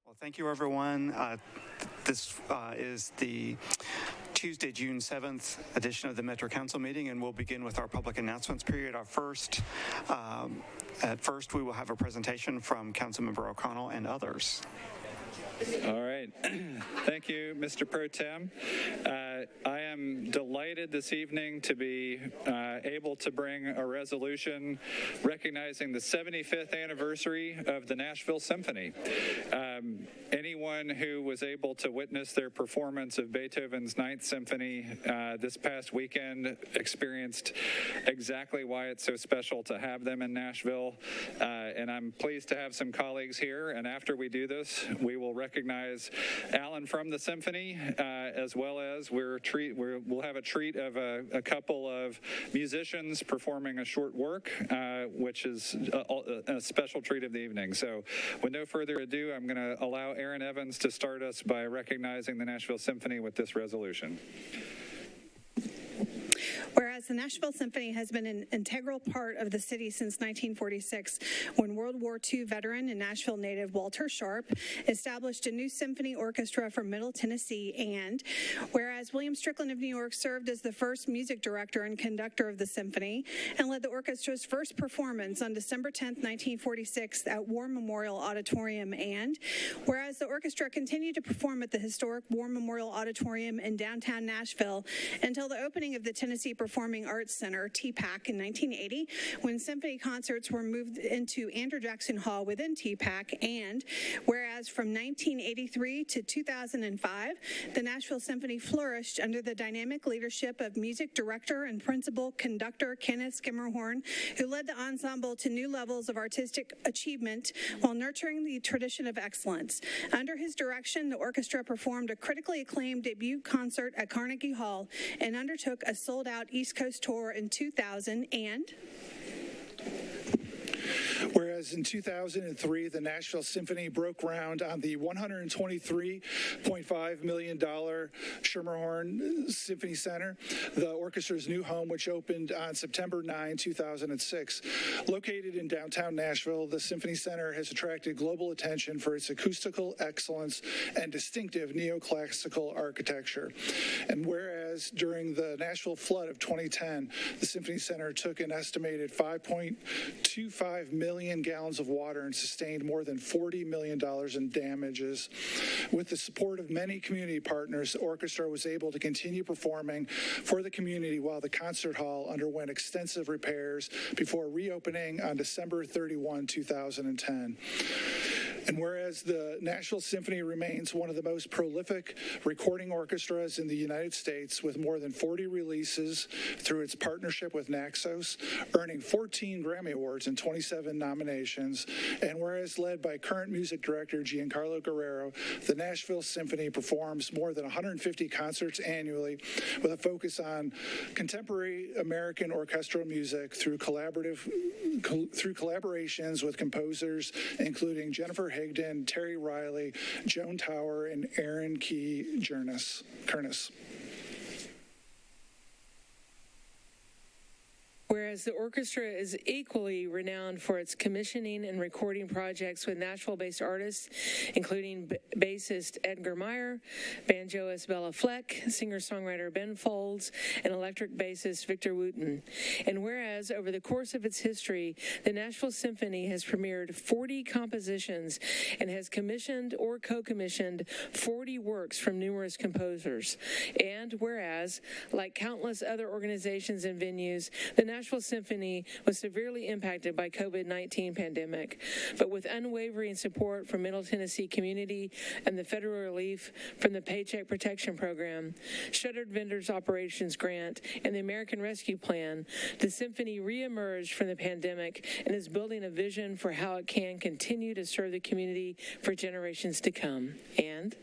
Well, thank you, everyone. This is the Tuesday, June 7th edition of the Metro Council meeting, and we'll begin with our public announcements period. At first, we will have a presentation from Councilmember O'Connell and others. All right. Thank you, Mr. Pro Tem. I am delighted this evening to be able to bring a resolution recognizing the 75th anniversary of the Nashville Symphony. Anyone who was able to witness their performance of Beethoven's Ninth Symphony this past weekend experienced exactly why it's so special to have them in Nashville. And I'm pleased to have some colleagues here. And after we do this, we will recognize Alan from the Symphony, as well as we'll have a treat of a couple of musicians performing a short work, which is a special treat of the evening. So with no further ado, I'm going to allow Aaron Evans to start us by recognizing the Nashville Symphony with this resolution. Whereas the Nashville Symphony has been an integral part of the city since 1946, when World War II veteran and Nashville native Walter Sharp established a new symphony orchestra for Middle Tennessee, and whereas William Strickland of New York served as the first music director and conductor of the symphony and led the orchestra's first performance on December 10, 1946 at War Memorial Auditorium, and whereas the orchestra continued to perform at the historic War Memorial Auditorium in downtown Nashville until the opening of the Tennessee Performing Arts Center, TPAC, in 1980, when symphony concerts were moved into Andrew Jackson Hall within TPAC, and whereas from 1983 to 2005, the Nashville Symphony flourished under the dynamic leadership of music director and principal conductor Kenneth Skimmerhorn, who led the ensemble to new levels of artistic achievement while nurturing the tradition of excellence. Under his direction, the orchestra performed a critically acclaimed debut concert at Carnegie Hall and undertook a sold-out East Coast tour in 2000, and whereas in 2003, the Nashville Symphony broke ground on the $123.5 million Schermerhorn Symphony Center, the orchestra's new home, which opened on September 9, 2006. Located in downtown Nashville, the Symphony Center has attracted global attention for its acoustical excellence and distinctive neoclassical architecture. And whereas during the Nashville flood of 2010, the Symphony Center took an estimated 5.25 million gallons of water and sustained more than $40 million in damages. With the support of many community partners, the orchestra was able to continue performing for the community while the concert hall underwent extensive repairs before reopening on December 31, 2010. And whereas the Nashville Symphony remains one of the most prolific recording orchestras in the United States, with more than 40 releases through its partnership with Naxos, earning 14 Grammy Awards and 27 nominations, and whereas led by current music director Giancarlo Guerrero, the Nashville Symphony performs more than 150 concerts annually with a focus on contemporary American orchestral music through collaborations with composers including Jennifer Higdon, Terry Riley, Joan Tower, and Aaron Key Kernis. Whereas the orchestra is equally renowned for its commissioning and recording projects with Nashville-based artists, including bassist Edgar Meyer, banjoist Bella Fleck, singer-songwriter Ben Folds, and electric bassist Victor Wooten. And whereas over the course of its history, the Nashville Symphony has premiered 40 compositions and has commissioned or co-commissioned 40 works from numerous composers. And whereas, like countless other organizations and venues, the Nashville Symphony was severely impacted by COVID-19 pandemic, but with unwavering support from Middle Tennessee community and the federal relief from the Paycheck Protection Program, Shuttered Vendors Operations Grant, and the American Rescue Plan, the Symphony reemerged from the pandemic and is building a vision for how it can continue to serve the community for generations to come. And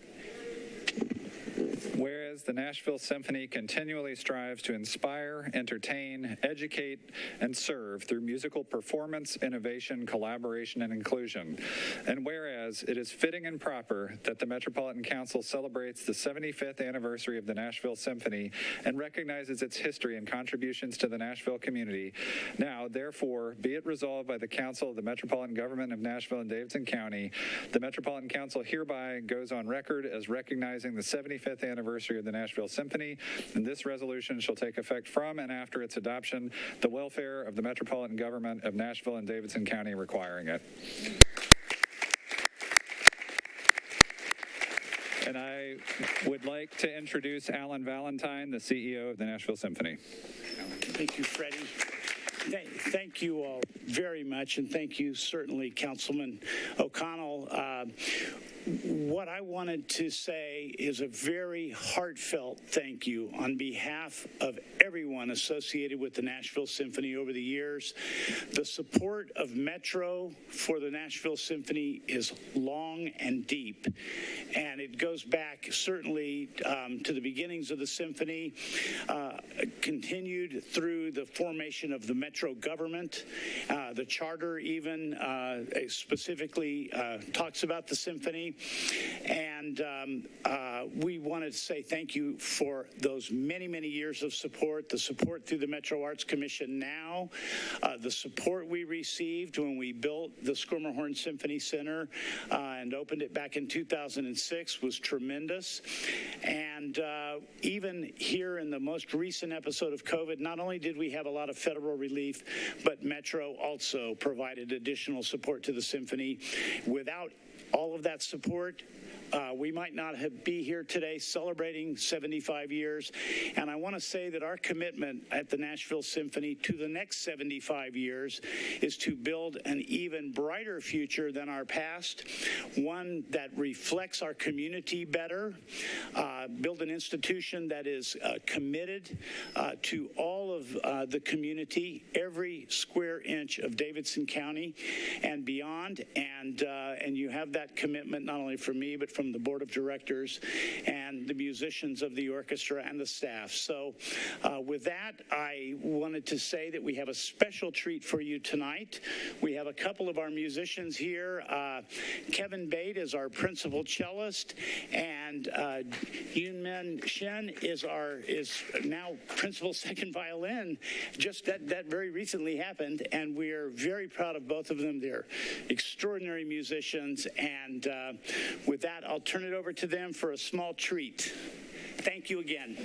Whereas the Nashville Symphony continually strives to inspire, entertain, educate, and serve through musical performance, innovation, collaboration, and inclusion. And whereas it is fitting and proper that the Metropolitan Council celebrates the 75th anniversary of the Nashville Symphony and recognizes its history and contributions to the Nashville community, now, therefore, be it resolved by the Council of the Metropolitan Government of Nashville and Davidson County, the Metropolitan Council hereby goes on record as recognizing the 75th anniversary of the Nashville Symphony, and this resolution shall take effect from and after its adoption, the welfare of the Metropolitan Government of Nashville and Davidson County requiring it. And I would like to introduce Alan Valentine, the CEO of the Nashville Symphony. Thank you, Freddie. Thank you all very much, and thank you, certainly, Councilman O'Connell. What I wanted to say is a very heartfelt thank you on behalf of everyone associated with the Nashville Symphony over the years. The support of Metro for the Nashville Symphony is long and deep, and it goes back certainly to the beginnings of the symphony, continued through the formation of the Metro government. The charter even specifically talks about the symphony. And we wanted to say thank you for those many, many years of support, the support through the Metro Arts Commission now, the support we received when we built the Schermerhorn Symphony Center and opened it back in 2006 was tremendous. And even here in the most recent episode of COVID, not only did we have a lot of federal relief, but Metro also provided additional support to the symphony. Without all of that support, we might not be here today celebrating 75 years. And I want to say that our commitment at the Nashville Symphony to the next 75 years is to build an even brighter future than our past, one that reflects our community better, build an institution that is committed to all of the community, every square inch of Davidson County and beyond. And you have that commitment not only from me, but from the board of directors and the musicians of the orchestra and the staff. So with that, I wanted to say that we have a special treat for you tonight. We have a couple of our musicians here. Kevin Bate is our principal cellist, and Yunmen Shen is now principal second violin. Just that very recently happened, and we are very proud of both of them. They're extraordinary musicians, and with that, I'll turn it over to them for a small treat. Thank you again.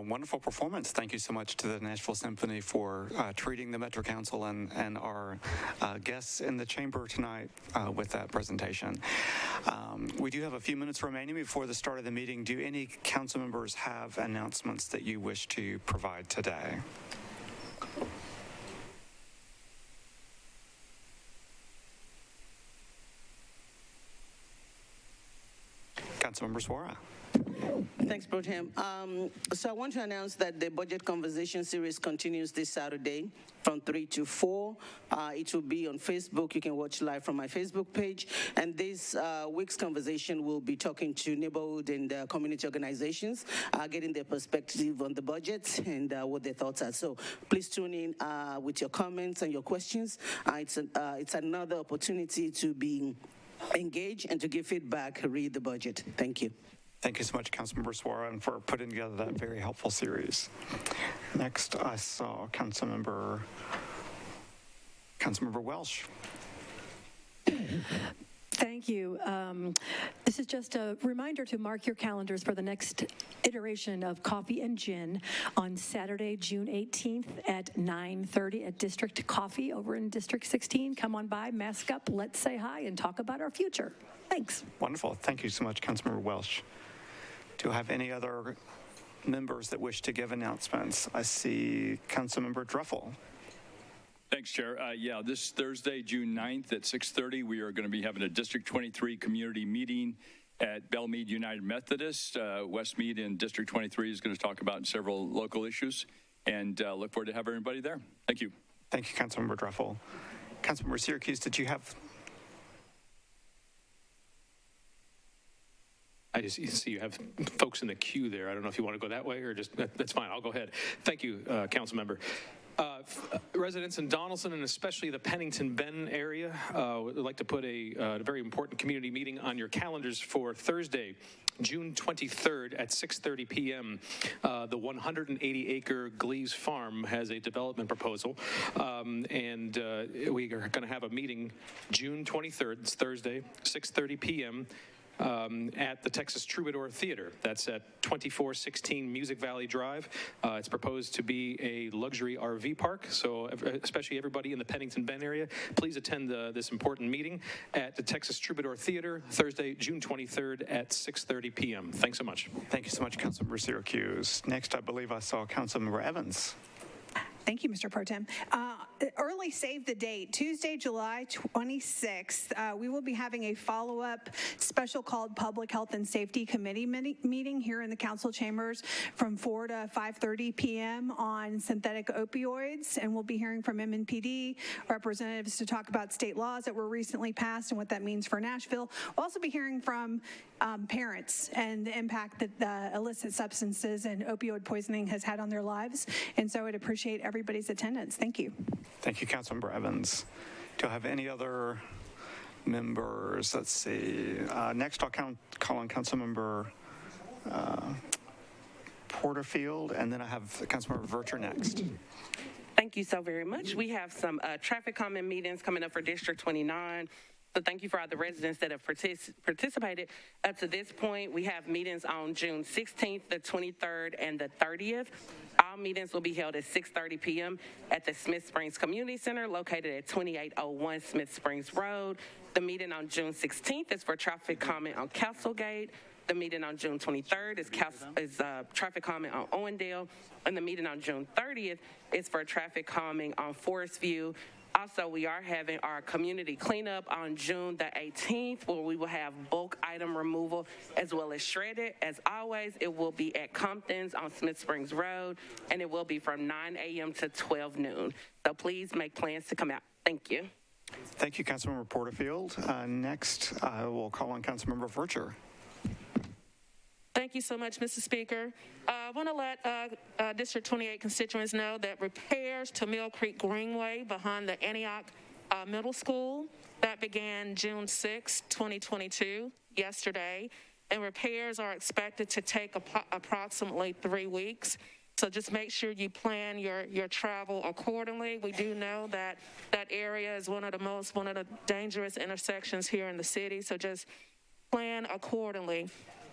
wonderful performance. Thank you so much to the Nashville Symphony for treating the Metro Council and our guests in the chamber tonight with that presentation. We do have a few minutes remaining before the start of the meeting. Do any council members have announcements that you wish to provide today? Councilmember Suara. Thanks, Pro Tem. So I want to announce that the budget conversation series continues this Saturday from 3 to 4. It will be on Facebook. You can watch live from my Facebook page. And this week's conversation will be talking to neighborhood and community organizations, getting their perspective on the budget and what their thoughts are. So please tune in with your comments and your questions. It's another opportunity to be engaged and to give feedback, read the budget. Thank you. Thank you so much, Councilmember Suara, for putting together that very helpful series. Next, I saw Councilmember Welsh. Thank you. This is just a reminder to mark your calendars for the next iteration of Coffee and Gin on Saturday, June 18th at 9:30 at District Coffee over in District 16. Come on by, mask up, let's say hi, and talk about our future. Thanks. Wonderful. Thank you so much, Councilmember Welsh. Do I have any other members that wish to give announcements? I see Councilmember Druffel. Thanks, Chair. This Thursday, June 9th at 6:30, we are going to be having a District 23 community meeting at Belmead United Methodist. Westmead in District 23 is going to talk about several local issues, and look forward to having everybody there. Thank you. Thank you, Councilmember Druffel. Councilmember Syracuse, did you have... I just see you have folks in the queue there. I don't know if you want to go that way or just, that's fine. I'll go ahead. Thank you, Council Member. Residents in Donaldson and especially the Pennington Bend area would like to put a very important community meeting on your calendars for Thursday, June 23rd at 6:30 p.m. The 180-acre Gleaves Farm has a development proposal, and we are going to have a meeting June 23rd, it's Thursday, 6:30 p.m. At the Texas Troubadour Theater. That's at 2416 Music Valley Drive. It's proposed to be a luxury RV park, so especially everybody in the Pennington Bend area, please attend this important meeting at the Texas Troubadour Theater, Thursday, June 23rd at 6:30 p.m. Thanks so much. Thank you so much, Councilmember Syracuse. Next, I believe I saw Councilmember Evans. Thank you, Mr. Pro Tem. Early save the date, Tuesday, July 26th. We will be having a follow-up special called Public Health and Safety Committee meeting here in the council chambers from 4 to 5:30 p.m. on synthetic opioids, and we'll be hearing from MNPD representatives to talk about state laws that were recently passed and what that means for Nashville. We'll also be hearing from parents and the impact that illicit substances and opioid poisoning has had on their lives, and so I'd appreciate everybody's attendance. Thank you. Thank you, Councilmember Evans. Do I have any other members? Let's see. Next, I'll call on Councilmember Porterfield, and then I have Councilmember Vercher next. Thank you so very much. We have some traffic comment meetings coming up for District 29. So thank you for all the residents that have participated up to this point. We have meetings on June 16th, the 23rd, and the 30th. All meetings will be held at 6:30 p.m. at the Smith Springs Community Center located at 2801 Smith Springs Road. The meeting on June 16th is for traffic comment on Castlegate. The meeting on June 23rd is traffic comment on Owendale. And the meeting on June 30th is for traffic calming on Forest View. Also, we are having our community cleanup on June the 18th, where we will have bulk item removal as well as shredded. As always, it will be at Compton's on Smith Springs Road, and it will be from 9 a.m. to 12 noon. So please make plans to come out. Thank you. Thank you, Councilmember Porterfield. Next, I will call on Councilmember Vercher. Thank you so much, Mr. Speaker. I want to let District 28 constituents know that repairs to Mill Creek Greenway behind the Antioch Middle School, that began June 6, 2022, yesterday, and repairs are expected to take approximately 3 weeks. So just make sure you plan your travel accordingly. We do know that that area is one of the dangerous intersections here in the city, so just plan accordingly.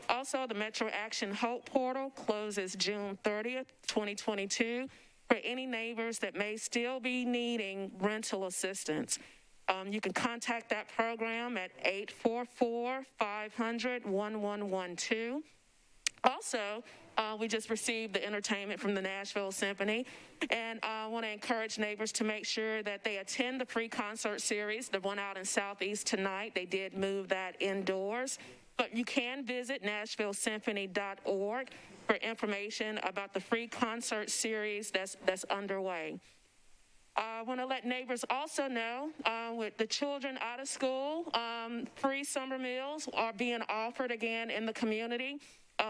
Also, the Metro Action Hope Portal closes June 30th, 2022, for any neighbors that may still be needing rental assistance. You can contact that program at 844-500-1112. Also, we just received the entertainment from the Nashville Symphony, and I want to encourage neighbors to make sure that they attend the free concert series, the one out in Southeast tonight. They did move that indoors, but you can visit NashvilleSymphony.org for information about the free concert series that's underway. I want to let neighbors also know with the children out of school, free summer meals are being offered again in the community.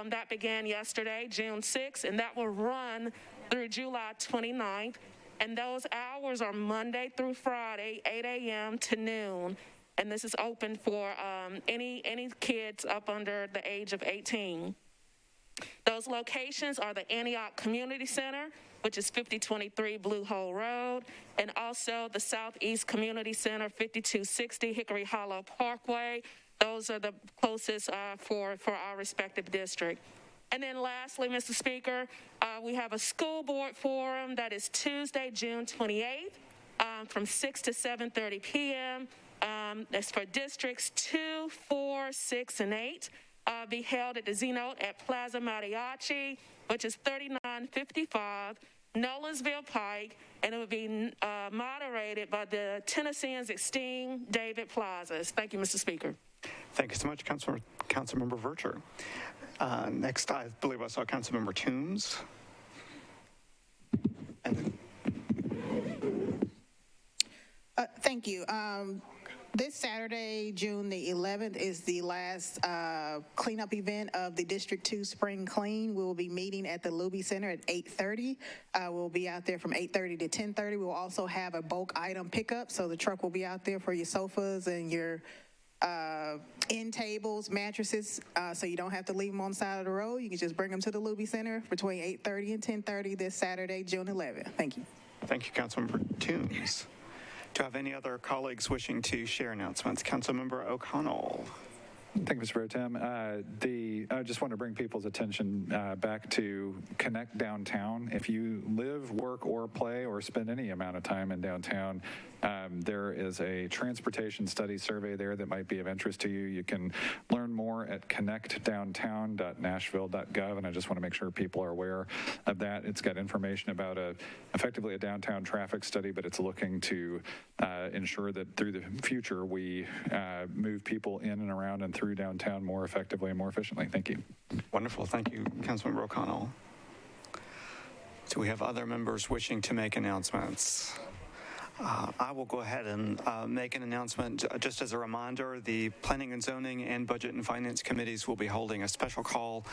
That began yesterday, June 6th, and that will run through July 29th. And those hours are Monday through Friday, 8 a.m. to noon. And this is open for any kids up under the age of 18. Those locations are the Antioch Community Center, which is 5023 Blue Hole Road, and also the Southeast Community Center, 5260 Hickory Hollow Parkway. Those are the closest for our respective district. And then lastly, Mr. Speaker, we have a school board forum that is Tuesday, June 28th, from 6 to 7:30 p.m. That's for districts 2, 4, 6, and 8. Be held at the Z-Note at Plaza Mariachi, which is 3955 Nolensville Pike, and it will be moderated by the Tennesseans esteemed David Plazas. Thank you, Mr. Speaker. Thank you so much, Councilmember Vercher. Next, I believe I saw Councilmember Toombs. Thank you. This Saturday, June the 11th, is the last cleanup event of the District 2 Spring Clean. We will be meeting at the Luby Center at 8:30. We'll be out there from 8:30 to 10:30. We'll also have a bulk item pickup, so the truck will be out there for your sofas and your end tables, mattresses, so you don't have to leave them on the side of the road. You can just bring them to the Luby Center between 8:30 and 10:30 this Saturday, June 11th. Thank you. Thank you, Councilmember Toombs. Do I have any other colleagues wishing to share announcements? Councilmember O'Connell. Thank you, Mr. Pro Tem. I just want to bring people's attention back to Connect Downtown. If you live, work, or play, or spend any amount of time in downtown, there is a transportation study survey there that might be of interest to you. You can learn more at connectdowntown.nashville.gov, and I just want to make sure people are aware of that. It's got information about effectively a downtown traffic study, but it's looking to ensure that through the future we move people in and around and through downtown more effectively and more efficiently. Thank you. Wonderful. Thank you, Councilmember O'Connell. Do we have other members wishing to make announcements? I will go ahead and make an announcement. Just as a reminder, the Planning and Zoning and Budget and Finance Committees will be holding a special call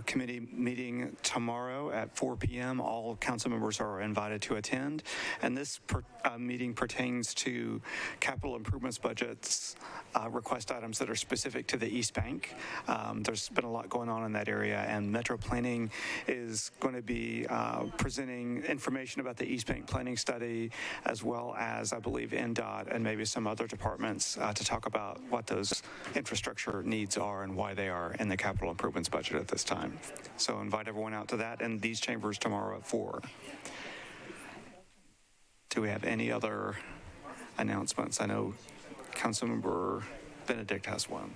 committee meeting tomorrow at 4 p.m. All council members are invited to attend. And this meeting pertains to capital improvements budgets, request items that are specific to the East Bank. There's been a lot going on in that area, and Metro Planning is going to be presenting information about the East Bank planning study, as well as, I believe, NDOT and maybe some other departments to talk about what those infrastructure needs are and why they are in the capital improvements budget at this time. So invite everyone out to that in these chambers tomorrow at 4. Do we have any other announcements? I know Councilmember Benedict has one.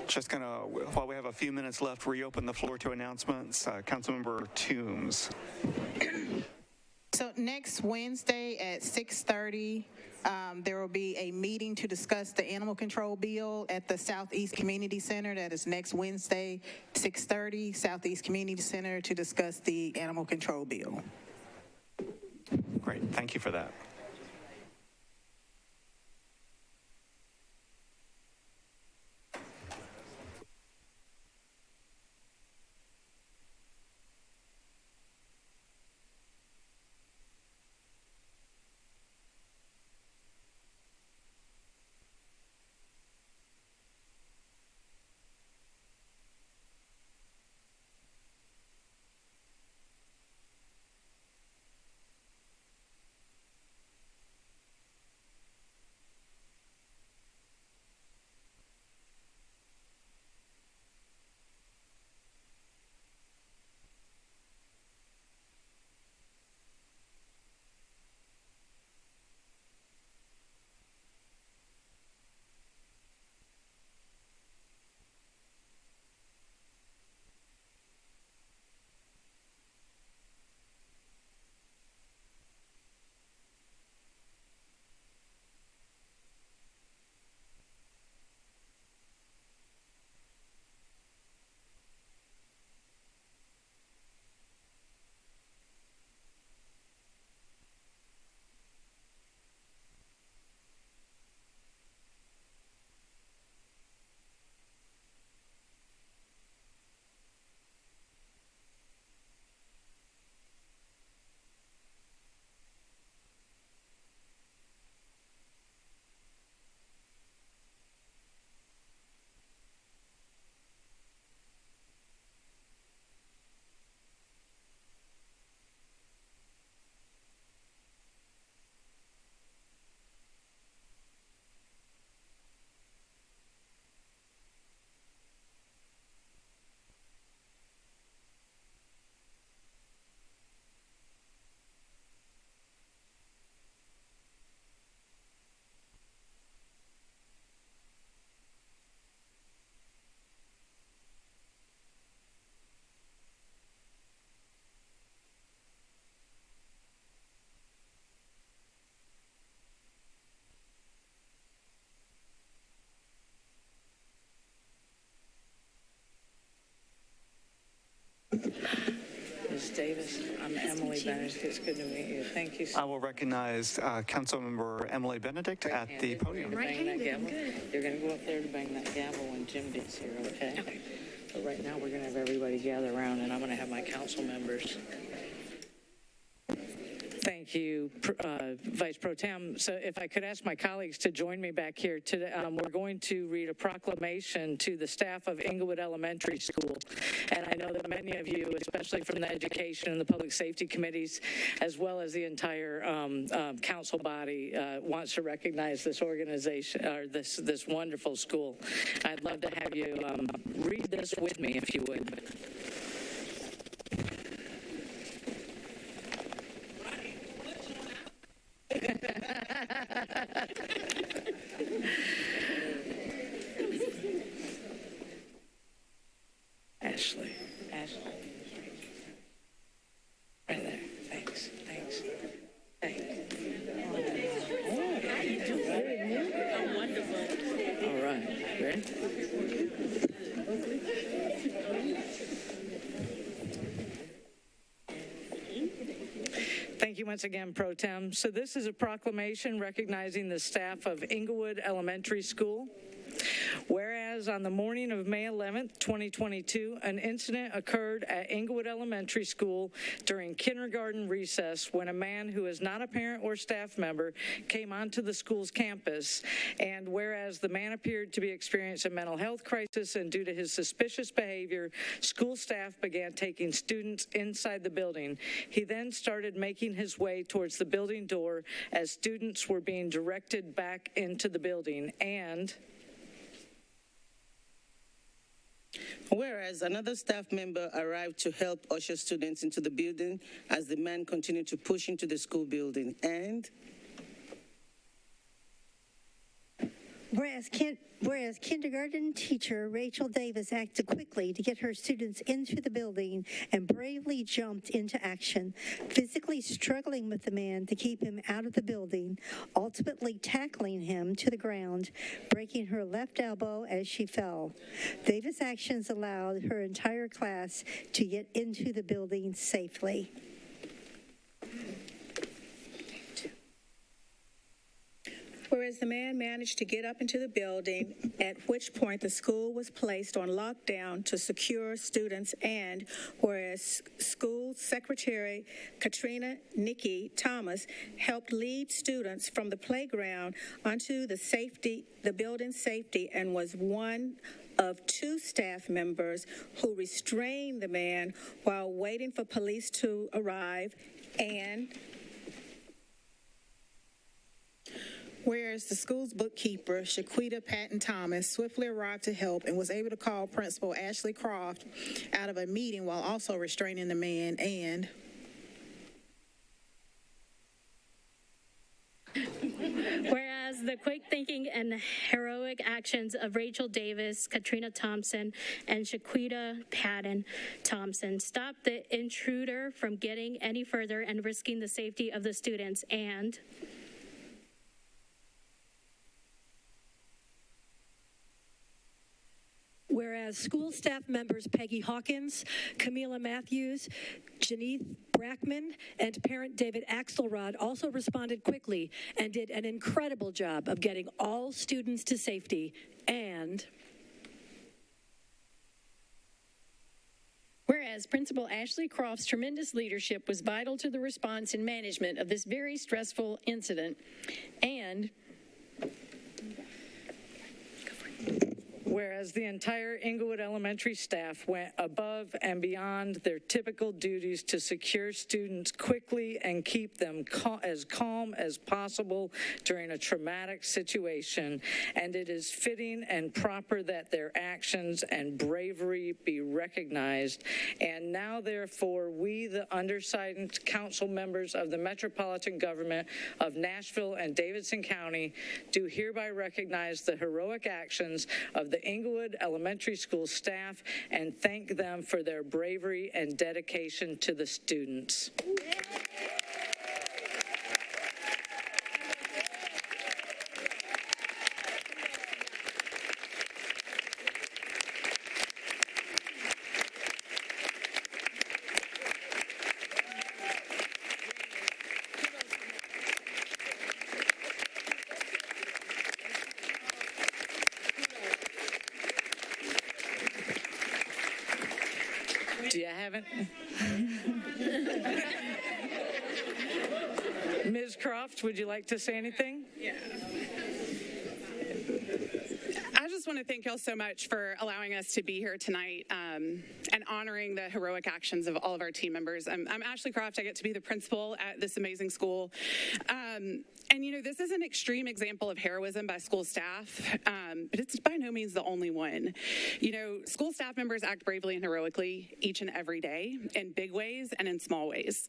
just going to, while we have a few minutes left, reopen the floor to announcements. Councilmember Toombs. So next Wednesday at 6:30, there will be a meeting to discuss the animal control bill at the Southeast Community Center. That is next Wednesday, 6:30, Southeast Community Center, to discuss the animal control bill. Great, thank you for that. Ms. Davis, I'm Emily Benedict. It's good to meet you. Thank you. I will recognize Councilmember Emily Benedict at the podium. You're going to go up there to bang that gavel when Jim gets here, okay? But right now, we're going to have everybody gather around, and I'm going to have my council members. Thank you, Vice Pro Tem. So if I could ask my colleagues to join me back here today, we're going to read a proclamation to the staff of Englewood Elementary School. And I know that many of you, especially from the education and the public safety committees, as well as the entire council body, wants to recognize this organization, or this wonderful school. I'd love to have you read this with me, if you would. Ashley. Right there. Thanks. Thank you. Oh, wonderful. All right. Ready? Thank you once again, Pro Tem. So this is a proclamation recognizing the staff of Englewood Elementary School. Whereas on the morning of May 11th, 2022, an incident occurred at Englewood Elementary School during kindergarten recess when a man who is not a parent or staff member came onto the school's campus. And whereas the man appeared to be experiencing a mental health crisis, and due to his suspicious behavior, school staff began taking students inside the building. He then started making his way towards the building door as students were being directed back into the building. And whereas another staff member arrived to help usher students into the building as the man continued to push into the school building. And Whereas kindergarten teacher Rachel Davis acted quickly to get her students into the building and bravely jumped into action, physically struggling with the man to keep him out of the building, ultimately tackling him to the ground, breaking her left elbow as she fell. Davis' actions allowed her entire class to get into the building safely. Whereas the man managed to get up into the building, at which point the school was placed on lockdown to secure students, and whereas school secretary Katrina Nikki Thomas helped lead students from the playground onto the building safety and was one of 2 staff members who restrained the man while waiting for police to arrive, and whereas the school's bookkeeper, Shaquita Patton Thomas, swiftly arrived to help and was able to call Principal Ashley Croft out of a meeting while also restraining the man, and whereas the quick thinking and heroic actions of Rachel Davis, Katrina Thompson, and Shaquita Patton Thompson stopped the intruder from getting any further and risking the safety of the students, and whereas school staff members Peggy Hawkins, Camila Matthews, Janeth Brackman, and parent David Axelrod also responded quickly and did an incredible job of getting all students to safety, and whereas Principal Ashley Croft's tremendous leadership was vital to the response and management of this very stressful incident, and whereas the entire Englewood Elementary staff went above and beyond their typical duties to secure students quickly and keep them as calm as possible during a traumatic situation, and it is fitting and proper that their actions and bravery be recognized. And now, therefore, we, the undersigned council members of the Metropolitan Government of Nashville and Davidson County, do hereby recognize the heroic actions of the Englewood Elementary School staff and thank them for their bravery and dedication to the students. Do you have it? Ms. Croft, would you like to say anything? Yeah. I just want to thank y'all so much for allowing us to be here tonight and honoring the heroic actions of all of our team members. I'm Ashley Croft. I get to be the principal at this amazing school. And, you know, this is an extreme example of heroism by school staff, but it's by no means the only one. You know, school staff members act bravely and heroically each and every day in big ways and in small ways.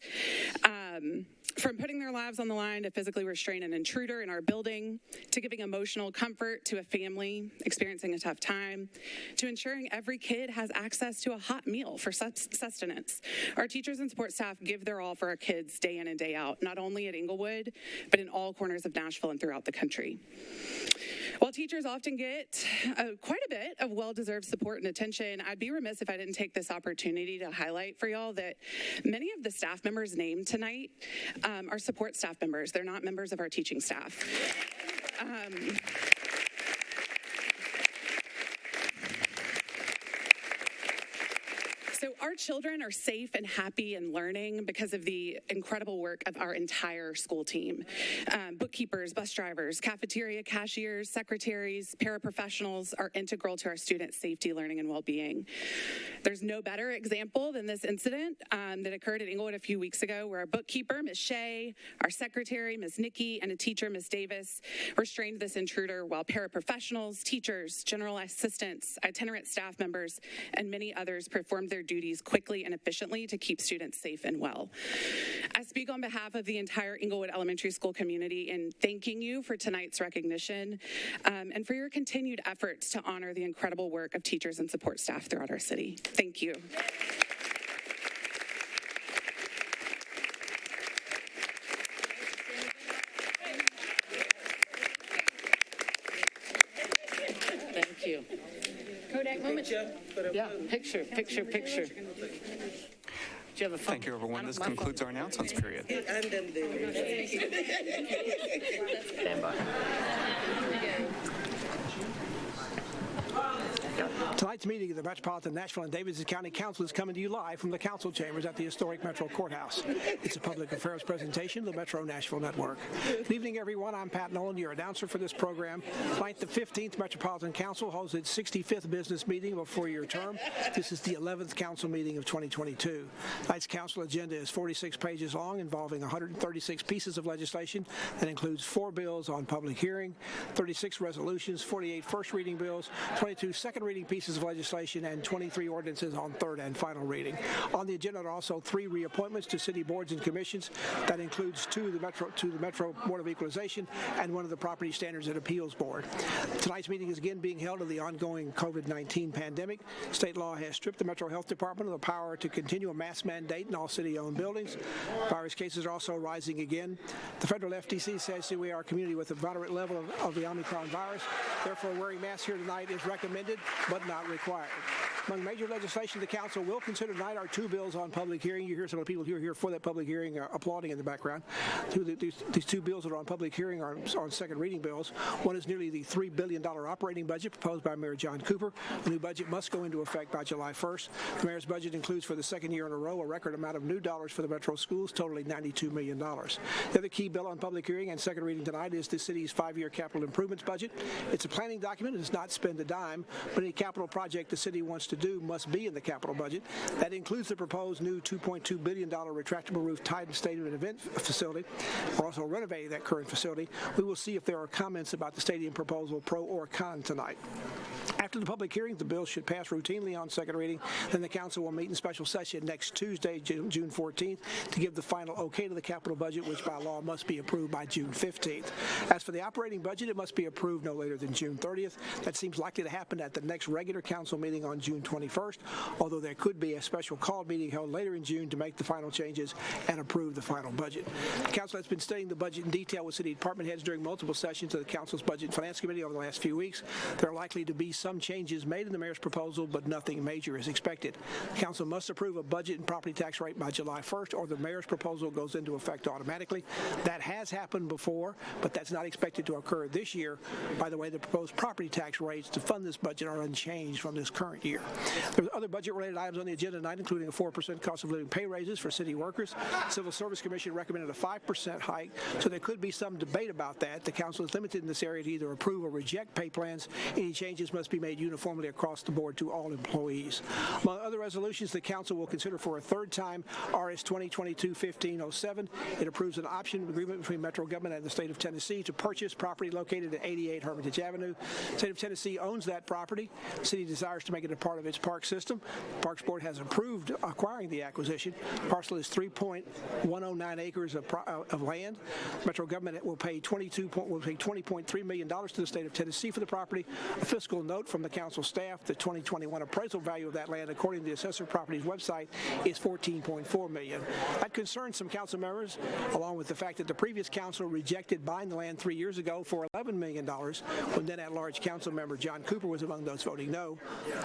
From putting their lives on the line to physically restrain an intruder in our building, to giving emotional comfort to a family experiencing a tough time, to ensuring every kid has access to a hot meal for sustenance. Our teachers and support staff give their all for our kids day in and day out, not only at Englewood, but in all corners of Nashville and throughout the country. While teachers often get quite a bit of well-deserved support and attention, I'd be remiss if I didn't take this opportunity to highlight for y'all that many of the staff members named tonight are support staff members. They're not members of our teaching staff. So our children are safe and happy and learning because of the incredible work of our entire school team. Bookkeepers, bus drivers, cafeteria cashiers, secretaries, paraprofessionals are integral to our students' safety, learning, and well-being. There's no better example than this incident that occurred at Englewood a few weeks ago, where our bookkeeper, Ms. Shea, our secretary, Ms. Nikki, and a teacher, Ms. Davis, restrained this intruder while paraprofessionals, teachers, general assistants, itinerant staff members, and many others performed their duties duties quickly and efficiently to keep students safe and well. I speak on behalf of the entire Englewood Elementary School community in thanking you for tonight's recognition and for your continued efforts to honor the incredible work of teachers and support staff throughout our city. Thank you. Thank you. Kodak moment. Yeah, picture. Do you have a phone? Thank you, everyone. This concludes our announcements period. Stand by. Tonight's meeting of the Metropolitan, Nashville, and Davidson County Council is coming to you live from the council chambers at the historic Metro Courthouse. It's a public affairs presentation of the Metro Nashville Network. Good evening, everyone. I'm Pat Nolan, your announcer for this program. Tonight, the 15th Metropolitan Council holds its 65th business meeting of a four-year term. This is the 11th council meeting of 2022. Tonight's council agenda is 46 pages long, involving 136 pieces of legislation that includes 4 bills on public hearing, 36 resolutions, 48 first reading bills, 22 second reading pieces of legislation, and 23 ordinances on third and final reading. On the agenda are also 3 reappointments to city boards and commissions. That includes 2 to the Metro Board of Equalization and 1 of the Property Standards and Appeals Board. Tonight's meeting is again being held in the ongoing COVID-19 pandemic. State law has stripped the Metro Health Department of the power to continue a mask mandate in all city-owned buildings. Virus cases are also rising again. The federal FTC says that we are a community with a moderate level of the Omicron virus. Therefore, wearing masks here tonight is recommended but not required. Among major legislation, the council will consider tonight are 2 bills on public hearing. You hear some of the people who are here for that public hearing applauding in the background. These 2 bills that are on public hearing are on second reading bills. One is nearly the $3 billion operating budget proposed by Mayor John Cooper. The new budget must go into effect by July 1st. The mayor's budget includes for the second year in a row a record amount of new dollars for the Metro schools, totaling $92 million. The other key bill on public hearing and second reading tonight is the city's 5-year capital improvements budget. It's a planning document. It does not spend a dime, but any capital project the city wants to do must be in the capital budget. That includes the proposed new $2.2 billion retractable roof Titan Stadium and Event Facility. We're also renovating that current facility. We will see if there are comments about the stadium proposal, pro or con, tonight. After the public hearing, the bill should pass routinely on second reading. Then the council will meet in special session next Tuesday, June 14th, to give the final okay to the capital budget, which by law must be approved by June 15th. As for the operating budget, it must be approved no later than June 30th. That seems likely to happen at the next regular council meeting on June 21st, although there could be a special called meeting held later in June to make the final changes and approve the final budget. The council has been studying the budget in detail with city department heads during multiple sessions of the council's Budget and Finance Committee over the last few weeks. There are likely to be some changes made in the mayor's proposal, but nothing major is expected. The council must approve a budget and property tax rate by July 1st, or the mayor's proposal goes into effect automatically. That has happened before, but that's not expected to occur this year. By the way, the proposed property tax rates to fund this budget are unchanged from this current year. There's other budget-related items on the agenda tonight, including a 4% cost of living pay raises for city workers. The Civil Service Commission recommended a 5% hike, so there could be some debate about that. The council is limited in this area to either approve or reject pay plans. Any changes must be made uniformly across the board to all employees. Among other resolutions, the council will consider for a third time RS 2022-1507. It approves an option agreement between Metro government and the state of Tennessee to purchase property located at 88 Hermitage Avenue. The state of Tennessee owns that property. The city desires to make it a part of its park system. The Parks Board has approved acquiring the acquisition. The parcel is 3.109 acres of land. Metro government will pay $20.3 million to the state of Tennessee for the property. A fiscal note from the council staff, the 2021 appraisal value of that land, according to the Assessor Properties website, is $14.4 million. That concerns some council members, along with the fact that the previous council rejected buying the land 3 years ago for $11 million, when then at-large council member John Cooper was among those voting no.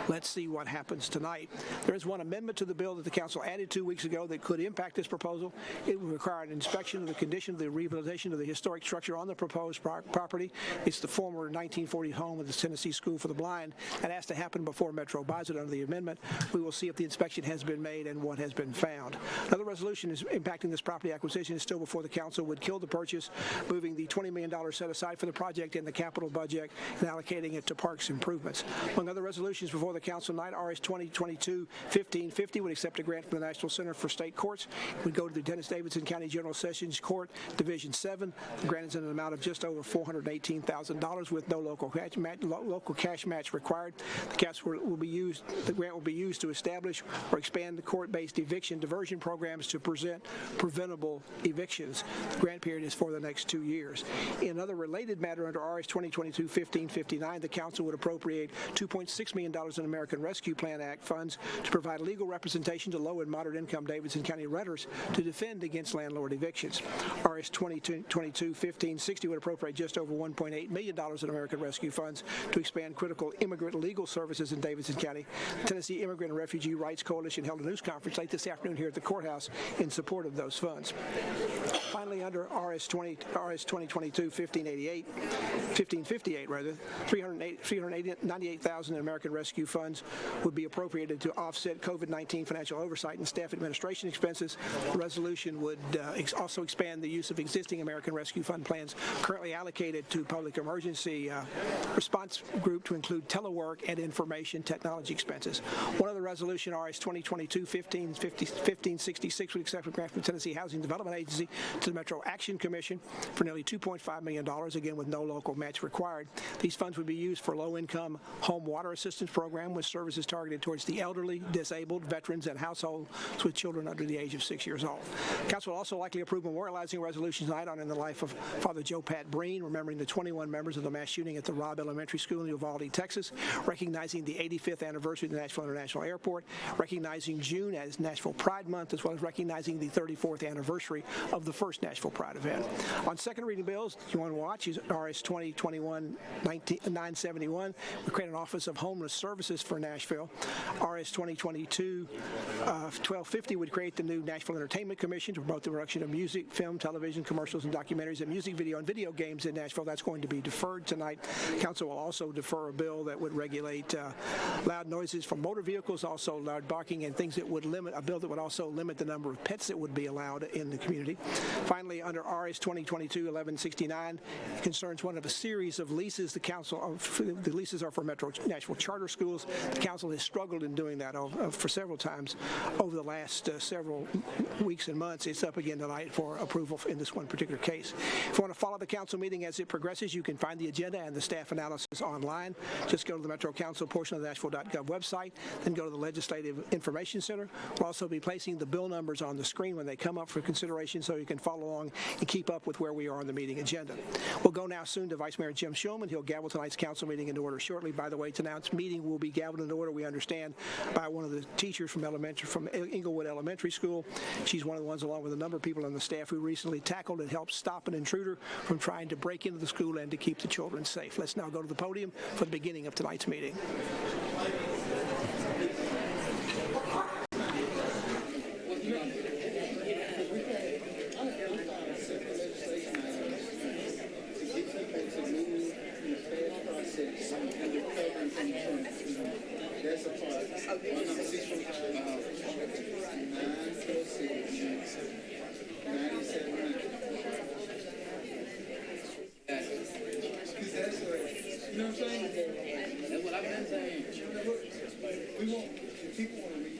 Let's see what happens tonight. There is one amendment to the bill that the council added 2 weeks ago that could impact this proposal. It will require an inspection of the condition of the rehabilitation of the historic structure on the proposed property. It's the former 1940 home of the Tennessee School for the Blind. That has to happen before Metro buys it under the amendment. We will see if the inspection has been made and what has been found. Another resolution is impacting this property acquisition is still before the council. Would kill the purchase, moving the $20 million set aside for the project in the capital budget and allocating it to parks improvements. Among other resolutions, resolutions before the council tonight. RS 2022-1550 would accept a grant from the Nashville Center for State Courts. It would go to the Davidson County General Sessions Court, Division 7. The grant is in an amount of just over $418,000 with no local cash match required. The grant will be used to establish or expand the court-based eviction diversion programs to present preventable evictions. The grant period is for the next 2 years. In another related matter, under RS 2022-1559, the council would appropriate $2.6 million in American Rescue Plan Act funds to provide legal representation to low and moderate income Davidson County renters to defend against landlord evictions. RS 2022-1560 would appropriate just over $1.8 million in American Rescue funds to expand critical immigrant legal services in Davidson County. The Tennessee Immigrant and Refugee Rights Coalition held a news conference late this afternoon here at the courthouse in support of those funds. Finally, under RS 2022-1558, $398,000 in American Rescue funds would be appropriated to offset COVID-19 financial oversight and staff administration expenses. The resolution would also expand the use of existing American Rescue Fund plans currently allocated to public emergency response group to include telework and information technology expenses. One other resolution, RS 2022-1566, would accept a grant from the Tennessee Housing Development Agency to the Metro Action Commission for nearly $2.5 million, again with no local match required. These funds would be used for low-income home water assistance program with services targeted towards the elderly, disabled, veterans, and households with children under the age of 6 years old. Council will also likely approve memorializing resolutions tonight on in the life of Father Joe Pat Breen, remembering the 21 members of the mass shooting at the Robb Elementary School in Uvalde, Texas, recognizing the 85th anniversary of the Nashville International Airport, recognizing June as Nashville Pride Month, as well as recognizing the 34th anniversary of the first Nashville Pride event. On second reading bills, you want to watch is RS 2021-971. We create an Office of Homeless Services for Nashville. RS 2022-1250 would create the new Nashville Entertainment Commission to promote the production of music, film, television, commercials, and documentaries, and music video and video games in Nashville. That's going to be deferred tonight. Council will also defer a bill that would regulate loud noises from motor vehicles, also loud barking, and things that would limit, a bill that would also limit the number of pets that would be allowed in the community. Finally, under RS 2022-1169, it concerns one of a series of leases. The leases are for Metro Nashville charter schools. The council has struggled in doing that for several times over the last several weeks and months. It's up again tonight for approval in this one particular case. If you want to follow the council meeting as it progresses, you can find the agenda and the staff analysis online. Just go to the Metro Council portion of the Nashville.gov website, then go to the Legislative Information Center. We'll also be placing the bill numbers on the screen when they come up for consideration so you can follow along and keep up with where we are on the meeting agenda. We'll go now soon to Vice Mayor Jim Shulman. He'll gavel tonight's council meeting into order shortly. By the way, tonight's meeting will be gaveled into order, we understand, by one of the teachers from Englewood Elementary School. She's one of the ones, along with a number of people on the staff, who recently tackled and helped stop an intruder from trying to break into the school and to keep the children safe. Let's now go to the podium for the beginning of tonight's meeting. You know what I'm saying? That's what I've been saying. We want people want to read.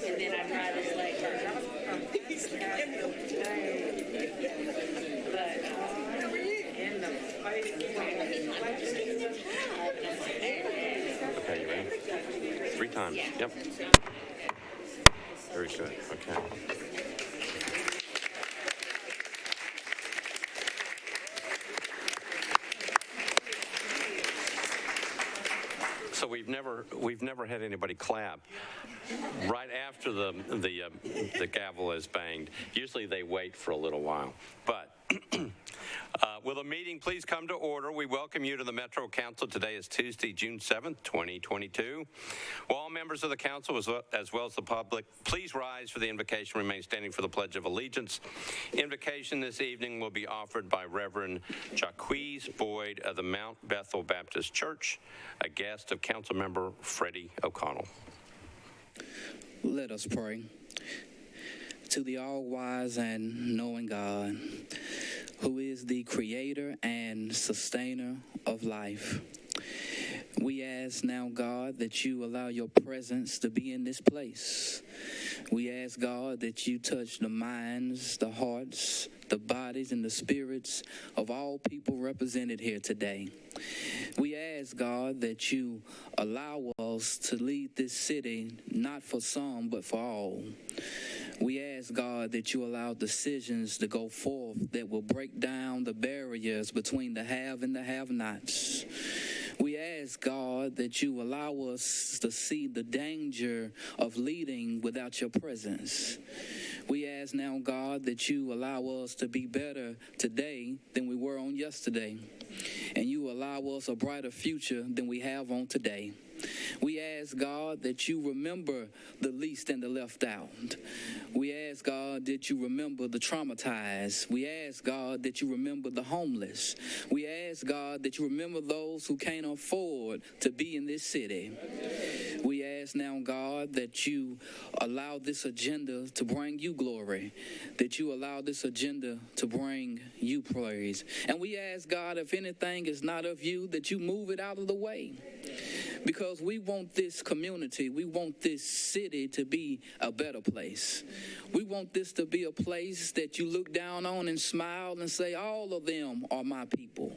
and then I try to select her. Okay, you ready? 3 times. Yep. Very good. Okay. So we've never had anybody clap right after the gavel is banged. Usually they wait for a little while, but. Will the meeting please come to order? We welcome you to the Metro Council. Today is Tuesday, June 7th, 2022. Will all members of the council, as well as the public, please rise for the invocation, remain standing for the Pledge of Allegiance. Invocation this evening will be offered by Reverend Jacques Boyd of the Mount Bethel Baptist Church, a guest of Councilmember Freddie O'Connell. Let us pray. To the all-wise and knowing God, who is the creator and sustainer of life, we ask now, God, that you allow your presence to be in this place. We ask, God, that you touch the minds, the hearts, the bodies, and the spirits of all people represented here today. We ask, God, that you allow us to lead this city, not for some, but for all. We ask, God, that you allow decisions to go forth that will break down the barriers between the have and the have-nots. We ask, God, that you allow us to see the danger of leading without your presence. We ask now, God, that you allow us to be better today than we were on yesterday, and you allow us a brighter future than we have on today. We ask, God, that you remember the least and the left out. We ask, God, that you remember the traumatized. We ask, God, that you remember the homeless. We ask, God, that you remember those who can't afford to be in this city. We ask now, God, that you allow this agenda to bring you glory, that you allow this agenda to bring you praise. And we ask, God, if anything is not of you, that you move it out of the way. Because we want this community, we want this city to be a better place. We want this to be a place that you look down on and smile and say, all of them are my people.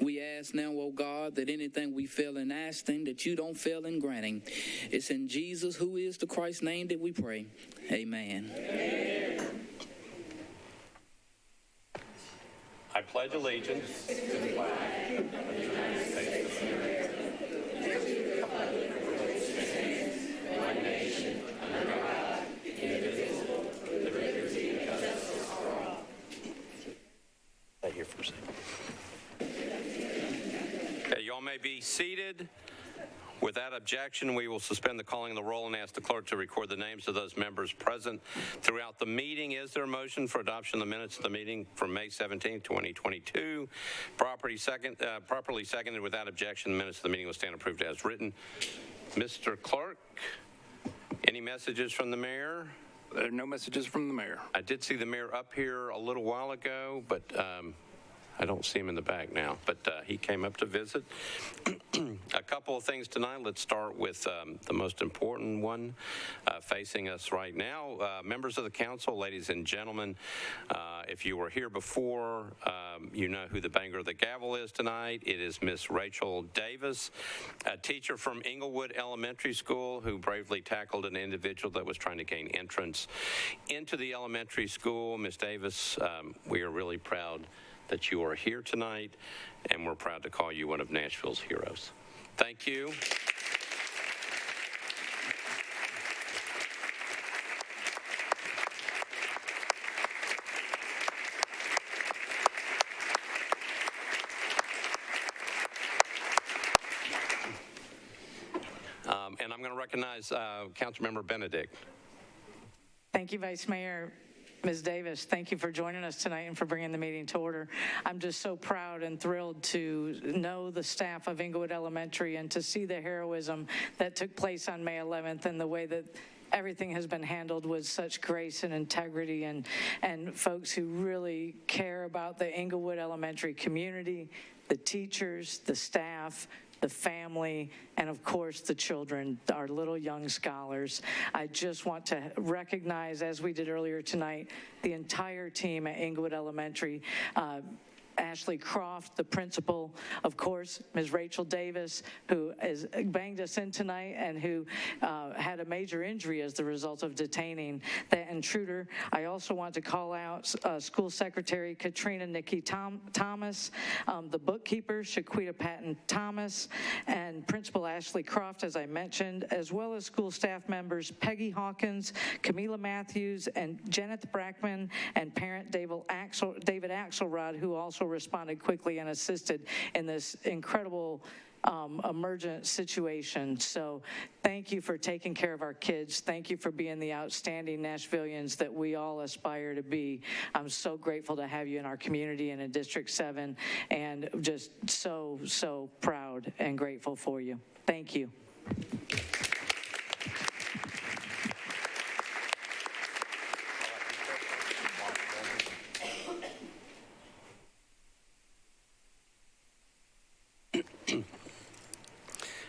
We ask now, oh God, that anything we fail in asking, that you don't fail in granting. It's in Jesus, who is the Christ's name, that we pray. Amen. Amen. I pledge allegiance to the flag of the United States of America. Here for a second. Okay, y'all may be seated. Without objection, we will suspend the calling of the roll and ask the clerk to record the names of those members present throughout the meeting. Is there a motion for adoption of the minutes of the meeting from May 17, 2022? Properly seconded. Without objection, the minutes of the meeting will stand approved as written. Mr. Clerk, any messages from the mayor? There are no messages from the mayor. I did see the mayor up here a little while ago, but I don't see him in the back now, but he came up to visit. A couple of things tonight. Let's start with the most important one facing us right now. Members of the council, ladies and gentlemen, if you were here before, you know who the banger of the gavel is tonight. It is Miss Rachel Davis, a teacher from Englewood Elementary School who bravely tackled an individual that was trying to gain entrance into the elementary school. Miss Davis, we are really proud that you are here tonight, and we're proud to call you one of Nashville's heroes. Thank you. And I'm going to recognize Councilmember Benedict. Thank you, Vice Mayor. Ms. Davis, thank you for joining us tonight and for bringing the meeting to order. I'm just so proud and thrilled to know the staff of Englewood Elementary and to see the heroism that took place on May 11th and the way that everything has been handled with such grace and integrity, and folks who really care about the Englewood Elementary community, the teachers, the staff, the family, and of course the children, our little young scholars. I just want to recognize, as we did earlier tonight, the entire team at Englewood Elementary. Ashley Croft, the principal, of course, Ms. Rachel Davis, who has banged us in tonight and who had a major injury as the result of detaining that intruder. I also want to call out School Secretary Katrina Nikki Thomas, the bookkeeper Shaquita Patton Thomas, and Principal Ashley Croft, as I mentioned, as well as school staff members Peggy Hawkins, Camila Matthews, and Janet Brackman, and parent David Axelrod, who also responded quickly and assisted in this incredible emergent situation. So thank you for taking care of our kids. Thank you for being the outstanding Nashvillians that we all aspire to be. I'm so grateful to have you in our community and in District 7, and just so proud and grateful for you. Thank you.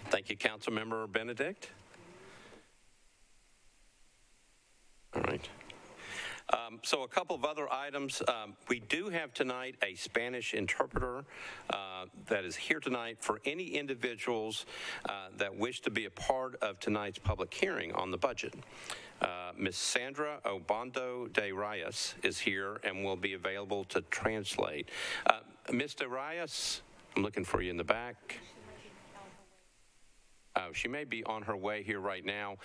Thank you, Councilmember Benedict. All right. So a couple of other items. We do have tonight a Spanish interpreter that is here tonight for any individuals that wish to be a part of tonight's public hearing on the budget. Ms. Sandra Obando de Reyes is here and will be available to translate. Ms. de Reyes, I'm looking for you in the back. She may be on her way here right now.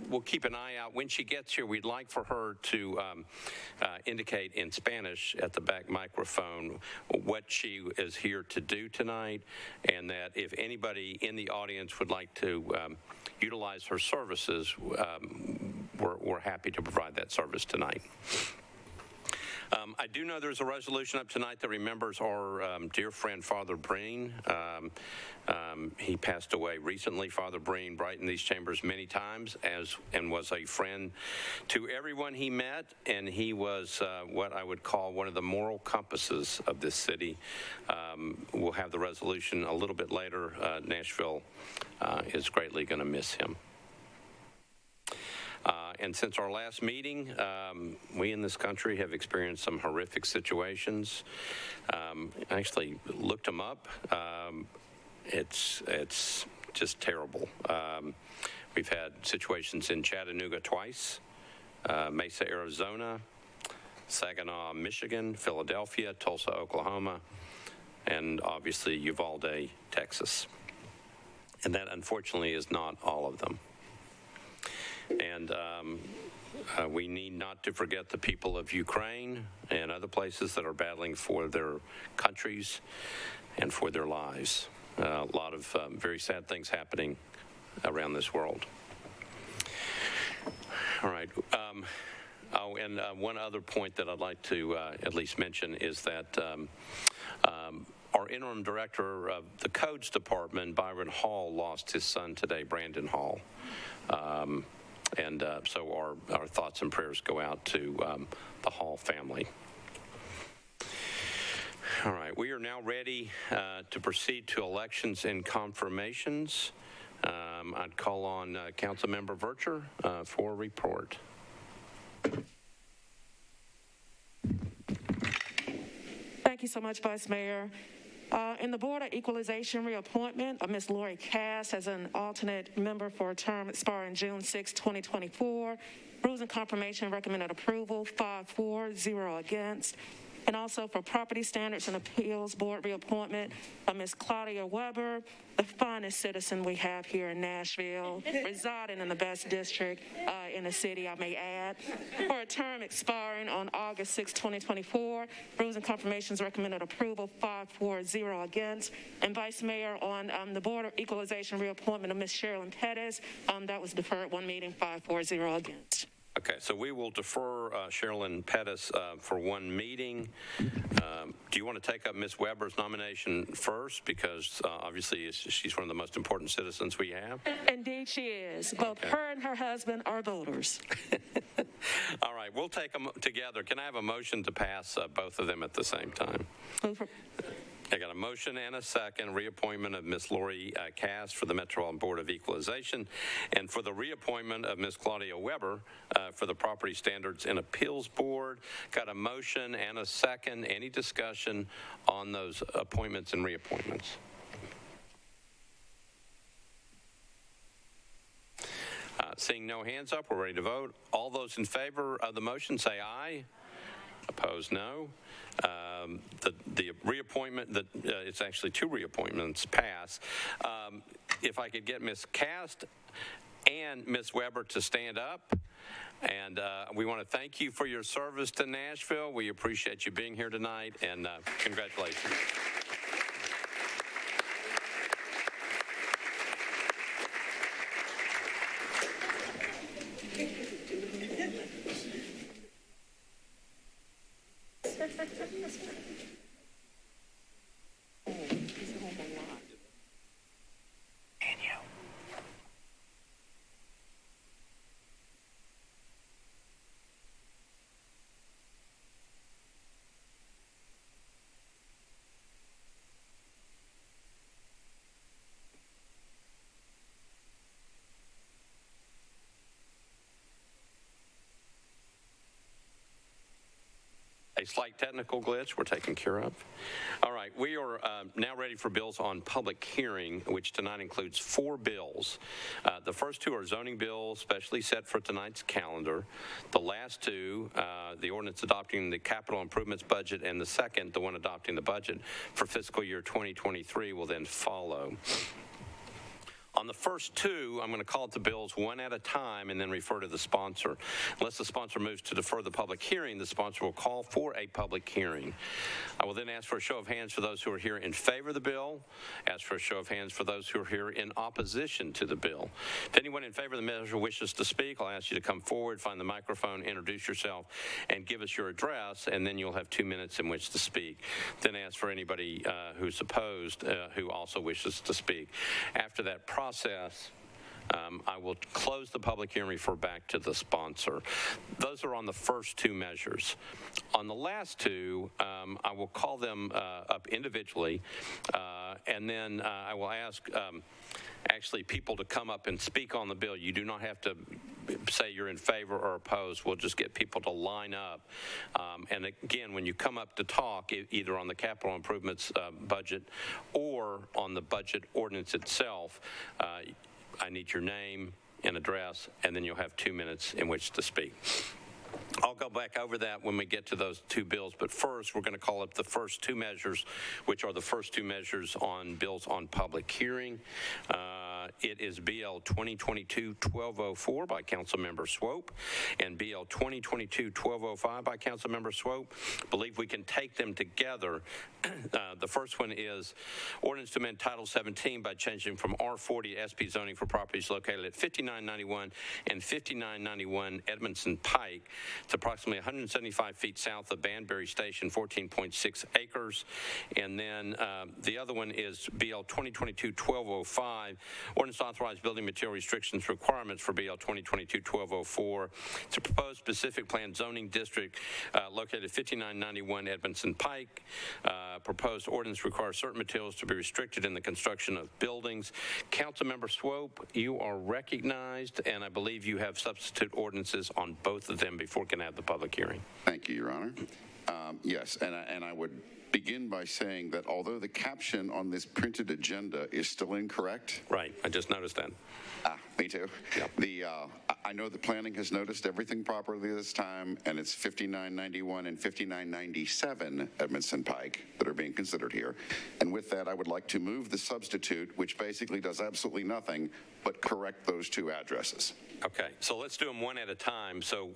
We'll keep an eye out. When she gets here, we'd like for her to indicate in Spanish at the back microphone what she is here to do tonight, and that if anybody in the audience would like to utilize her services, we're happy to provide that service tonight. I do know there's a resolution up tonight that remembers our dear friend, Father Breen. He passed away recently. Father Breen brightened these chambers many times and was a friend to everyone he met, and he was what I would call one of the moral compasses of this city. We'll have the resolution a little bit later. Nashville is greatly going to miss him. And since our last meeting, we in this country have experienced some horrific situations. I actually looked them up. It's just terrible. We've had situations in Chattanooga twice, Mesa, Arizona, Saginaw, Michigan, Philadelphia, Tulsa, Oklahoma, and obviously Uvalde, Texas. And that, unfortunately, is not all of them. And we need not to forget the people of Ukraine and other places that are battling for their countries and for their lives. A lot of very sad things happening around this world. All right. And one other point that I'd like to at least mention is that our interim director of the Codes Department, Byron Hall, lost his son today, Brandon Hall. And so our thoughts and prayers go out to the Hall family. All right, we are now ready to proceed to elections and confirmations. I'd call on Councilmember Vercher for a report. Thank you so much, Vice Mayor. In the Board of Equalization reappointment of Ms. Lori Cass as an alternate member for a term expiring June 6, 2024. Rules and confirmation recommended approval, 5-4, 0 against. And also for Property Standards and Appeals Board reappointment of Ms. Claudia Weber, the finest citizen we have here in Nashville, residing in the best district in the city, I may add, for a term expiring on August 6, 2024. Rules and confirmations recommended approval, 5-4, 0 against. And Vice Mayor, on the Board of Equalization reappointment of Ms. Sherilyn Pettis, that was deferred one meeting, 5-4, 0 against. Okay, so we will defer Sherilyn Pettis for one meeting. Do you want to take up Ms. Weber's nomination first? Because obviously she's one of the most important citizens we have. Indeed she is. Both her and her husband are voters. All right, we'll take them together. Can I have a motion to pass both of them at the same time? I got a motion and a second, reappointment of Ms. Lori Cass for the Metropolitan Board of Equalization, and for the reappointment of Ms. Claudia Weber for the Property Standards and Appeals Board. Got a motion and a second. Any discussion on those appointments and reappointments? Seeing no hands up, we're ready to vote. All those in favor of the motion say aye. Opposed, no. The reappointment, it's actually two reappointments pass. If I could get Ms. Cast and Ms. Weber to stand up. And we want to thank you for your service to Nashville. We appreciate you being here tonight, and congratulations. A slight technical glitch we're taking care of. All right, we are now ready for bills on public hearing, which tonight includes 4 bills. The first 2 are zoning bills, specially set for tonight's calendar. The last 2, the ordinance adopting the capital improvements budget, and the second, the one adopting the budget for fiscal year 2023, will then follow. On the first 2, I'm going to call it the bills one at a time and then refer to the sponsor. Unless the sponsor moves to defer the public hearing, the sponsor will call for a public hearing. I will then ask for a show of hands for those who are here in favor of the bill, ask for a show of hands for those who are here in opposition to the bill. If anyone in favor of the measure wishes to speak, I'll ask you to come forward, find the microphone, introduce yourself, and give us your address, and then you'll have 2 minutes in which to speak. Then ask for anybody who's opposed who also wishes to speak. After that process, I will close the public hearing and refer back to the sponsor. Those are on the first 2 measures. On the last 2, I will call them up individually, and then I will ask actually people to come up and speak on the bill. You do not have to say you're in favor or opposed. We'll just get people to line up. And again, when you come up to talk, either on the capital improvements budget or on the budget ordinance itself, I need your name and address, and then you'll have 2 minutes in which to speak. I'll go back over that when we get to those 2 bills, but first we're going to call up the first 2 measures, which are the first 2 measures on bills on public hearing. It is BL 2022-1204 by Councilmember Swope and BL 2022-1205 by Councilmember Swope. Believe we can take them together. The first one is ordinance to amend Title 17 by changing from R40 to SP zoning for properties located at 5991 and 5991 Edmondson Pike. It's approximately 175 feet south of Banbury Station, 14.6 acres. And then the other one is BL 2022-1205, ordinance to authorize building material restrictions requirements for BL 2022-1204. It's a proposed specific plan zoning district located at 5991 Edmondson Pike. Proposed ordinance requires certain materials to be restricted in the construction of buildings. Councilmember Swope, you are recognized, and I believe you have substitute ordinances on both of them before we can have the public hearing. Thank you, Your Honor. Yes, and I would begin by saying that although the caption on this printed agenda is still incorrect. Right, I just noticed that. Me too. Yep. I know the planning has noticed everything properly this time, and it's 5991 and 5997 Edmondson Pike that are being considered here. And with that, I would like to move the substitute, which basically does absolutely nothing but correct those 2 addresses. Okay, so let's do them one at a time. So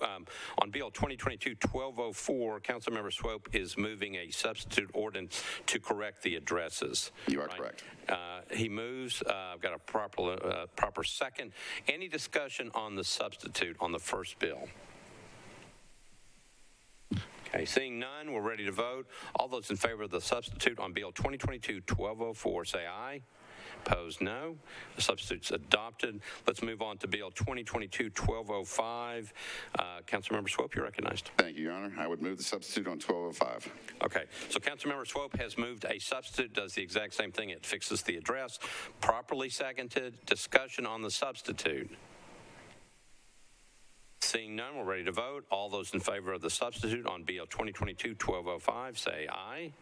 on BL 2022-1204, Councilmember Swope is moving a substitute ordinance to correct the addresses. You are correct. He moves. I've got a proper second. Any discussion on the substitute on the first bill? Okay, seeing none, we're ready to vote. All those in favor of the substitute on BL 2022-1204 say aye. Opposed, no. The substitute's adopted. Let's move on to Bill 2022-1205. Councilmember Swope, you're recognized. Thank you, Your Honor. I would move the substitute on 1205. Okay, so Councilmember Swope has moved a substitute, does the exact same thing. It fixes the address. Properly seconded. Discussion on the substitute. Seeing none, we're ready to vote. All those in favor of the substitute on BL 2022-1205 say aye.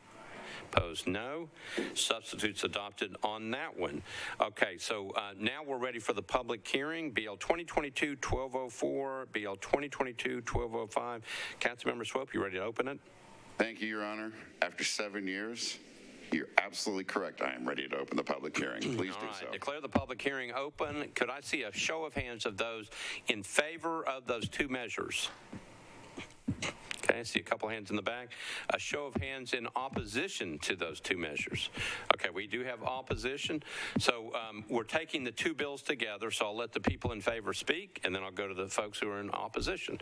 Opposed, no. Substitutes adopted on that one. Okay, so now we're ready for the public hearing. BL 2022-1204, BL 2022-1205. Councilmember Swope, you ready to open it? Thank you, Your Honor. After 7 years, you're absolutely correct. I am ready to open the public hearing. Please do so. Declare the public hearing open. Could I see a show of hands of those in favor of those two measures? Okay, I see a couple hands in the back. A show of hands in opposition to those two measures. Okay, we do have opposition. So we're taking the two bills together, so I'll let the people in favor speak, and then I'll go to the folks who are in opposition.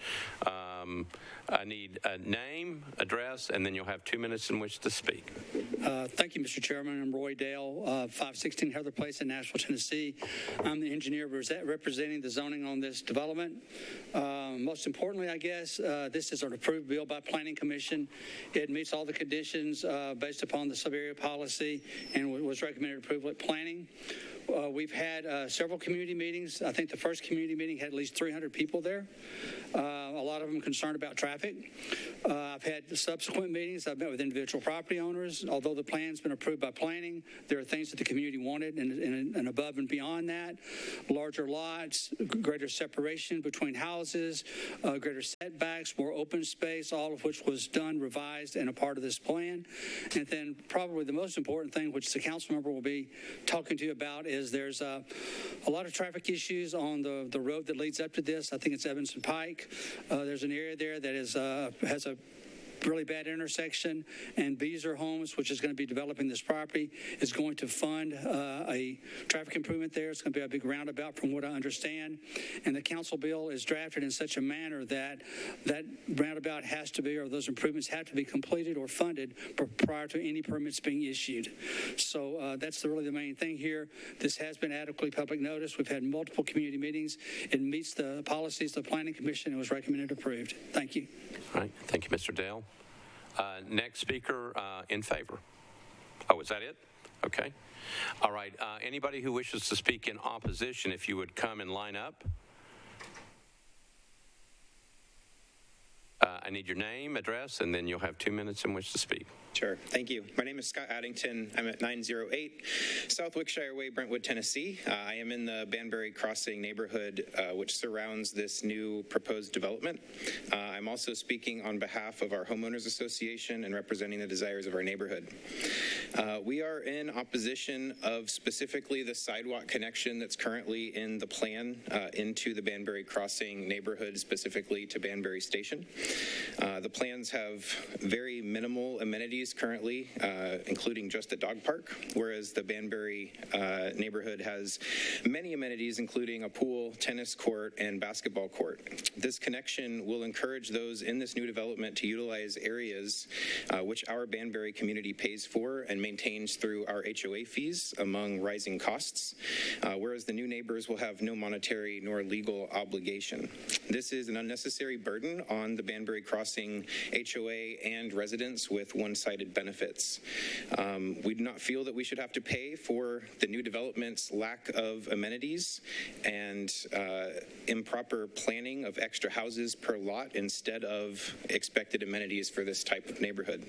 I need a name, address, and then you'll have 2 minutes in which to speak. Thank you, Mr. Chairman. I'm Roy Dale, 516 Heather Place in Nashville, Tennessee. I'm the engineer representing the zoning on this development. Most importantly, I guess, this is an approved bill by Planning Commission. It meets all the conditions based upon the sub-area policy and was recommended approval at planning. We've had several community meetings. I think the first community meeting had at least 300 people there. A lot of them concerned about traffic. I've had subsequent meetings. I've met with individual property owners. Although the plan's been approved by planning, there are things that the community wanted and above and beyond that. Larger lots, greater separation between houses, greater setbacks, more open space, all of which was done, revised, and a part of this plan. And then probably the most important thing, which the council member will be talking to you about, is there's a lot of traffic issues on the road that leads up to this. I think it's Davidson Pike. There's an area there that is has a really bad intersection, and Beezer Homes, which is going to be developing this property, is going to fund a traffic improvement there. It's going to be a big roundabout from what I understand, and the council bill is drafted in such a manner that that roundabout has to be, or those improvements have to be completed or funded prior to any permits being issued. So that's really the main thing here. This has been adequately public notice. We've had multiple community meetings. It meets the policies of the Planning Commission and was recommended approved. Thank you. All right. Thank you, Mr. Dale. Next speaker in favor. Oh, is that it? Okay. All right. Anybody who wishes to speak in opposition, if you would come and line up. I need your name, address, and then you'll have 2 minutes in which to speak. Sure. Thank you. My name is Scott Addington. I'm at 908 South Wickshire Way, Brentwood, Tennessee. I am in the Banbury Crossing neighborhood, which surrounds this new proposed development. I'm also speaking on behalf of our homeowners association and representing the desires of our neighborhood. We are in opposition of specifically the sidewalk connection that's currently in the plan into the Banbury Crossing neighborhood, specifically to Banbury Station. The plans have very minimal amenities currently, including just a dog park, whereas the Banbury neighborhood has many amenities, including a pool, tennis court, and basketball court. This connection will encourage those in this new development to utilize areas which our Banbury community pays for and maintains through our HOA fees among rising costs, whereas the new neighbors will have no monetary nor legal obligation. This is an unnecessary burden on the Banbury Crossing HOA and residents with one-sided benefits. We do not feel that we should have to pay for the new development's lack of amenities and improper planning of extra houses per lot instead of expected amenities for this type of neighborhood.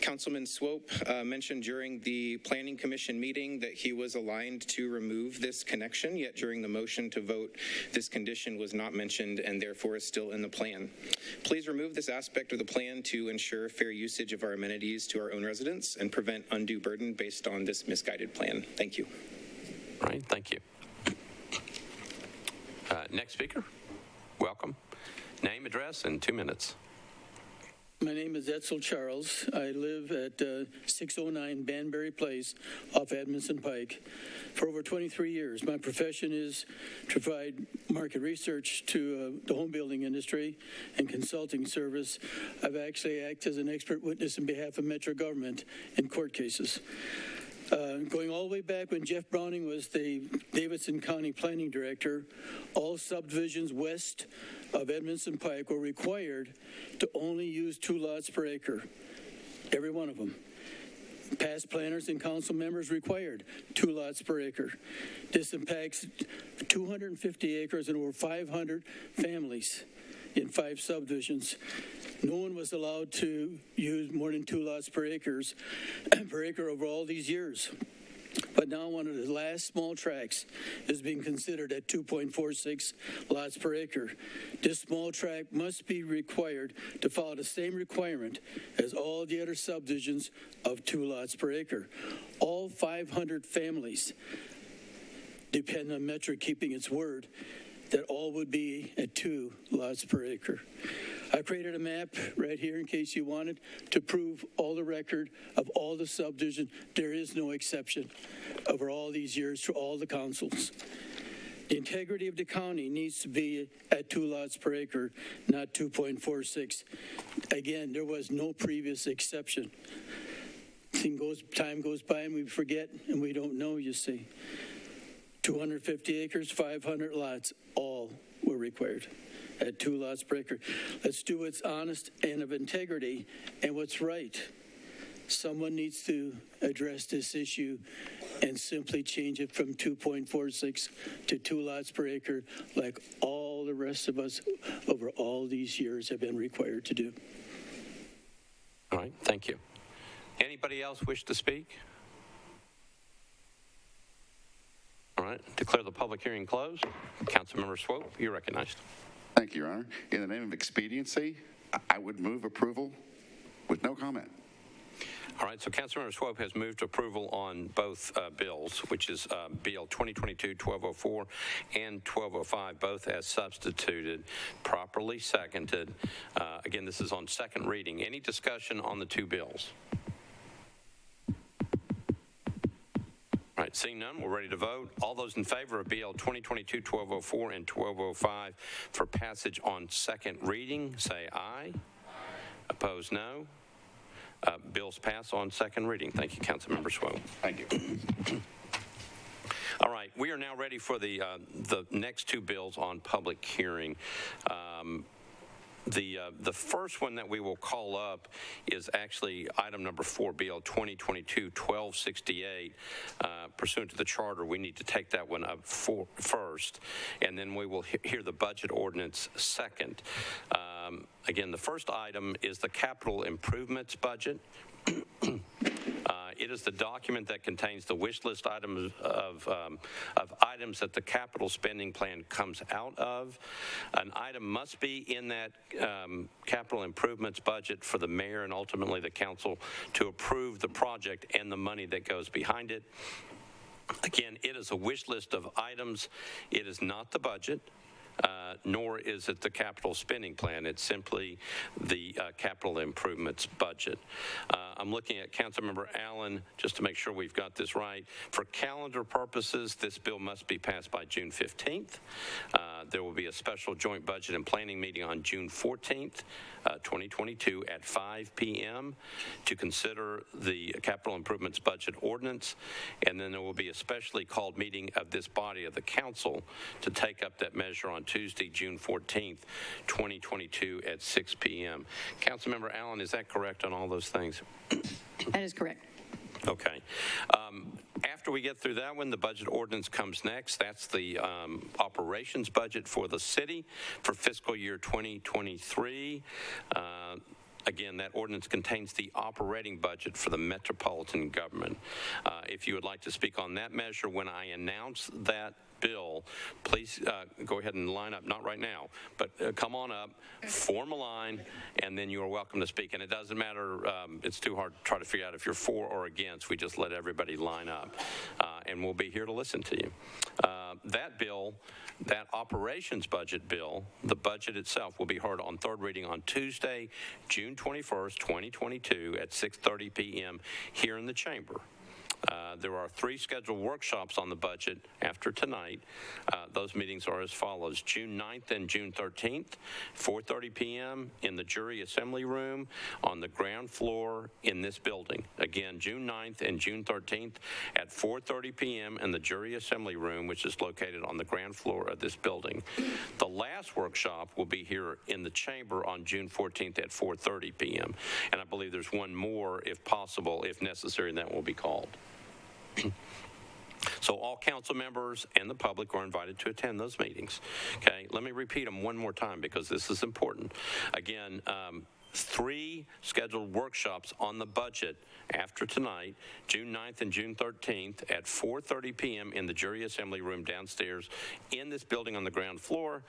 Councilman Swope mentioned during the Planning Commission meeting that he was aligned to remove this connection, yet during the motion to vote, this condition was not mentioned and therefore is still in the plan. Please remove this aspect of the plan to ensure fair usage of our amenities to our own residents and prevent undue burden based on this misguided plan. Thank you. All right, thank you. Next speaker, welcome. Name, address, and 2 minutes. My name is Edsel Charles. I live at 609 Banbury Place off Edmondson Pike for over 23 years. My profession is to provide market research to the home building industry and consulting service. I've actually acted as an expert witness on behalf of Metro government in court cases. Going all the way back when Jeff Browning was the Davidson County Planning Director, all subdivisions west of Edmondson Pike were required to only use 2 lots per acre, every one of them. Past planners and council members required 2 lots per acre. This impacts 250 acres and over 500 families in 5 subdivisions. No one was allowed to use more than 2 lots per acre over all these years. But now one of the last small tracts is being considered at 2.46 lots per acre. This small tract must be required to follow the same requirement as all the other subdivisions of 2 lots per acre. All 500 families depend on Metro keeping its word that all would be at 2 lots per acre. I created a map right here in case you wanted to prove all the record of all the subdivisions. There is no exception over all these years to all the councils. The integrity of the county needs to be at 2 lots per acre, not 2.46. Again, there was no previous exception. Time goes by and we forget and we don't know, you see. 250 acres, 500 lots, all were required at 2 lots per acre. Let's do what's honest and of integrity and what's right. Someone needs to address this issue and simply change it from 2.46 to 2 lots per acre like all the rest of us over all these years have been required to do. All right, thank you. Anybody else wish to speak? All right, declare the public hearing closed. Councilmember Swope, you're recognized. Thank you, Your Honor. In the name of expediency, I would move approval with no comment. All right, so Councilmember Swope has moved approval on both bills, which is Bill 2022-1204 and 1205, both as substituted, properly seconded. Again, this is on second reading. Any discussion on the 2 bills? All right, seeing none, we're ready to vote. All those in favor of BL 2022-1204 and 1205 for passage on second reading, say aye. Opposed, no. Bills pass on second reading. Thank you, Councilmember Swope. Thank you. All right, we are now ready for the next 2 bills on public hearing. The first one that we will call up is actually item number 4, BL 2022-1268. Pursuant to the charter, we need to take that one up first, and then we will hear the budget ordinance second. Again, the first item is the capital improvements budget. It is the document that contains the wish list items of items that the capital spending plan comes out of. An item must be in that capital improvements budget for the mayor and ultimately the council to approve the project and the money that goes behind it. Again, it is a wish list of items. It is not the budget. Nor is it the capital spending plan. It's simply the capital improvements budget. I'm looking at Councilmember Allen just to make sure we've got this right. For calendar purposes, this bill must be passed by June 15th. There will be a special joint budget and planning meeting on June 14th, 2022 at 5 p.m. to consider the capital improvements budget ordinance. And then there will be a specially called meeting of this body of the council to take up that measure on Tuesday, June 14th, 2022 at 6 p.m. Councilmember Allen, is that correct on all those things? That is correct. Okay. After we get through that one, the budget ordinance comes next. That's the operations budget for the city for fiscal year 2023. Again, that ordinance contains the operating budget for the Metropolitan government. If you would like to speak on that measure when I announce that bill, please go ahead and line up, not right now, but come on up, form a line, and then you are welcome to speak. And it doesn't matter, it's too hard to try to figure out if you're for or against. We just let everybody line up, and we'll be here to listen to you. That bill, that operations budget bill, the budget itself will be heard on third reading on Tuesday, June 21st, 2022 at 6:30 p.m. here in the chamber. There are 3 scheduled workshops on the budget after tonight. Those meetings are as follows: June 9th and June 13th, 4:30 p.m. in the jury assembly room on the ground floor in this building. Again, June 9th and June 13th at 4:30 p.m. in the jury assembly room, which is located on the ground floor of this building. The last workshop will be here in the chamber on June 14th at 4:30 p.m. And I believe there's one more, if possible, if necessary, that will be called. So all council members and the public are invited to attend those meetings. Okay, let me repeat them one more time because this is important. Again, 3 scheduled workshops on the budget after tonight, June 9th and June 13th at 4:30 p.m. in the jury assembly room downstairs in this building on the ground floor.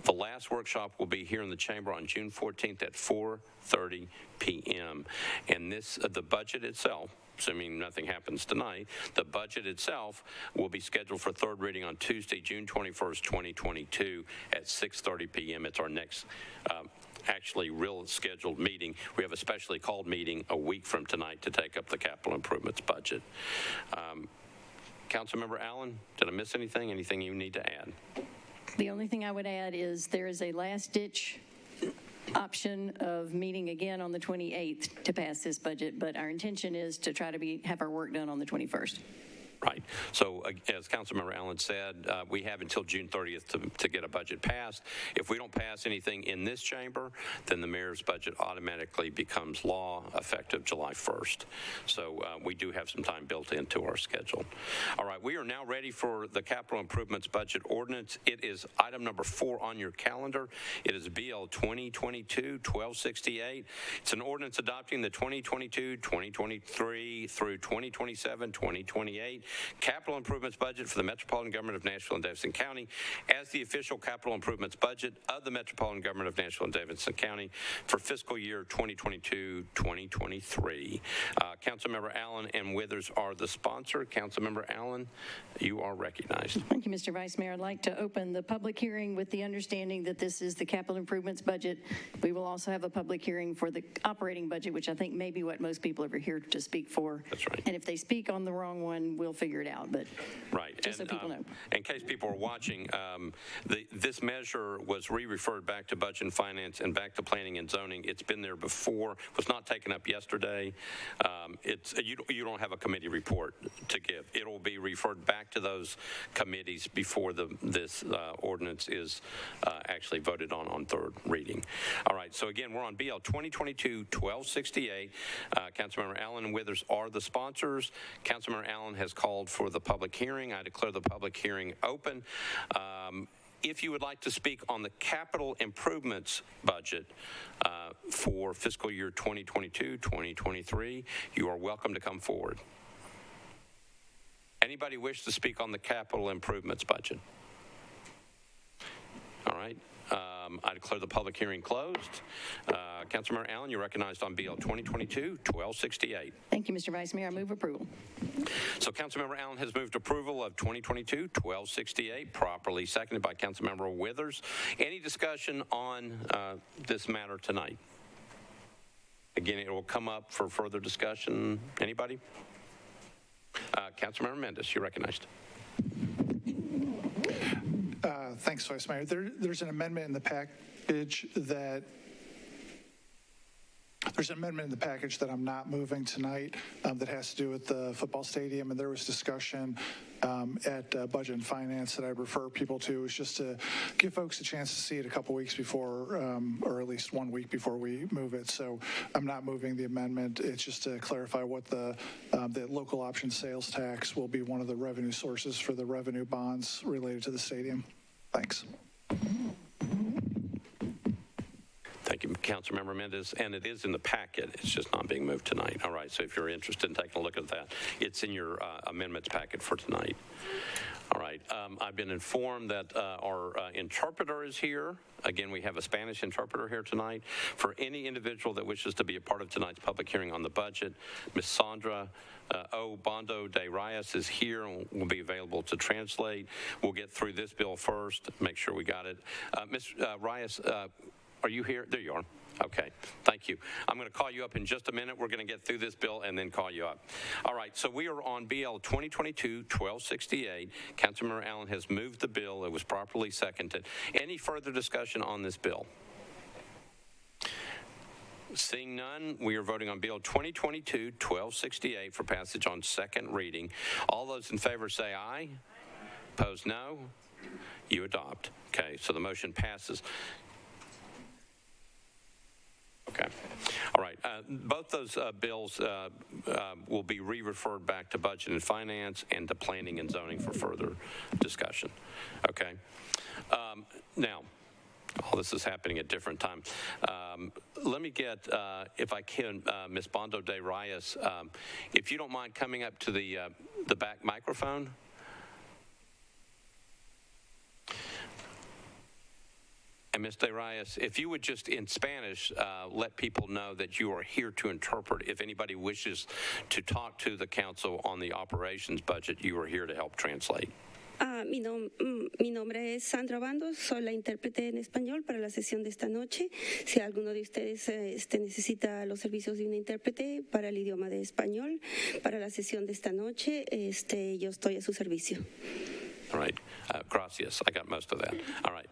The last workshop will be here in the chamber on June 14th at 4:30 p.m. And the budget itself, assuming nothing happens tonight, the budget itself will be scheduled for third reading on Tuesday, June 21st, 2022 at 6:30 p.m. It's our next actually real scheduled meeting. We have a specially called meeting a week from tonight to take up the capital improvements budget. Councilmember Allen, did I miss anything? Anything you need to add? The only thing I would add is there is a last-ditch option of meeting again on the 28th to pass this budget, but our intention is to try to have our work done on the 21st. Right. So as Councilmember Allen said, we have until June 30th to get a budget passed. If we don't pass anything in this chamber, then the mayor's budget automatically becomes law effective July 1st. So we do have some time built into our schedule. All right. We are now ready for the capital improvements budget ordinance. It is item number 4 on your calendar. It is BL 2022-1268. It's an ordinance adopting the 2022, 2023 through 2027, 2028 capital improvements budget for the Metropolitan Government of Nashville and Davidson County as the official capital improvements budget of the Metropolitan Government of Nashville and Davidson County for fiscal year 2022-2023. Councilmember Allen and Withers are the sponsor. Councilmember Allen, you are recognized. Thank you, Mr. Vice Mayor. I'd like to open the public hearing with the understanding that this is the capital improvements budget. We will also have a public hearing for the operating budget, which I think may be what most people are here to speak for. That's right. And if they speak on the wrong one, we'll figure it out, but right. Just so people know. In case people are watching, this measure was re-referred back to Budget and Finance and back to Planning and Zoning. It's been there before, was not taken up yesterday. You don't have a committee report to give. It will be referred back to those committees before this ordinance is actually voted on third reading. All right, so again, we're on BL 2022-1268. Councilmember Allen and Withers are the sponsors. Councilmember Allen has called for the public hearing. I declare the public hearing open. If you would like to speak on the capital improvements budget for fiscal year 2022-2023, you are welcome to come forward. Anybody wish to speak on the capital improvements budget? All right. I declare the public hearing closed. Councilmember Allen, you're recognized on BL 2022-1268. Thank you, Mr. Vice Mayor. I move approval. So Councilmember Allen has moved approval of 2022-1268, properly seconded by Councilmember Withers. Any discussion on this matter tonight? Again, it will come up for further discussion. Anybody? Councilmember Mendez, you're recognized. Thanks, Vice Mayor. There's an amendment in the package that I'm not moving tonight that has to do with the football stadium, and there was discussion at Budget and Finance that I refer people to, is just to give folks a chance to see it a couple weeks before, or at least 1 week before we move it. So I'm not moving the amendment. It's just to clarify what the local option sales tax will be one of the revenue sources for the revenue bonds related to the stadium. Thanks. Thank you, Councilmember Mendez. And it is in the packet. It's just not being moved tonight. All right, so if you're interested in taking a look at that, it's in your amendments packet for tonight. All right, I've been informed that our interpreter is here. Again, we have a Spanish interpreter here tonight. For any individual that wishes to be a part of tonight's public hearing on the budget, Ms. Sandra O. Bondo de Reyes is here and will be available to translate. We'll get through this bill first, make sure we got it. Ms. Reyes, are you here? There you are. Okay, thank you. I'm going to call you up in just a minute. We're going to get through this bill and then call you up. All right, so we are on BL 2022-1268. Councilmember Allen has moved the bill. It was properly seconded. Any further discussion on this bill? Seeing none, we are voting on Bill 2022-1268 for passage on second reading. All those in favor say aye. Opposed, no. You adopt. Okay, so the motion passes. Okay. All right. Both those bills will be re-referred back to Budget and Finance and to Planning and Zoning for further discussion. Okay. Now, all this is happening at different times. Let me get, if I can, Ms. Bondo de Reyes, if you don't mind coming up to the back microphone. And Ms. de Reyes, if you would just in Spanish let people know that you are here to interpret. If anybody wishes to talk to the council on the operations budget, you are here to help translate. Mi nombre es Sandra Bandos, soy la intérprete en español para la sesión de esta noche. Si alguno de ustedes necesita los servicios de una intérprete para el idioma de español, para la sesión de esta noche, yo estoy a su servicio. All right. Gracias. I got most of that. All right.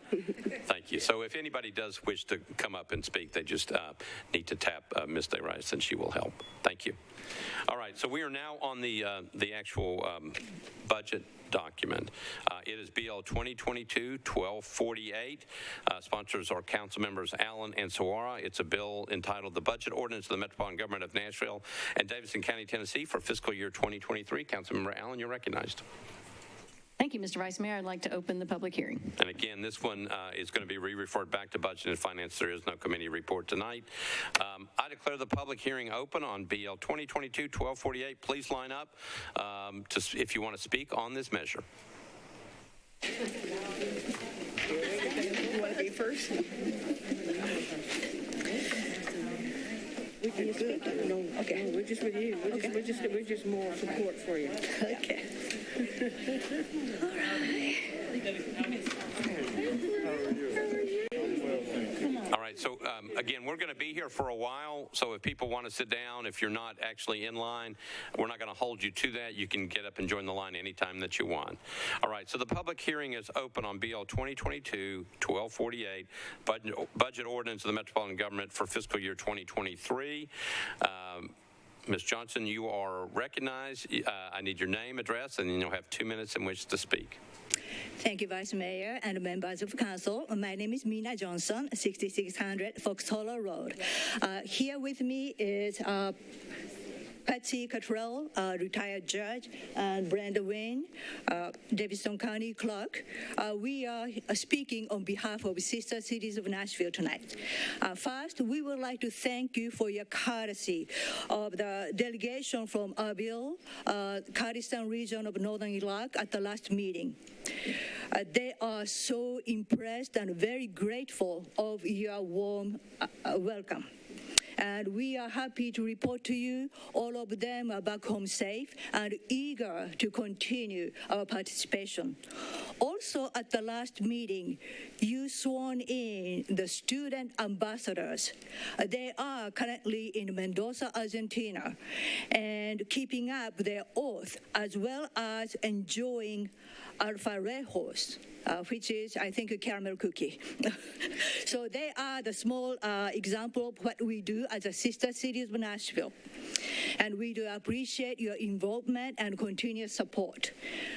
Thank you. So if anybody does wish to come up and speak, they just need to tap Ms. de Reyes and she will help. Thank you. All right. So we are now on the actual budget document. It is BL 2022-1248. Sponsors are council members Allen and Sawara. It's a bill entitled The Budget Ordinance of the Metropolitan Government of Nashville and Davidson County, Tennessee for fiscal year 2023. Councilmember Allen, you're recognized. Thank you, Mr. Vice Mayor. I'd like to open the public hearing. And again, this one is going to be re-referred back to Budget and Finance. There is no committee report tonight. I declare the public hearing open on BL 2022-1248. Please line up if you want to speak on this measure. You want to be first? Can you speak? No, okay. No, we're just with you. We're just more support for you. Okay. All right. All right, so again, we're going to be here for a while, so if people want to sit down, if you're not actually in line, we're not going to hold you to that. You can get up and join the line anytime that you want. All right, so the public hearing is open on BL 2022-1248, Budget Ordinance of the Metropolitan Government for fiscal year 2023. Ms. Johnson, you are recognized. I need your name, address, and then you'll have 2 minutes in which to speak. Thank you, Vice Mayor and members of Council. My name is Mina Johnson, 6600 Foxhole Road. Here with me is Patsy Cottrell, retired judge, and Brenda Wayne, Davidson County Clerk. We are speaking on behalf of Sister Cities of Nashville tonight. First, we would like to thank you for your courtesy of the delegation from Erbil, Kurdistan region of Northern Iraq at the last meeting. They are so impressed and very grateful of your warm welcome. And we are happy to report to you all of them are back home safe and eager to continue our participation. Also, at the last meeting, you sworn in the student ambassadors. They are currently in Mendoza, Argentina, and keeping up their oath as well as enjoying alfarejos, which is, I think, a caramel cookie. So they are the small example of what we do as a sister city of Nashville. And we do appreciate your involvement and continuous support.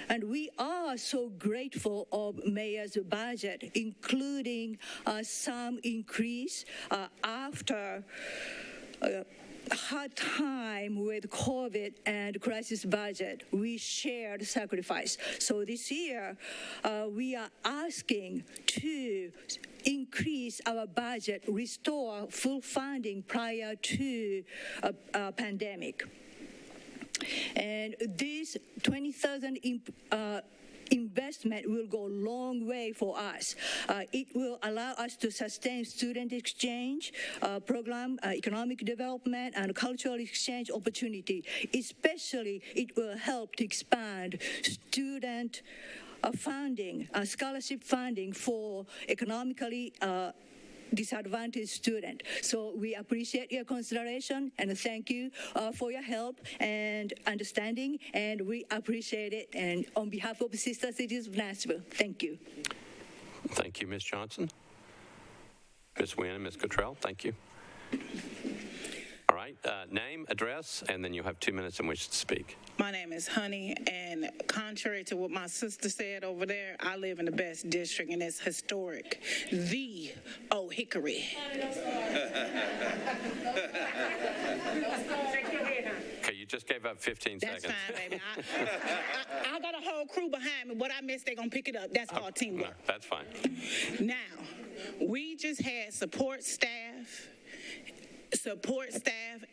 And we are so grateful of Mayor's budget, including some increase after hard time with COVID and crisis budget. We shared sacrifice. So this year, we are asking to increase our budget, restore full funding prior to a pandemic. And this 20,000 investment will go a long way for us. It will allow us to sustain student exchange program, economic development, and cultural exchange opportunity. Especially, it will help to expand student funding, scholarship funding for economically disadvantaged students. So we appreciate your consideration and thank you for your help and understanding, and we appreciate it. And on behalf of Sister Cities of Nashville, thank you. Thank you, Ms. Johnson. Ms. Wynn and Ms. Cottrell, thank you. All right, name, address, and then you'll have 2 minutes in which to speak. My name is Honey, and contrary to what my sister said over there, I live in the best district, and it's historic. The Old Hickory. Okay, you just gave up 15 That's seconds. fine, baby. I got a whole crew behind me. What I missed, they're going to pick it up. That's called teamwork. No, that's fine. Now, we just had support staff,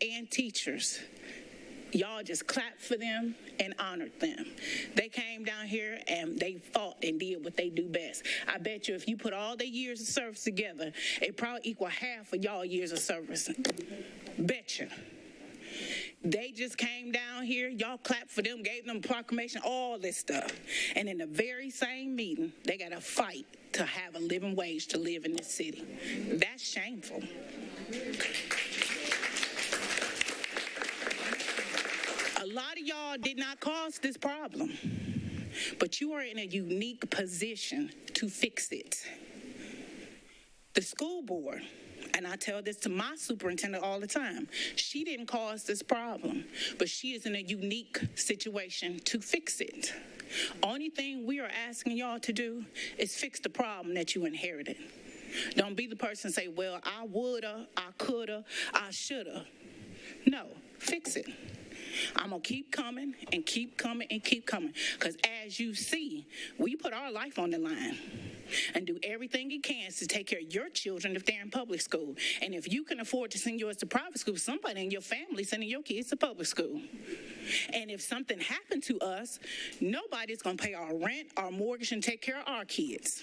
and teachers. Y'all just clapped for them and honored them. They came down here and they fought and did what they do best. I bet you if you put all their years of service together, it probably equal half of y'all years of service. Betcha. They just came down here, y'all clapped for them, gave them a proclamation, all this stuff. And in the very same meeting, they got to fight to have a living wage to live in this city. That's shameful. A lot of y'all did not cause this problem, but you are in a unique position to fix it. The school board, and I tell this to my superintendent all the time, she didn't cause this problem, but she is in a unique situation to fix it. Only thing we are asking y'all to do is fix the problem that you inherited. Don't be the person say, well, I woulda, I coulda, I shoulda. No, fix it. I'm going to keep coming and keep coming and keep coming. Because as you see, we put our life on the line and do everything we can to take care of your children if they're in public school. And if you can afford to send yours to private school, somebody in your family sending your kids to public school. And if something happened to us, nobody's going to pay our rent, our mortgage, and take care of our kids.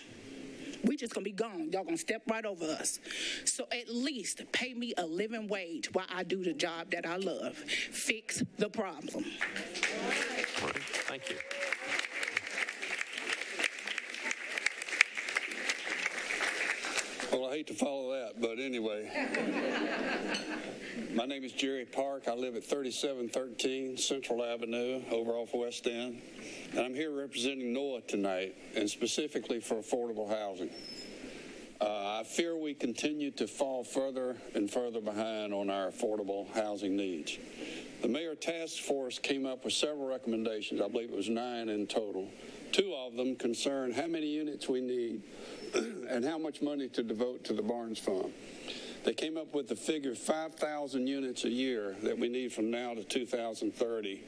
We just going to be gone. Y'all going to step right over us. So at least pay me a living wage while I do the job that I love. Fix the problem. All right, thank you. Well, I hate to follow that, but anyway. My name is Jerry Park. I live at 3713 Central Avenue over off West End. And I'm here representing NOAA tonight, and specifically for affordable housing. I fear we continue to fall further and further behind on our affordable housing needs. The Mayor Task Force came up with several recommendations. I believe it was 9 in total. 2 of them concern how many units we need and how much money to devote to the Barnes Fund. They came up with the figure 5,000 units a year that we need from now to 2030.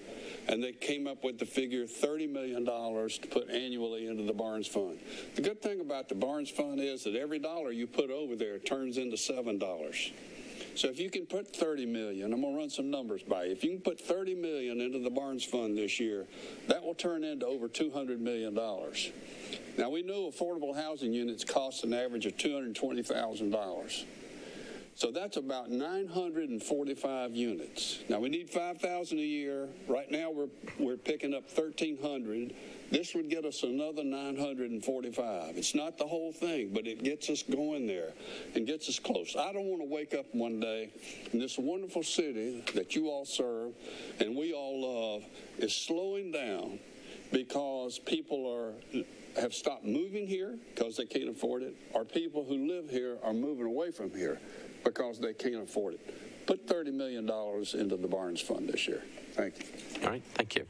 And they came up with the figure $30 million to put annually into the Barnes Fund. The good thing about the Barnes Fund is that every dollar you put over there turns into $7. So if you can put $30 million, I'm going to run some numbers by you. If you can put $30 million into the Barnes Fund this year, that will turn into over $200 million. Now, we know affordable housing units cost an average of $220,000. So that's about 945 units. Now, we need 5,000 a year. Right now, we're picking up 1,300. This would get us another 945. It's not the whole thing, but it gets us going there and gets us close. I don't want to wake up one day and this wonderful city that you all serve and we all love is slowing down because people have stopped moving here because they can't afford it, or people who live here are moving away from here because they can't afford it. Put $30 million into the Barnes Fund this year. Thank you. All right, thank you.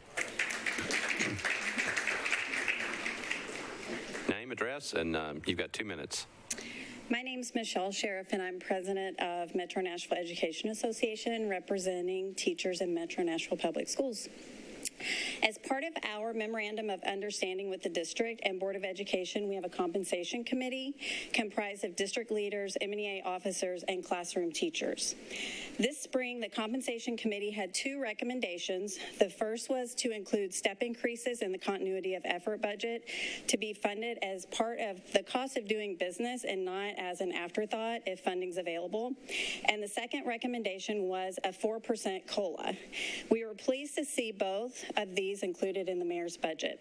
Name, address, and you've got 2 minutes. My name's Michelle Sheriff, and I'm president of Metro Nashville Education Association, representing teachers in Metro Nashville Public Schools. As part of our memorandum of understanding with the district and Board of Education, we have a compensation committee comprised of district leaders, MEA officers, and classroom teachers. This spring, the compensation committee had 2 recommendations. The first was to include step increases in the continuity of effort budget to be funded as part of the cost of doing business and not as an afterthought if funding's available. And the second recommendation was a 4% COLA. We were pleased to see both of these fees included in the mayor's budget.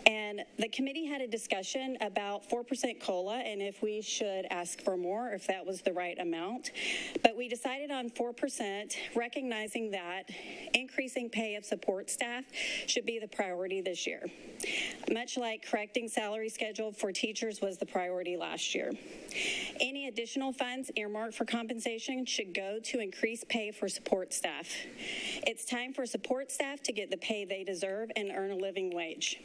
And the committee had a discussion about 4% COLA and if we should ask for more, if that was the right amount. But we decided on 4%, recognizing that increasing pay of support staff should be the priority this year. Much like correcting salary schedule for teachers was the priority last year. Any additional funds earmarked for compensation should go to increase pay for support staff. It's time for support staff to get the pay they deserve and earn a living wage.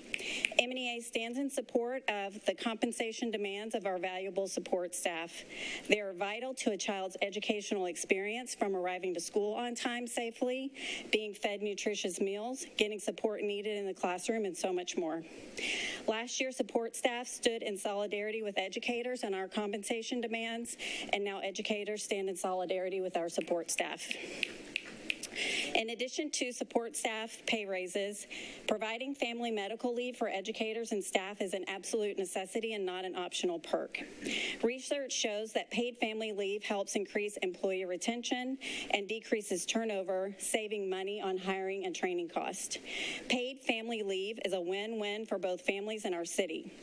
MEA stands in support of the compensation demands of our valuable support staff. They are vital to a child's educational experience, from arriving to school on time safely, being fed nutritious meals, getting support needed in the classroom, and so much more. Last year, support staff stood in solidarity with educators on our compensation demands, and now educators stand in solidarity with our support staff. In addition to support staff pay raises, providing family medical leave for educators and staff is an absolute necessity and not an optional perk. Research shows that paid family leave helps increase employee retention and decreases turnover, saving money on hiring and training costs. Paid family leave is a win-win for both families and our city.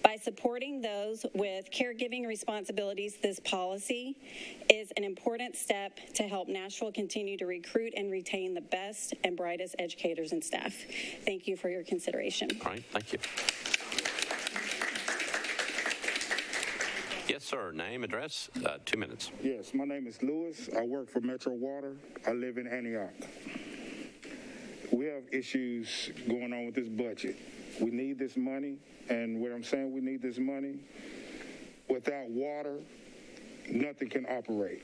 By supporting those with caregiving responsibilities, this policy is an important step to help Nashville continue to recruit and retain the best and brightest educators and staff. Thank you for your consideration. All right, thank you. Yes, sir. Name, address, 2 minutes. Yes, my name is Lewis. I work for Metro Water. I live in Antioch. We have issues going on with this budget. We need this money, and what I'm saying, we need this money. Without water, nothing can operate.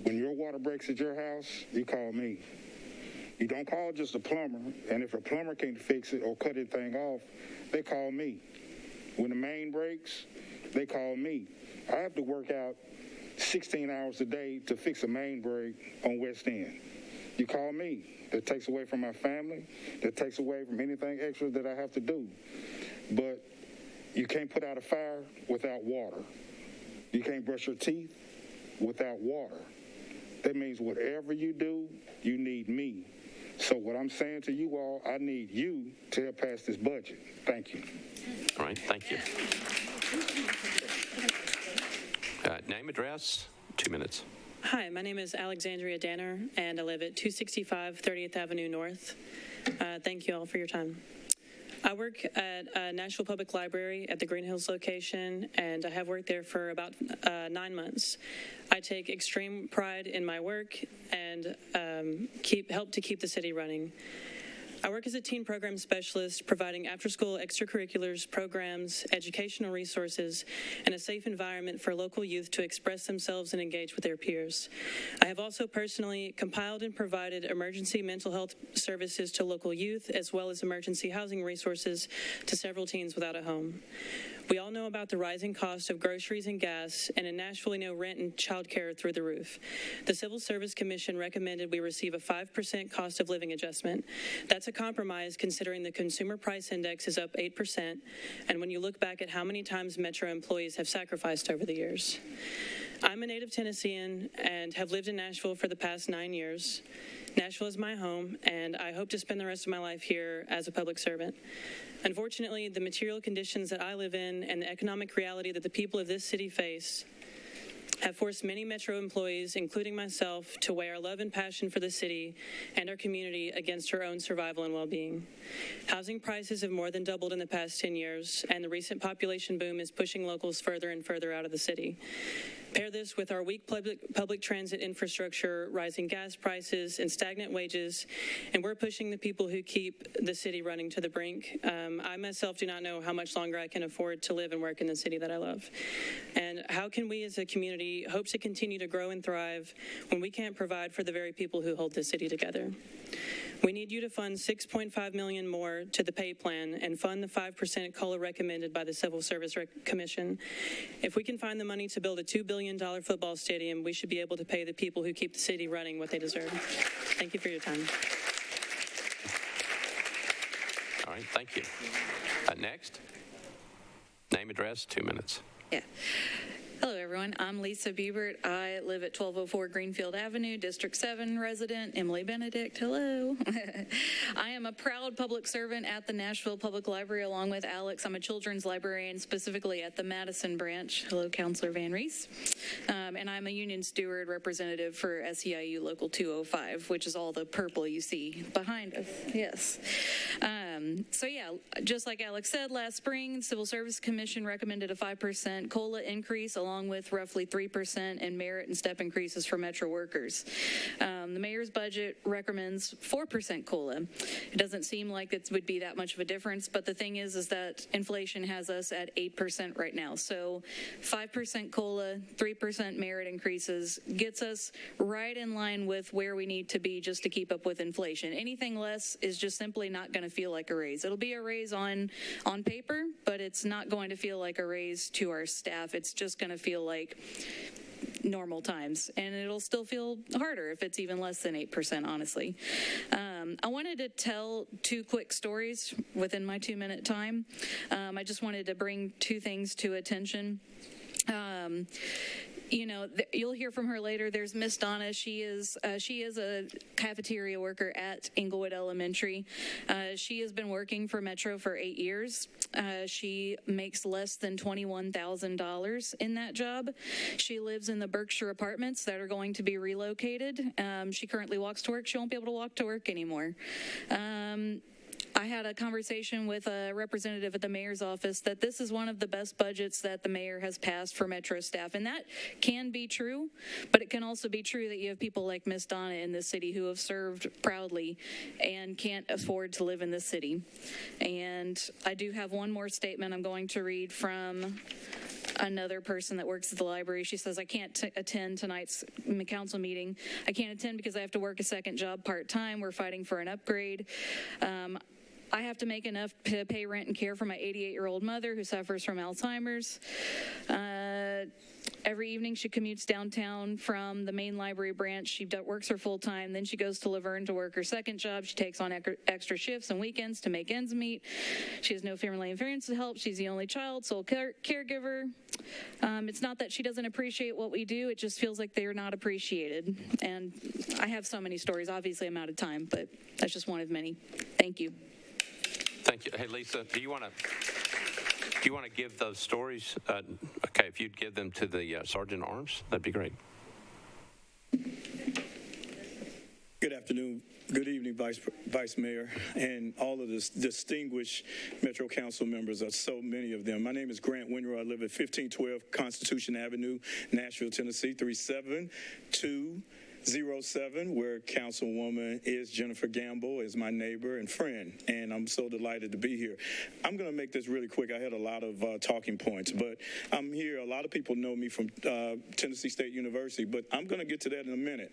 When your water breaks at your house, you call me. You don't call just a plumber, and if a plumber can't fix it or cut anything off, they call me. When the main breaks, they call me. I have to work out 16 hours a day to fix a main break on West End. You call me. That takes away from my family. That takes away from anything extra that I have to do. But you can't put out a fire without water. You can't brush your teeth without water. That means whatever you do, you need me. So what I'm saying to you all, I need you to help pass this budget. Thank you. All right, thank you. Name, address, 2 minutes. Hi, my name is Alexandria Danner, and I live at 265 30th Avenue North. Thank you all for your time. I work at Nashville Public Library at the Green Hills location, and I have worked there for about 9 months. I take extreme pride in my work and help to keep the city running. I work as a teen program specialist, providing after-school extracurriculars, programs, educational resources, and a safe environment for local youth to express themselves and engage with their peers. I have also personally compiled and provided emergency mental health services to local youth, as well as emergency housing resources to several teens without a home. We all know about the rising cost of groceries and gas, and in Nashville, we know rent and childcare are through the roof. The Civil Service Commission recommended we receive a 5% cost of living adjustment. That's a compromise considering the consumer price index is up 8%, and when you look back at how many times Metro employees have sacrificed over the years. I'm a native Tennessean and have lived in Nashville for the past 9 years. Nashville is my home, and I hope to spend the rest of my life here as a public servant. Unfortunately, the material conditions that I live in and the economic reality that the people of this city face have forced many Metro employees, including myself, to weigh our love and passion for the city and our community against our own survival and well-being. Housing prices have more than doubled in the past 10 years, and the recent population boom is pushing locals further and further out of the city. Pair this with our weak public transit infrastructure, rising gas prices, and stagnant wages, and we're pushing the people who keep the city running to the brink. I myself do not know how much longer I can afford to live and work in the city that I love. And how can we as a community hope to continue to grow and thrive when we can't provide for the very people who hold this city together? We need you to fund $6.5 million more to the pay plan and fund the 5% COLA recommended by the Civil Service Commission. If we can find the money to build a $2 billion football stadium, we should be able to pay the people who keep the city running what they deserve. Thank you for your time. All right, thank you. Next, name, address, 2 minutes. Yeah. Hello, everyone. I'm Lisa Biebert. I live at 1204 Greenfield Avenue, District 7 resident, Emily Benedict. Hello. I am a proud public servant at the Nashville Public Library along with Alex. I'm a children's librarian, specifically at the Madison branch. Hello, Counselor Van Rees. And I'm a union steward representative for SEIU Local 205, which is all the purple you see behind us. Yes. So yeah, just like Alex said, last spring, Civil Service Commission recommended a 5% COLA increase along with roughly 3% in merit and step increases for Metro workers. The mayor's budget recommends 4% COLA. It doesn't seem like it would be that much of a difference, but the thing is that inflation has us at 8% right now. So 5% COLA, 3% merit increases gets us right in line with where we need to be just to keep up with inflation. Anything less is just simply not going to feel like a raise. It'll be a raise on paper, but it's not going to feel like a raise to our staff. It's just going to feel like normal times, and it'll still feel harder if it's even less than 8%, honestly. I wanted to tell two quick stories within my 2-minute time. I just wanted to bring two things to attention. You know, you'll hear from her later. There's Miss Donna. She is a cafeteria worker at Englewood Elementary. She has been working for Metro for 8 years. She makes less than $21,000 in that job. She lives in the Berkshire apartments that are going to be relocated. She currently walks to work. She won't be able to walk to work anymore. I had a conversation with a representative at the mayor's office that this is one of the best budgets that the mayor has passed for Metro staff. And that can be true, but it can also be true that you have people like Miss Donna in this city who have served proudly and can't afford to live in this city. And I do have one more statement I'm going to read from another person that works at the library. She says, I can't attend tonight's council meeting. I can't attend because I have to work a second job part-time. We're fighting for an upgrade. I have to make enough to pay rent and care for my 88-year-old mother who suffers from Alzheimer's. Every evening she commutes downtown from the main library branch. She works her full time. Then she goes to Laverne to work her second job. She takes on extra shifts and weekends to make ends meet. She has no family and friends to help. She's the only child, sole caregiver. It's not that she doesn't appreciate what we do. It just feels like they're not appreciated. And I have so many stories. Obviously, I'm out of time, but that's just one of many. Thank you. Thank you. Hey, Lisa, do you want to give those stories? Okay, if you'd give them to the Sergeant at Arms, that'd be great. Good afternoon. Good evening, Vice Mayor, and all of the distinguished Metro Council members. Are so many of them. My name is Grant Winrow. I live at 1512 Constitution Avenue, Nashville, Tennessee, 37207, where Councilwoman is Jennifer Gamble, is my neighbor and friend, and I'm so delighted to be here. I'm going to make this really quick. I had a lot of talking points, but I'm here. A lot of people know me from Tennessee State University, but I'm going to get to that in a minute.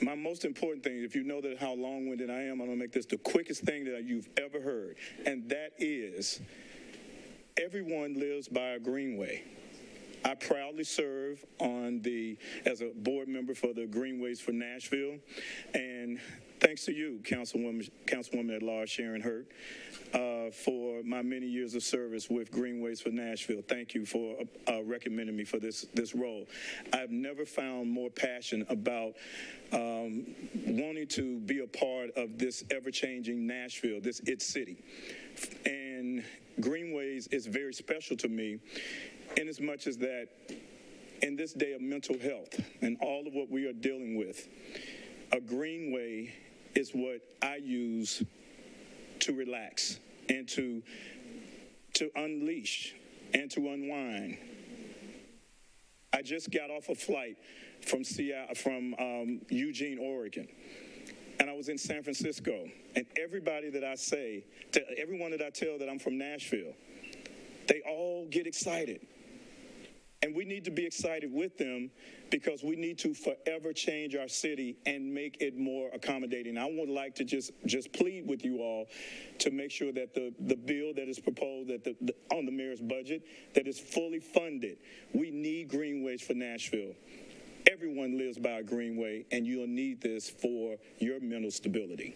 My most important thing, if you know that how long-winded I am, I'm going to make this the quickest thing that you've ever heard, and that is everyone lives by a greenway. I proudly serve as a board member for the Greenways for Nashville, and thanks to you, Councilwoman at Large Sharon Hurt, for my many years of service with Greenways for Nashville. Thank you for recommending me for this role. I've never found more passion about wanting to be a part of this ever-changing Nashville, its city, and Greenways is very special to me. In as much as that, in this day of mental health and all of what we are dealing with, a greenway is what I use to relax and to unleash and to unwind. I just got off a flight from Eugene, Oregon, and I was in San Francisco. And everyone that I tell that I'm from Nashville, they all get excited. And we need to be excited with them because we need to forever change our city and make it more accommodating. I would like to just plead with you all to make sure that the bill that is proposed on the mayor's budget, that is fully funded. We need greenways for Nashville. Everyone lives by a greenway, and you'll need this for your mental stability.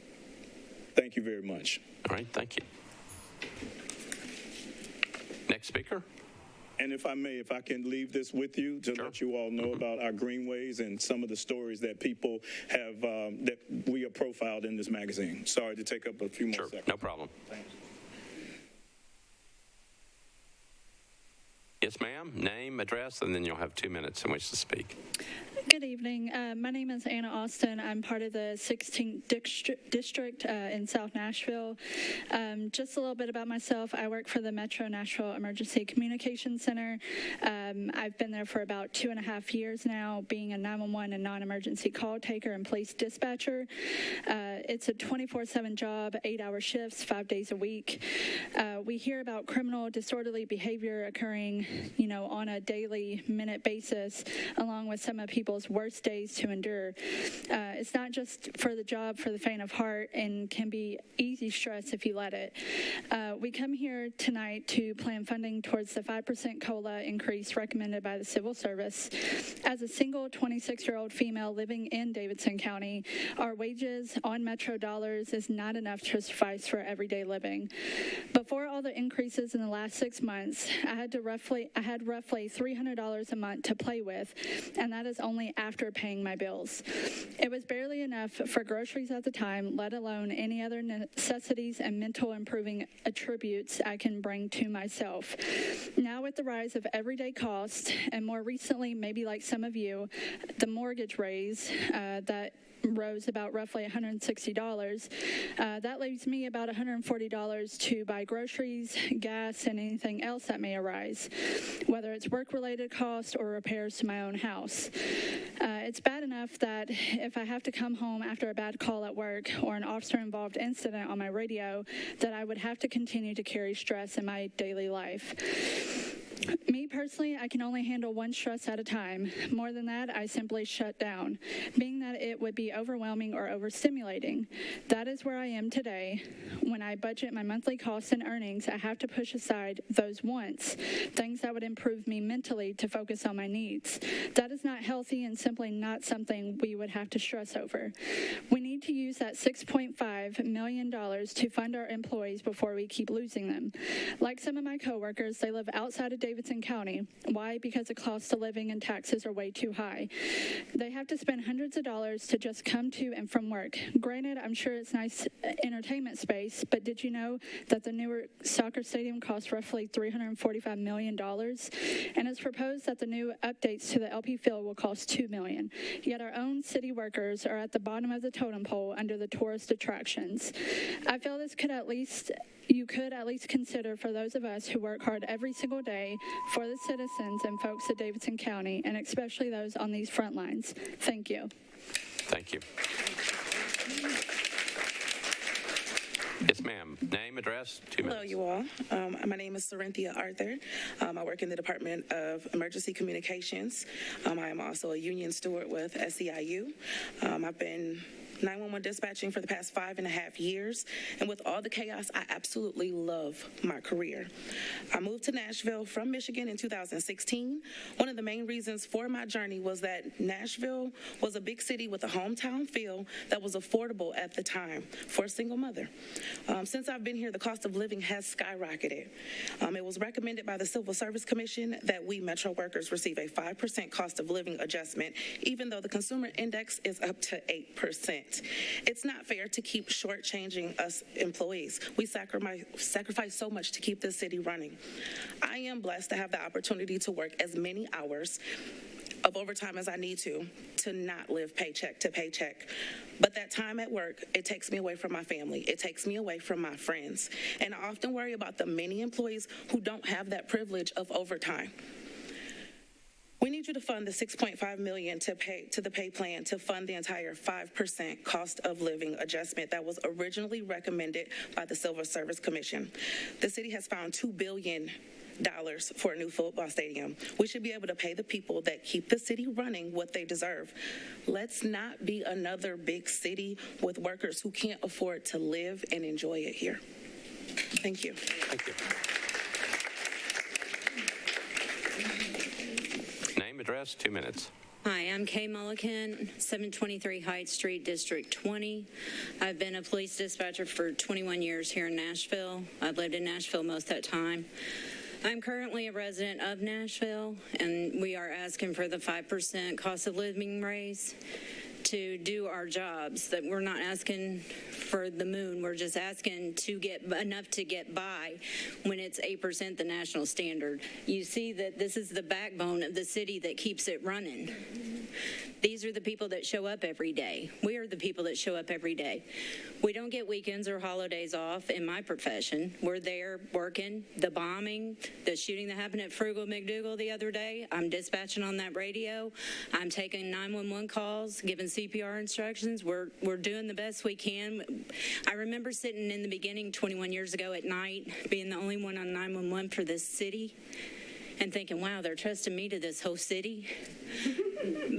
Thank you very much. All right, thank you. Next speaker. And if I may, if I can leave this with you to let you all know about our greenways and some of the stories that people have, that we have profiled in this magazine. Sorry to take up a few more seconds. No problem. Thanks. Yes, ma'am. Name, address, and then you'll have 2 minutes in which to speak. Good evening. My name is Anna Austin. I'm part of the 16th District in South Nashville. Just a little bit about myself. I work for the Metro Nashville Emergency Communication Center. I've been there for about 2.5 years now, being a 911 and non-emergency call taker and police dispatcher. It's a 24/7 job, 8-hour shifts, 5 days a week. We hear about criminal disorderly behavior occurring, on a daily, minute basis, along with some of people's worst days to endure. It's not just for the job for the faint of heart and can be easy stress if you let it. We come here tonight to plan funding towards the 5% COLA increase recommended by the Civil Service. As a single 26-year-old female living in Davidson County, our wages on Metro dollars is not enough to suffice for everyday living. Before all the increases in the last 6 months, I had roughly $300 a month to play with, and that is only after paying my bills. It was barely enough for groceries at the time, let alone any other necessities and mental improving attributes I can bring to myself. Now with the rise of everyday costs, and more recently, maybe like some of you, the mortgage raise that rose about roughly $160. That leaves me about $140 to buy groceries, gas, and anything else that may arise, whether it's work-related costs or repairs to my own house. It's bad enough that if I have to come home after a bad call at work or an officer-involved incident on my radio, that I would have to continue to carry stress in my daily life. Me personally, I can only handle one stress at a time. More than that, I simply shut down, being that it would be overwhelming or overstimulating. That is where I am today. When I budget my monthly costs and earnings, I have to push aside those wants, things that would improve me mentally to focus on my needs. That is not healthy and simply not something we would have to stress over. We need to use that $6.5 million to fund our employees before we keep losing them. Like some of my coworkers, they live outside of Davidson County. Why? Because the cost of living and taxes are way too high. They have to spend hundreds of dollars to just come to and from work. Granted, I'm sure it's nice entertainment space, but did you know that the Newark soccer stadium costs roughly $345 million? And it's proposed that the new updates to the LP field will cost $2 million. Yet our own city workers are at the bottom of the totem pole under the tourist attractions. I feel you could at least consider for those of us who work hard every single day for the citizens and folks of Davidson County, and especially those on these front lines. Thank you. Thank you. Yes, ma'am. Name, address, 2 minutes. Hello, you all. My name is Sarinthia Arthur. I work in the Department of Emergency Communications. I am also a union steward with SEIU. I've been 911 dispatching for the past 5.5 years, and with all the chaos, I absolutely love my career. I moved to Nashville from Michigan in 2016. One of the main reasons for my journey was that Nashville was a big city with a hometown feel that was affordable at the time for a single mother. Since I've been here, the cost of living has skyrocketed. It was recommended by the Civil Service Commission that we Metro workers receive a 5% cost of living adjustment, even though the consumer index is up to 8%. It's not fair to keep shortchanging us employees. We sacrifice so much to keep this city running. I am blessed to have the opportunity to work as many hours of overtime as I need to not live paycheck to paycheck. But that time at work, it takes me away from my family. It takes me away from my friends. And I often worry about the many employees who don't have that privilege of overtime. We need you to fund the $6.5 million to the pay plan to fund the entire 5% cost of living adjustment that was originally recommended by the Civil Service Commission. The city has found $2 billion for a new football stadium. We should be able to pay the people that keep the city running what they deserve. Let's not be another big city with workers who can't afford to live and enjoy it here. Thank you. Thank you. Name, address, 2 minutes. Hi, I'm Kay Mullican, 723 Heights Street, District 20. I've been a police dispatcher for 21 years here in Nashville. I've lived in Nashville most of that time. I'm currently a resident of Nashville, and we are asking for the 5% cost of living raise to do our jobs. That we're not asking for the moon. We're just asking to get enough to get by when it's 8% the national standard. You see that this is the backbone of the city that keeps it running. These are the people that show up every day. We are the people that show up every day. We don't get weekends or holidays off in my profession. We're there working. The bombing, the shooting that happened at Frugal McDougal the other day, I'm dispatching on that radio. I'm taking 911 calls, giving CPR instructions. We're doing the best we can. I remember sitting in the beginning 21 years ago at night, being the only one on 911 for this city, and thinking, wow, they're trusting me to this whole city.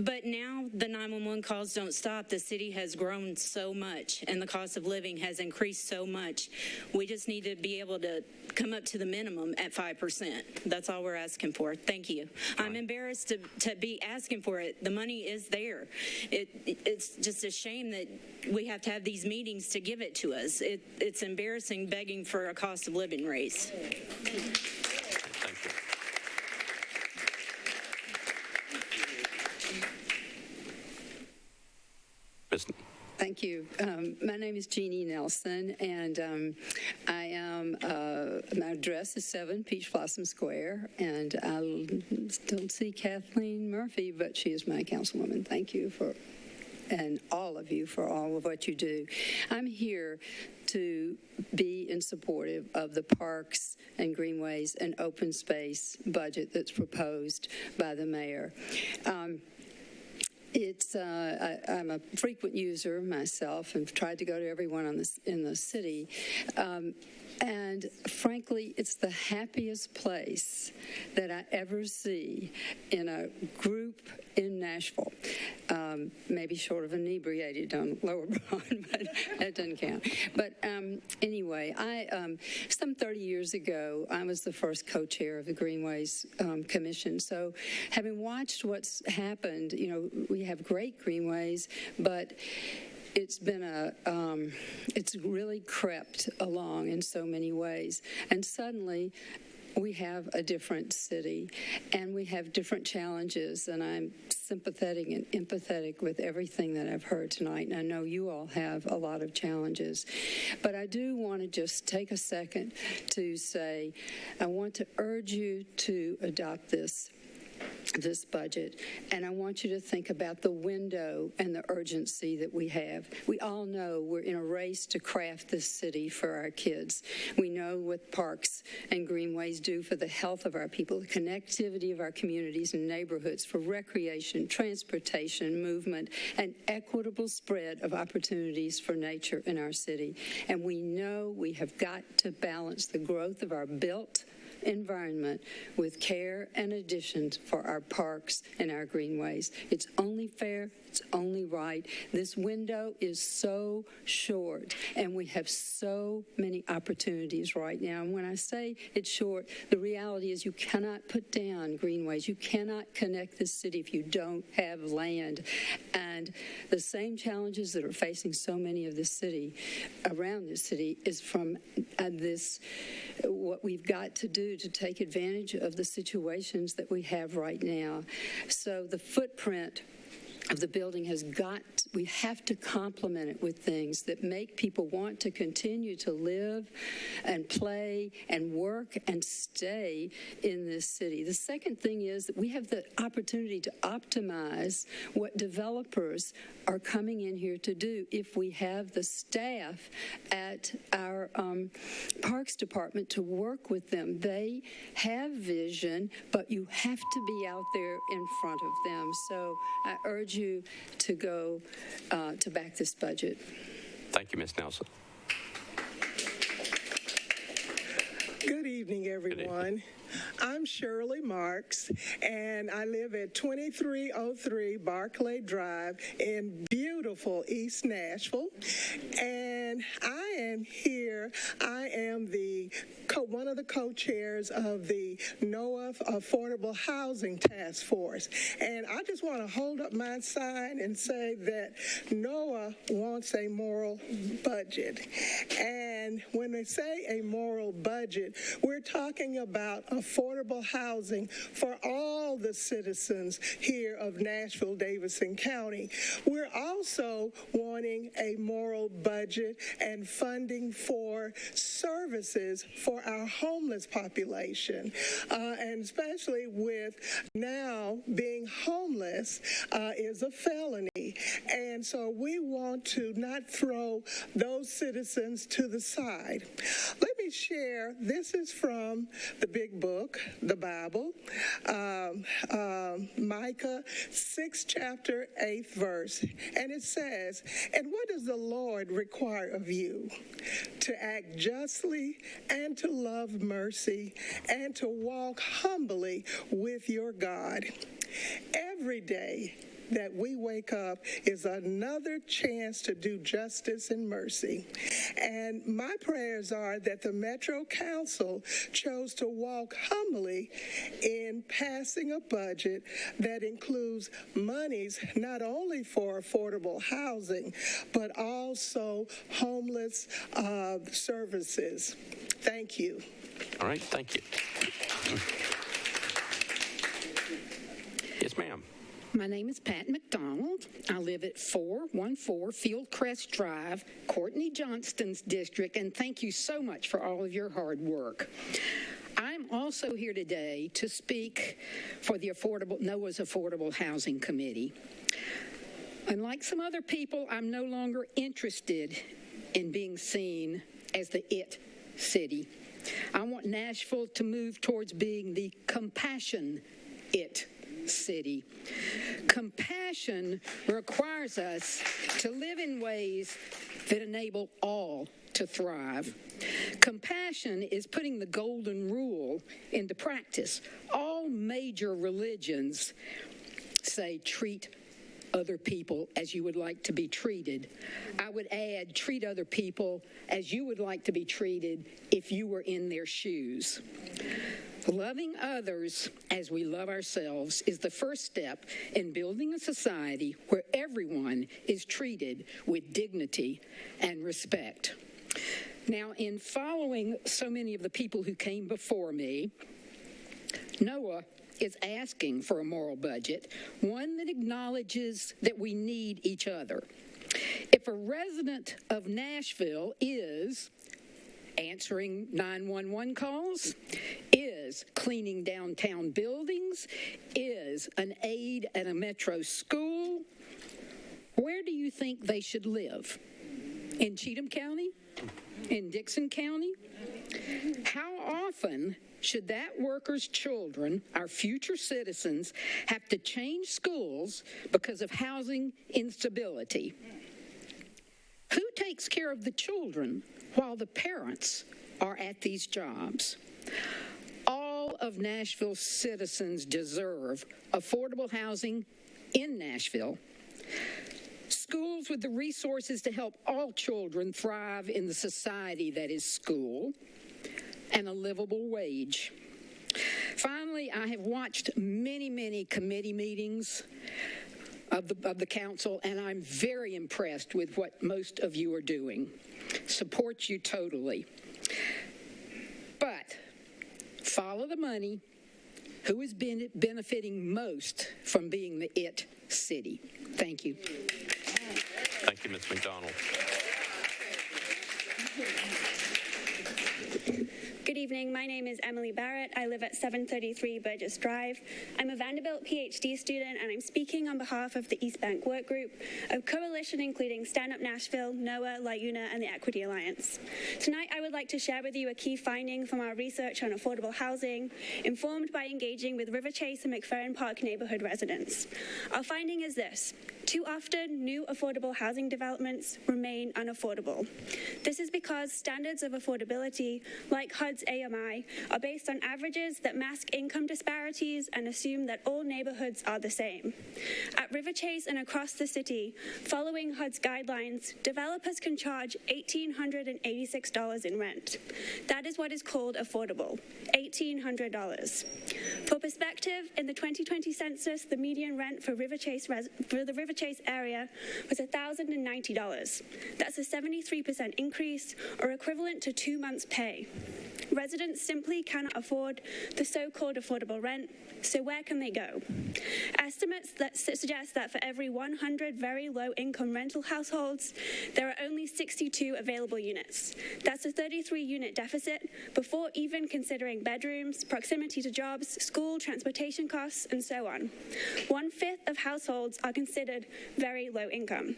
But now the 911 calls don't stop. The city has grown so much, and the cost of living has increased so much. We just need to be able to come up to the minimum at 5%. That's all we're asking for. Thank you. I'm embarrassed to be asking for it. The money is there. It's just a shame that we have to have these meetings to give it to us. It's embarrassing begging for a cost of living raise. Thank you. Thank you. My name is Jeannie Nelson, and my address is 7 Peach Blossom Square, and I don't see Kathleen Murphy, but she is my councilwoman. Thank you and all of you for all of what you do. I'm here to be in supportive of the parks and greenways and open space budget that's proposed by the mayor. I'm a frequent user myself and tried to go to everyone in the city. And frankly, it's the happiest place that I ever see in a group in Nashville. Maybe short of inebriated on Lower Broad, but that doesn't count. But anyway, some 30 years ago, I was the first co-chair of the Greenways Commission. So having watched what's happened, we have great greenways, but it's been it's really crept along in so many ways. And suddenly, we have a different city, and we have different challenges, and I'm sympathetic and empathetic with everything that I've heard tonight, and I know you all have a lot of challenges. But I do want to just take a second to say, I want to urge you to adopt this budget, and I want you to think about the window and the urgency that we have. We all know we're in a race to craft this city for our kids. We know what parks and greenways do for the health of our people, the connectivity of our communities and neighborhoods, for recreation, transportation, movement, and equitable spread of opportunities for nature in our city. And we know we have got to balance the growth of our built environment with care and additions for our parks and our greenways. It's only fair, it's only right. This window is so short, and we have so many opportunities right now. And when I say it's short, the reality is you cannot put down greenways. You cannot connect this city if you don't have land. And the same challenges that are facing so many of this city, around this city, is from what we've got to do to take advantage of the situations that we have right now. So the footprint of the building we have to complement it with things that make people want to continue to live and play and work and stay in this city. The second thing is that we have the opportunity to optimize what developers are coming in here to do if we have the staff at our Parks Department to work with them. They have vision, but you have to be out there in front of them. So I urge you to go to back this budget. Thank you, Ms. Nelson. Good evening, everyone. Good evening. I'm Shirley Marks, and I live at 2303 Barclay Drive in beautiful East Nashville. And I am here. I am the one of the co-chairs of the NOAA Affordable Housing Task Force. And I just want to hold up my sign and say that NOAA wants a moral budget. And when they say a moral budget, we're talking about affordable housing for all the citizens here of Nashville, Davidson County. We're also wanting a moral budget and funding for services for our homeless population, and especially with now being homeless is a felony. And so we want to not throw those citizens to the side. Let me share, this is from the big book, the Bible, Micah 6th chapter 8th verse, and it says, "And what does the Lord require of you? To act justly and to love mercy and to walk humbly with your God." Every day that we wake up is another chance to do justice and mercy. And my prayers are that the Metro Council chose to walk humbly in passing a budget that includes monies not only for affordable housing, but also homeless services. Thank you. All right, thank you. Yes, ma'am. My name is Pat McDonald. I live at 414 Fieldcrest Drive, Courtney Johnston's district, and thank you so much for all of your hard work. I'm also here today to speak for the NOAA's Affordable Housing Committee. Unlike some other people, I'm no longer interested in being seen as the IT city. I want Nashville to move towards being the compassion IT city. Compassion requires us to live in ways that enable all to thrive. Compassion is putting the golden rule into practice. All major religions say treat other people as you would like to be treated. I would add, treat other people as you would like to be treated if you were in their shoes. Loving others as we love ourselves is the first step in building a society where everyone is treated with dignity and respect. Now, in following so many of the people who came before me, NOAA is asking for a moral budget, one that acknowledges that we need each other. If a resident of Nashville is answering 911 calls, is cleaning downtown buildings, is an aide at a metro school, where do you think they should live? In Cheatham County? In Dixon County? How often should that worker's children, our future citizens, have to change schools because of housing instability? Who takes care of the children while the parents are at these jobs? All of Nashville's citizens deserve affordable housing in Nashville, schools with the resources to help all children thrive in the society that is school, and a livable wage. Finally, I have watched many committee meetings of the council, and I'm very impressed with what most of you are doing. Support you totally. But follow the money. Who has been benefiting most from being the IT city? Thank you. Thank you, Ms. McDonald. Good evening. My name is Emily Barrett. I live at 733 Burgess Drive. I'm a Vanderbilt PhD student, and I'm speaking on behalf of the East Bank Work Group, a coalition including Stand Up Nashville, NOAA, LIUNA, and the Equity Alliance. Tonight, I would like to share with you a key finding from our research on affordable housing, informed by engaging with River Chase and McFerrin Park neighborhood residents. Our finding is this: Too often, new affordable housing developments remain unaffordable. This is because standards of affordability, like HUD's AMI, are based on averages that mask income disparities and assume that all neighborhoods are the same. At River Chase and across the city, following HUD's guidelines, developers can charge $1,886 in rent. That is what is called affordable, $1,800. For perspective, in the 2020 census, the median rent for the River Chase area was $1,090. That's a 73% increase, or equivalent to 2 months' pay. Residents simply cannot afford the so-called affordable rent, so where can they go? Estimates that suggest that for every 100 very low-income rental households, there are only 62 available units. That's a 33-unit deficit before even considering bedrooms, proximity to jobs, school, transportation costs, and so on. 1/5 of households are considered very low income.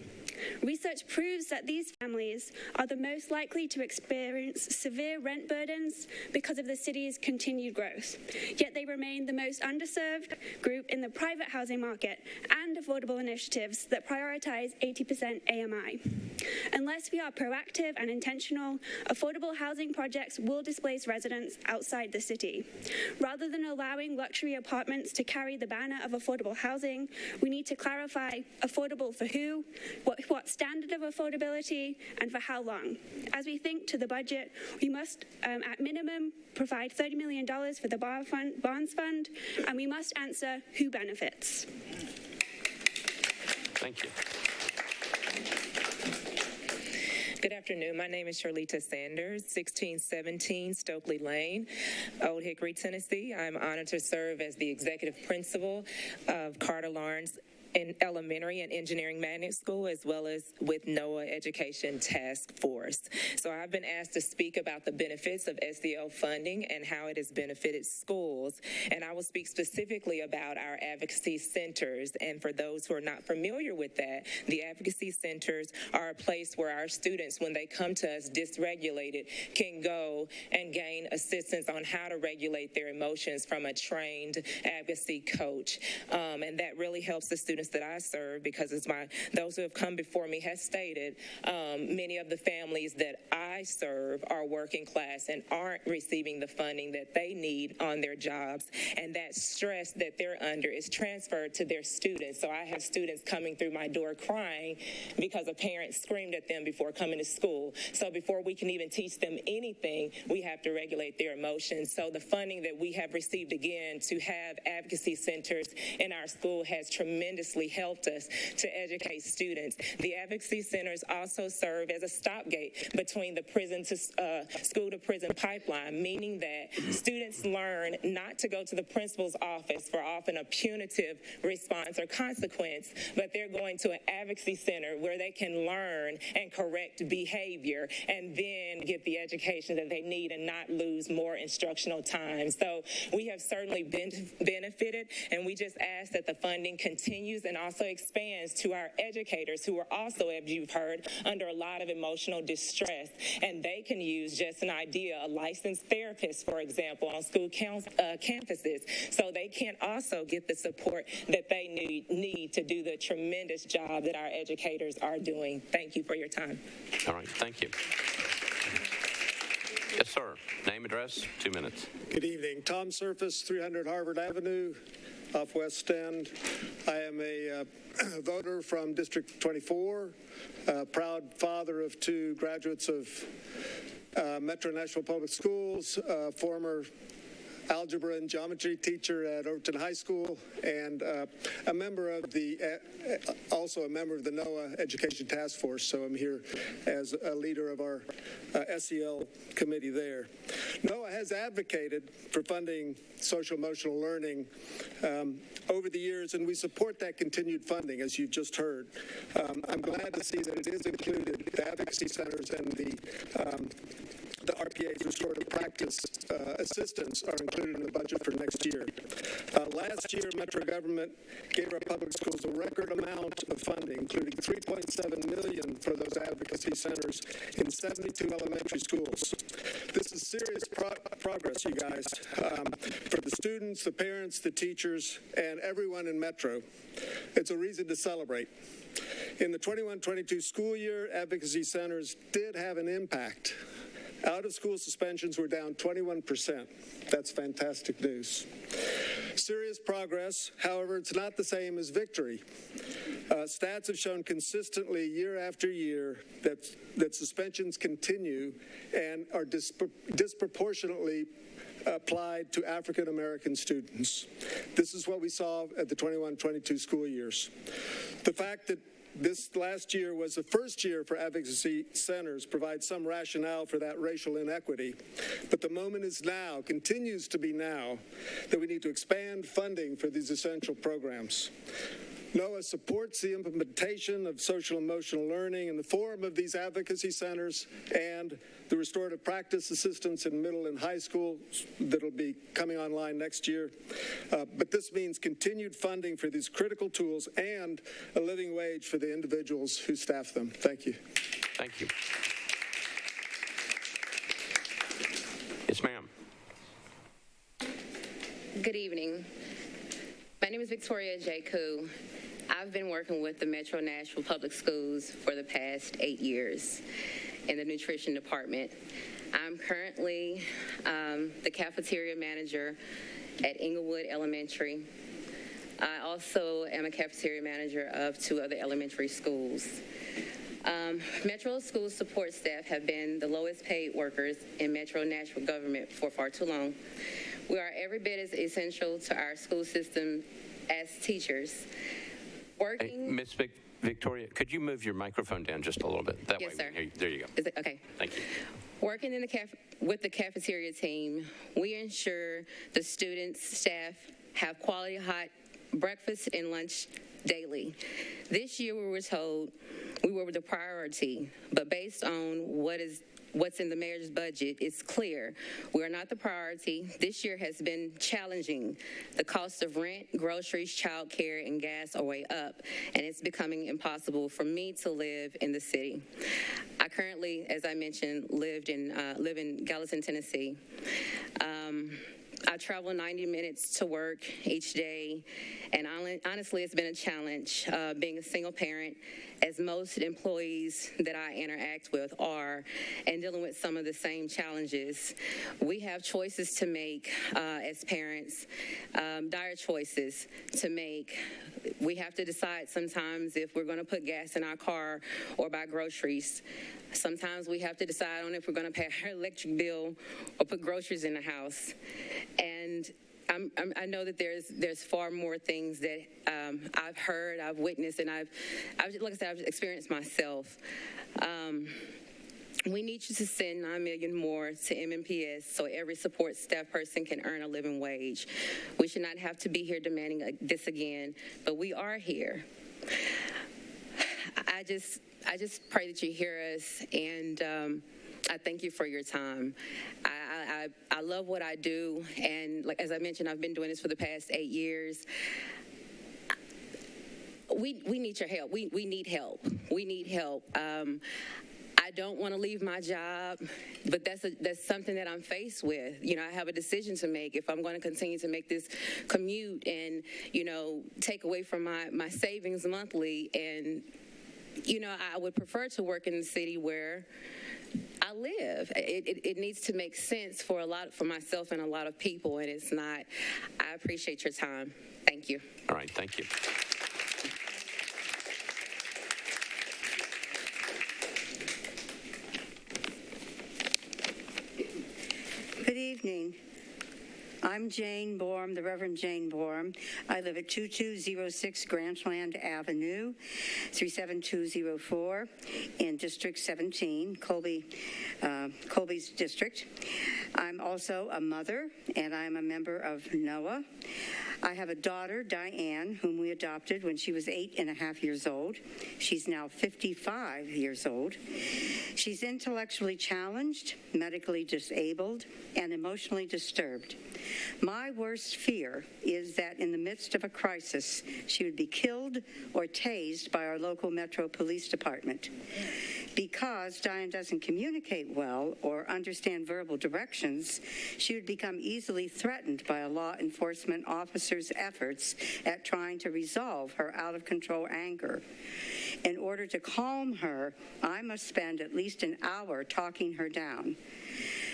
Research proves that these families are the most likely to experience severe rent burdens because of the city's continued growth. Yet they remain the most underserved group in the private housing market and affordable initiatives that prioritize 80% AMI. Unless we are proactive and intentional, affordable housing projects will displace residents outside the city. Rather than allowing luxury apartments to carry the banner of affordable housing, we need to clarify affordable for who, what standard of affordability, and for how long. As we think to the budget, we must, at minimum, provide $30 million for the bonds fund, and we must answer who benefits. Thank you. Good afternoon. My name is Charlita Sanders, 1617 Stokely Lane, Old Hickory, Tennessee. I'm honored to serve as the executive principal of Carter Lawrence in Elementary and Engineering Magnet School, as well as with NOAA Education Task Force. So I've been asked to speak about the benefits of SEL funding and how it has benefited schools. And I will speak specifically about our advocacy centers. And for those who are not familiar with that, the advocacy centers are a place where our students, when they come to us dysregulated, can go and gain assistance on how to regulate their emotions from a trained advocacy coach. And that really helps the students that I serve, because as those who have come before me has stated, many of the families that I serve are working class and aren't receiving the funding that they need on their jobs, and that stress that they're under is transferred to their students. So I have students coming through my door crying because a parent screamed at them before coming to school. So before we can even teach them anything, we have to regulate their emotions. So the funding that we have received, again, to have advocacy centers in our school has tremendously helped us to educate students. The advocacy centers also serve as a stopgate between the prison to school to prison pipeline, meaning that students learn not to go to the principal's office for often a punitive response or consequence, but they're going to an advocacy center where they can learn and correct behavior and then get the education that they need and not lose more instructional time. So we have certainly benefited, and we just ask that the funding continues and also expands to our educators, who are also, as you've heard, under a lot of emotional distress. And they can use, just an idea, a licensed therapist, for example, on school campuses, so they can also get the support that they need to do the tremendous job that our educators are doing. Thank you for your time. All right, thank you. Yes, sir. Name, address, 2 minutes. Good evening. Tom Surface, 300 Harvard Avenue, off West End. I am a voter from District 24, proud father of 2 graduates of Metro Nashville Public Schools, former algebra and geometry teacher at Overton High School, and a member of also a member of the NOAA Education Task Force. So I'm here as a leader of our SEL committee there. NOAA has advocated for funding social emotional learning over the years, and we support that continued funding, as you've just heard. I'm glad to see that it is included, the advocacy centers and the The RPA's restorative practice assistants are included in the budget for next year. Last year, Metro government gave our public schools a record amount of funding, including $3.7 million for those advocacy centers in 72 elementary schools. This is serious progress, you guys, for the students, the parents, the teachers, and everyone in Metro. It's a reason to celebrate. In the 21-22 school year, advocacy centers did have an impact. Out-of-school suspensions were down 21%. That's fantastic news. Serious progress, however, it's not the same as victory. Stats have shown consistently year after year that suspensions continue and are disproportionately applied to African American students. This is what we saw at the 21-22 school years. The fact that this last year was the first year for advocacy centers provides some rationale for that racial inequity. But the moment is now, continues to be now, that we need to expand funding for these essential programs. NOAA supports the implementation of social emotional learning in the form of these advocacy centers and the restorative practice assistants in middle and high school that will be coming online next year. But this means continued funding for these critical tools and a living wage for the individuals who staff them. Thank you. Thank you. Yes, ma'am. Good evening. My name is Victoria J. Koo. I've been working with the Metro Nashville Public Schools for the past 8 years in the nutrition department. I'm currently the cafeteria manager at Englewood Elementary. I also am a cafeteria manager of 2 other elementary schools. Metro school support staff have been the lowest paid workers in Metro Nashville government for far too long. We are every bit as essential to our school system as teachers. Hey, Ms. Victoria, could you move your microphone down just a little bit? That Yes, way sir. we can hear you. There you go. Is it okay? Thank you. Working in with the cafeteria team, we ensure the students, staff have quality hot breakfast and lunch daily. This year we were told we were the priority, but based on what's in the mayor's budget, it's clear we're not the priority. This year has been challenging. The cost of rent, groceries, childcare, and gas are way up, and it's becoming impossible for me to live in the city. I currently, as I mentioned, live in Gallatin, Tennessee. I travel 90 minutes to work each day, and honestly, it's been a challenge being a single parent, as most employees that I interact with are, and dealing with some of the same challenges. We have choices to make as parents, dire choices to make. We have to decide sometimes if we're going to put gas in our car or buy groceries. Sometimes we have to decide on if we're going to pay our electric bill or put groceries in the house. And I know that there's far more things that I've heard, I've witnessed, and I've like I said, I've experienced myself. We need you to send $9 million more to MMPS so every support staff person can earn a living wage. We should not have to be here demanding this again, but we are here. I just pray that you hear us, and I thank you for your time. I love what I do, and like as I mentioned, I've been doing this for the past 8 years. We need your help. We need help. We need help. I don't want to leave my job, but that's something that I'm faced with. You know, I have a decision to make if I'm going to continue to make this commute and, you know, take away from my savings monthly. And, you know, I would prefer to work in the city where I live. It needs to make sense for myself and a lot of people, and it's not. I appreciate your time. Thank you. All right, thank you. Good evening. I'm Jane Borm, the Reverend Jane Borm. I live at 2206 Grantland Avenue, 37204 in District 17, Colby's district. I'm also a mother, and I'm a member of NOAA. I have a daughter, Diane, whom we adopted when she was 8.5 years old. She's now 55 years old. She's intellectually challenged, medically disabled, and emotionally disturbed. My worst fear is that in the midst of a crisis, she would be killed or tased by our local Metro Police Department. Because Diane doesn't communicate well or understand verbal directions, she would become easily threatened by a law enforcement officer's efforts at trying to resolve her out-of-control anger. In order to calm her, I must spend at least an hour talking her down.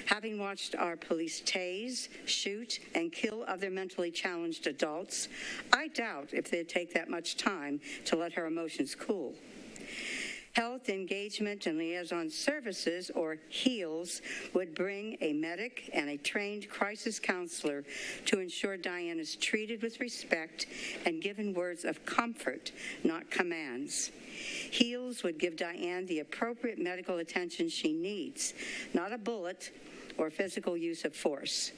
Having watched our police tase, shoot, and kill other mentally challenged adults, I doubt if they'd take that much time to let her emotions cool. Health, Engagement, and Liaison Services, or HEALS, would bring a medic and a trained crisis counselor to ensure Diane is treated with respect and given words of comfort, not commands. HEALS would give Diane the appropriate medical attention she needs, not a bullet or physical use of force.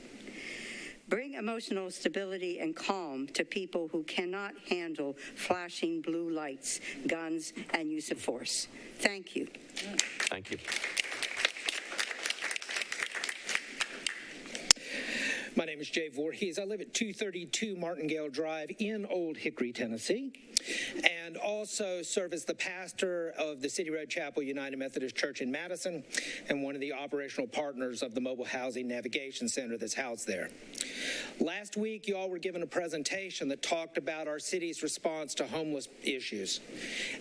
Bring emotional stability and calm to people who cannot handle flashing blue lights, guns, and use of force. Thank you. Thank you. My name is Jay Voorhees. I live at 232 Martingale Drive in Old Hickory, Tennessee, and also serve as the pastor of the City Road Chapel United Methodist Church in Madison and one of the operational partners of the Mobile Housing Navigation Center that's housed there. Last week, you all were given a presentation that talked about our city's response to homeless issues,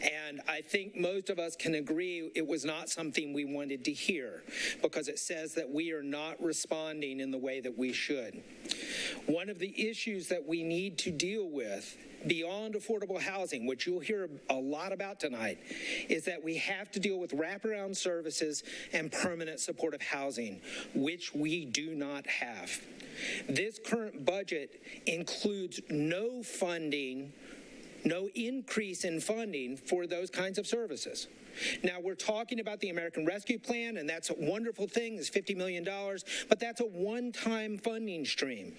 and I think most of us can agree it was not something we wanted to hear because it says that we are not responding in the way that we should. One of the issues that we need to deal with beyond affordable housing, which you'll hear a lot about tonight, is that we have to deal with wraparound services and permanent supportive housing, which we do not have. This current budget includes no funding, no increase in funding for those kinds of services. Now, we're talking about the American Rescue Plan, and that's a wonderful thing. It's $50 million, but that's a one-time funding stream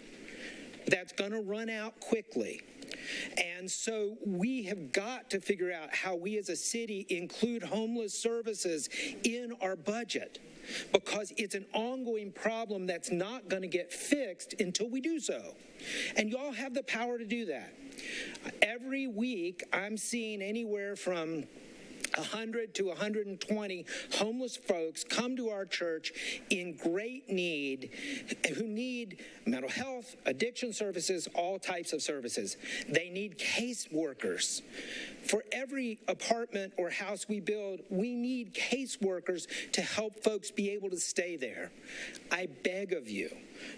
that's going to run out quickly. And so we have got to figure out how we as a city include homeless services in our budget, because it's an ongoing problem that's not going to get fixed until we do so. And y'all have the power to do that. Every week, I'm seeing anywhere from 100 to 120 homeless folks come to our church in great need, who need mental health, addiction services, all types of services. They need case workers. For every apartment or house we build, we need case workers to help folks be able to stay there. I beg of you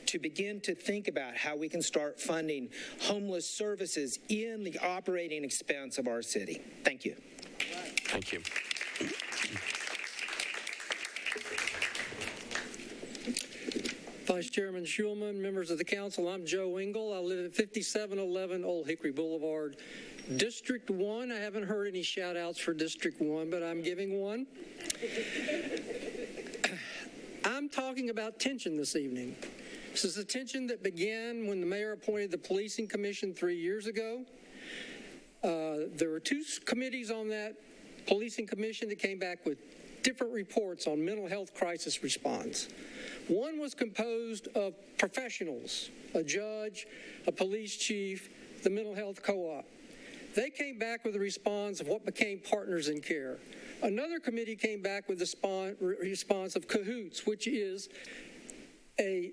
to begin to think about how we can start funding homeless services in the operating expense of our city. Thank you. Thank you. Vice Chairman Schulman, members of the council, I'm Joe Engel. I live at 5711 Old Hickory Boulevard. District 1, I haven't heard any shout outs for District 1, but I'm giving one. I'm talking about tension this evening. This is a tension that began when the mayor appointed the policing commission 3 years ago. There were two committees on that policing commission that came back with different reports on mental health crisis response. One was composed of professionals, a judge, a police chief, the mental health co-op. They came back with a response of what became Partners in Care. Another committee came back with the response of CAHOOTS, which is a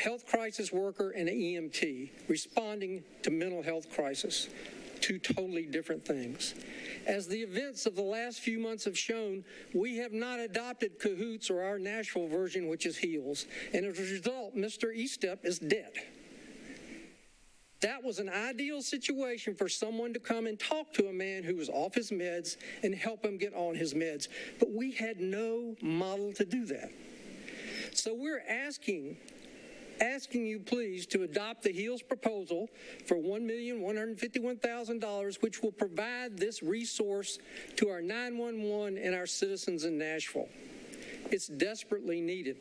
health crisis worker and an EMT responding to mental health crisis. Two totally different things. As the events of the last few months have shown, we have not adopted CAHOOTS or our Nashville version, which is HEALS, and as a result, Mr. Estep is dead. That was an ideal situation for someone to come and talk to a man who was off his meds and help him get on his meds, but we had no model to do that. So we're asking you please to adopt the HEALS proposal for $1,151,000, which will provide this resource to our 911 and our citizens in Nashville. It's desperately needed.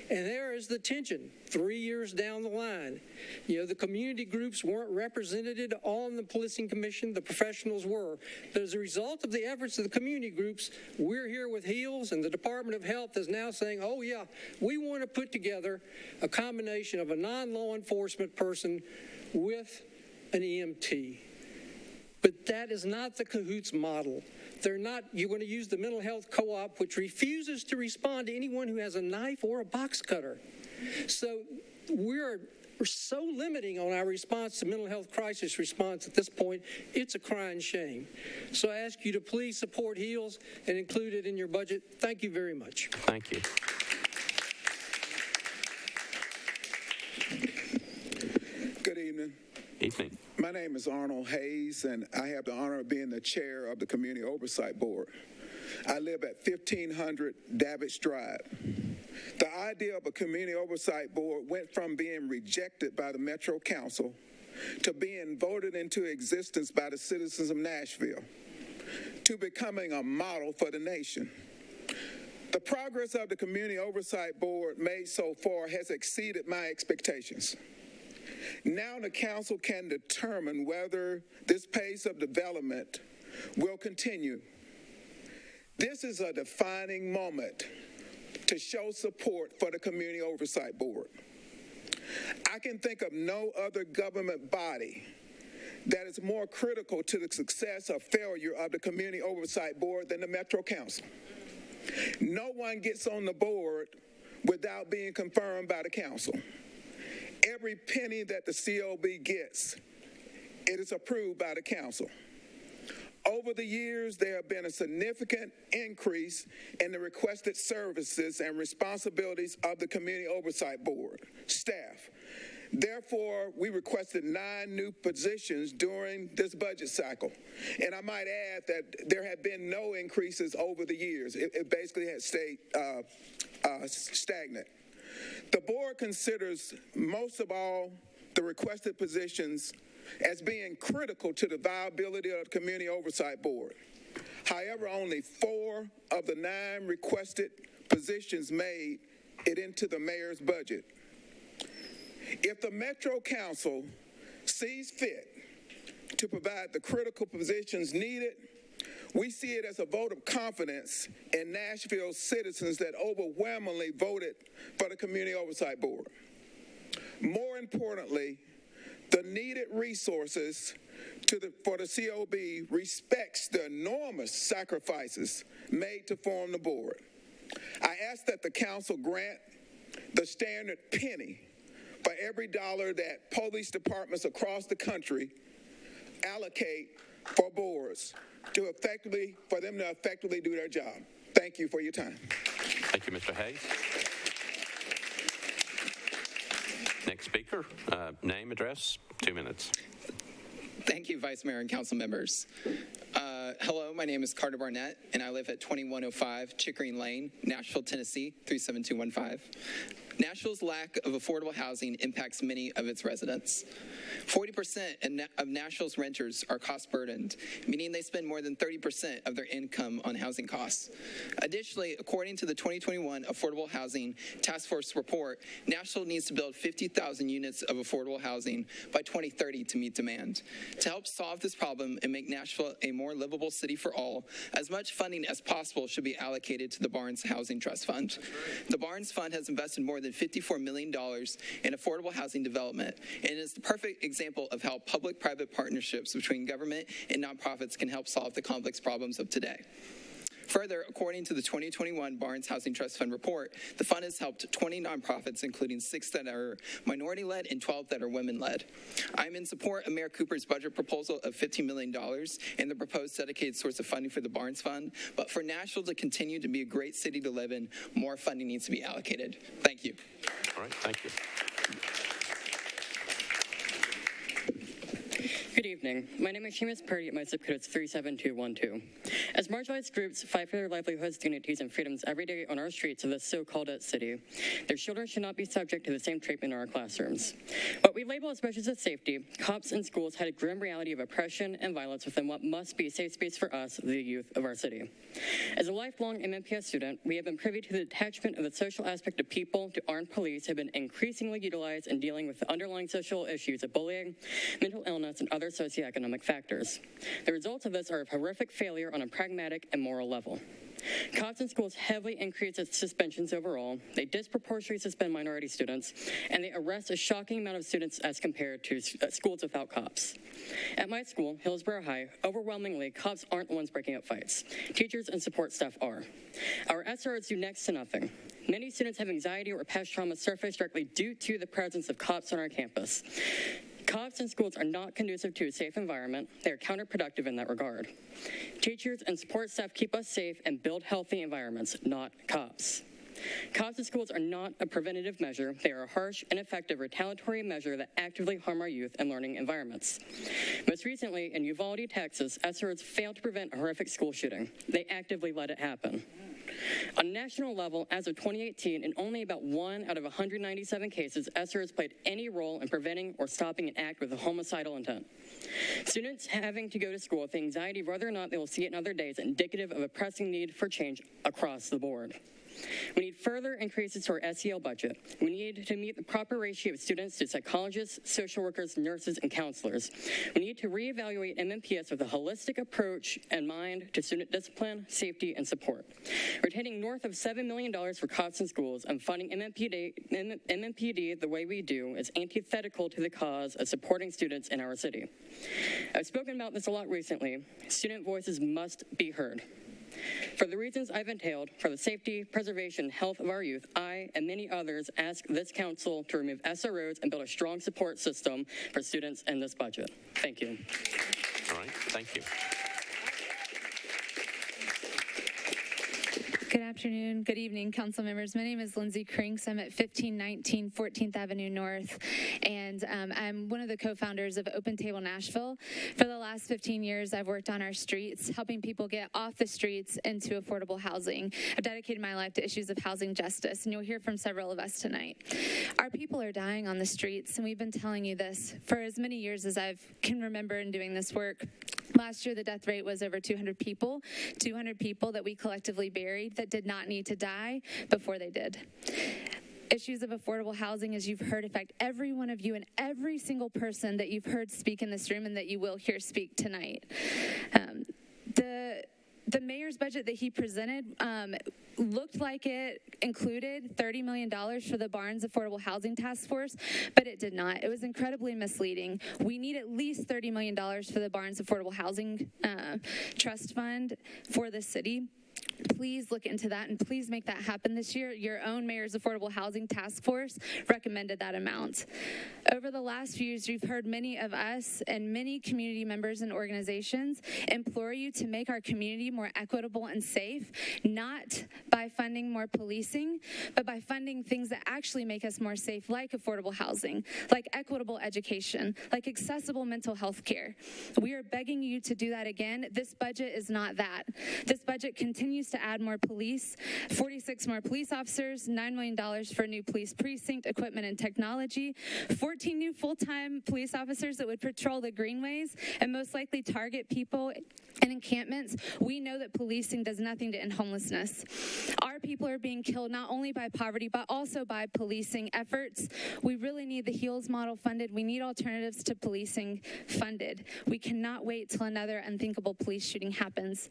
And there is the tension 3 years down the line. You know, the community groups weren't represented on the policing commission, the professionals were. But as a result of the efforts of the community groups, we're here with HEALS, and the Department of Health is now saying, oh yeah, we want to put together a combination of a non-law enforcement person with an EMT. But that is not the CAHOOTS model. They're not, you're going to use the mental health co-op, which refuses to respond to anyone who has a knife or a box cutter. So we're so limiting on our response to mental health crisis response at this point, it's a crying shame. So I ask you to please support HEALS and include it in your budget. Thank you very much. Thank you. Good evening. Evening. My name is Arnold Hayes, and I have the honor of being the chair of the Community Oversight Board. I live at 1500 Davidson Drive. The idea of a Community Oversight Board went from being rejected by the Metro Council to being voted into existence by the citizens of Nashville, to becoming a model for the nation. The progress of the Community Oversight Board made so far has exceeded my expectations. Now the council can determine whether this pace of development will continue. This is a defining moment to show support for the Community Oversight Board. I can think of no other government body that is more critical to the success or failure of the Community Oversight Board than the Metro Council. No one gets on the board without being confirmed by the council. Every penny that the COB gets, it is approved by the council. Over the years, there have been a significant increase in the requested services and responsibilities of the Community Oversight Board staff. Therefore, we requested 9 new positions during this budget cycle. And I might add that there have been no increases over the years. It basically has stayed stagnant. The board considers most of all the requested positions as being critical to the viability of the Community Oversight Board. However, only 4 of the 9 requested positions made it into the mayor's budget. If the Metro Council sees fit to provide the critical positions needed, we see it as a vote of confidence in Nashville's citizens that overwhelmingly voted for the Community Oversight Board. More importantly, the needed resources for the COB respects the enormous sacrifices made to form the board. I ask that the council grant the standard penny for every dollar that police departments across the country allocate for boards for them to effectively do their job. Thank you for your time. Thank you, Mr. Hayes. Next speaker, name, address, 2 minutes. Thank you, Vice Mayor and council members. Hello, my name is Carter Barnett, and I live at 2105 Chickering Lane, Nashville, Tennessee, 37215. Nashville's lack of affordable housing impacts many of its residents. 40% of Nashville's renters are cost-burdened, meaning they spend more than 30% of their income on housing costs. Additionally, according to the 2021 Affordable Housing Task Force report, Nashville needs to build 50,000 units of affordable housing by 2030 to meet demand. To help solve this problem and make Nashville a more livable city for all, as much funding as possible should be allocated to the Barnes Housing Trust Fund. The Barnes Fund has invested more than $54 million in affordable housing development, and is the perfect example of how public-private partnerships between government and nonprofits can help solve the complex problems of today. Further, according to the 2021 Barnes Housing Trust Fund report, the fund has helped 20 nonprofits, including 6 that are minority-led and 12 that are women-led. I'm in support of Mayor Cooper's budget proposal of $15 million and the proposed dedicated source of funding for the Barnes Fund, but for Nashville to continue to be a great city to live in, more funding needs to be allocated. Thank you. All right, thank you. Good evening. My name is Seamus Purdy, and my zip code is 37212. As marginalized groups fight for their livelihoods, dignities, and freedoms every day on our streets of this so-called city, their children should not be subject to the same treatment in our classrooms. What we label as measures of safety, cops in schools had a grim reality of oppression and violence within what must be a safe space for us, the youth of our city. As a lifelong MMPS student, we have been privy to the detachment of the social aspect of people to armed police have been increasingly utilized in dealing with the underlying social issues of bullying, mental illness, and other socioeconomic factors. The results of this are a horrific failure on a pragmatic and moral level. Cops in schools heavily increase its suspensions overall, they disproportionately suspend minority students, and they arrest a shocking amount of students as compared to schools without cops. At my school, Hillsborough High, overwhelmingly, cops aren't the ones breaking up fights. Teachers and support staff are. Our SROs do next to nothing. Many students have anxiety or past trauma surface directly due to the presence of cops on our campus. Cops in schools are not conducive to a safe environment. They are counterproductive in that regard. Teachers and support staff keep us safe and build healthy environments, not cops. Cops in schools are not a preventative measure. They are a harsh, ineffective, retaliatory measure that actively harm our youth and learning environments. Most recently, in Uvalde, Texas, SROs failed to prevent a horrific school shooting. They actively let it happen. On a national level, as of 2018, in only about 1 out of 197 cases, SROs played any role in preventing or stopping an act with a homicidal intent. Students having to go to school with anxiety whether or not they will see it in other days indicative of a pressing need for change across the board. We need further increases to our SEL budget. We need to meet the proper ratio of students to psychologists, social workers, nurses, and counselors. We need to reevaluate MMPS with a holistic approach in mind to student discipline, safety, and support. Retaining north of $7 million for cops in schools and funding MMPD the way we do is antithetical to the cause of supporting students in our city. I've spoken about this a lot recently. Student voices must be heard. For the reasons I've entailed, for the safety, preservation, health of our youth, I and many others ask this council to remove SROs and build a strong support system for students in this budget. Thank you. All right, thank you. Good afternoon, good evening, council members. My name is Lindsay Krinks. I'm at 1519 14th Avenue North, and I'm one of the co-founders of Open Table Nashville. For the last 15 years, I've worked on our streets, helping people get off the streets into affordable housing. I've dedicated my life to issues of housing justice, and you'll hear from several of us tonight. Our people are dying on the streets, and we've been telling you this for as many years as I can remember in doing this work. Last year, the death rate was over 200 people that we collectively buried that did not need to die before they did. Issues of affordable housing, as you've heard, affect every one of you and every single person that you've heard speak in this room and that you will hear speak tonight. The mayor's budget that he presented looked like it included $30 million for the Barnes Affordable Housing Task Force, but it did not. It was incredibly misleading. We need at least $30 million for the Barnes Affordable Housing Trust Fund for the city. Please look into that and please make that happen this year. Your own Mayor's Affordable Housing Task Force recommended that amount. Over the last few years, you've heard many of us and many community members and organizations implore you to make our community more equitable and safe, not by funding more policing, but by funding things that actually make us more safe, like affordable housing, like equitable education, like accessible mental health care. We are begging you to do that again. This budget is not that. This budget continues to add more police, 46 more police officers, $9 million for new police precinct, equipment, and technology, 14 new full-time police officers that would patrol the greenways and most likely target people in encampments. We know that policing does nothing to end homelessness. Our people are being killed not only by poverty, but also by policing efforts. We really need the HEALS model funded. We need alternatives to policing funded. We cannot wait till another unthinkable police shooting happens.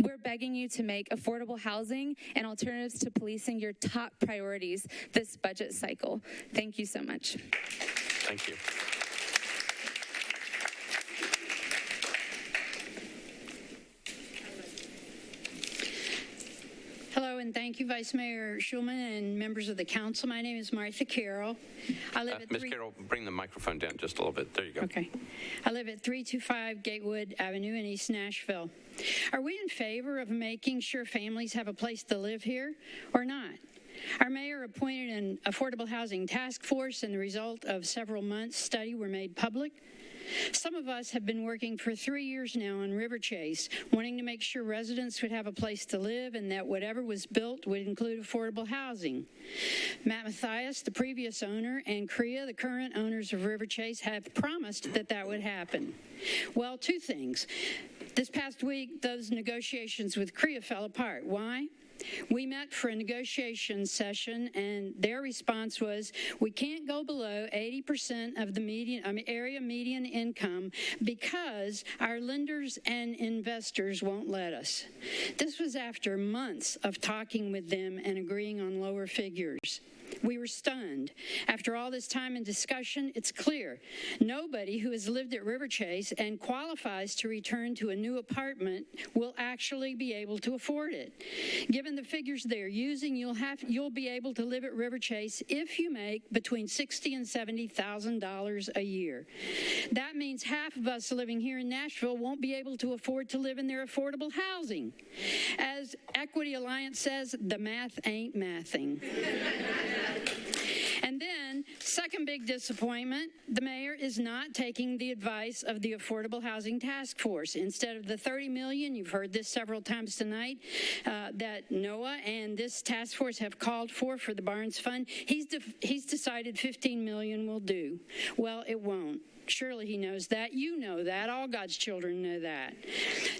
We're begging you to make affordable housing and alternatives to policing your top priorities this budget cycle. Thank you so much. Thank you. Hello, and thank you, Vice Mayor Schulman and members of the council. My name is Martha Carroll. I live at Ms. Carroll, bring the microphone down just a little bit. There you go. Okay. I live at 325 Gatewood Avenue in East Nashville. Are we in favor of making sure families have a place to live here or not? Our mayor appointed an affordable housing task force, and the result of several months' study were made public. Some of us have been working for 3 years now on River Chase, wanting to make sure residents would have a place to live and that whatever was built would include affordable housing. Matt Mathias, the previous owner, and CREA, the current owners of River Chase, have promised that that would happen. Well, two things. This past week, those negotiations with CREA fell apart. Why? We met for a negotiation session, and their response was, we can't go below 80% of the area median income because our lenders and investors won't let us. This was after months of talking with them and agreeing on lower figures. We were stunned. After all this time and discussion, it's clear nobody who has lived at River Chase and qualifies to return to a new apartment will actually be able to afford it. Given the figures they're using, you'll be able to live at River Chase if you make between $60,000 and $70,000 a year. That means half of us living here in Nashville won't be able to afford to live in their affordable housing. As Equity Alliance says, the math ain't mathing. And then, second big disappointment, the mayor is not taking the advice of the Affordable Housing Task Force. Instead of the $30 million, you've heard this several times tonight, that NOAA and this task force have called for the Barnes Fund, he's decided $15 million will do. Well, it won't. Surely he knows that. You know that. All God's children know that.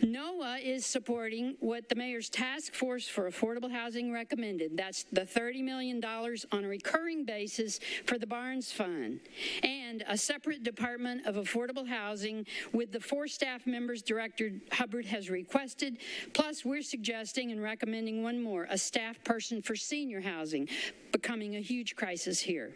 NOAA is supporting what the mayor's task force for affordable housing recommended. That's the $30 million on a recurring basis for the Barnes Fund, and a separate Department of Affordable Housing with the 4 staff members Director Hubbard has requested. Plus, we're suggesting and recommending one more, a staff person for senior housing, becoming a huge crisis here.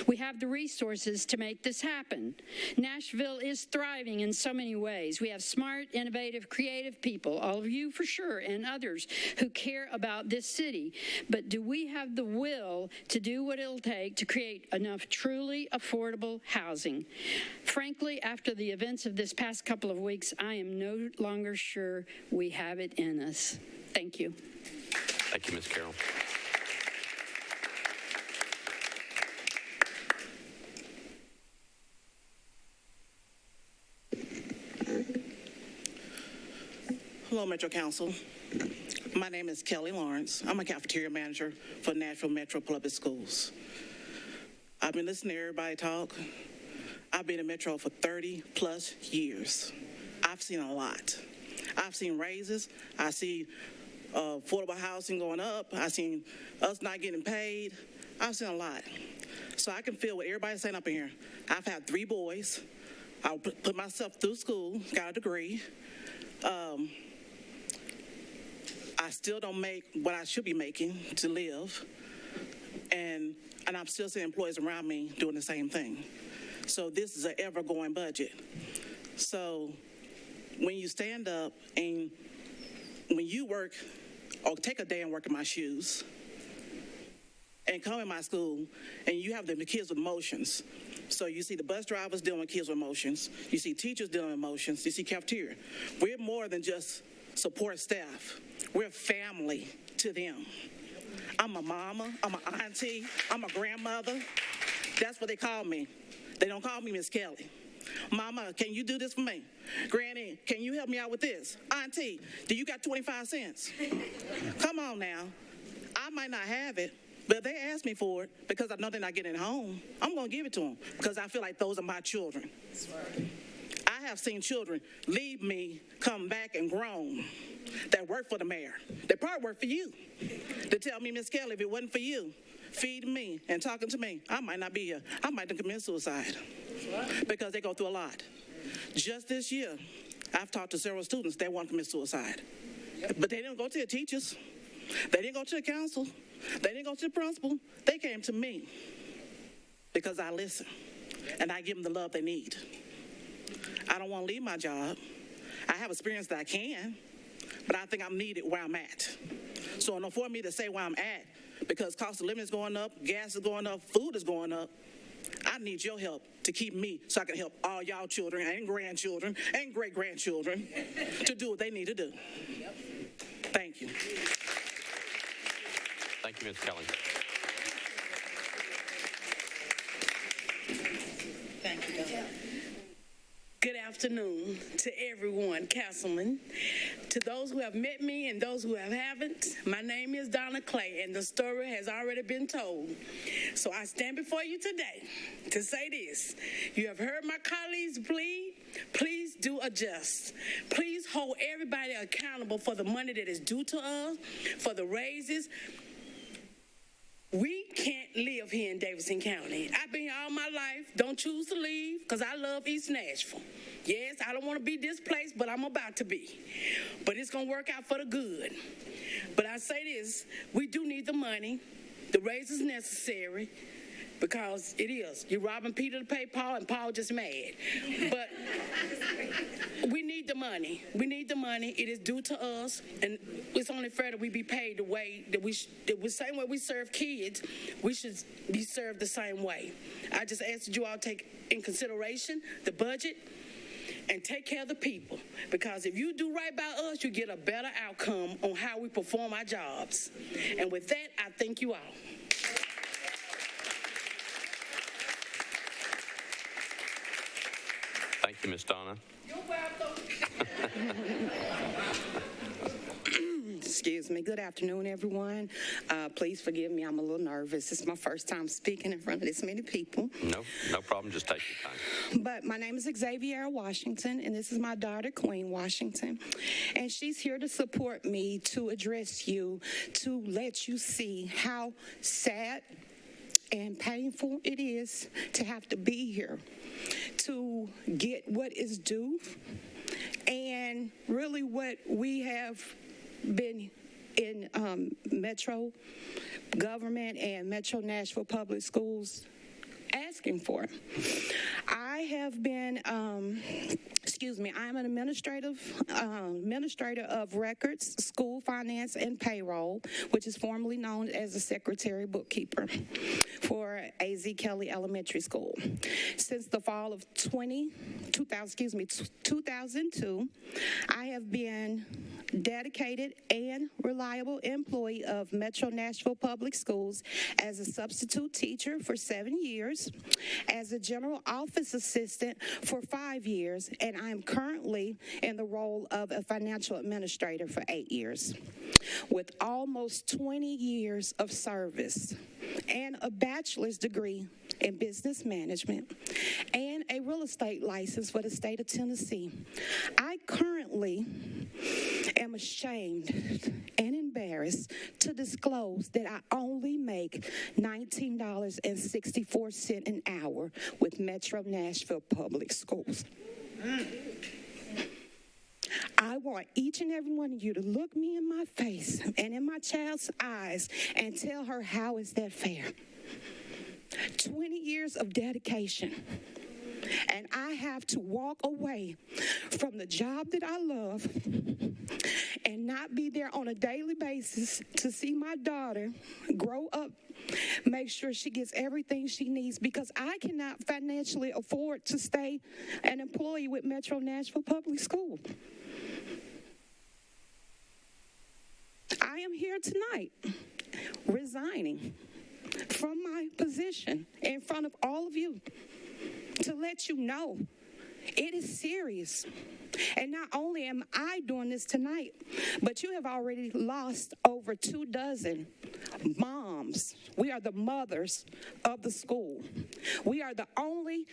We have the resources to make this happen. Nashville is thriving in so many ways. We have smart, innovative, creative people, all of you for sure, and others who care about this city. But do we have the will to do what it'll take to create enough truly affordable housing? Frankly, after the events of this past couple of weeks, I am no longer sure we have it in us. Thank you. Thank you, Ms. Carroll. Hello, Metro Council. My name is Kelly Lawrence. I'm a cafeteria manager for Nashville Metro Public Schools. I've been listening to everybody talk. I've been in Metro for 30 plus years. I've seen a lot. I've seen raises. I see affordable housing going up. I've seen us not getting paid. I've seen a lot. So I can feel what everybody's saying up in here. I've had 3 boys. I put myself through school, got a degree. I still don't make what I should be making to live, and I'm still seeing employees around me doing the same thing. So this is an ever-going budget. So when you stand up and when you work, or take a day and work in my shoes, and come in my school, and you have the kids with emotions. So you see the bus drivers dealing with kids with emotions. You see teachers dealing with emotions. You see cafeteria. We're more than just support staff. We're family to them. I'm a mama. I'm an auntie. I'm a grandmother. That's what they call me. They don't call me Miss Kelly. Mama, can you do this for me? Granny, can you help me out with this? Auntie, do you got 25 cents? Come on now. I might not have it, but if they ask me for it because I know they're not getting it home, I'm going to give it to them because I feel like those are my children. That's right. I have seen children leave me, come back and grown, that work for the mayor. They probably work for you. They tell me, Miss Kelly, if it wasn't for you feeding me and talking to me, I might not be here. I might have committed suicide because they go through a lot. Just this year, I've talked to several students that want to commit suicide. But they didn't go to the teachers. They didn't go to the council. They didn't go to the principal. They came to me because I listen and I give them the love they need. I don't want to leave my job. I have experience that I can, but I think I'm needed where I'm at. So in order for me to say where I'm at, because cost of living is going up, gas is going up, food is going up, I need your help to keep me so I can help all y'all children and grandchildren and great-grandchildren to do what they need to do. Thank you. Thank you, Ms. Kelly. afternoon to everyone, Councilman. To those who have met me and those who haven't, my name is Donna Clay, and the story has already been told. So I stand before you today to say this. You have heard my colleagues plead. Please do adjust. Please hold everybody accountable for the money that is due to us, for the raises. We can't live here in Davidson County. I've been here all my life. Don't choose to leave because I love East Nashville. Yes, I don't want to be displaced, but I'm about to be. But it's going to work out for the good. But I say this, we do need the money. The raise is necessary because it is. You're robbing Peter to pay Paul, and Paul just mad. But we need the money. We need the money. It is due to us, and it's only fair that we be paid the way that the same way we serve kids, we should be served the same way. I just ask that you all take in consideration the budget and take care of the people, because if you do right by us, you get a better outcome on how we perform our jobs. And with that, I thank you all. Thank you, Ms. Donna. You're welcome. Excuse me. Good afternoon, everyone. Please forgive me. I'm a little nervous. It's my first time speaking in front of this many people. No problem. Just take your time. But my name is Xavier Washington, and this is my daughter, Queen Washington. And she's here to support me, to address you, to let you see how sad and painful it is to have to be here, to get what is due, and really what we have been in Metro government and Metro Nashville Public Schools asking for. I have been, I'm an administrator of records, school finance, and payroll, which is formerly known as a secretary bookkeeper for A.Z. Kelly Elementary School. Since the fall of 2002, I have been dedicated and reliable employee of Metro Nashville Public Schools as a substitute teacher for 7 years, as a general office assistant for 5 years, and I am currently in the role of a financial administrator for 8 years. With almost 20 years of service and a bachelor's degree in business management and a real estate license for the state of Tennessee, I currently am ashamed and embarrassed to disclose that I only make $19.64 an hour with Metro Nashville Public Schools. I want each and every one of you to look me in my face and in my child's eyes and tell her, how is that fair? 20 years of dedication, and I have to walk away from the job that I love and not be there on a daily basis to see my daughter grow up, make sure she gets everything she needs, because I cannot financially afford to stay an employee with Metro Nashville Public School. I am here tonight resigning from my position in front of all of you to let you know it is serious. And not only am I doing this tonight, but you have already lost over 24 moms. We are the mothers of the school. We are the only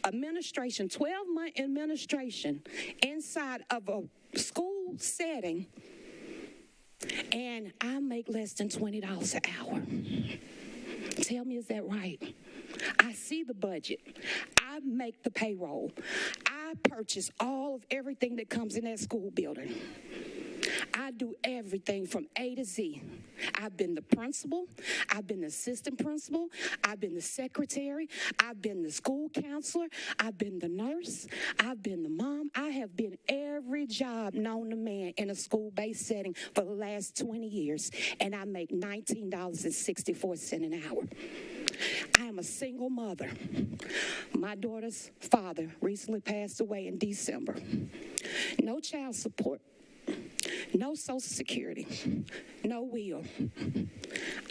administration, 12-month administration inside of a school setting, and I make less than $20 an hour. Tell me, is that right? I see the budget. I make the payroll. I purchase all of everything that comes in that school building. I do everything from A to Z. I've been the principal. I've been the assistant principal. I've been the secretary. I've been the school counselor. I've been the nurse. I've been the mom. I have been every job known to man in a school-based setting for the last 20 years, and I make $19.64 an hour. I am a single mother. My daughter's father recently passed away in December. No child support. No Social Security, no will.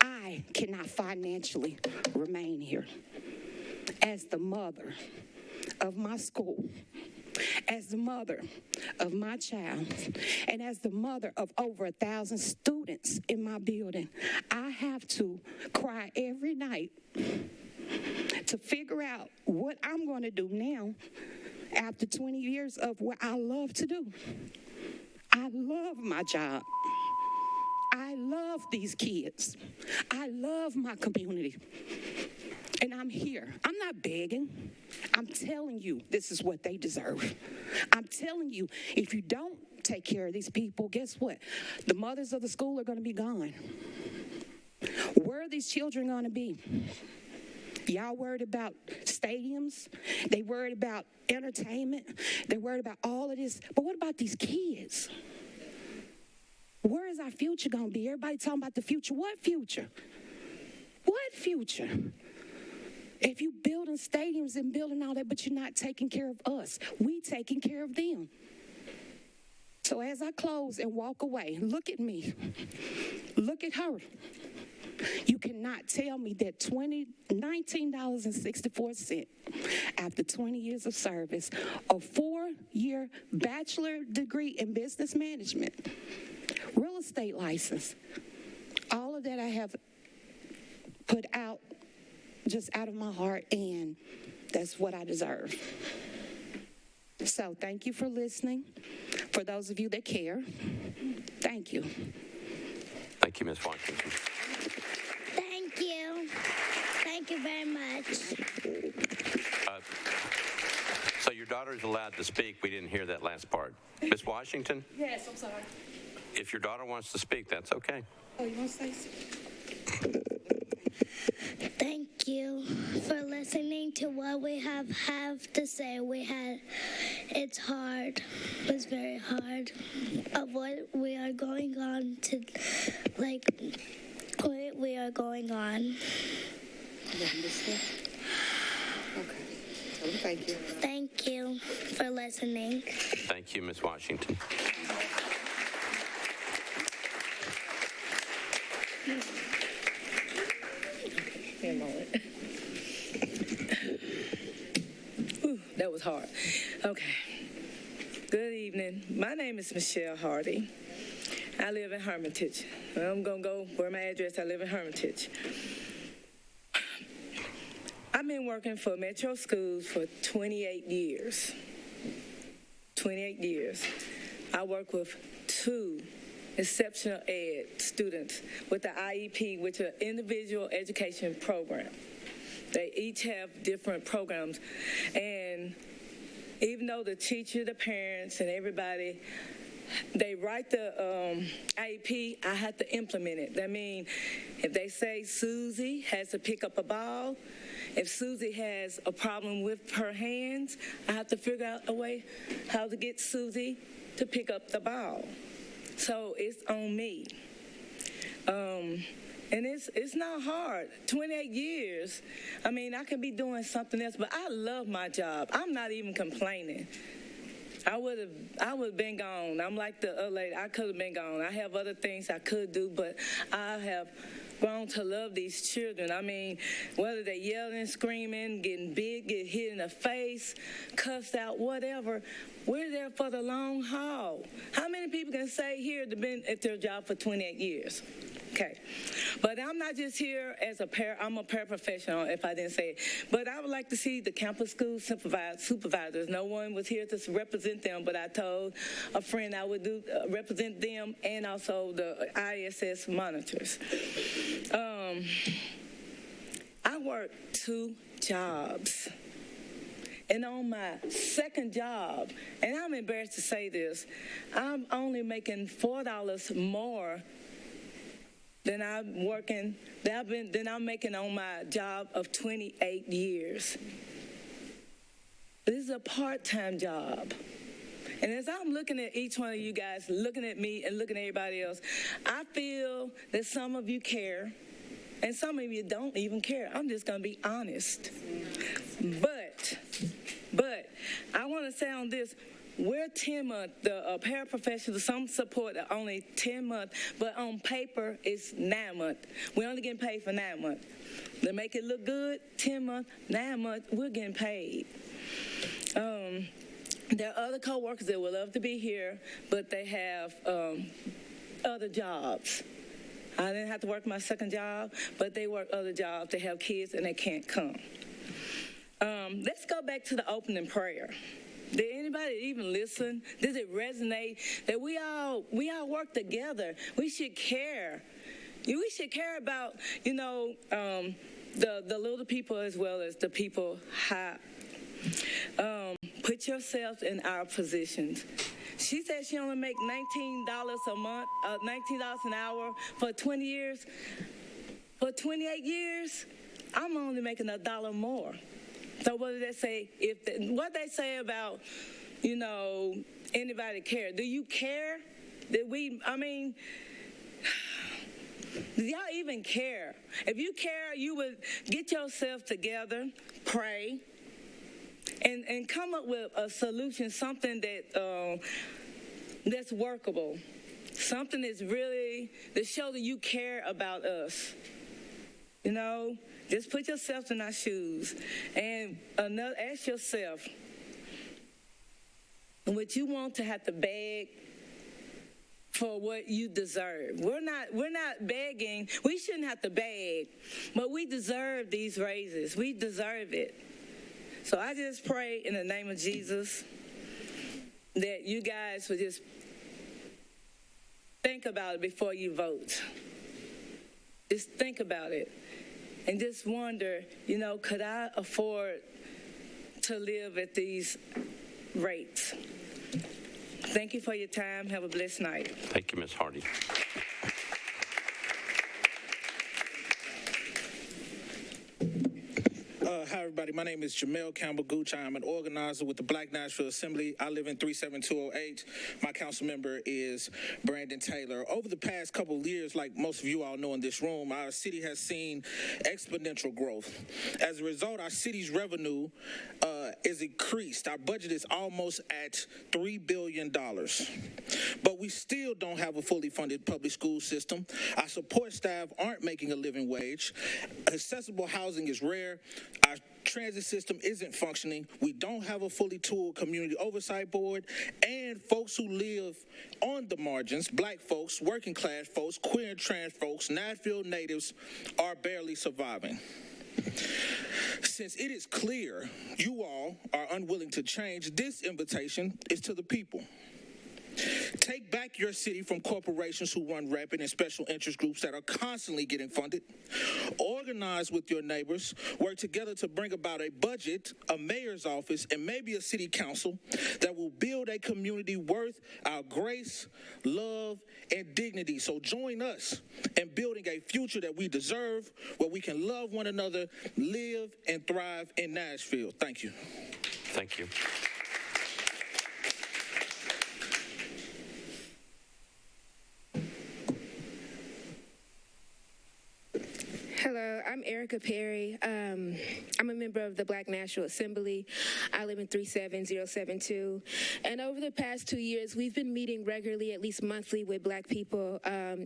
I cannot financially remain here. As the mother of my school, As the mother of my child and as the mother of over 1,000 students in my building, I have to cry every night to figure out what I'm going to do now after 20 years of what I love to do. I love my job. I love these kids. I love my community. And I'm here. I'm not begging. I'm telling you this is what they deserve. I'm telling you, if you don't take care of these people, guess what? The mothers of the school are going to be gone. Where are these children going to be? Y'all worried about stadiums? They worried about entertainment? They worried about all of this? But what about these kids? Where is our future going to be? Everybody talking about the future. What future? What future? If you building stadiums and building all that, but you're not taking care of us, we taking care of them. So as I close and walk away, look at me. Look at her. You cannot tell me that $19.64 after 20 years of service, a 4-year bachelor degree in business management, real estate license, all of that I have put out just out of my heart, and that's what I deserve. So thank you for listening. For those of you that care, thank you. Thank you, Ms. Washington. Thank you. Thank you very much. So your daughter is allowed to speak. We didn't hear that last part. Ms. Washington, Yes, I'm sorry. if your daughter wants to speak, that's okay. Oh, you want to say something? Thank you for listening to what we have to say. It's hard. It's very hard of what we are going on to, what we are going on. Okay. Thank you. Thank you for listening. Thank you, Ms. Washington. A moment. Ooh, that was hard. Okay. Good evening. My name is Michelle Hardy. I live in Hermitage. I'm going to go where my address. I live in Hermitage. I've been working for Metro Schools for 28 years. 28 years. I work with 2 exceptional ed students with the IEP, which is an individual education program. They each have different programs. And even though the teacher, the parents, and everybody, they write the IEP, I have to implement it. That means if they say Susie has to pick up a ball, if Susie has a problem with her hands, I have to figure out a way how to get Susie to pick up the ball. So it's on me. And it's not hard. 28 years, I mean, I can be doing something else, but I love my job. I'm not even complaining. I would have been gone. I'm like the other lady. I could have been gone. I have other things I could do, but I have grown to love these children. I mean, whether they're yelling, screaming, getting big, get hit in the face, cussed out, whatever, we're there for the long haul. How many people can say here they've been at their job for 28 years? Okay. But I'm not just here as I'm a paraprofessional, if I didn't say it. But I would like to see the campus school supervisors. No one was here to represent them, but I told a friend I would represent them and also the ISS monitors. I work 2 jobs. And on my second job, and I'm embarrassed to say this, I'm only making $4 more than I'm making on my job of 28 years. This is a part-time job. And as I'm looking at each one of you guys, looking at me and looking at everybody else, I feel that some of you care, and some of you don't even care. I'm just going to be honest. But I want to say on this, we're 10 months, the paraprofessionals, some support are only 10 months, but on paper, it's 9 months. We're only getting paid for 9 months. They make it look good, 10 months, 9 months, we're getting paid. There are other coworkers that would love to be here, but they have other jobs. I didn't have to work my second job, but they work other jobs. They have kids and they can't come. Let's go back to the opening prayer. Did anybody even listen? Does it resonate that we all work together? We should care. We should care about, the little people as well as the people high. Put yourself in our positions. She said she only make $19 a month, $19 an hour for 20 years. For 28 years, I'm only making $1 more. So what do they say? What they say about, anybody care? Do you care? Do y'all even care? If you care, you would get yourself together, pray, and come up with a solution, something that's workable, something that's really that shows that you care about us. Just put yourself in our shoes and ask yourself, would you want to have to beg for what you deserve? We're not begging. We shouldn't have to beg, but we deserve these raises. We deserve it. So I just pray in the name of Jesus that you guys would just think about it before you vote. Just think about it. And just wonder, could I afford to live at these rates? Thank you for your time. Have a blessed night. Thank you, Ms. Hardy. Hi, everybody. My name is Jamel Campbell Gooch. I am an organizer with the Black Nashville Assembly. I live in 37208. My council member is Brandon Taylor. Over the past couple of years, like most of you all know in this room, our city has seen exponential growth. As a result, our city's revenue is increased. Our budget is almost at $3 billion. But we still don't have a fully funded public school system. Our support staff aren't making a living wage. Accessible housing is rare. Our transit system isn't functioning. We don't have a fully tooled community oversight board, and folks who live on the margins, black folks, working class folks, queer and trans folks, Nashville natives, are barely surviving. Since it is clear you all are unwilling to change, this invitation is to the people. Take back your city from corporations who run rampant and special interest groups that are constantly getting funded. Organize with your neighbors. Work together to bring about a budget, a mayor's office, and maybe a city council that will build a community worth our grace, love, and dignity. So join us in building a future that we deserve, where we can love one another, live, and thrive in Nashville. Thank you. Thank you. Hello, I'm Erica Perry. I'm a member of the Black Nashville Assembly. I live in 37072. And over the past 2 years, we've been meeting regularly, at least monthly, with black people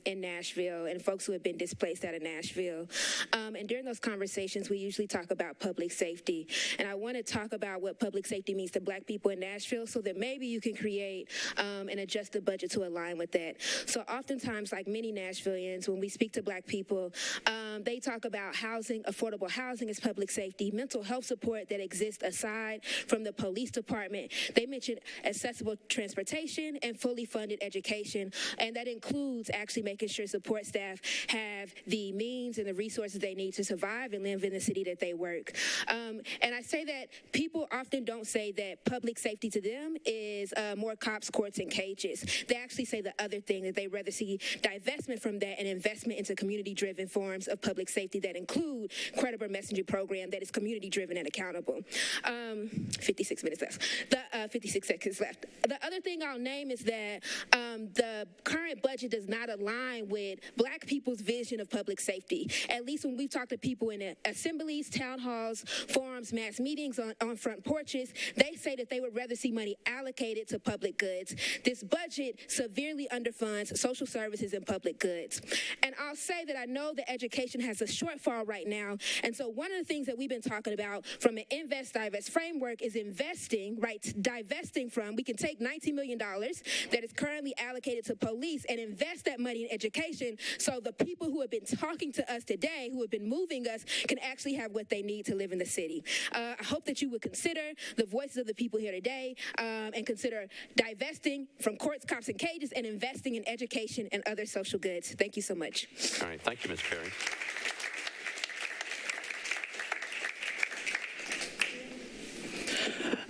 in Nashville and folks who have been displaced out of Nashville. And during those conversations, we usually talk about public safety. And I want to talk about what public safety means to black people in Nashville so that maybe you can create and adjust the budget to align with that. So oftentimes, like many Nashvillians, when we speak to black people, they talk about housing, affordable housing as public safety, mental health support that exists aside from the police department. They mention accessible transportation and fully funded education, and that includes actually making sure support staff have the means and the resources they need to survive and live in the city that they work. And I say that people often don't say that public safety to them is more cops, courts, and cages. They actually say the other thing, that they rather see divestment from that and investment into community-driven forms of public safety that include credible messaging program that is community-driven and accountable. 56 minutes left. 56 seconds left. The other thing I'll name is that the current budget does not align with black people's vision of public safety. At least when we've talked to people in assemblies, town halls, forums, mass meetings, on front porches, they say that they would rather see money allocated to public goods. This budget severely underfunds social services and public goods. And I'll say that I know that education has a shortfall right now. And so one of the things that we've been talking about from an invest, divest framework is investing, right, divesting from. We can take $19 million that is currently allocated to police and invest that money in education so the people who have been talking to us today, who have been moving us, can actually have what they need to live in the city. I hope that you would consider the voices of the people here today and consider divesting from courts, cops, and cages and investing in education and other social goods. Thank you so much. All right. Thank you, Ms. Perry.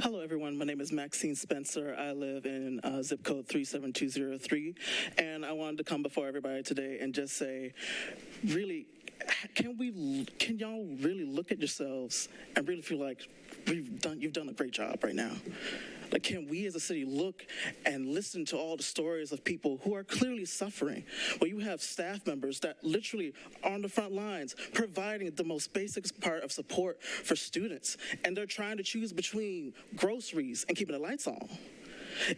Hello, everyone. My name is Maxine Spencer. I live in zip code 37203, and I wanted to come before everybody today and just say, really, can y'all really look at yourselves and really feel like you've done a great job right now? Like, can we as a city look and listen to all the stories of people who are clearly suffering? Well, you have staff members that literally are on the front lines providing the most basic part of support for students, and they're trying to choose between groceries and keeping the lights on.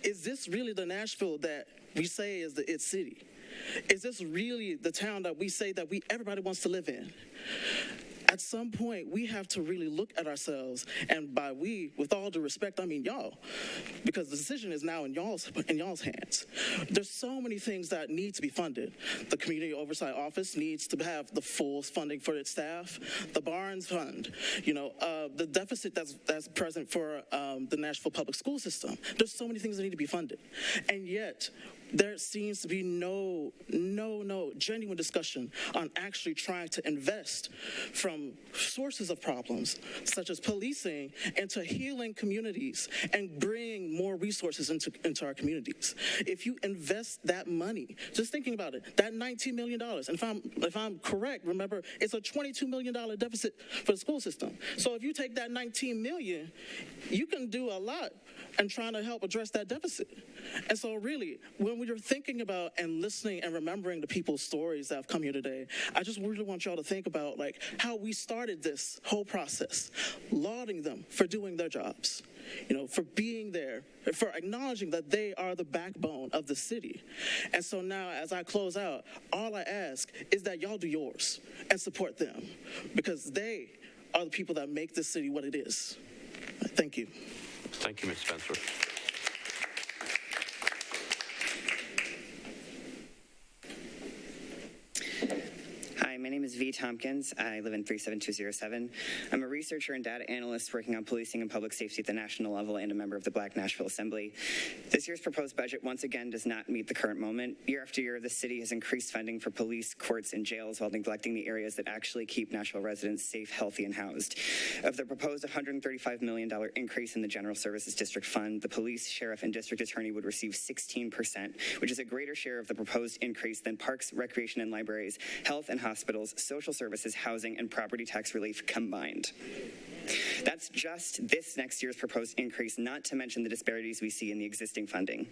Is this really the Nashville that we say is the it city? Is this really the town that we say that everybody wants to live in? At some point, we have to really look at ourselves, and by we, with all due respect, I mean y'all, because the decision is now in y'all's hands. There's so many things that need to be funded. The Community Oversight Office needs to have the full funding for its staff. The Barnes Fund, the deficit that's present for the Nashville public school system. There's so many things that need to be funded, and yet there seems to be no genuine discussion on actually trying to invest from sources of problems, such as policing, into healing communities and bringing more resources into our communities. If you invest that money, just thinking about it, that $19 million, and if I'm correct, remember, it's a $22 million deficit for the school system. So if you take that $19 million, you can do a lot in trying to help address that deficit. And so really, when we're thinking about and listening and remembering the people's stories that have come here today, I just really want y'all to think about like how we started this whole process, lauding them for doing their jobs, for being there, for acknowledging that they are the backbone of the city. And so now, as I close out, all I ask is that y'all do yours and support them, because they are the people that make this city what it is. Thank you. Thank you, Ms. Spencer. Hi, my name is V. Tompkins. I live in 37207. I'm a researcher and data analyst working on policing and public safety at the national level and a member of the Black Nashville Assembly. This year's proposed budget once again does not meet the current moment. Year after year, the city has increased funding for police, courts, and jails while neglecting the areas that actually keep Nashville residents safe, healthy, and housed. Of the proposed $135 million increase in the General Services District Fund, the police, sheriff, and district attorney would receive 16%, which is a greater share of the proposed increase than parks, recreation, and libraries, health and hospitals, social services, housing, and property tax relief combined. That's just this next year's proposed increase, not to mention the disparities we see in the existing funding.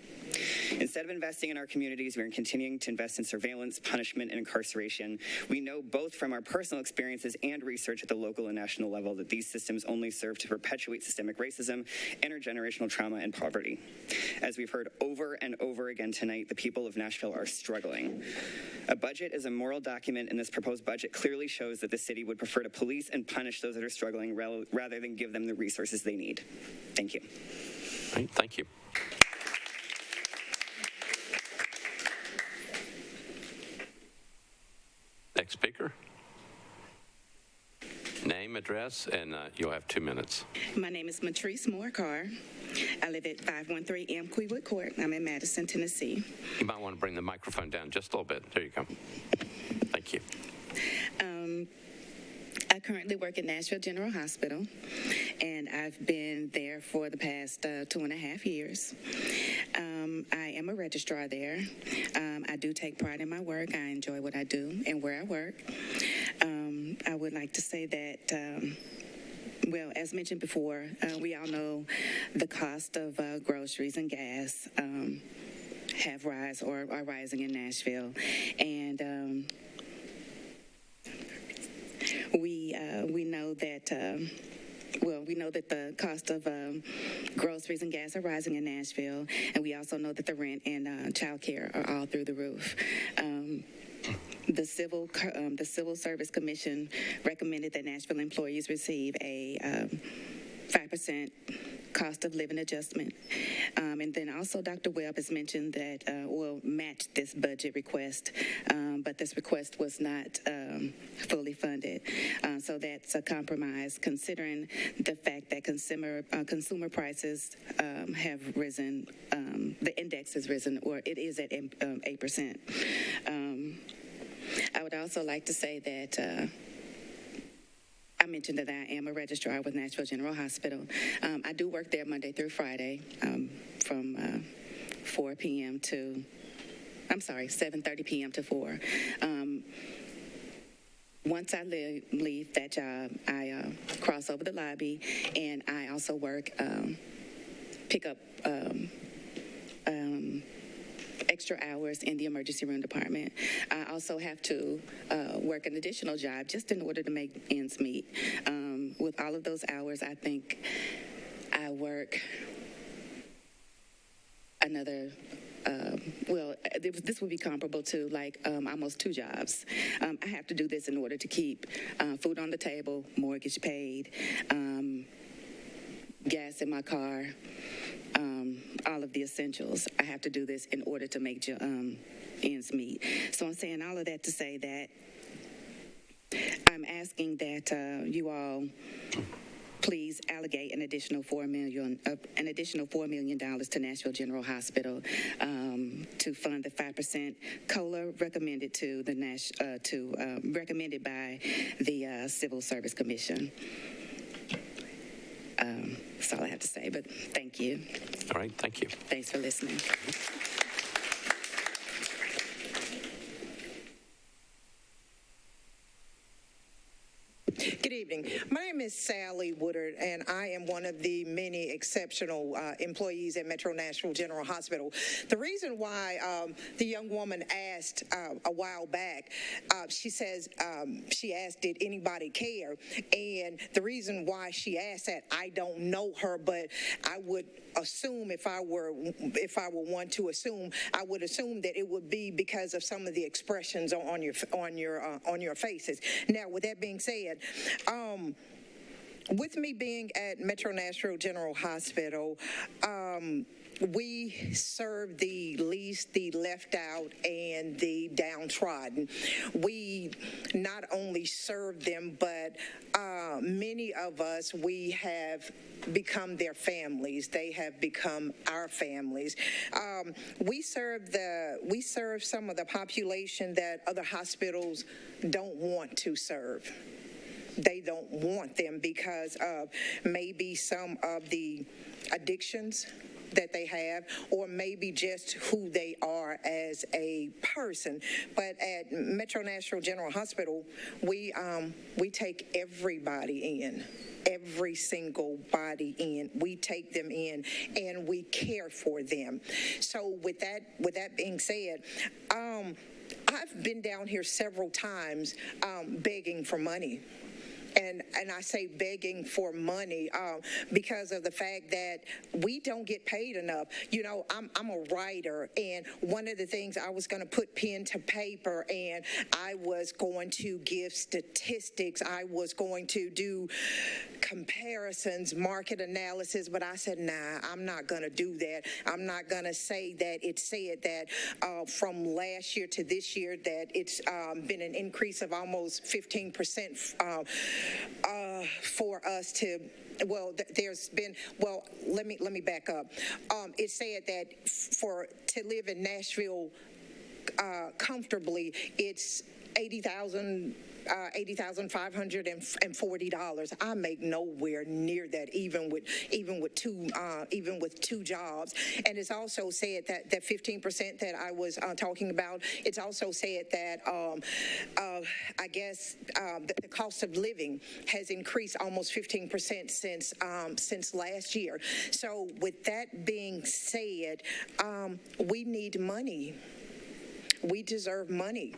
Instead of investing in our communities, we are continuing to invest in surveillance, punishment, and incarceration. We know both from our personal experiences and research at the local and national level that these systems only serve to perpetuate systemic racism, intergenerational trauma, and poverty. As we've heard over and over again tonight, the people of Nashville are struggling. A budget is a moral document, and this proposed budget clearly shows that the city would prefer to police and punish those that are struggling rather than give them the resources they need. Thank you. All right, thank you. Next speaker. Name, address, and you'll have 2 minutes. My name is Matrice Moore-Carr. I live at 513 M. Queewood Court. I'm in Madison, Tennessee. You might want to bring the microphone down just a little bit. There you go. Thank you. I currently work at Nashville General Hospital, and I've been there for the past 2.5 years. I am a registrar there. I do take pride in my work. I enjoy what I do and where I work. I would like to say that well, as mentioned before, we all know the cost of groceries and gas have rise or are rising in Nashville, and we know that. We know that the cost of groceries and gas are rising in Nashville, and we also know that the rent and child care are all through the roof. the Civil Service Commission recommended that Nashville employees receive a 5% cost of living adjustment. And then also Dr. Webb has mentioned that we'll match this budget request, but this request was not fully funded. So that's a compromise considering the fact that consumer prices have risen, the index has risen, or it is at 8%. I would also like to say that I mentioned that I am a registrar with Nashville General Hospital. I do work there Monday through Friday from 4 p.m. to, 7:30 p.m. to 4. Once I leave that job, I cross over the lobby, and I also work, pick up extra hours in the emergency room department. I also have to work an additional job just in order to make ends meet. With all of those hours, I think I work another, this would be comparable to almost 2 jobs. I have to do this in order to keep food on the table, mortgage paid, gas in my car, all of the essentials. I have to do this in order to make ends meet. So I'm saying all of that to say that I'm asking that you all please allocate an additional $4 million to Nashville General Hospital to fund the 5% COLA recommended to the recommended by the Civil Service Commission. That's all I have to say, but thank you. All right, thank you. Thanks for listening. Good evening. My name is Sally Woodard, and I am one of the many exceptional employees at Metro Nashville General Hospital. The reason why the young woman asked a while back, she asked, did anybody care? And the reason why she asked that, I don't know her, but I would assume if I were one to assume, I would assume that it would be because of some of the expressions on your faces. Now, with that being said, with me being at Metro Nashville General Hospital, we serve the least, the left out, and the downtrodden. We not only serve them, but many of us, we have become their families. They have become our families. We serve some of the population that other hospitals don't want to serve. They don't want them because of maybe some of the addictions that they have, or maybe just who they are as a person. But at Metro Nashville General Hospital, we take everybody in. Every single body in. We take them in and we care for them. So with that being said, I've been down here several times begging for money. And I say begging for money because of the fact that we don't get paid enough. You know, I'm a writer, and one of the things I was going to put pen to paper, and I was going to give statistics. I was going to do comparisons, market analysis, but I said, nah, I'm not going to do that. I'm not going to say that it said that from last year to this year that it's been an increase of almost 15% for us to, there's been, let me back up. It said that to live in Nashville comfortably, it's $80,540. I make nowhere near that, even with two jobs. And it's also said that 15% that I was talking about. It's also said that I guess the cost of living has increased almost 15% since last year. So with that being said, we need money. We deserve money.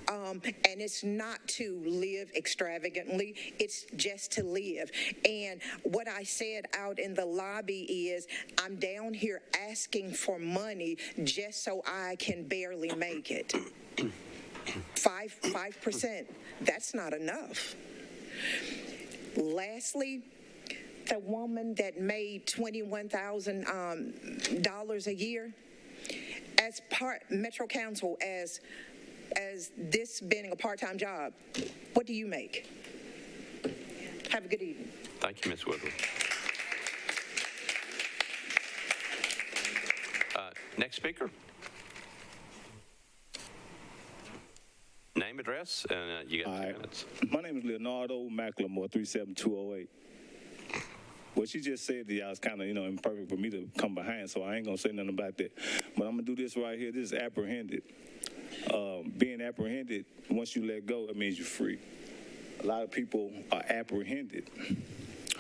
And it's not to live extravagantly, it's just to live. And what I said out in the lobby is, I'm down here asking for money just so I can barely make it. 5%, that's not enough. Lastly, the woman that made $21,000 a year, as Metro Council, as this being a part-time job, what do you make? Have a good evening. Thank you, Ms. Woodward. Next speaker. Name, address, and you got 2 minutes. My name is Leonardo McLemore, 37208. What she just said to y'all is kind of, imperfect for me to come behind, so I ain't going to say nothing about that. But I'm going to do this right here. This is apprehended. Being apprehended, once you let go, it means you're free. A lot of people are apprehended.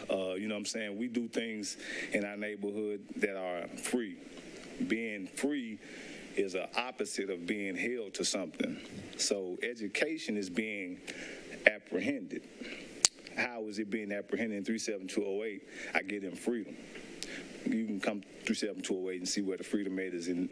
You know what I'm saying? We do things in our neighborhood that are free. Being free is an opposite of being held to something. So education is being apprehended. How is it being apprehended in 37208? I get in freedom. You can come 37208 and see where the freedom is in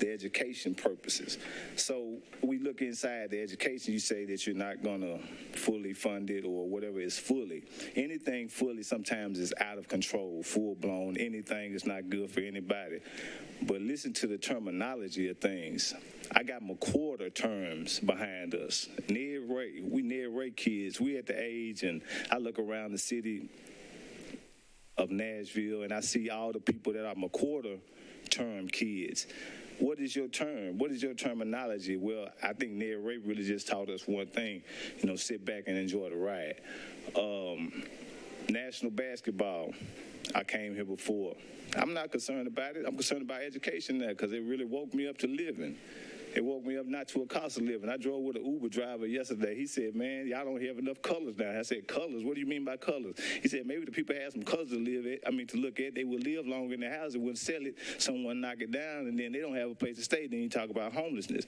the education purposes. So we look inside the education, you say that you're not going to fully fund it or whatever is fully. Anything fully sometimes is out of control, full-blown. Anything is not good for anybody. But listen to the terminology of things. I got McQuarter terms behind us. We Ned Ray kids. We at the age, and I look around the city of Nashville, and I see all the people that are McQuarter term kids. What is your term? What is your terminology? Well, I think Ned Ray really just taught us one thing, sit back and enjoy the ride. National basketball, I came here before. I'm not concerned about it. I'm concerned about education now because it really woke me up to living. It woke me up not to a cost of living. I drove with an Uber driver yesterday. He said, man, y'all don't have enough colors now. I said, colors? What do you mean by colors? He said, maybe the people had some colors to look at. They would live longer in the house. They wouldn't sell it. Someone knock it down, and then they don't have a place to stay. Then you talk about homelessness.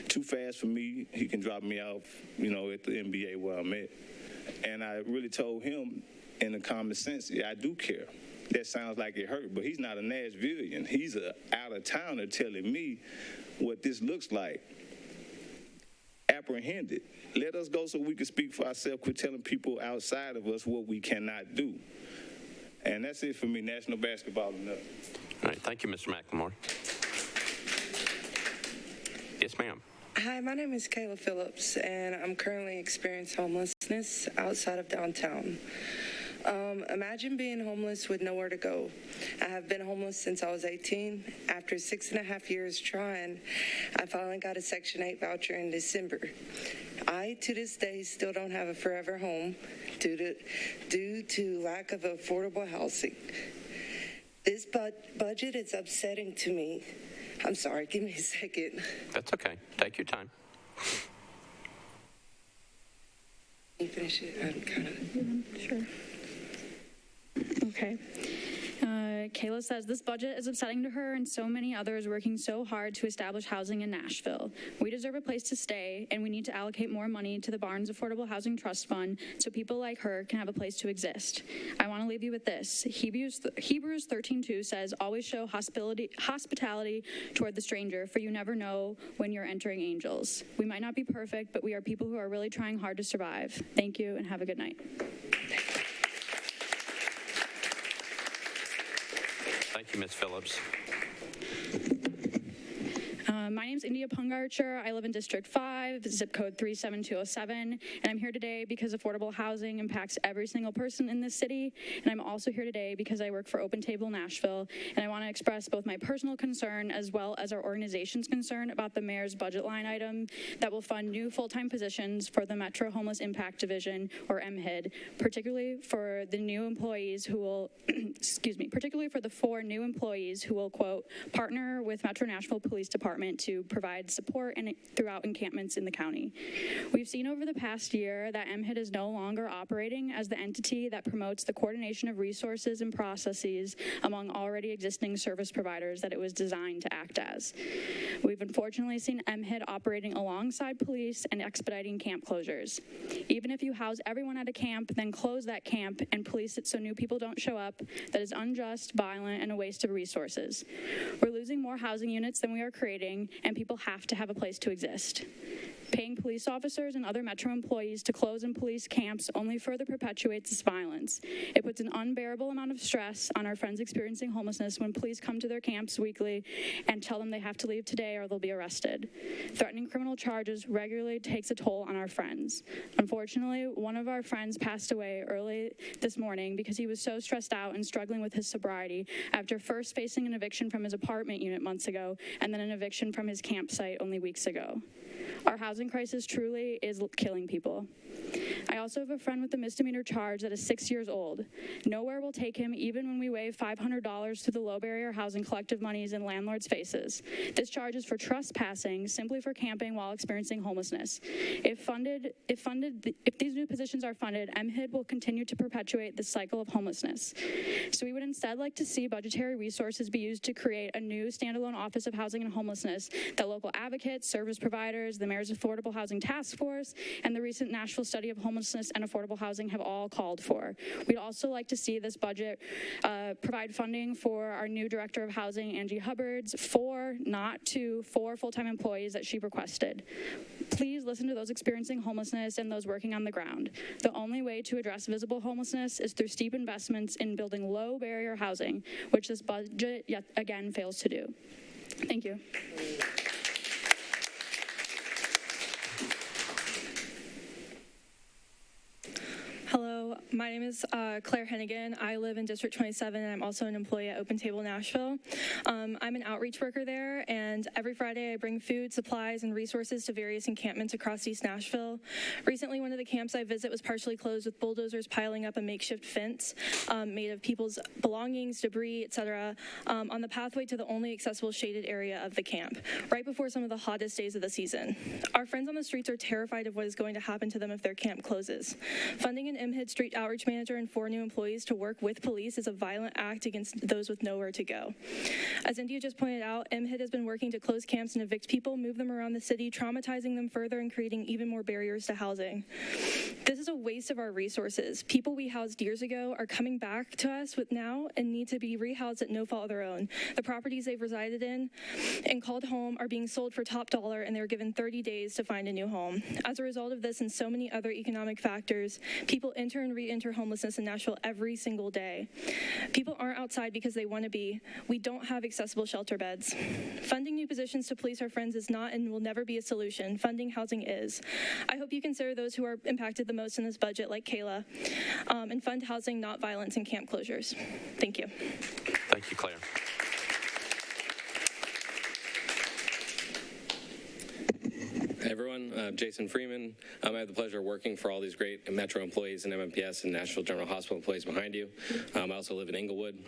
Too fast for me. He can drop me off, at the NBA where I'm at. And I really told him in the common sense, yeah, I do care. That sounds like it hurt, but he's not a Nashvilleian. He's an out-of-towner telling me what this looks like. Apprehended. Let us go so we can speak for ourselves. Quit telling people outside of us what we cannot do. And that's it for me. National basketball enough. All right. Thank you, Mr. McLemore. Yes, ma'am. Hi, my name is Kayla Phillips, and I'm currently experiencing homelessness outside of downtown. Imagine being homeless with nowhere to go. I have been homeless since I was 18. After 6.5 years trying, I finally got a Section 8 voucher in December. I, to this day, still don't have a forever home due to lack of affordable housing. This budget is upsetting to me. I'm sorry, give me a second. That's okay. Take your time. Can you finish it? I'm kind of... Sure. Okay. Kayla says, this budget is upsetting to her and so many others working so hard to establish housing in Nashville. We deserve a place to stay, and we need to allocate more money to the Barnes Affordable Housing Trust Fund so people like her can have a place to exist. I want to leave you with this. Hebrews 13:2 says, always show hospitality toward the stranger, for you never know when you're entering angels. We might not be perfect, but we are people who are really trying hard to survive. Thank you, and have a good night. Thank you, Ms. Phillips. My name's India Pungarcher. I live in District 5, zip code 37207, and I'm here today because affordable housing impacts every single person in this city, and I'm also here today because I work for Open Table Nashville, and I want to express both my personal concern as well as our organization's concern about the mayor's budget line item that will fund new full-time positions for the Metro Homeless Impact Division, or MHID, particularly for the new employees who will, particularly for the 4 new employees who will, quote, partner with Metro Nashville Police Department to provide support throughout encampments in the county. We've seen over the past year that MHID is no longer operating as the entity that promotes the coordination of resources and processes among already existing service providers that it was designed to act as. We've unfortunately seen MHID operating alongside police and expediting camp closures. Even if you house everyone at a camp, then close that camp and police it so new people don't show up, that is unjust, violent, and a waste of resources. We're losing more housing units than we are creating, and people have to have a place to exist. Paying police officers and other Metro employees to close in police camps only further perpetuates this violence. It puts an unbearable amount of stress on our friends experiencing homelessness when police come to their camps weekly and tell them they have to leave today or they'll be arrested. Threatening criminal charges regularly takes a toll on our friends. Unfortunately, one of our friends passed away early this morning because he was so stressed out and struggling with his sobriety after first facing an eviction from his apartment unit months ago and then an eviction from his campsite only weeks ago. Our housing crisis truly is killing people. I also have a friend with a misdemeanor charge that is 6 years old. Nowhere will take him even when we waive $500 through the low barrier housing collective monies in landlords' faces. This charge is for trespassing, simply for camping while experiencing homelessness. If these new positions are funded, MHID will continue to perpetuate this cycle of homelessness. So we would instead like to see budgetary resources be used to create a new standalone Office of Housing and Homelessness that local advocates, service providers, the Mayor's Affordable Housing Task Force, and the recent Nashville study of homelessness and affordable housing have all called for. We'd also like to see this budget provide funding for our new Director of Housing, Angie Hubbard's, 4 full-time employees that she requested. Please listen to those experiencing homelessness and those working on the ground. The only way to address visible homelessness is through steep investments in building low-barrier housing, which this budget yet again fails to do. Thank you. Hello, my name is Claire Hennigan. I live in District 27, and I'm also an employee at Open Table Nashville. I'm an outreach worker there, and every Friday I bring food, supplies, and resources to various encampments across East Nashville. Recently, one of the camps I visit was partially closed with bulldozers piling up a makeshift fence made of people's belongings, debris, etc., on the pathway to the only accessible shaded area of the camp, right before some of the hottest days of the season. Our friends on the streets are terrified of what is going to happen to them if their camp closes. Funding an MHID street outreach manager and 4 new employees to work with police is a violent act against those with nowhere to go. As India just pointed out, MHID has been working to close camps and evict people, move them around the city, traumatizing them further and creating even more barriers to housing. This is a waste of our resources. People we housed years ago are coming back to us with now and need to be rehoused at no fault of their own. The properties they've resided in and called home are being sold for top dollar, and they're given 30 days to find a new home. As a result of this and so many other economic factors, people enter and re-enter homelessness in Nashville every single day. People aren't outside because they want to be. We don't have accessible shelter beds. Funding new positions to police our friends is not and will never be a solution. Funding housing is. I hope you consider those who are impacted the most in this budget, like Kayla, and fund housing, not violence, and camp closures. Thank you. Thank you, Claire. Hey everyone, Jason Freeman. I have the pleasure of working for all these great Metro employees and MMPS and Nashville General Hospital employees behind you. I also live in Englewood.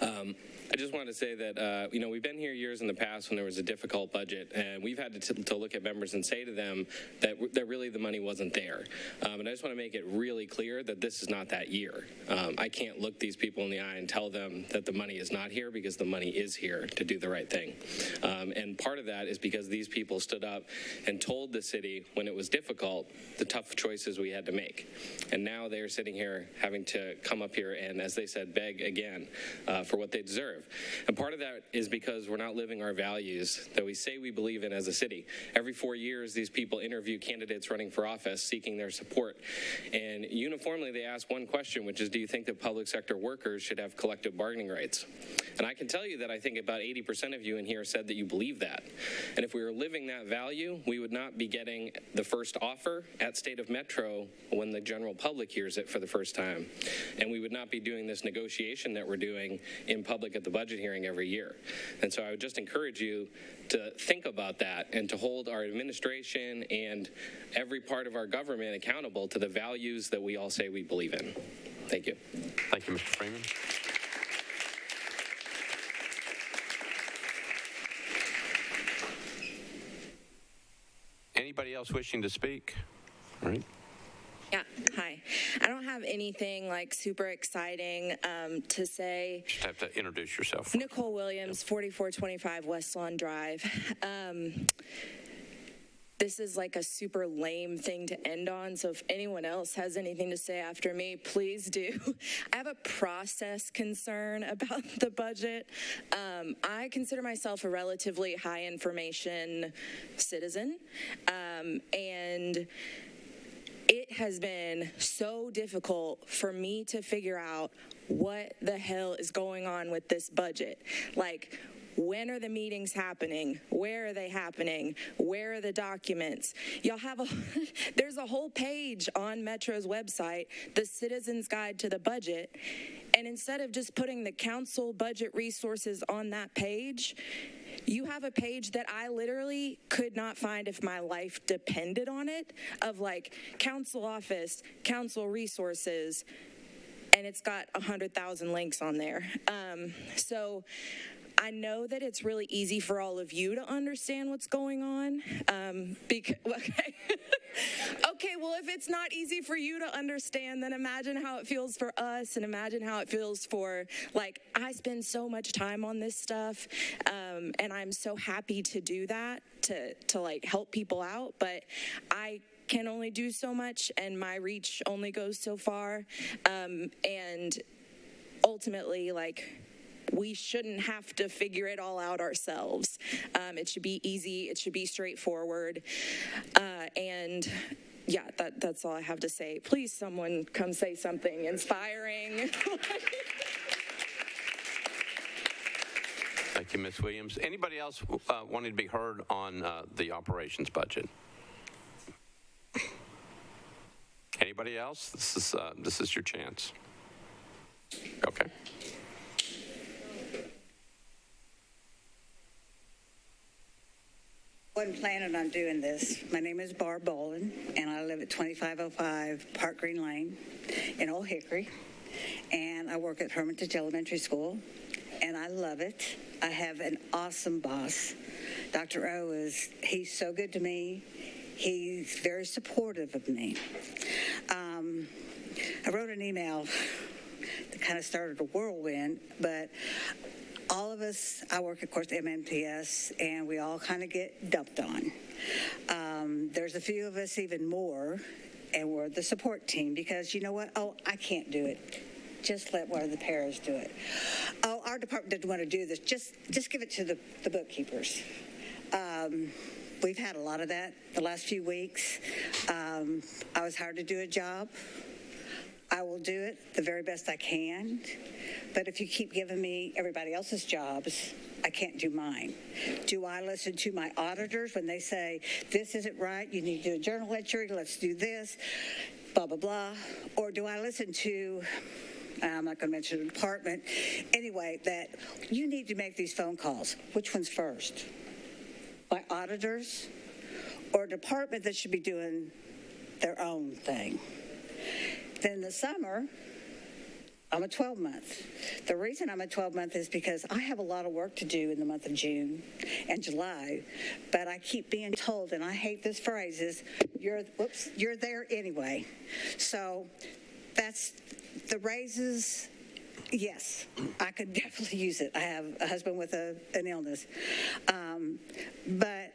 I just wanted to say that, we've been here years in the past when there was a difficult budget, and we've had to look at members and say to them that really the money wasn't there. And I just want to make it really clear that this is not that year. I can't look these people in the eye and tell them that the money is not here, because the money is here to do the right thing. And part of that is because these people stood up and told the city when it was difficult the tough choices we had to make. And now they're sitting here having to come up here and, as they said, beg again for what they deserve. And part of that is because we're not living our values that we say we believe in as a city. Every 4 years, these people interview candidates running for office seeking their support. And uniformly, they ask one question, which is, do you think that public sector workers should have collective bargaining rights? And I can tell you that I think about 80% of you in here said that you believe that. And if we were living that value, we would not be getting the first offer at State of Metro when the general public hears it for the first time. And we would not be doing this negotiation that we're doing in public at the budget hearing every year. And so I would just encourage you to think about that and to hold our administration and every part of our government accountable to the values that we all say we believe in. Thank you. Thank you, Mr. Freeman. Anybody else wishing to speak? All right. Yeah, hi. I don't have anything like super exciting to say. Just have to introduce yourself. Nicole Williams, 4425 West Lawn Drive. this is like a super lame thing to end on, so if anyone else has anything to say after me, please do. I have a process concern about the budget. I consider myself a relatively high information citizen, and it has been so difficult for me to figure out what the hell is going on with this budget. Like, when are the meetings happening? Where are they happening? Where are the documents? Y'all have there's a whole page on Metro's website, the Citizen's Guide to the Budget, and instead of just putting the council budget resources on that page, you have a page that I literally could not find if my life depended on it, of like council office, council resources, and it's got 100,000 links on there. So I know that it's really easy for all of you to understand what's going on. Okay, well, if it's not easy for you to understand, then imagine how it feels for us, and imagine how it feels for, like, I spend so much time on this stuff, and I'm so happy to do that, to like help people out, but I can only do so much, and my reach only goes so far, and ultimately, like, we shouldn't have to figure it all out ourselves. It should be easy. It should be straightforward. And yeah, that's all I have to say. Please, someone come say something inspiring. Thank you, Ms. Williams. Anybody else wanting to be heard on the operations budget? Anybody else? This is your chance. Okay. Wasn't planning on doing this. My name is Barb Bolin, and I live at 2505 Park Green Lane in Old Hickory, and I work at Hermitage Elementary School, and I love it. I have an awesome boss. Dr. O he's so good to me. He's very supportive of me. I wrote an email that kind of started a whirlwind, but all of us, I work, of course, MNPS, and we all kind of get dumped on. There's a few of us even more, and we're the support team because, you know what? Oh, I can't do it. Just let one of the paras do it. Oh, our department didn't want to do this. Just give it to the bookkeepers. We've had a lot of that the last few weeks. I was hired to do a job. I will do it the very best I can, but if you keep giving me everybody else's jobs, I can't do mine. Do I listen to my auditors when they say, this isn't right, you need to do a journal entry, let's do this, blah, blah, blah, or do I listen to, I'm not going to mention the department, anyway, that you need to make these phone calls. Which one's first? My auditors or a department that should be doing their own thing? Then in the summer, I'm a 12-month. The reason I'm a 12-month is because I have a lot of work to do in the month of June and July, but I keep being told, and I hate this phrase, is you're there anyway. So that's the raises. Yes, I could definitely use it. I have a husband with an illness, but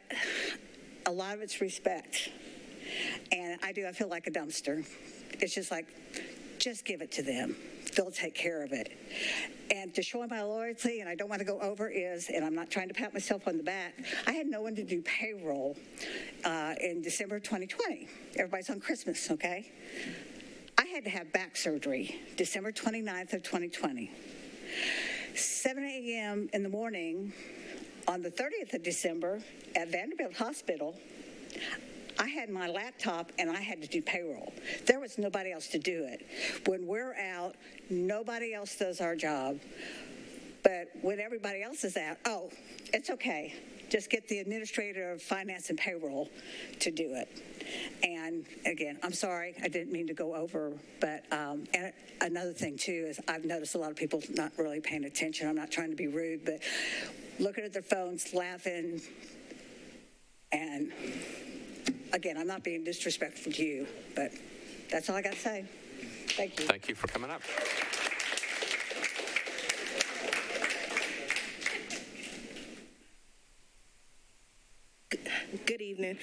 a lot of it's respect, and I feel like a dumpster. It's just like, just give it to them. They'll take care of it. And to show my loyalty, and I don't want to go over, is, and I'm not trying to pat myself on the back, I had no one to do payroll in December 2020. Everybody's on Christmas, okay? I had to have back surgery December 29th of 2020. 7 a.m. in the morning on the 30th of December at Vanderbilt Hospital, I had my laptop and I had to do payroll. There was nobody else to do it. When we're out, nobody else does our job. But when everybody else is out, oh, it's okay. Just get the administrator of finance and payroll to do it. And again, I'm sorry, I didn't mean to go over, but and another thing too is I've noticed a lot of people not really paying attention. I'm not trying to be rude, but looking at their phones, laughing, and again, I'm not being disrespectful to you, but that's all I got to say. Thank you. Thank you for coming up. Good evening.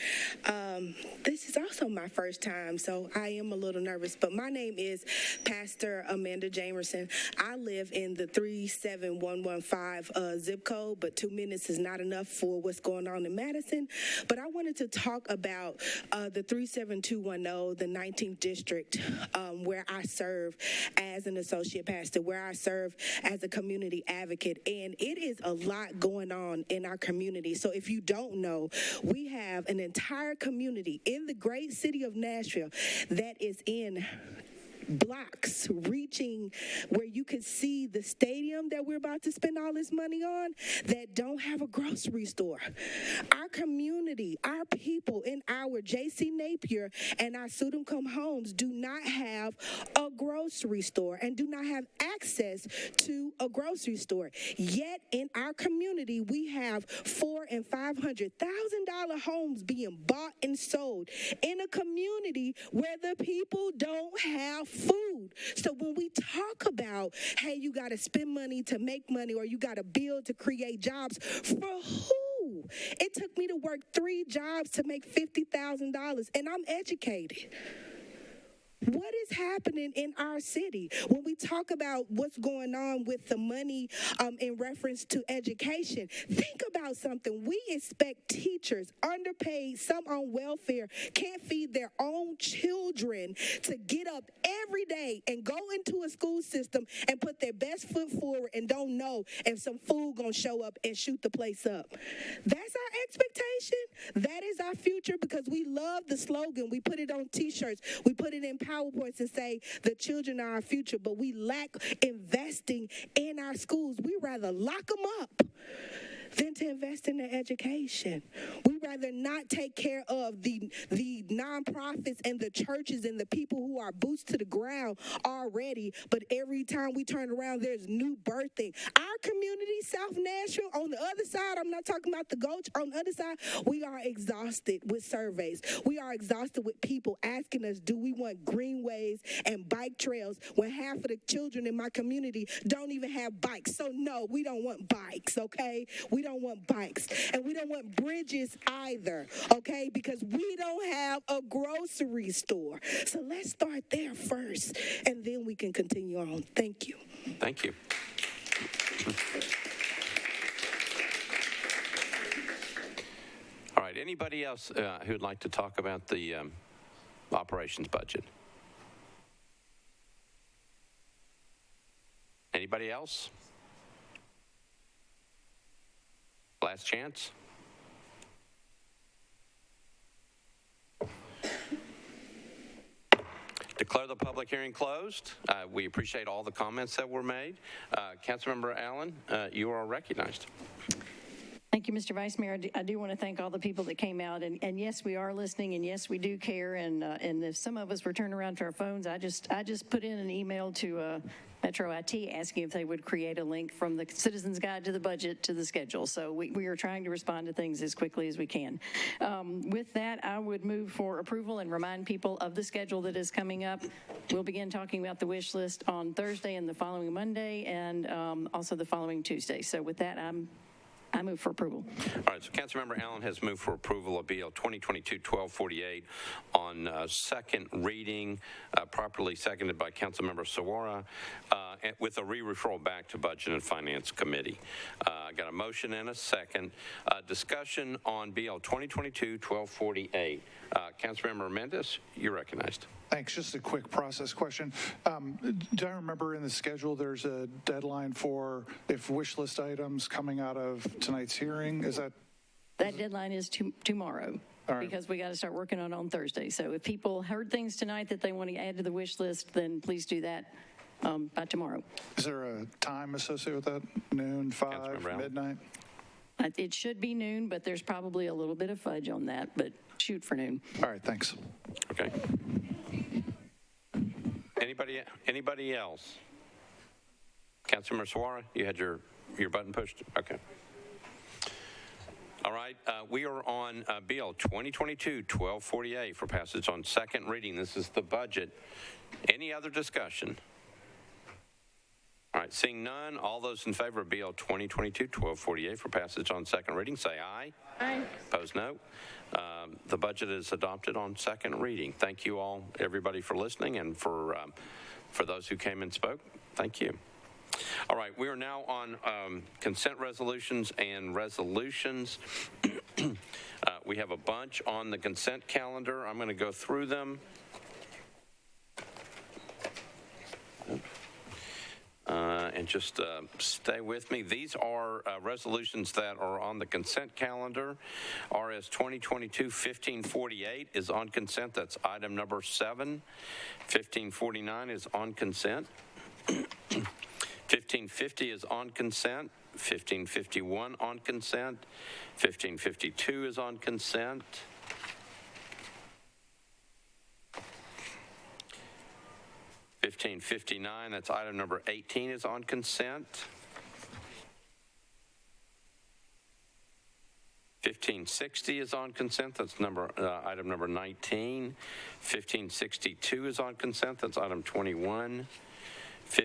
This is also my first time, so I am a little nervous, but my name is Pastor Amanda Jamerson. I live in the 37115 zip code, but 2 minutes is not enough for what's going on in Madison. But I wanted to talk about the 37210, the 19th district, where I serve as an associate pastor, where I serve as a community advocate, and it is a lot going on in our community. So if you don't know, we have an entire community in the great city of Nashville that is in blocks reaching where you can see the stadium that we're about to spend all this money on that don't have a grocery store. Our community, our people in our J.C. Napier and our Sudum homes do not have a grocery store and do not have access to a grocery store. Yet in our community, we have $400,000 and $500,000 homes being bought and sold in a community where the people don't have food. So when we talk about, hey, you got to spend money to make money, or you got to build to create jobs, for who? It took me to work 3 jobs to make $50,000, and I'm educated. What is happening in our city when we talk about what's going on with the money in reference to education? Think about something. We expect teachers, underpaid, some on welfare, can't feed their own children, to get up every day and go into a school system and put their best foot forward and don't know if some fool gonna show up and shoot the place up. That's our expectation. That is our future, because we love the slogan. We put it on T-shirts. We put it in PowerPoints and say the children are our future, but we lack investing in our schools. We rather lock them up than to invest in their education. We rather not take care of the nonprofits and the churches and the people who are boots to the ground already, but every time we turn around, there's new birthing. Our community, South Nashville, on the other side, I'm not talking about the Gulch, on the other side, we are exhausted with surveys. We are exhausted with people asking us, do we want greenways and bike trails, when half of the children in my community don't even have bikes. So no, we don't want bikes, okay? We don't want bikes, and we don't want bridges either, okay? Because we don't have a grocery store. So let's start there first, and then we can continue on. Thank you. Thank you. All right, anybody else who'd like to talk about the operations budget? Anybody else? Last chance. Declare the public hearing closed. We appreciate all the comments that were made. Councilmember Allen, you are recognized. Thank you, Mr. Vice Mayor. I do want to thank all the people that came out, and yes, we are listening, and yes, we do care, and if some of us were turning around to our phones, I just put in an email to Metro IT asking if they would create a link from the Citizens Guide to the budget to the schedule. So we are trying to respond to things as quickly as we can. With that, I would move for approval and remind people of the schedule that is coming up. We'll begin talking about the wish list on Thursday and the following Monday, and also the following Tuesday. So with that, I move for approval. All right, so Councilmember Allen has moved for approval of BL 2022-1248 on second reading, properly seconded by Councilmember Sawara, with a re-referral back to Budget and Finance Committee. I got a motion and a second. Discussion on BL 2022-1248. Councilmember Mendez, you're recognized. Thanks. Just a quick process question. Do I remember in the schedule there's a deadline for if wish list items coming out of tonight's hearing? Is that? That deadline is tomorrow. All right. Because we got to start working on Thursday. So if people heard things tonight that they want to add to the wish list, then please do that by tomorrow. Is there a time associated with that? Noon, 5, midnight? It should be noon, but there's probably a little bit of fudge on that, but shoot for noon. All right, thanks. Okay. Anybody else? Councilmember Sawara, you had your button pushed? Okay. All right, we are on BL 2022-1248 for passage on second reading. This is the budget. Any other discussion? All right. right, seeing none, all those in favor of BL 2022-1248 for passage on second reading, say aye. Aye. Opposed, no. The budget is adopted on second reading. Thank you all, everybody, for listening, and for those who came and spoke, thank you. All right, we are now on consent resolutions and resolutions. We have a bunch on the consent calendar. I'm going to go through them. And just stay with me. These are resolutions that are on the consent calendar. RS 2022-1548 is on consent. That's item number 7. 1549 is on consent. 1550 is on consent. 1551 on consent. 1552 is on consent. 1559, that's item number 18, is on consent. 1560 is on consent. That's item number 19. 1562 is on consent. That's item 21. RS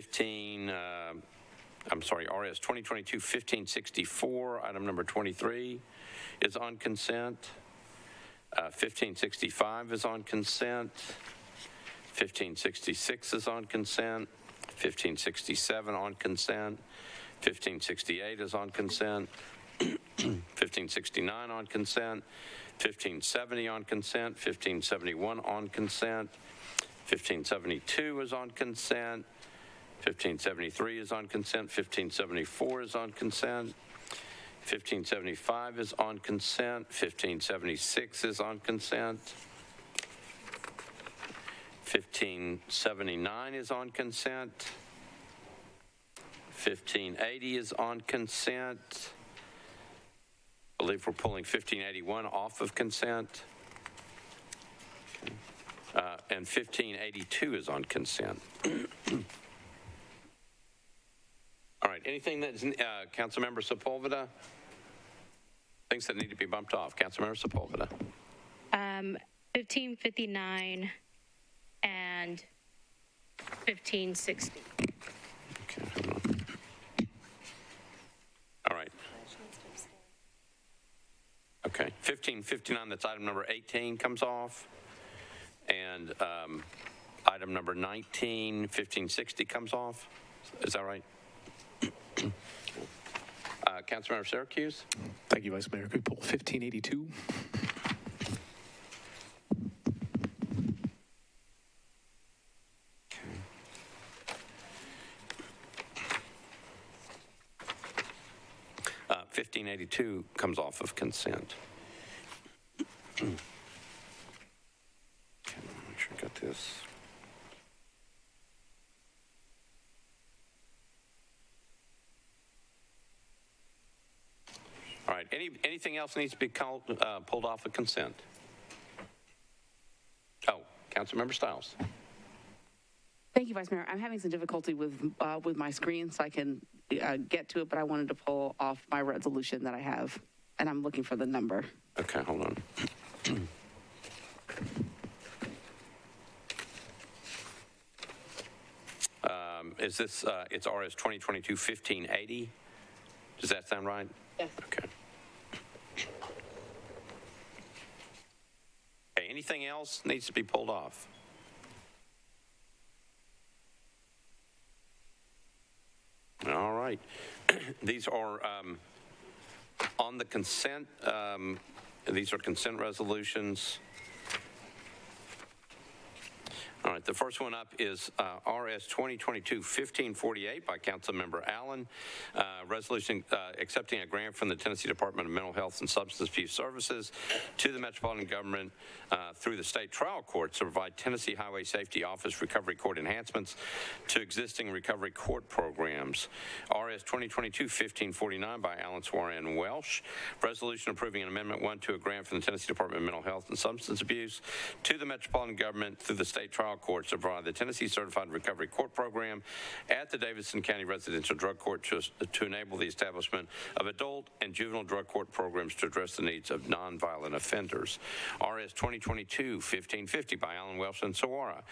2022-1564, item number 23 is on consent. 1565 is on consent. 1566 is on consent. 1567 on consent. 1568 is on consent. 1569 on consent. 1570 on consent. 1571 on consent. 1572 is on consent. 1573 is on consent. 1574 is on consent. 1575 is on consent. 1576 is on consent. 1579 is on consent. 1580 is on consent. I believe we're pulling 1581 off of consent. And 1582 is on consent. All right, anything that's, Councilmember Sepulveda? Things that need to be bumped off. Councilmember Sepulveda. 1559 and 1560. Okay, hold on. All right. Okay, 1559, that's item number 18, comes off. And item number 19, 1560 comes off. Is that right? Councilmember Syracuse? Thank you, Vice Mayor. Could we pull 1582? Okay. 1582 comes off of consent. Okay, make sure I got this. All right, anything else needs to be pulled off of consent? Oh, Councilmember Stiles. Thank you, Vice Mayor. I'm having some difficulty with my screen, so I can get to it, but I wanted to pull off my resolution that I have, and I'm looking for the number. Okay, hold on. Is this, it's RS 2022-1580? Does that sound right? Yes. Okay. Okay, anything else needs to be pulled off? All right. These are on the consent. These are consent resolutions. All right, the first one up is RS 2022-1548 by Councilmember Allen. Resolution accepting a grant from the Tennessee Department of Mental Health and Substance Abuse Services to the Metropolitan Government through the state trial courts to provide Tennessee Highway Safety Office Recovery Court enhancements to existing recovery court programs. RS 2022-1549 by Alan Swarran Welsh. Resolution approving an Amendment 1 to a grant from the Tennessee Department of Mental Health and Substance Abuse to the Metropolitan Government through the state trial court courts to provide the Tennessee Certified Recovery Court Program at the Davidson County Residential Drug Court to enable the establishment of adult and juvenile drug court programs to address the needs of nonviolent offenders. RS 2022-1550 by Alan Welsh and Sawara.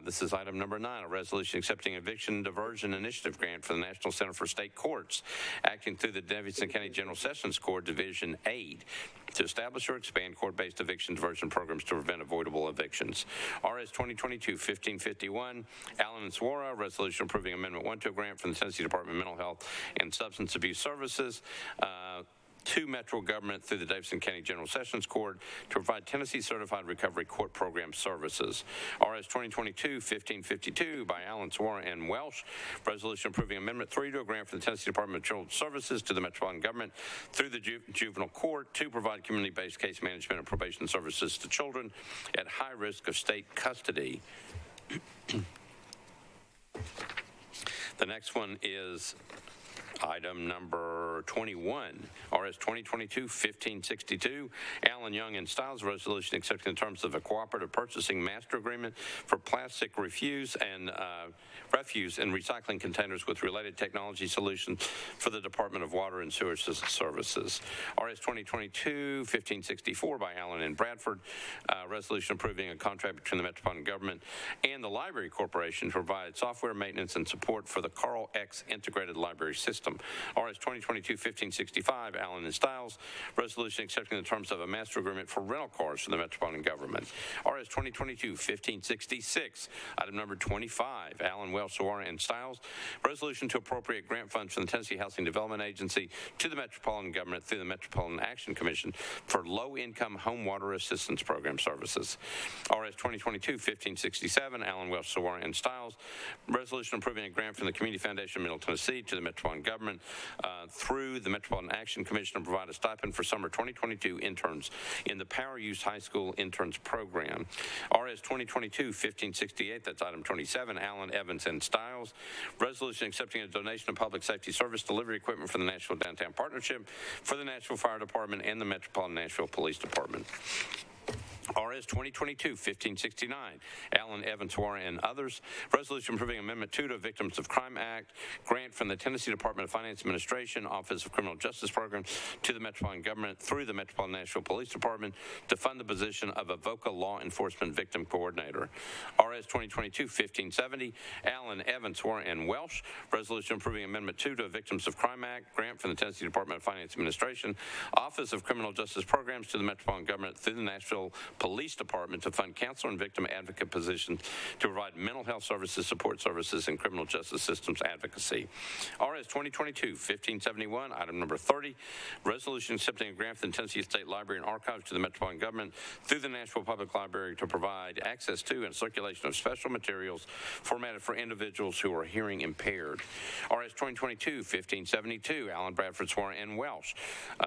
This is item number 9, a resolution accepting eviction diversion initiative grant for the National Center for State Courts, acting through the Davidson County General Sessions Court Division 8 to establish or expand court-based eviction diversion programs to prevent avoidable evictions. RS 2022-1551, Allen and Sawara, resolution approving Amendment 1 to a grant from the Tennessee Department of Mental Health and Substance Abuse Services to Metro government through the Davidson County General Sessions Court to provide Tennessee Certified Recovery Court Program services. RS 2022-1552 by Allen, Sawara, and Welsh, resolution approving Amendment 3 to a grant from the Tennessee Department of Children's Services to the Metropolitan Government through the Juvenile Court to provide community-based case management and probation services to children at high risk of state custody. The next one is item number 21, RS 2022-1562, Allen, Young, and Stiles, resolution accepting the terms of a cooperative purchasing master agreement for plastic refuse and recycling containers with related technology solutions for the Department of Water and Sewer Services. RS 2022-1564 by Allen and Bradford, resolution approving a contract between the Metropolitan Government and the Library Corporation to provide software maintenance and support for the Carl X Integrated Library System. RS 2022-1565, Allen and Stiles, resolution accepting the terms of a master agreement for rental cars for the Metropolitan Government. RS 2022-1566, item number 25, Allen, Welsh, Sawara, and Stiles, resolution to appropriate grant funds from the Tennessee Housing Development Agency to the Metropolitan Government through the Metropolitan Action Commission for low-income home water assistance program services. RS 2022-1567, Allen, Welsh, Sawara, and Stiles, resolution approving a grant from the Community Foundation of Middle Tennessee to the Metropolitan Government through the Metropolitan Action Commission to provide a stipend for summer 2022 interns in the Power Use High School Interns Program. RS 2022-1568, that's item 27, Allen, Evans, and Stiles, resolution accepting a donation of public safety service delivery equipment from the Nashville Downtown Partnership for the Nashville Fire Department and the Metropolitan Nashville Police Department. RS 2022-1569, Allen, Evans, Sawara, and others, resolution approving Amendment 2 to Victims of Crime Act, grant from the Tennessee Department of Finance Administration, Office of Criminal Justice Program to the Metropolitan Government through the Metropolitan Nashville Police Department to fund the position of Avoca Law Enforcement Victim Coordinator. RS 2022-1570, Allen, Evans, Sawara, and Welsh, resolution approving Amendment 2 to Victims of Crime Act, grant from the Tennessee Department of Finance Administration, Office of Criminal Justice Programs to the Metropolitan Government through the Nashville Police Department to fund counselor and victim advocate positions to provide mental health services, support services, and criminal justice systems advocacy. RS 2022-1571, item number 30, resolution accepting a grant from the Tennessee State Library and Archives to the Metropolitan Government through the Nashville Public Library to provide access to and circulation of special materials formatted for individuals who are hearing impaired. RS 2022-1572, Allen, Bradford, Sawara, and Welsh.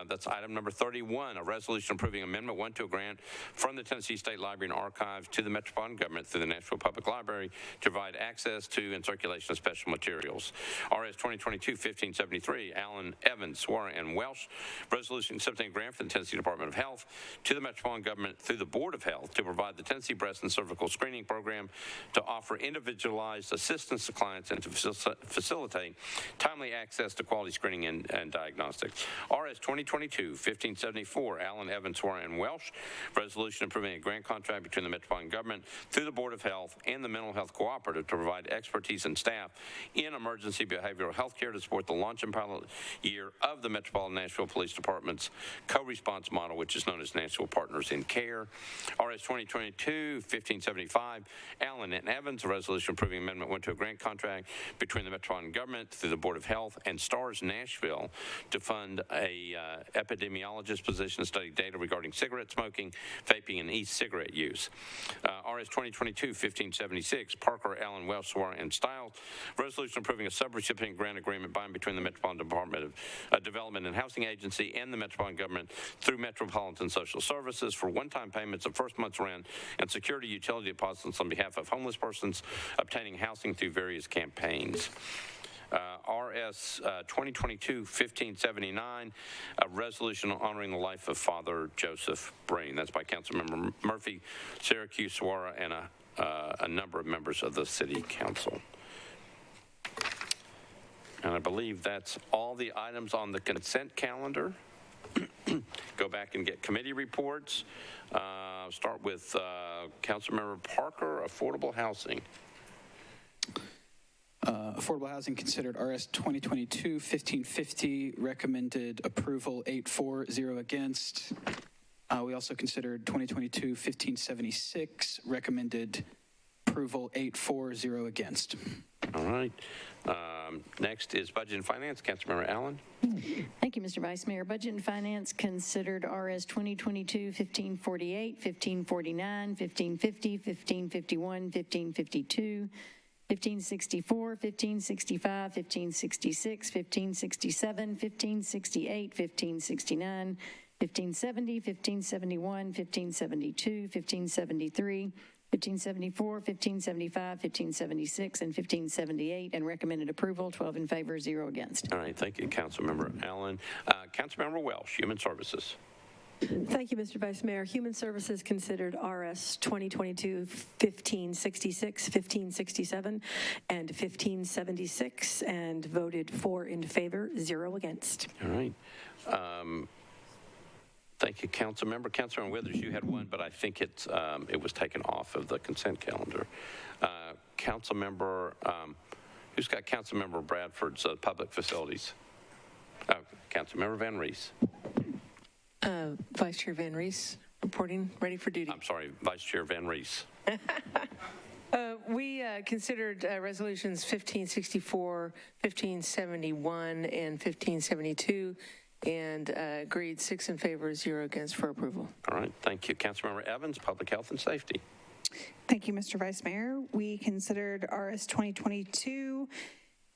That's item number 31, a resolution approving Amendment 1 to a grant from the Tennessee State Library and Archives to the Metropolitan Government through the Nashville Public Library to provide access to and circulation of special materials. RS 2022-1573, Allen, Evans, Sawara, and Welsh, resolution accepting a grant from the Tennessee Department of Health to the Metropolitan Government through the Board of Health to provide the Tennessee Breast and Cervical Screening Program to offer individualized assistance to clients and to facilitate timely access to quality screening and diagnostics. RS 2022-1574, Allen, Evans, Sawara, and Welsh, resolution approving a grant contract between the Metropolitan Government through the Board of Health and the Mental Health Cooperative to provide expertise and staff in emergency behavioral health care to support the launch and pilot year of the Metropolitan Nashville Police Department's co-response model, which is known as Nashville Partners in Care. RS 2022-1575, Allen and Evans, a resolution approving Amendment 1 to a grant contract between the Metropolitan Government through the Board of Health and STARS Nashville to fund a epidemiologist position to study data regarding cigarette smoking, vaping, and e-cigarette use. RS 2022-1576, Parker, Allen, Welsh, Sawara, and Stiles, resolution approving a subrecipient grant agreement by and between the Metropolitan Department of Development and Housing Agency and the Metropolitan Government through Metropolitan Social Services for one-time payments of first month's rent and security utility deposits on behalf of homeless persons obtaining housing through various campaigns. RS 2022-1579, a resolution honoring the life of Father Joseph Breen. That's by Councilmember Murphy, Syracuse, Sawara, and a number of members of the city council. And I believe that's all the items on the consent calendar. Go back and get committee reports. Start with Councilmember Parker, Affordable Housing. Affordable Housing considered RS 2022-1550, recommended approval 8-4, against. We also considered 2022-1576, recommended approval 8-4, against. All right. Next is Budget and Finance. Councilmember Allen. Thank you, Mr. Vice Mayor. Budget and Finance considered RS 2022-1548, 1549, 1550, 1551, 1552, 1564, 1565, 1566, 1567, 1568, 1569, 1570, 1571, 1572, 1573, 1574, 1575, 1576, and 1578, and recommended approval, 12 in favor, 0 against. All right, thank you, Councilmember Allen. Councilmember Welsh, Human Services. Thank you, Mr. Vice Mayor. Human Services considered RS 2022-1566, 1567, and 1576, and voted 4 in favor, 0 against. All right. Thank you, Councilmember. Councilmember Withers, you had one, but I think it was taken off of the consent calendar. Councilmember, who's got Councilmember Bradford's public facilities? Councilmember Van Rees. Vice Chair Van Rees, reporting, ready for duty. I'm sorry, Vice Chair Van Rees. We considered resolutions 1564, 1571, and 1572, and agreed 6 in favor, 0 against for approval. All right, thank you. Councilmember Evans, Public Health and Safety. Thank you, Mr. Vice Mayor. We considered RS 2022,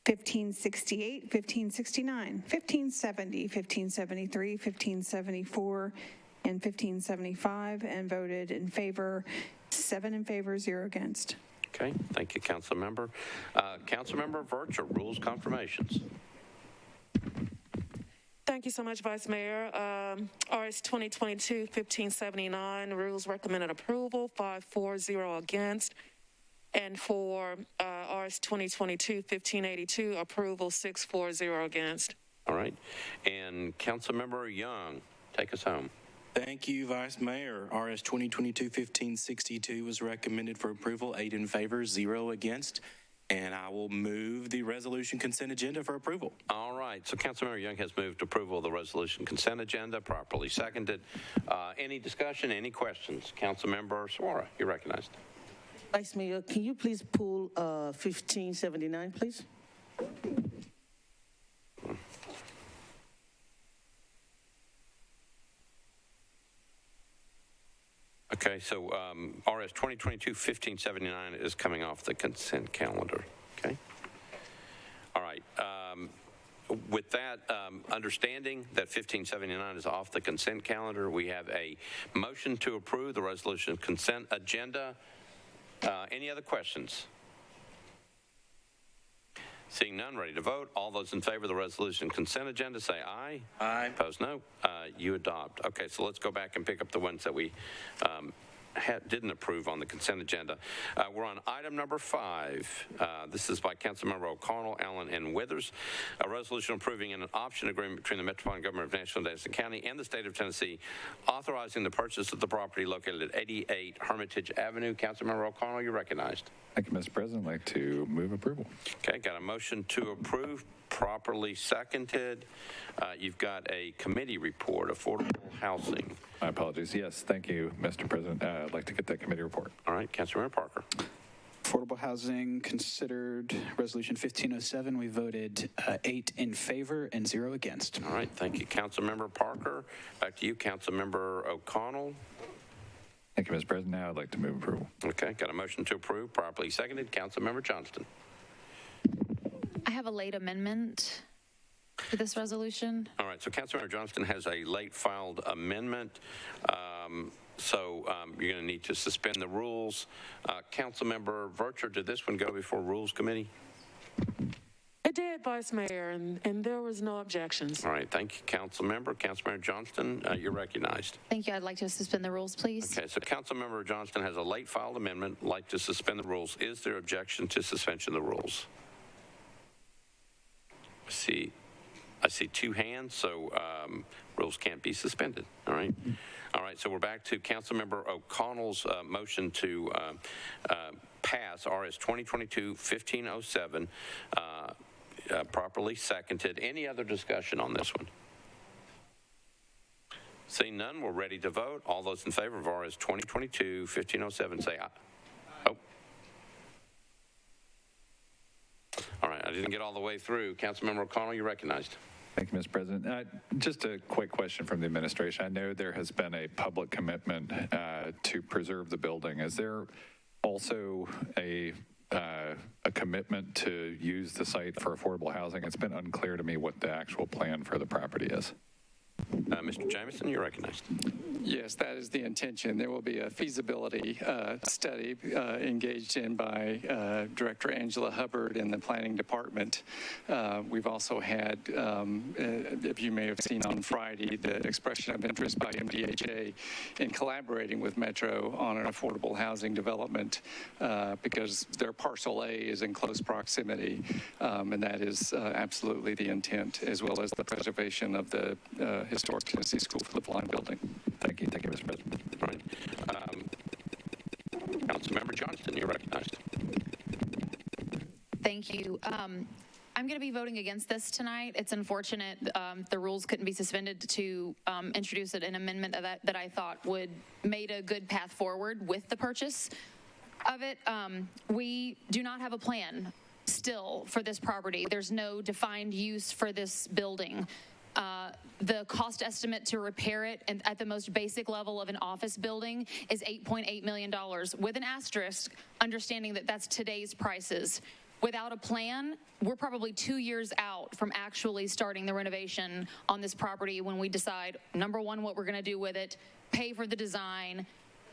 1568, 1569, 1570, 1573, 1574, and 1575, and voted in favor, 7 in favor, 0 against. Okay, thank you, Councilmember. Councilmember Virtue, Rules Confirmations. Thank you so much, Vice Mayor. RS 2022-1579, rules recommended approval, 5-4, against. And for RS 2022-1582, approval, 6-4, against. All right. And Councilmember Young, take us home. Thank you, Vice Mayor. RS 2022-1562 was recommended for approval, 8 in favor, 0 against. And I will move the resolution consent agenda for approval. All right. So Councilmember Young has moved approval of the resolution consent agenda, properly seconded. Any discussion, any questions? Councilmember Suara, you're recognized. Vice Mayor, can you please pull 1579, please? Okay, so RS 2022-1579 is coming off the consent calendar. Okay. All right. With that understanding that 1579 is off the consent calendar, we have a motion to approve the resolution consent agenda. Any other questions? Seeing none, ready to vote. All those in favor of the resolution consent agenda say aye. Aye. Opposed, no. You adopt. Okay, so let's go back and pick up the ones that we didn't approve on the consent agenda. We're on item number 5. This is by Councilmember O'Connell, Allen, and Withers. A resolution approving an option agreement between the Metropolitan Government of Nashville and Davidson County and the state of Tennessee, authorizing the purchase of the property located at 88 Hermitage Avenue. Councilmember O'Connell, you're recognized. Thank you, Mr. President. I'd like to move approval. Okay, got a motion to approve, properly seconded. You've got a committee report, affordable housing. My apologies. Yes, thank you, Mr. President. I'd like to get that committee report. All right, Councilmember Parker. Affordable Housing considered resolution 1507. We voted 8 in favor and 0 against. All right, thank you, Councilmember Parker. Back to you, Councilmember O'Connell. Thank you, Mr. President. Now I'd like to move approval. Okay, got a motion to approve, properly seconded. Councilmember Johnston. I have a late amendment to this resolution. All right, so Councilmember Johnston has a late filed amendment. So you're going to need to suspend the rules. Councilmember Virtue, did this one go before Rules Committee? It did, Vice Mayor, and there was no objections. All right, thank you, Councilmember. Councilmember Johnston, you're recognized. Thank you. I'd like to suspend the rules, please. Okay, so Councilmember Johnston has a late filed amendment, like to suspend the rules. Is there objection to suspension of the rules? I see two hands, so rules can't be suspended. All right. All right, so we're back to Councilmember O'Connell's motion to pass RS 2022-1507, properly seconded. Any other discussion on this one? Seeing none, we're ready to vote. All those in favor of RS 2022-1507 say aye. Oh. All right, I didn't get all the way through. Councilmember O'Connell, you're recognized. Thank you, Mr. President. Just a quick question from the administration. I know there has been a public commitment to preserve the building. Is there also a commitment to use the site for affordable housing? It's been unclear to me what the actual plan for the property is. Mr. Jamieson, you're recognized. Yes, that is the intention. There will be a feasibility study engaged in by Director Angela Hubbard in the Planning Department. We've also had, if you may have seen on Friday, the expression of interest by MDHA in collaborating with Metro on an affordable housing development because their parcel A is in close proximity, and that is absolutely the intent, as well as the preservation of the Historic Tennessee School for the Blind building. Thank you, Mr. President. All right. Councilmember Johnston, you're recognized. Thank you. I'm going to be voting against this tonight. It's unfortunate the rules couldn't be suspended to introduce an amendment of that I thought would made a good path forward with the purchase of it. We do not have a plan still for this property. There's no defined use for this building. The cost estimate to repair it and at the most basic level of an office building is $8.8 million, with an asterisk, understanding that that's today's prices. Without a plan, we're probably 2 years out from actually starting the renovation on this property when we decide, number one, what we're going to do with it, pay for the design,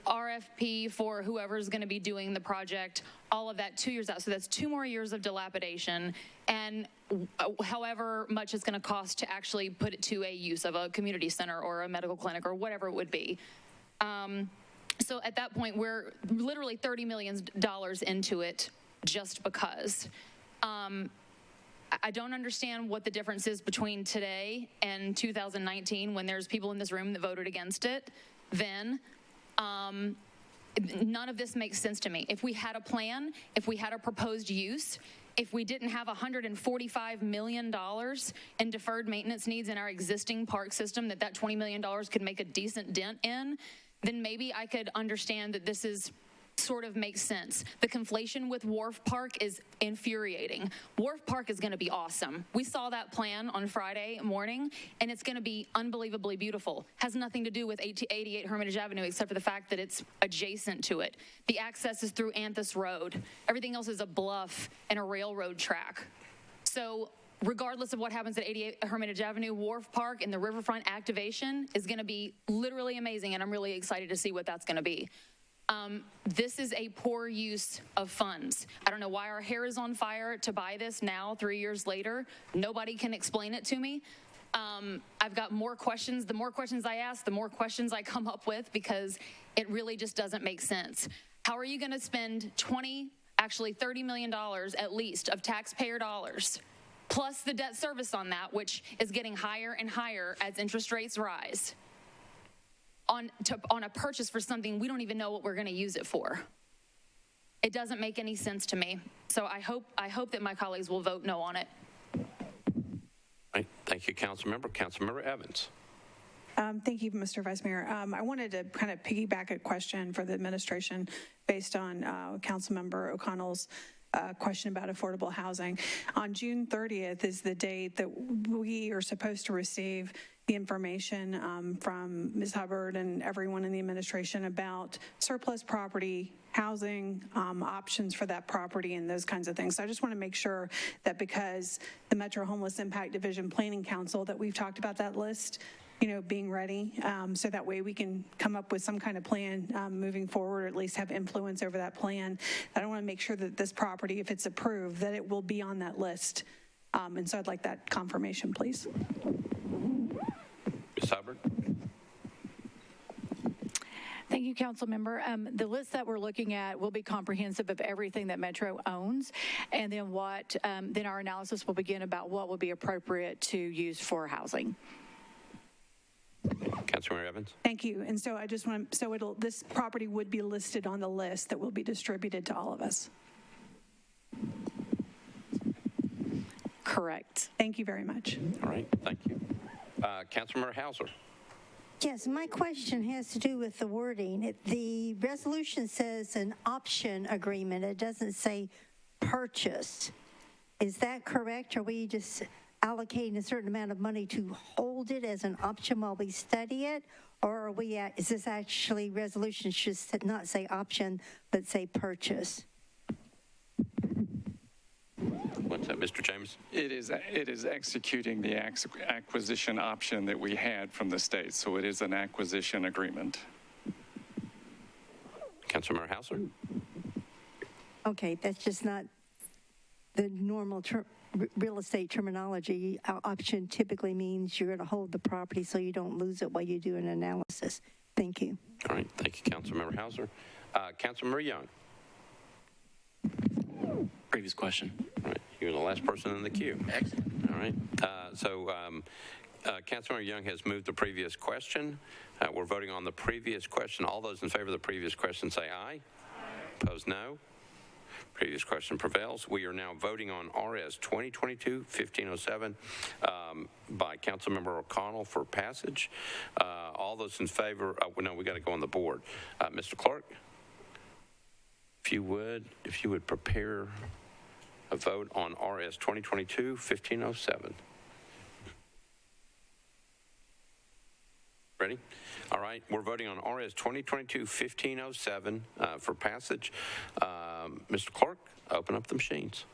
RFP for whoever's going to be doing the project, all of that 2 years out. So that's 2 more years of dilapidation, and however much it's going to cost to actually put it to a use of a community center or a medical clinic or whatever it would be. So at that point, we're literally $30 million into it just because. I don't understand what the difference is between today and 2019 when there's people in this room that voted against it then. None of this makes sense to me. If we had a plan, if we had a proposed use, if we didn't have $145 million in deferred maintenance needs in our existing park system that $20 million could make a decent dent in, then maybe I could understand that this is sort of makes sense. The conflation with Wharf Park is infuriating. Wharf Park is going to be awesome. We saw that plan on Friday morning, and it's going to be unbelievably beautiful. Has nothing to do with 88 Hermitage Avenue except for the fact that it's adjacent to it. The access is through Anthus Road. Everything else is a bluff and a railroad track. So regardless of what happens at 88 Hermitage Avenue, Wharf Park and the riverfront activation is going to be literally amazing, and I'm really excited to see what that's going to be. This is a poor use of funds. I don't know why our hair is on fire to buy this now, 3 years later. Nobody can explain it to me. I've got more questions. The more questions I ask, the more questions I come up with because it really just doesn't make sense. How are you going to spend $30 million at least of taxpayer dollars, plus the debt service on that, which is getting higher and higher as interest rates rise, on a purchase for something we don't even know what we're going to use it for? It doesn't make any sense to me. So I hope that my colleagues will vote no on it. Right. Thank you, Councilmember. Councilmember Evans. Thank you, Mr. Vice Mayor. I wanted to kind of piggyback a question for the administration based on Councilmember O'Connell's question about affordable housing. On June 30th is the date that we are supposed to receive the information from Ms. Hubbard and everyone in the administration about surplus property, housing, options for that property, and those kinds of things. So I just want to make sure that because the Metro Homeless Impact Division Planning Council, that we've talked about that list, being ready, so that way we can come up with some kind of plan moving forward, or at least have influence over that plan. I want to make sure that this property, if it's approved, that it will be on that list And so I'd like that confirmation, please. Ms. Hubbard? Thank you, Council Member. The list that we're looking at will be comprehensive of everything that Metro owns, and then then our analysis will begin about what would be appropriate to use for housing. Councilmember Evans? Thank you. And so I just want, this property would be listed on the list that will be distributed to all of us. Correct. Thank you very much. All right, thank you. Councilmember Hauser? Yes, my question has to do with the wording. The resolution says an option agreement. It doesn't say purchase. Is that correct? Are we just allocating a certain amount of money to hold it as an option while we study it? Or is this actually resolution should not say option, but say purchase? What's that, Mr. James? It is executing the acquisition option that we had from the state, so it is an acquisition agreement. Councilmember Hauser? Okay, that's just not the normal real estate terminology. Option typically means you're going to hold the property so you don't lose it while you do an analysis. Thank you. All right, thank you, Councilmember Hauser. Councilmember Young? Previous question. All right, you're the last person in the queue. Excellent. All right, Councilmember Young has moved the previous question. We're voting on the previous question. All those in favor of the previous question say aye. Aye. Opposed, no. Previous question prevails. We are now voting on RS 2022-1507 by Councilmember O'Connell for passage. All those in favor, no, we got to go on the board. Mr. Clerk, if you would prepare a vote on RS 2022-1507. Ready? All right, we're voting on RS 2022-1507 for passage. Mr. Clerk, open up the machines.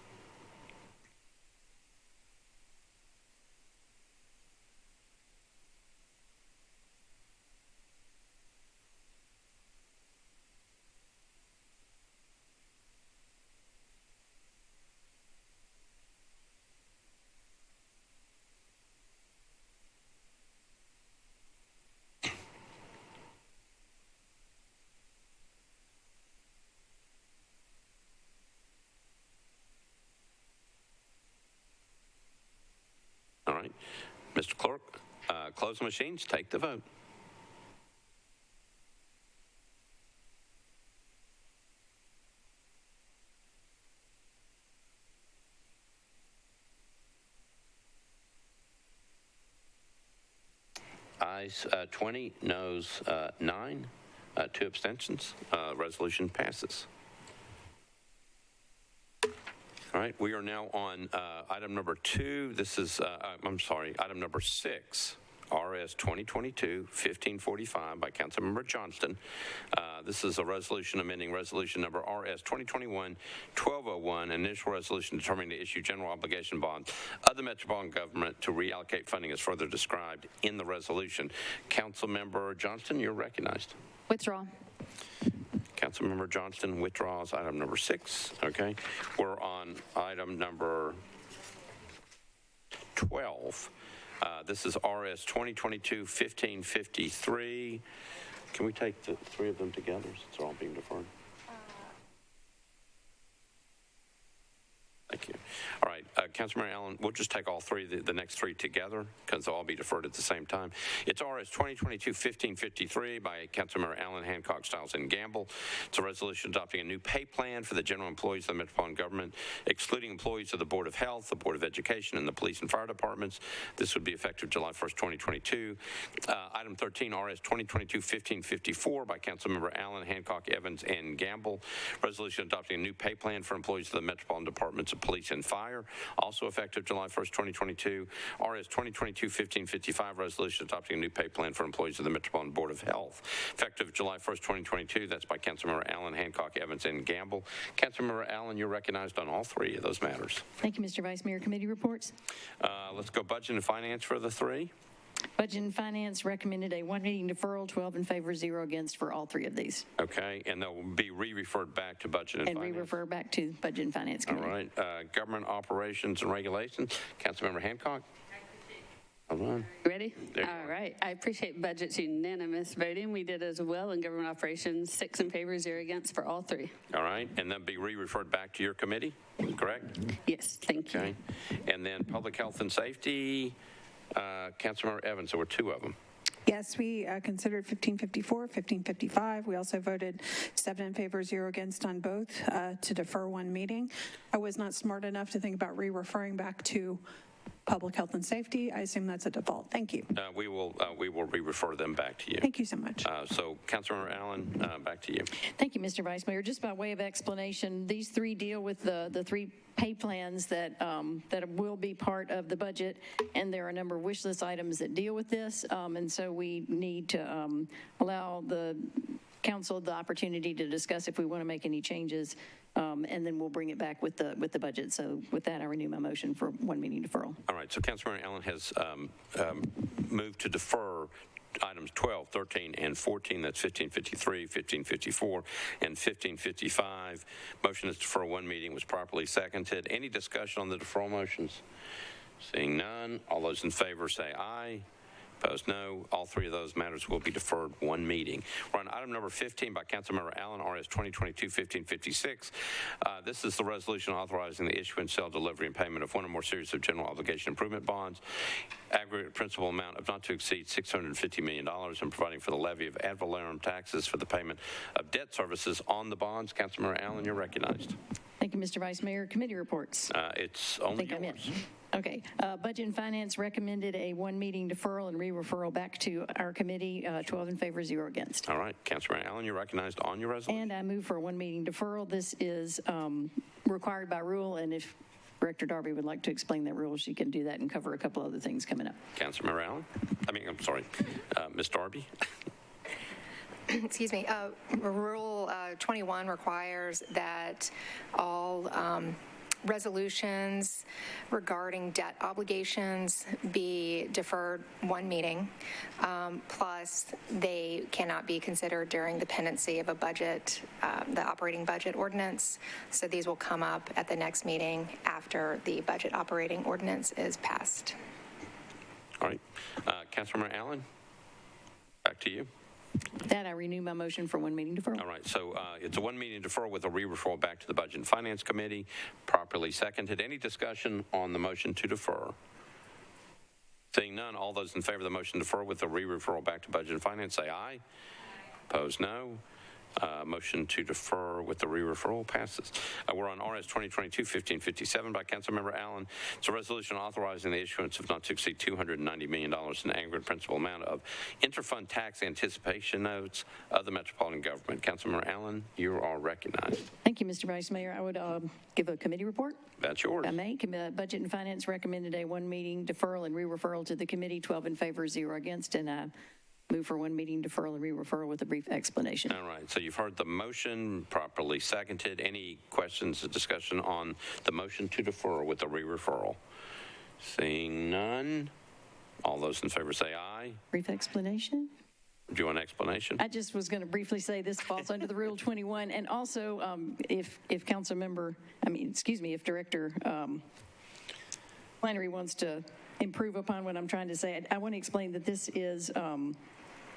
All right. Mr. Clerk, close the machines, take the vote. Ayes 20, noes 9, 2 abstentions. Resolution passes. All right, we are now on item number 2. This is, item number 6, RS 2022-1545 by Councilmember Johnston. This is a resolution amending resolution number RS 2021-1201, initial resolution determining to issue general obligation bonds of the Metropolitan government to reallocate funding as further described in the resolution. Councilmember Johnston, you're recognized. Withdraw. Councilmember Johnston withdraws item number 6. Okay, we're on item number 12. This is RS 2022-1553. Can we take the 3 of them together since they're all being deferred? Thank you. All right, Councilmember Allen, we'll just take all 3, the next 3 together because they'll all be deferred at the same time. It's RS 2022-1553 by Councilmember Allen, Hancock, Stiles, and Gamble. It's a resolution adopting a new pay plan for the general employees of the Metropolitan government, excluding employees of the Board of Health, the Board of Education, and the police and fire departments. This would be effective July 1st, 2022. Item 13, RS 2022-1554 by Councilmember Allen, Hancock, Evans, and Gamble. Resolution adopting a new pay plan for employees of the Metropolitan departments of police and fire, also effective July 1st, 2022. RS 2022-1555, resolution adopting a new pay plan for employees of the Metropolitan Board of Health, effective July 1st, 2022. That's by Councilmember Allen, Hancock, Evans, and Gamble. Councilmember Allen, you're recognized on all 3 of those matters. Thank you, Mr. Vice Mayor. Committee reports. Let's go budget and finance for the 3. Budget and Finance recommended a one meeting deferral, 12 in favor, 0 against for all three of these. Okay, and they'll be re-referred back to Budget and Finance. And re-refer back to Budget and Finance Committee. All right, Government Operations and Regulations, Councilmember Hancock. All right. Ready? All right. I appreciate budget's unanimous voting. We did as well in Government Operations, 6 in favor, 0 against for all three. All right, and then be re-referred back to your committee, correct? Yes, thank you. Okay, and then Public Health and Safety, Councilmember Evans, there were two of them. Yes, we considered 1554, 1555. We also voted 7 in favor, 0 against on both to defer one meeting. I was not smart enough to think about re-referring back to Public Health and Safety. I assume that's a default. Thank you. We will re-refer them back to you. Thank you so much. So, Councilmember Allen, back to you. Thank you, Mr. Vice Mayor. Just by way of explanation, these three deal with the three pay plans that will be part of the budget, and there are a number of wish list items that deal with this, and so we need to allow the council the opportunity to discuss if we want to make any changes, and then we'll bring it back with the budget. So with that, I renew my motion for one meeting deferral. All right, so Councilmember Allen has moved to defer items 12, 13, and 14. That's 1553, 1554, and 1555. Motion to defer one meeting was properly seconded. Any discussion on the deferral motions? Seeing none, all those in favor say aye. Opposed, no. All three of those matters will be deferred one meeting. We're on item number 15 by Councilmember Allen, RS 2022-1556. This is the resolution authorizing the issuance, sale, delivery, and payment of one or more series of general obligation improvement bonds, aggregate principal amount of not to exceed $650 million, and providing for the levy of ad valorem taxes for the payment of debt services on the bonds. Councilmember Allen, you're recognized. Thank you, Mr. Vice Mayor. Committee reports. It's only yours. Okay. Budget and Finance recommended a one meeting deferral and re-referral back to our committee, 12 in favor, 0 against. All right. Councilmember Allen, you're recognized on your resolution. And I move for a one meeting deferral. This is required by rule, and if Director Darby would like to explain that rule, she can do that and cover a couple other things coming up. Councilmember Allen? I'm sorry. Ms. Darby? Excuse me. Rule 21 requires that all resolutions regarding debt obligations be deferred one meeting, plus they cannot be considered during the pendency of a budget, the operating budget ordinance. So these will come up at the next meeting after the budget operating ordinance is passed. All right. Councilmember Allen, back to you. That I renew my motion for one meeting deferral. All right, so it's a one meeting deferral with a re-referral back to the Budget and Finance Committee, properly seconded. Any discussion on the motion to defer? Seeing none, all those in favor of the motion to defer with a re-referral back to Budget and Finance say aye. Opposed, no. Motion to defer with the re-referral passes. We're on RS 2022-1557 by Councilmember Allen. It's a resolution authorizing the issuance of not to exceed $290 million in aggregate principal amount of interfund tax anticipation notes of the Metropolitan government. Councilmember Allen, you are recognized. Thank you, Mr. Vice Mayor. I would give a committee report. That's yours. I may. Budget and Finance recommended a one meeting deferral and re-referral to the committee, 12 in favor, 0 against, and I move for one meeting deferral and re-referral with a brief explanation. All right, so you've heard the motion, properly seconded. Any questions or discussion on the motion to defer with the re-referral? Seeing none, all those in favor say aye. Brief explanation? Do you want an explanation? I just was going to briefly say this falls under the Rule 21, and also if Director Flannery wants to improve upon what I'm trying to say, I want to explain that this is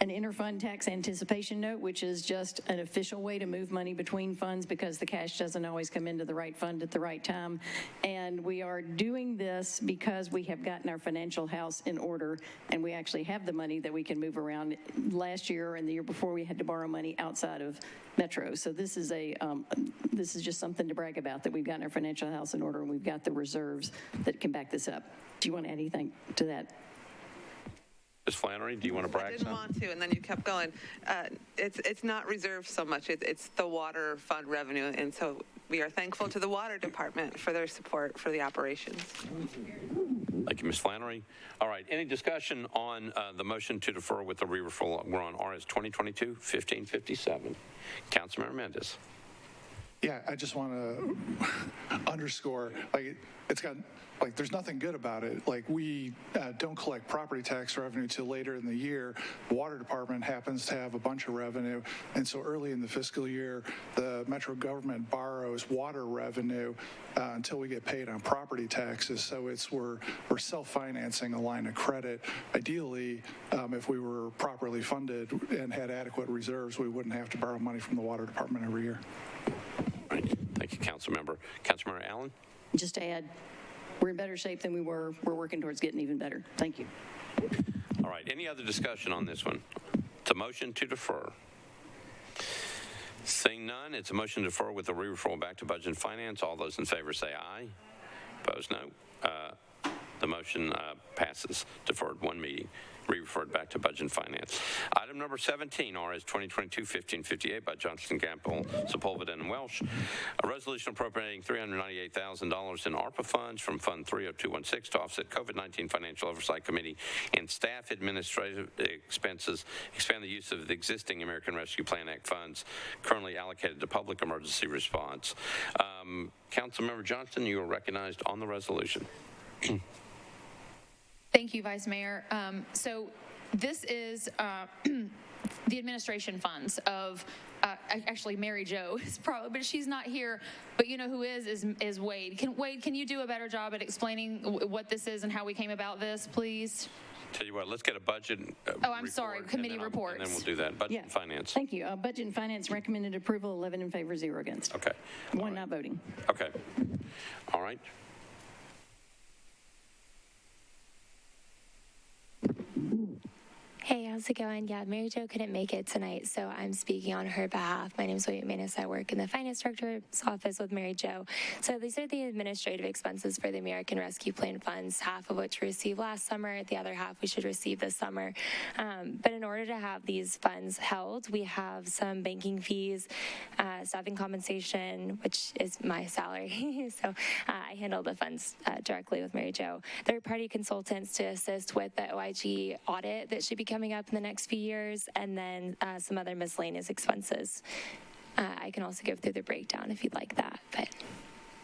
an interfund tax anticipation note, which is just an official way to move money between funds because the cash doesn't always come into the right fund at the right time. And we are doing this because we have gotten our financial house in order, and we actually have the money that we can move around. Last year and the year before, we had to borrow money outside of Metro. So this is just something to brag about, that we've gotten our financial house in order and we've got the reserves that can back this up. Do you want to add anything to that? Ms. Flannery, do you want to brag? I didn't want to, and then you kept going. It's not reserved so much. It's the water fund revenue, and so we are thankful to the water department for their support for the operations. Thank you, Ms. Flannery. All right, any discussion on the motion to defer with the re-referral? We're on RS 2022-1557. Councilmember Mendez. Yeah, I just want to underscore, like, it's got, like, there's nothing good about it. Like, we don't collect property tax revenue till later in the year. The water department happens to have a bunch of revenue, and so early in the fiscal year, the metro government borrows water revenue until we get paid on property taxes. So we're self-financing a line of credit. Ideally, if we were properly funded and had adequate reserves, we wouldn't have to borrow money from the water department every year. Right. Thank you, Councilmember. Councilmember Allen? Just to add, we're in better shape than we were. We're working towards getting even better. Thank you. All right. Any other discussion on this one? It's a motion to defer. Seeing none, it's a motion to defer with a re-referral back to Budget and Finance. All those in favor say aye. Opposed, no. The motion passes. Deferred one meeting. Re-referred back to Budget and Finance. Item number 17, RS 2022-1558 by Johnson, Gamble, Sepulveda, and Welsh. A resolution appropriating $398,000 in ARPA funds from Fund 30216 to offset COVID-19 Financial Oversight Committee and staff administrative expenses, expand the use of the existing American Rescue Plan Act funds currently allocated to public emergency response. Councilmember Johnston, you are recognized on the resolution. Thank you, Vice Mayor. So this is the administration funds of, actually Mary Jo is probably, but she's not here, but you know who is Wade. Wade, can you do a better job at explaining what this is and how we came about this, please? Tell you what, let's get a budget I'm sorry, committee reports. And then we'll do that. Budget and Finance. Thank you. Budget and Finance recommended approval, 11 in favor, 0 against. Okay. One not voting. Okay. All right. Hey, how's it going? Yeah, Mary Jo couldn't make it tonight, so I'm speaking on her behalf. My name is William Manis. I work in the Finance Director's office with Mary Jo. So these are the administrative expenses for the American Rescue Plan funds, half of which we received last summer, the other half we should receive this summer. But in order to have these funds held, we have some banking fees, staffing compensation, which is my salary. So I handle the funds directly with Mary Jo. Third-party consultants to assist with the OIG audit that should be coming up in the next few years, and then some other miscellaneous expenses. I can also go through the breakdown if you'd like that, but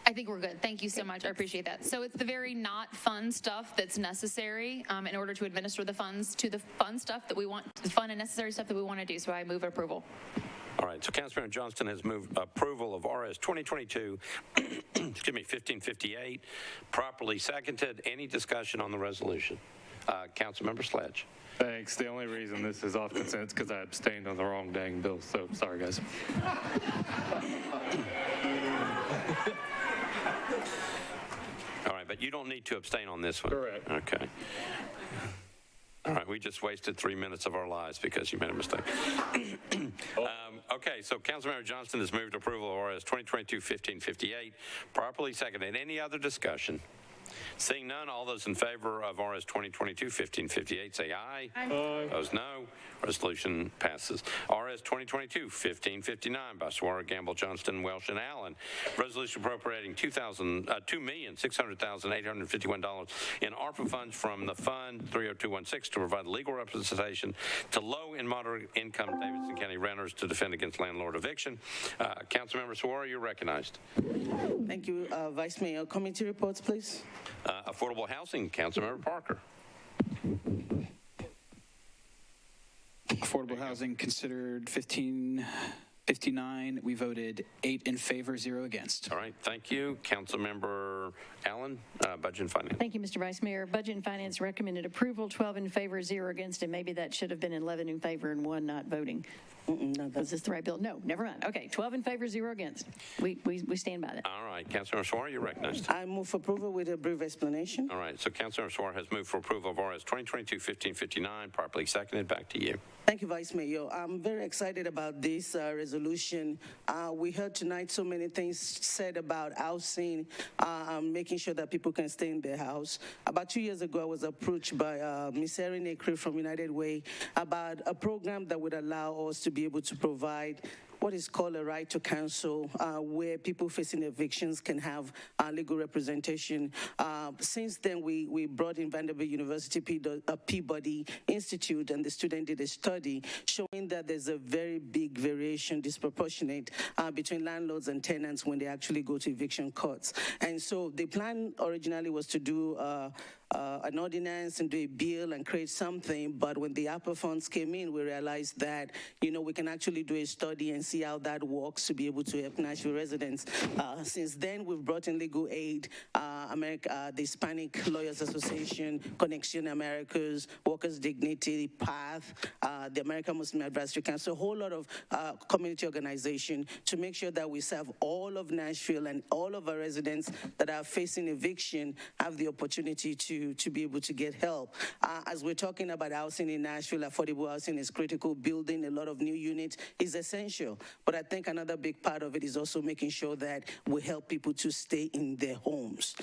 I think we're good. Thank you so much. I appreciate that. So it's the very not fun stuff that's necessary in order to administer the funds to the fun stuff that we want, the fun and necessary stuff that we want to do. So I move approval. All right, so Councilmember Johnston has moved approval of RS 2022, excuse me, 1558, properly seconded. Any discussion on the resolution? Councilmember Sledge. Thanks. The only reason this is off consent is because I abstained on the wrong dang bill, so sorry, guys. All right, but you don't need to abstain on this one. Correct. Okay. All right, we just wasted 3 minutes of our lives because you made a mistake. Okay, so Councilmember Johnston has moved approval of RS 2022-1558, properly seconded. Any other discussion? Seeing none, all those in favor of RS 2022-1558 say aye. Aye. Opposed, no. Resolution passes. RS 2022-1559 by Suarez, Gamble, Johnston, Welsh, and Allen. Resolution appropriating $2,600,851 in ARPA funds from the Fund 30216 to provide legal representation to low and moderate income Davidson County renters to defend against landlord eviction. Councilmember Suarez, you're recognized. Thank you, Vice Mayor. Committee reports, please. Affordable Housing, Councilmember Parker. Affordable housing considered 1559. We voted 8 in favor, 0 against. All right, thank you. Councilmember Allen, Budget and Finance. Thank you, Mr. Vice Mayor. Budget and Finance recommended approval, 12 in favor, 0 against, and maybe that should have been 11 in favor and 1 not voting. Was this the right bill? No, never mind. Okay, 12 in favor, 0 against. We stand by that. All right, Councilmember Suarez, you're recognized. I move for approval with a brief explanation. All right, so Councilmember Suarez has moved for approval of RS 2022-1559, properly seconded. Back to you. Thank you, Vice Mayor. I'm very excited about this resolution. We heard tonight so many things said about housing, making sure that people can stay in their house. About 2 years ago, I was approached by Ms. Erin Acre from United Way about a program that would allow us to be able to provide what is called a right to counsel, where people facing evictions can have legal representation. Since then, we brought in Vanderbilt University Peabody Institute, and the student did a study showing that there's a very big variation, disproportionate, between landlords and tenants when they actually go to eviction courts. And so the plan originally was to do an ordinance and do a bill and create something, but when the ARPA funds came in, we realized that, we can actually do a study and see how that works to be able to help Nashville residents. Since then, we've brought in legal aid, the Hispanic Lawyers Association, Connection Americas, Workers' Dignity, PATH, the American Muslim Advisory Council, a whole lot of community organization to make sure that we serve all of Nashville and all of our residents that are facing eviction have the opportunity to be able to get help. As we're talking about housing in Nashville, affordable housing is critical. Building a lot of new units is essential. But I think another big part of it is also making sure that we help people to stay in their homes.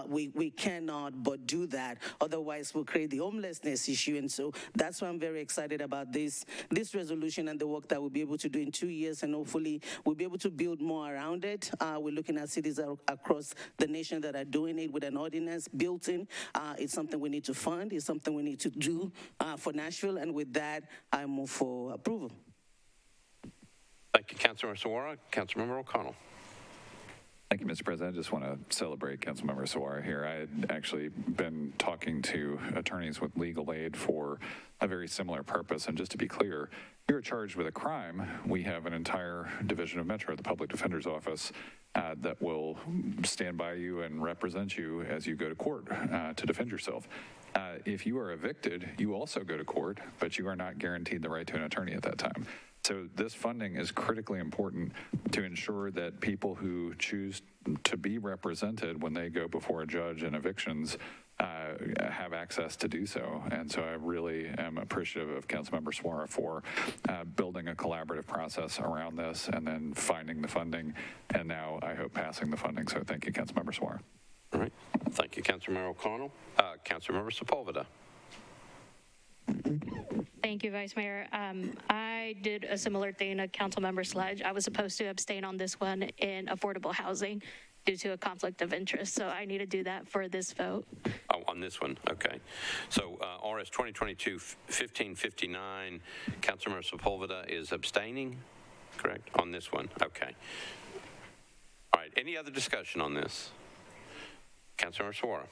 We cannot but do that. Otherwise, we'll create the homelessness issue. And so that's why I'm very excited about this resolution and the work that we'll be able to do in 2 years. And hopefully, we'll be able to build more around it. We're looking at cities across the nation that are doing it with an ordinance built in. It's something we need to fund. It's something we need to do for Nashville. And with that, I move for approval. Thank you, Councilmember Suara. Councilmember O'Connell. Thank you, Mr. President. I just want to celebrate Councilmember Suara here. I had actually been talking to attorneys with legal aid for a very similar purpose. And just to be clear, you're charged with a crime. We have an entire division of Metro, the Public Defender's Office, that will stand by you and represent you as you go to court to defend yourself. If you are evicted, you also go to court, but you are not guaranteed the right to an attorney at that time. So this funding is critically important to ensure that people who choose to be represented when they go before a judge in evictions have access to do so. And so I really am appreciative of Councilmember Suara for building a collaborative process around this and then finding the funding, and now I hope passing the funding. So thank you, Councilmember Suara. All right. Thank you, Councilmember O'Connell. Councilmember Sepulveda. Thank you, Vice Mayor. I did a similar thing to Councilmember Sledge. I was supposed to abstain on this one in affordable housing due to a conflict of interest, so I need to do that for this vote. Oh, on this one, okay. So RS 2022-1559, Councilmember Sepulveda is abstaining, correct, on this one? Okay. All right, any other discussion on this? Councilmember Suara.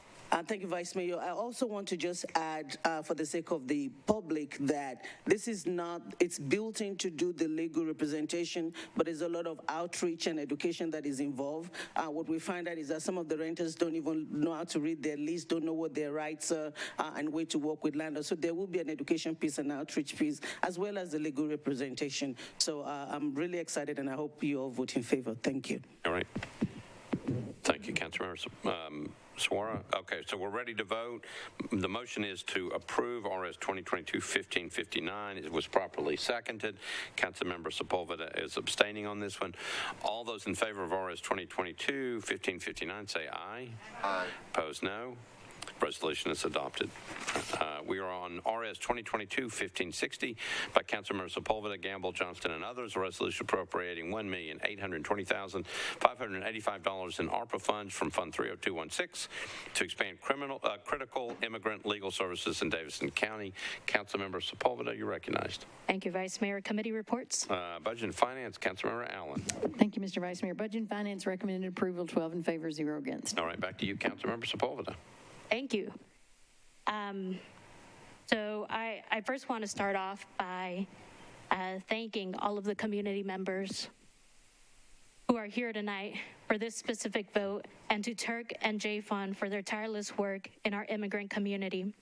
Thank you, Vice Mayor. I also want to just add, for the sake of the public, that this is not, it's built in to do the legal representation, but there's a lot of outreach and education that is involved. What we find out is that some of the renters don't even know how to read their lease, don't know what their rights are, and way to work with landlords. So there will be an education piece and outreach piece, as well as the legal representation. So I'm really excited, and I hope you all vote in favor. Thank you. All right. Thank you, Councilmember Suara. Okay, so we're ready to vote. The motion is to approve RS 2022-1559. It was properly seconded. Councilmember Sepulveda is abstaining on this one. All those in favor of RS 2022-1559 say aye. Aye. Opposed, no. Resolution is adopted. We are on RS 2022-1560 by Councilmember Sepulveda, Gamble, Johnston, and others. A resolution appropriating $1,820,585 in ARPA funds from Fund 30216 to expand critical immigrant legal services in Davidson County. Councilmember Sepulveda, you're recognized. Thank you, Vice Mayor. Committee reports. Budget and Finance, Councilmember Allen. Thank you, Mr. Vice Mayor. Budget and Finance recommended approval, 12 in favor, 0 against. All right, back to you, Councilmember Sepulveda. Thank you. So I first want to start off by thanking all of the community members who are here tonight for this specific vote, and to Turk and J Fund for their tireless work in our immigrant community.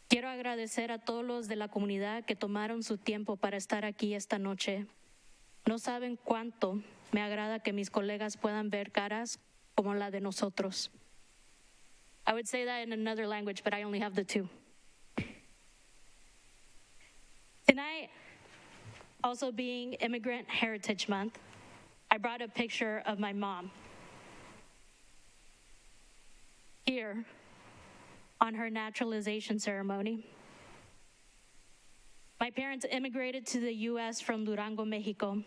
Quiero agradecer a todos los de la comunidad que tomaron su tiempo para estar aquí esta noche. No saben cuánto me agrada que mis colegas puedan ver caras como la de nosotros. I would say that in another language, but I only have the two. Tonight, also being Immigrant Heritage Month, I brought a picture of my mom here on her naturalization ceremony. My parents immigrated to the U.S. from Durango, Mexico.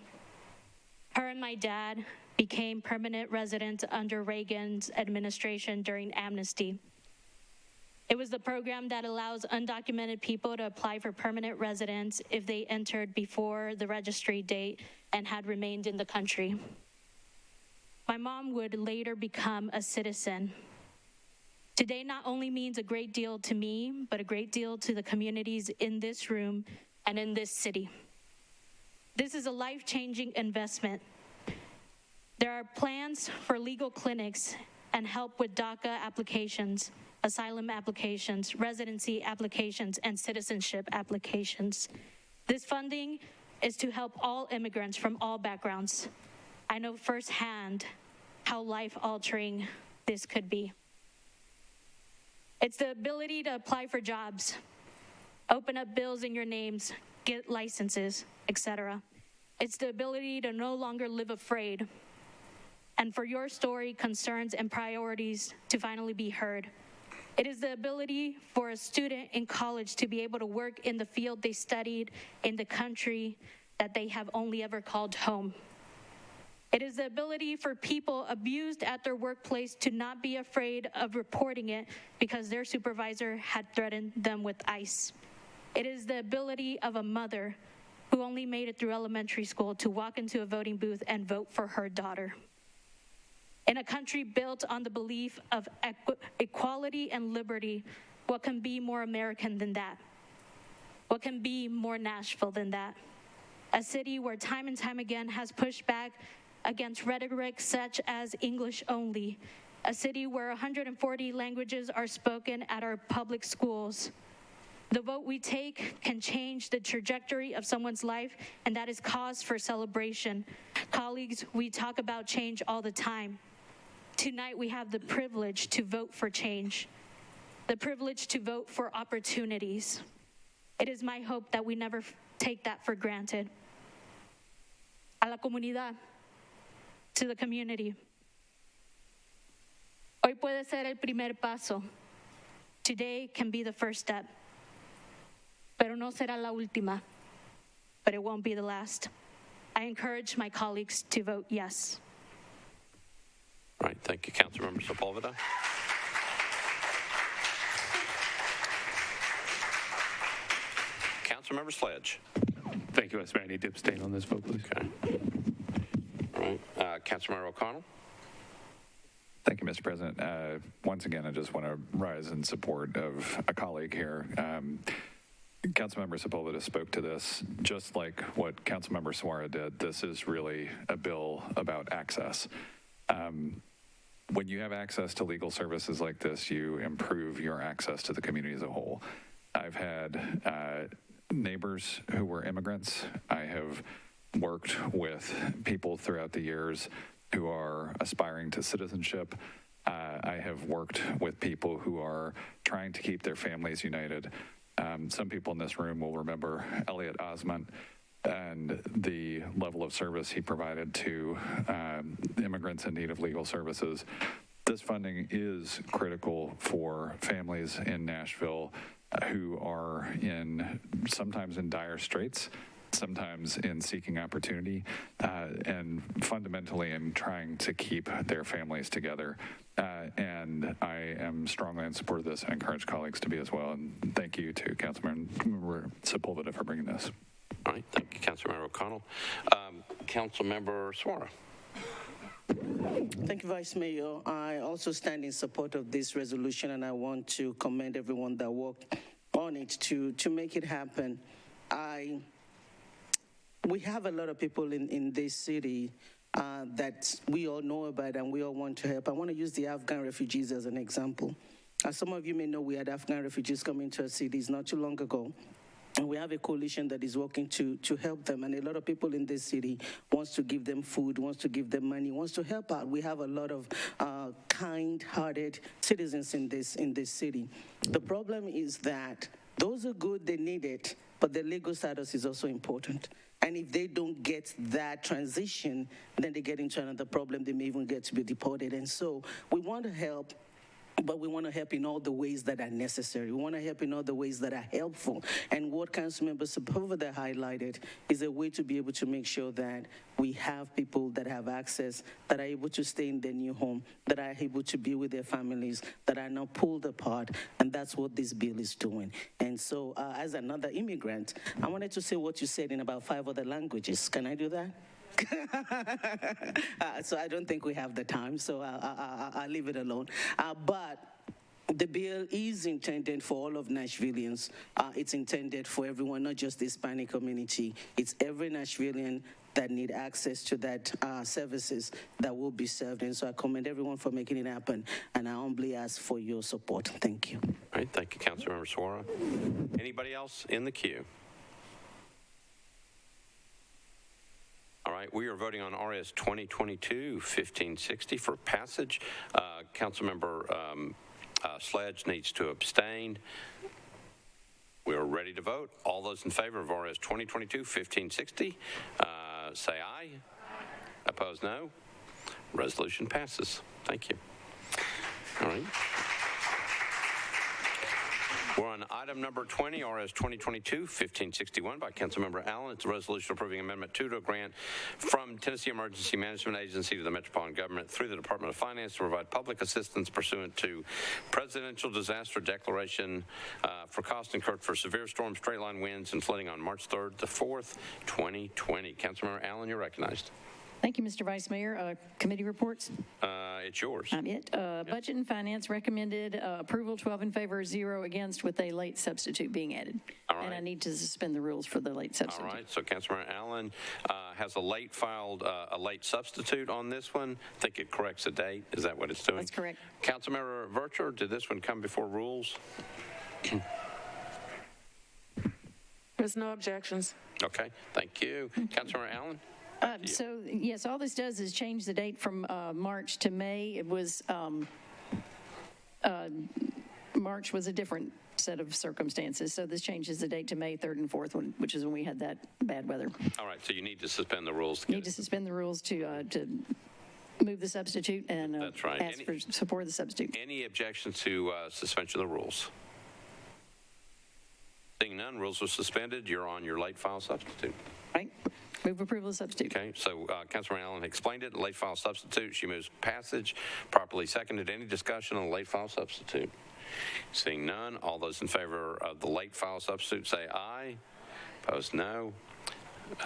Her and my dad became permanent residents under Reagan's administration during amnesty. It was the program that allows undocumented people to apply for permanent residence if they entered before the registry date and had remained in the country. My mom would later become a citizen. Today not only means a great deal to me, but a great deal to the communities in this room and in this city. This is a life-changing investment. There are plans for legal clinics and help with DACA applications, asylum applications, residency applications, and citizenship applications. This funding is to help all immigrants from all backgrounds. I know firsthand how life-altering this could be. It's the ability to apply for jobs, open up bills in your names, get licenses, etc. It's the ability to no longer live afraid, and for your story, concerns, and priorities to finally be heard. It is the ability for a student in college to be able to work in the field they studied in the country that they have only ever called home. It is the ability for people abused at their workplace to not be afraid of reporting it because their supervisor had threatened them with ICE. It is the ability of a mother who only made it through elementary school to walk into a voting booth and vote for her daughter. In a country built on the belief of equality and liberty, what can be more American than that? What can be more Nashville than that? A city where time and time again has pushed back against rhetoric such as English only. A city where 140 languages are spoken at our public schools. The vote we take can change the trajectory of someone's life, and that is cause for celebration. Colleagues, we talk about change all the time. Tonight we have the privilege to vote for change, the privilege to vote for opportunities. It is my hope that we never take that for granted. A la comunidad, to the community. Hoy puede ser el primer paso. Today can be the first step. Pero no será la última. But it won't be the last. I encourage my colleagues to vote yes. All right, thank you, Councilmember Sepulveda. Councilmember Sledge. Thank you, Vice Mayor. I need to abstain on this vote, please. Okay. All right, Councilmember O'Connell. Thank you, Mr. President. Once again, I just want to rise in support of a colleague here. Councilmember Sepulveda spoke to this, just like what Councilmember Suara did. This is really a bill about access. When you have access to legal services like this, you improve your access to the community as a whole. I've had neighbors who were immigrants. I have worked with people throughout the years who are aspiring to citizenship. I have worked with people who are trying to keep their families united. Some people in this room will remember Elliot Osment and the level of service he provided to immigrants in need of legal services. This funding is critical for families in Nashville who are sometimes in dire straits, sometimes in seeking opportunity, and fundamentally in trying to keep their families together. And I am strongly in support of this. I encourage colleagues to be as well. And thank you to Councilmember Sepulveda for bringing this. All right, thank you, Councilmember O'Connell. Councilmember Suara. Thank you, Vice Mayor. I also stand in support of this resolution, and I want to commend everyone that worked on it to make it happen. We have a lot of people in this city that we all know about and we all want to help. I want to use the Afghan refugees as an example. As some of you may know, we had Afghan refugees coming to our cities not too long ago. And we have a coalition that is working to help them. And a lot of people in this city wants to give them food, wants to give them money, wants to help out. We have a lot of kind-hearted citizens in this city. The problem is that those are good, they need it, but the legal status is also important. And if they don't get that transition, then they get into another problem. They may even get to be deported. And so we want to help but we want to help in all the ways that are necessary. We want to help in all the ways that are helpful. And what Councilmember Sepulveda highlighted is a way to be able to make sure that we have people that have access, that are able to stay in their new home, that are able to be with their families, that are not pulled apart. And that's what this bill is doing. And so as another immigrant, I wanted to say what you said in about 5 other languages. Can I do that? So I don't think we have the time, so I'll leave it alone. But the bill is intended for all of Nashvillians. It's intended for everyone, not just the Hispanic community. It's every Nashvillian that need access to that services that will be served. And so I commend everyone for making it happen, and I humbly ask for your support. Thank you. All right, thank you, Councilmember Suara. Anybody else in the queue? All right, we are voting on RS 2022-1560 for passage. Councilmember Sledge needs to abstain. We are ready to vote. All those in favor of RS 2022-1560, say aye. Opposed, no. Resolution passes. Thank you. All right. We're on item number 20, RS 2022-1561 by Councilmember Allen. It's a resolution approving Amendment 2 to a grant from Tennessee Emergency Management Agency to the Metropolitan Government through the Department of Finance to provide public assistance pursuant to Presidential Disaster Declaration for costs incurred for severe storms, straight-line winds, and flooding on March 3rd to 4th, 2020. Councilmember Allen, you're recognized. Thank you, Mr. Vice Mayor. Committee reports? It's yours. I'm it. Budget and Finance recommended approval, 12 in favor, 0 against, with a late substitute being added. All right. And I need to suspend the rules for the late substitute. All right, so Councilmember Allen has a late substitute on this one. I think it corrects the date. Is that what it's doing? That's correct. Councilmember Vercher, did this one come before rules? There's no objections. Okay, thank you. Councilmember Allen? So, yes, all this does is change the date from March to May. It was, March was a different set of circumstances, so this changes the date to May 3rd and 4th, which is when we had that bad weather. All right, so you need to suspend the rules. Need to suspend the rules to move the substitute and That's right. ask for support of the substitute. Any objection to suspension of the rules? Seeing none, rules are suspended. You're on your late file substitute. Right. Move approval of substitute. Okay, so Councilmember Allen explained it. Late file substitute. She moves passage. Properly seconded. Any discussion on the late file substitute? Seeing none, all those in favor of the late file substitute say aye. Opposed, no.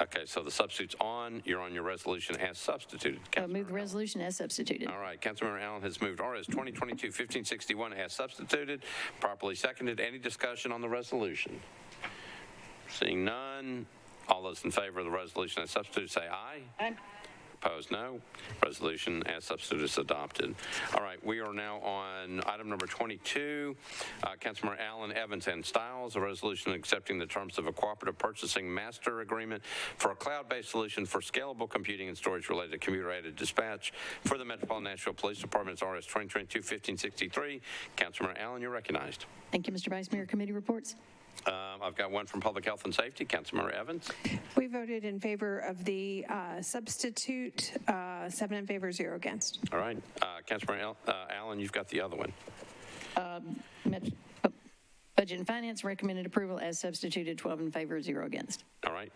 Okay, so the substitute's on. You're on your resolution as substituted. Move the resolution as substituted. All right, Councilmember Allen has moved RS 2022-1561 as substituted. Properly seconded. Any discussion on the resolution? Seeing none, all those in favor of the resolution as substituted say aye. Aye. Opposed, no. Resolution as substituted is adopted. All right, we are now on item number 22. Councilmember Allen, Evans, and Stiles, a resolution accepting the terms of a cooperative purchasing master agreement for a cloud-based solution for scalable computing and storage related to computer-aided dispatch for the Metropolitan Nashville Police Department. It's RS 2022-1563. Councilmember Allen, you're recognized. Thank you, Mr. Vice Mayor. Committee reports. I've got one from Public Health and Safety. Councilmember Evans. We voted in favor of the substitute, 7 in favor, 0 against. All right. Councilmember Allen, you've got the other one. Budget and Finance recommended approval as substituted, 12 in favor, 0 against. All right.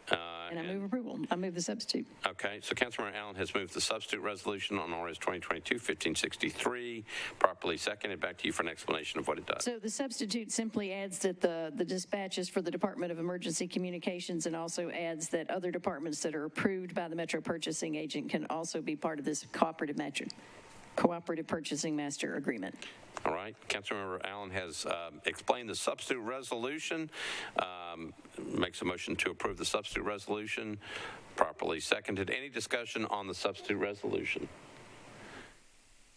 And I move approval. I move the substitute. Okay, so Councilmember Allen has moved the substitute resolution on RS 2022-1563. Properly seconded. Back to you for an explanation of what it does. So the substitute simply adds that the dispatches for the Department of Emergency Communications, and also adds that other departments that are approved by the Metro Purchasing Agent can also be part of this cooperative purchasing master agreement. All right. Councilmember Allen has explained the substitute resolution, makes a motion to approve the substitute resolution. Properly seconded. Any discussion on the substitute resolution?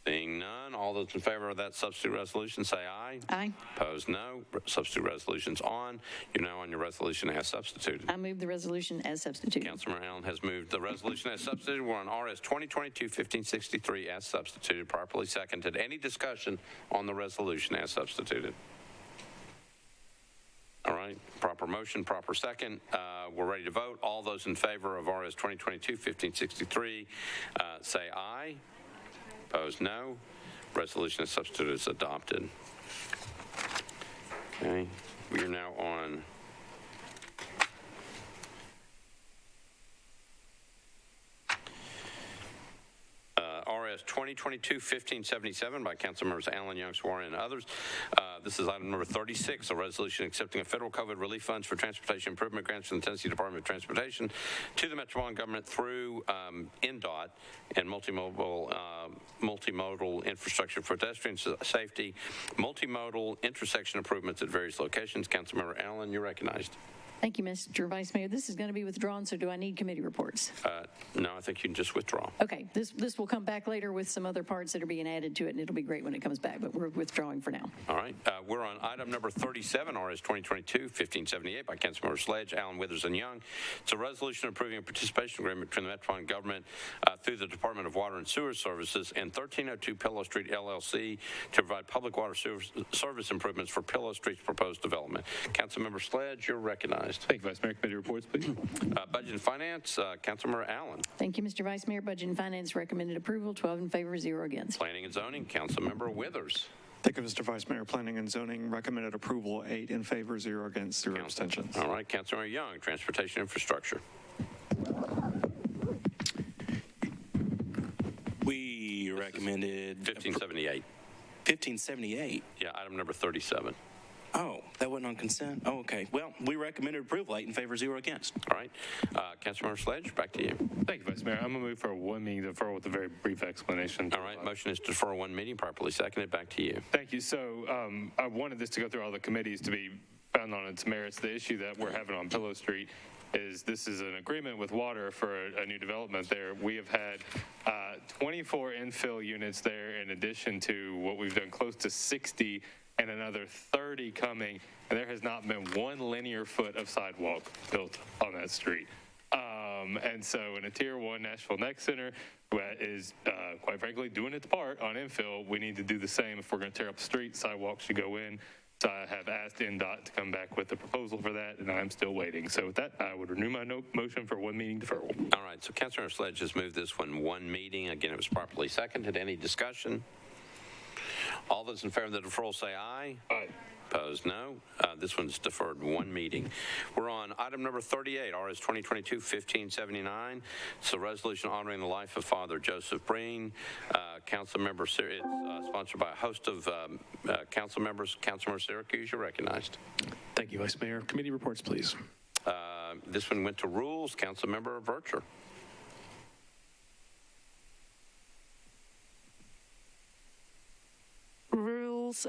Seeing none, all those in favor of that substitute resolution say aye. Aye. Opposed, no. Substitute resolution's on. You're now on your resolution as substituted. I move the resolution as substituted. Councilmember Allen has moved the resolution as substituted. We're on RS 2022-1563 as substituted, properly seconded. Any discussion on the resolution as substituted? All right, proper motion, proper second. We're ready to vote. All those in favor of RS 2022-1563 say aye. Opposed, no. Resolution as substituted is adopted. Okay, we are now on RS 2022-1577 by Councilmembers Allen, Young, Sawaria, and others. This is item number 36, a resolution accepting a federal COVID relief funds for transportation improvement grants from the Tennessee Department of Transportation to the Metropolitan government through NDOT and multimodal infrastructure for pedestrian safety, multimodal intersection improvements at various locations. Councilmember Allen, you're recognized. Thank you, Mr. Vice Mayor. This is going to be withdrawn, so do I need committee reports? No, I think you can just withdraw. Okay, this will come back later with some other parts that are being added to it, and it'll be great when it comes back, but we're withdrawing for now. All right. We're on item number 37, RS 2022-1578 by Councilmember Sledge, Allen, Withers, and Young. It's a resolution approving a participation agreement between the Metropolitan government through the Department of Water and Sewer Services and 1302 Pillow Street LLC to provide public water service improvements for Pillow Street's proposed development. Councilmember Sledge, you're recognized. Thank you, Vice Mayor. Committee reports, please. Budget and Finance, Councilmember Allen. Thank you, Mr. Vice Mayor. Budget and Finance recommended approval, 12 in favor, 0 against. Planning and Zoning, Councilmember Withers. Thank you, Mr. Vice Mayor. Planning and Zoning recommended approval, 8 in favor, 0 against, 0 abstentions. All right, Councilmember Young, Transportation Infrastructure. We recommended 1578. 1578. Yeah, item number 37. Oh, that wasn't on consent? Oh, okay. Well, we recommended approval, 8 in favor, 0 against. All right. Councilmember Sledge, back to you. Thank you, Vice Mayor. I'm going to move for a one meeting deferral with a very brief explanation. All right. Motion is to defer one meeting, properly seconded. Back to you. Thank you. So I wanted this to go through all the committees to be found on its merits. The issue that we're having on Pillow Street is this is an agreement with water for a new development there. We have had 24 infill units there in addition to what we've done, close to 60 and another 30 coming, and there has not been one linear foot of sidewalk built on that street. And so in a Tier 1 Nashville Next Center that is, quite frankly, doing its part on infill, we need to do the same. If we're going to tear up the street, sidewalks should go in. So I have asked NDOT to come back with a proposal for that, and I'm still waiting. So with that, I would renew my motion for one meeting deferral. All right, so Councilor Sledge has moved this one meeting. Again, it was properly seconded. Any discussion? All those in favor of the deferral say aye. Aye. Opposed, no. This one's deferred one meeting. We're on item number 38, RS 2022-1579. It's a resolution honoring the life of Father Joseph Breen. Council member, it's sponsored by a host of council members. Councilmember Syracuse, you're recognized. Thank you, Vice Mayor. Committee reports, please. This one went to Rules. Councilmember Vercher. Rules,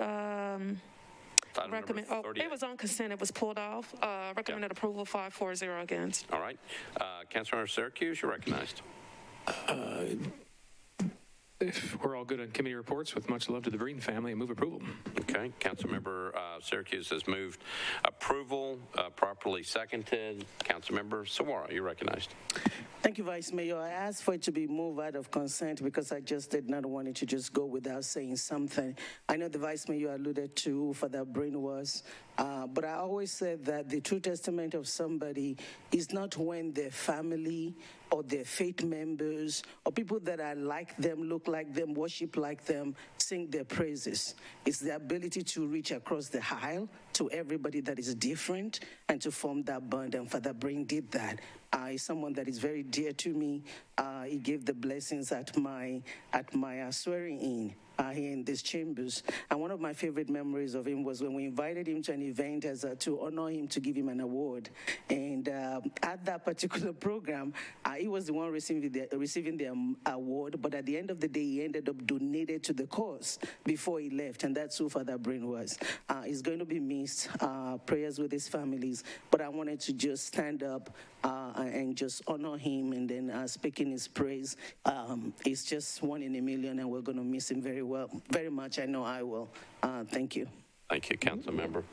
recommend, it 38. was on consent, it was pulled off. Recommended approval, 5-4-0 against. All right. Councilmember Syracuse, you're recognized. If we're all good on committee reports, with much love to the Breen family, I move approval. Okay. Councilmember Syracuse has moved approval, properly seconded. Councilmember Sawaria, you're recognized. Thank you, Vice Mayor. I asked for it to be moved out of consent because I just did not want it to just go without saying something. I know the Vice Mayor alluded to who Father Breen was, but I always said that the true testament of somebody is not when their family or their faith members or people that are like them, look like them, worship like them, sing their praises. It's the ability to reach across the aisle to everybody that is different and to form that bond, and Father Breen did that. He's someone that is very dear to me. He gave the blessings at my swearing in here in these chambers. And one of my favorite memories of him was when we invited him to an event to honor him, to give him an award. And at that particular program, he was the one receiving the award, but at the end of the day, he ended up donated to the cause before he left, and that's who Father Breen was. He's going to be missed, prayers with his families, but I wanted to just stand up and just honor him and then speak in his praise. He's just one in a million, and we're going to miss him very much. I know I will. Thank you. Thank you, Council Member.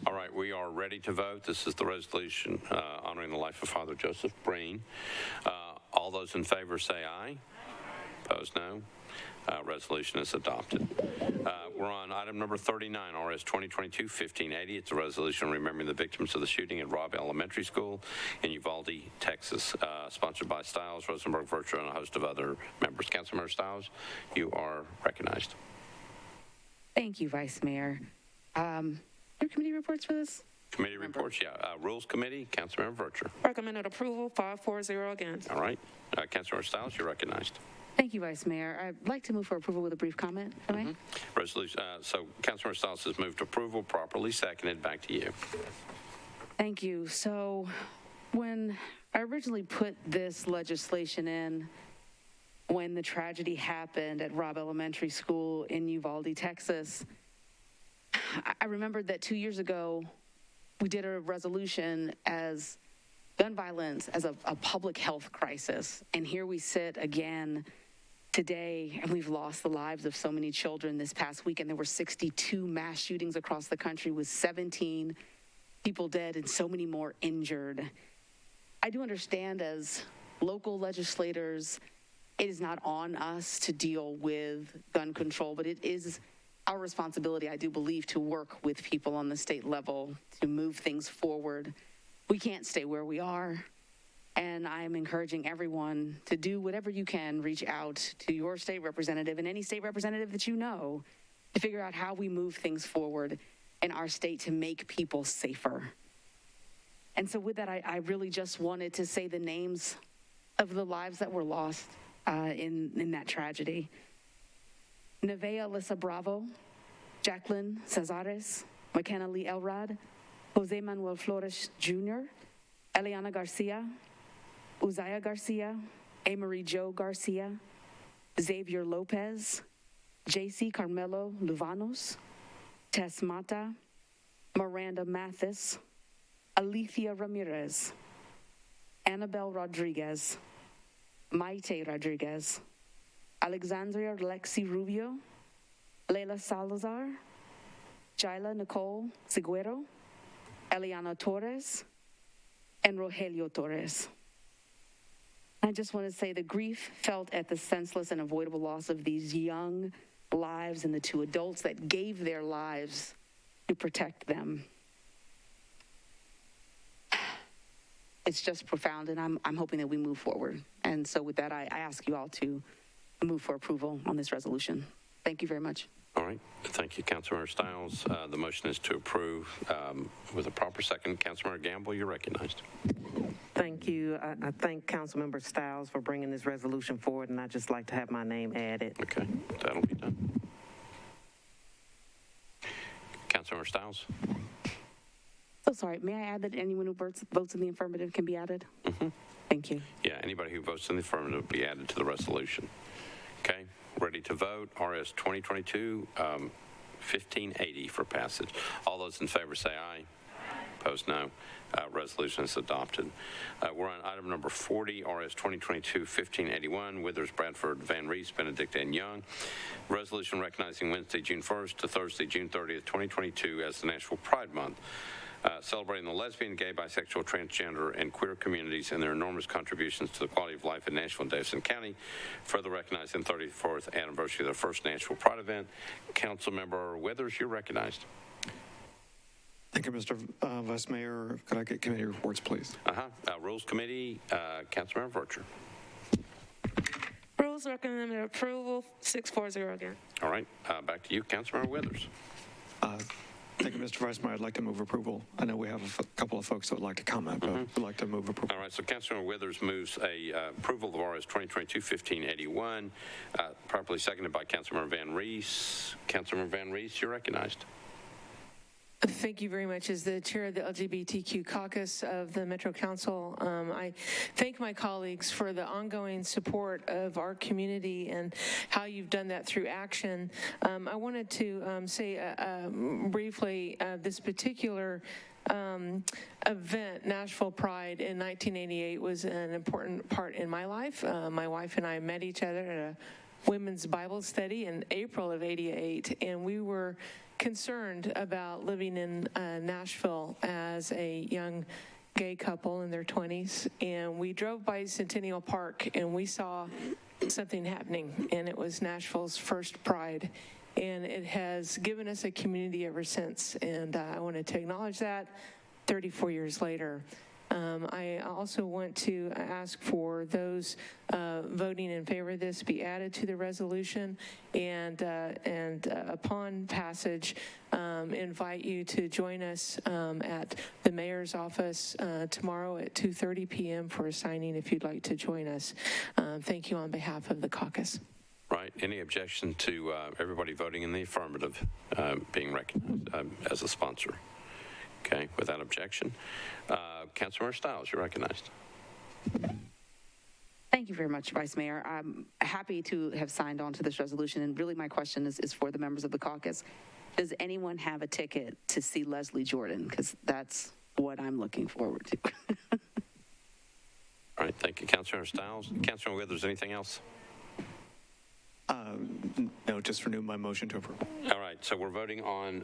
All right, we are ready to vote. This is the resolution honoring the life of Father Joseph Breen. All those in favor say aye. Opposed, no. Resolution is adopted. We're on item number 39, RS 2022-1580. It's a resolution remembering the victims of the shooting at Robb Elementary School in Uvalde, Texas, sponsored by Stiles, Rosenberg, Virtue, and a host of other members. Councilmember Stiles, you are recognized. Thank you, Vice Mayor. Your committee reports for this? Committee reports, yeah. Rules Committee, Councilmember Virtue. Recommended approval, 5-4-0 against. All right. Councilmember Stiles, you're recognized. Thank you, Vice Mayor. I'd like to move for approval with a brief comment, if I may. Resolution. So Councilmember Stiles has moved approval, properly seconded. Back to you. Thank you. So when I originally put this legislation in, when the tragedy happened at Robb Elementary School in Uvalde, Texas, I remembered that 2 years ago, we did a resolution as gun violence as a public health crisis. And here we sit again today, and we've lost the lives of so many children this past week. And there were 62 mass shootings across the country with 17 people dead and so many more injured. I do understand as local legislators, it is not on us to deal with gun control, but it is our responsibility, I do believe, to work with people on the state level to move things forward. We can't stay where we are, and I'm encouraging everyone to do whatever you can, reach out to your state representative and any state representative that you know to figure out how we move things forward in our state to make people safer. And so with that, I really just wanted to say the names of the lives that were lost in that tragedy. Nevaeh Alyssa Bravo, Jacqueline Cesares, McKenna Lee Elrod, Jose Manuel Flores Jr., Eliana Garcia, Uzziah Garcia, Amarie Jo Garcia, Xavier Lopez, JC Carmelo Luvanos, Tess Mata, Miranda Mathis, Alethea Ramirez, Annabelle Rodriguez, Maite Rodriguez, Alexandria Lexi Rubio, Leila Salazar, Jaila Nicole Seguero, Eliana Torres, and Rogelio Torres. I just want to say the grief felt at the senseless and avoidable loss of these young lives and the two adults that gave their lives to protect them. It's just profound, and I'm hoping that we move forward. And so with that, I ask you all to move for approval on this resolution. Thank you very much. All right. Thank you, Councilmember Stiles. The motion is to approve with a proper second. Councilmember Gamble, you're recognized. Thank you. I thank Councilmember Stiles for bringing this resolution forward, and I'd just like to have my name added. Okay, that'll be done. Councilmember Stiles? So sorry, may I add that anyone who votes in the affirmative can be added? Thank you. Yeah, anybody who votes in the affirmative will be added to the resolution. Okay, ready to vote. RS 2022-1580 for passage. All those in favor say aye. Opposed, no. Resolution is adopted. We're on item number 40, RS 2022-1581, Withers, Bradford, Van Reese, Benedict, and Young. Resolution recognizing Wednesday, June 1st to Thursday, June 30th, 2022 as the Nashville Pride Month. Celebrating the lesbian, gay, bisexual, transgender, and queer communities and their enormous contributions to the quality of life in Nashville and Davidson County. Further recognizing the 34th anniversary of the first Nashville Pride event. Councilmember Withers, you're recognized. Thank you, Mr. Vice Mayor. Could I get committee reports, please? Rules Committee, Councilmember Virtue. Rules recommended approval, 6-4-0 again. All right, back to you, Councilmember Withers. Thank you, Mr. Vice Mayor. I'd like to move approval. I know we have a couple of folks that would like to comment, but I'd like to move approval. All right, so Councilmember Withers moves a approval of RS 2022-1581, properly seconded by Councilmember Van Reese. Councilmember Van Reese, you're recognized. Thank you very much. As the chair of the LGBTQ caucus of the Metro Council, I thank my colleagues for the ongoing support of our community and how you've done that through action. I wanted to say briefly this particular event, Nashville Pride in 1988, was an important part in my life. My wife and I met each other at a women's Bible study in April of '88, and we were concerned about living in Nashville as a young gay couple in their 20s, and we drove by Centennial Park, and we saw something happening, and it was Nashville's first Pride. And it has given us a community ever since, and I wanted to acknowledge that 34 years later. I also want to ask for those voting in favor of this be added to the resolution, and upon passage, invite you to join us at the mayor's office tomorrow at 2:30 p.m. for a signing if you'd like to join us. Thank you on behalf of the caucus. Right. Any objection to everybody voting in the affirmative being recognized as a sponsor? Okay. Without objection. Councilmember Stiles, you're recognized. Thank you very much, Vice Mayor. I'm happy to have signed on to this resolution, and really my question is for the members of the caucus. Does anyone have a ticket to see Leslie Jordan? Because that's what I'm looking forward to. All right. Thank you, Councilmember Stiles. Councilmember Withers, anything else? No, just renew my motion to approve. All right, so we're voting on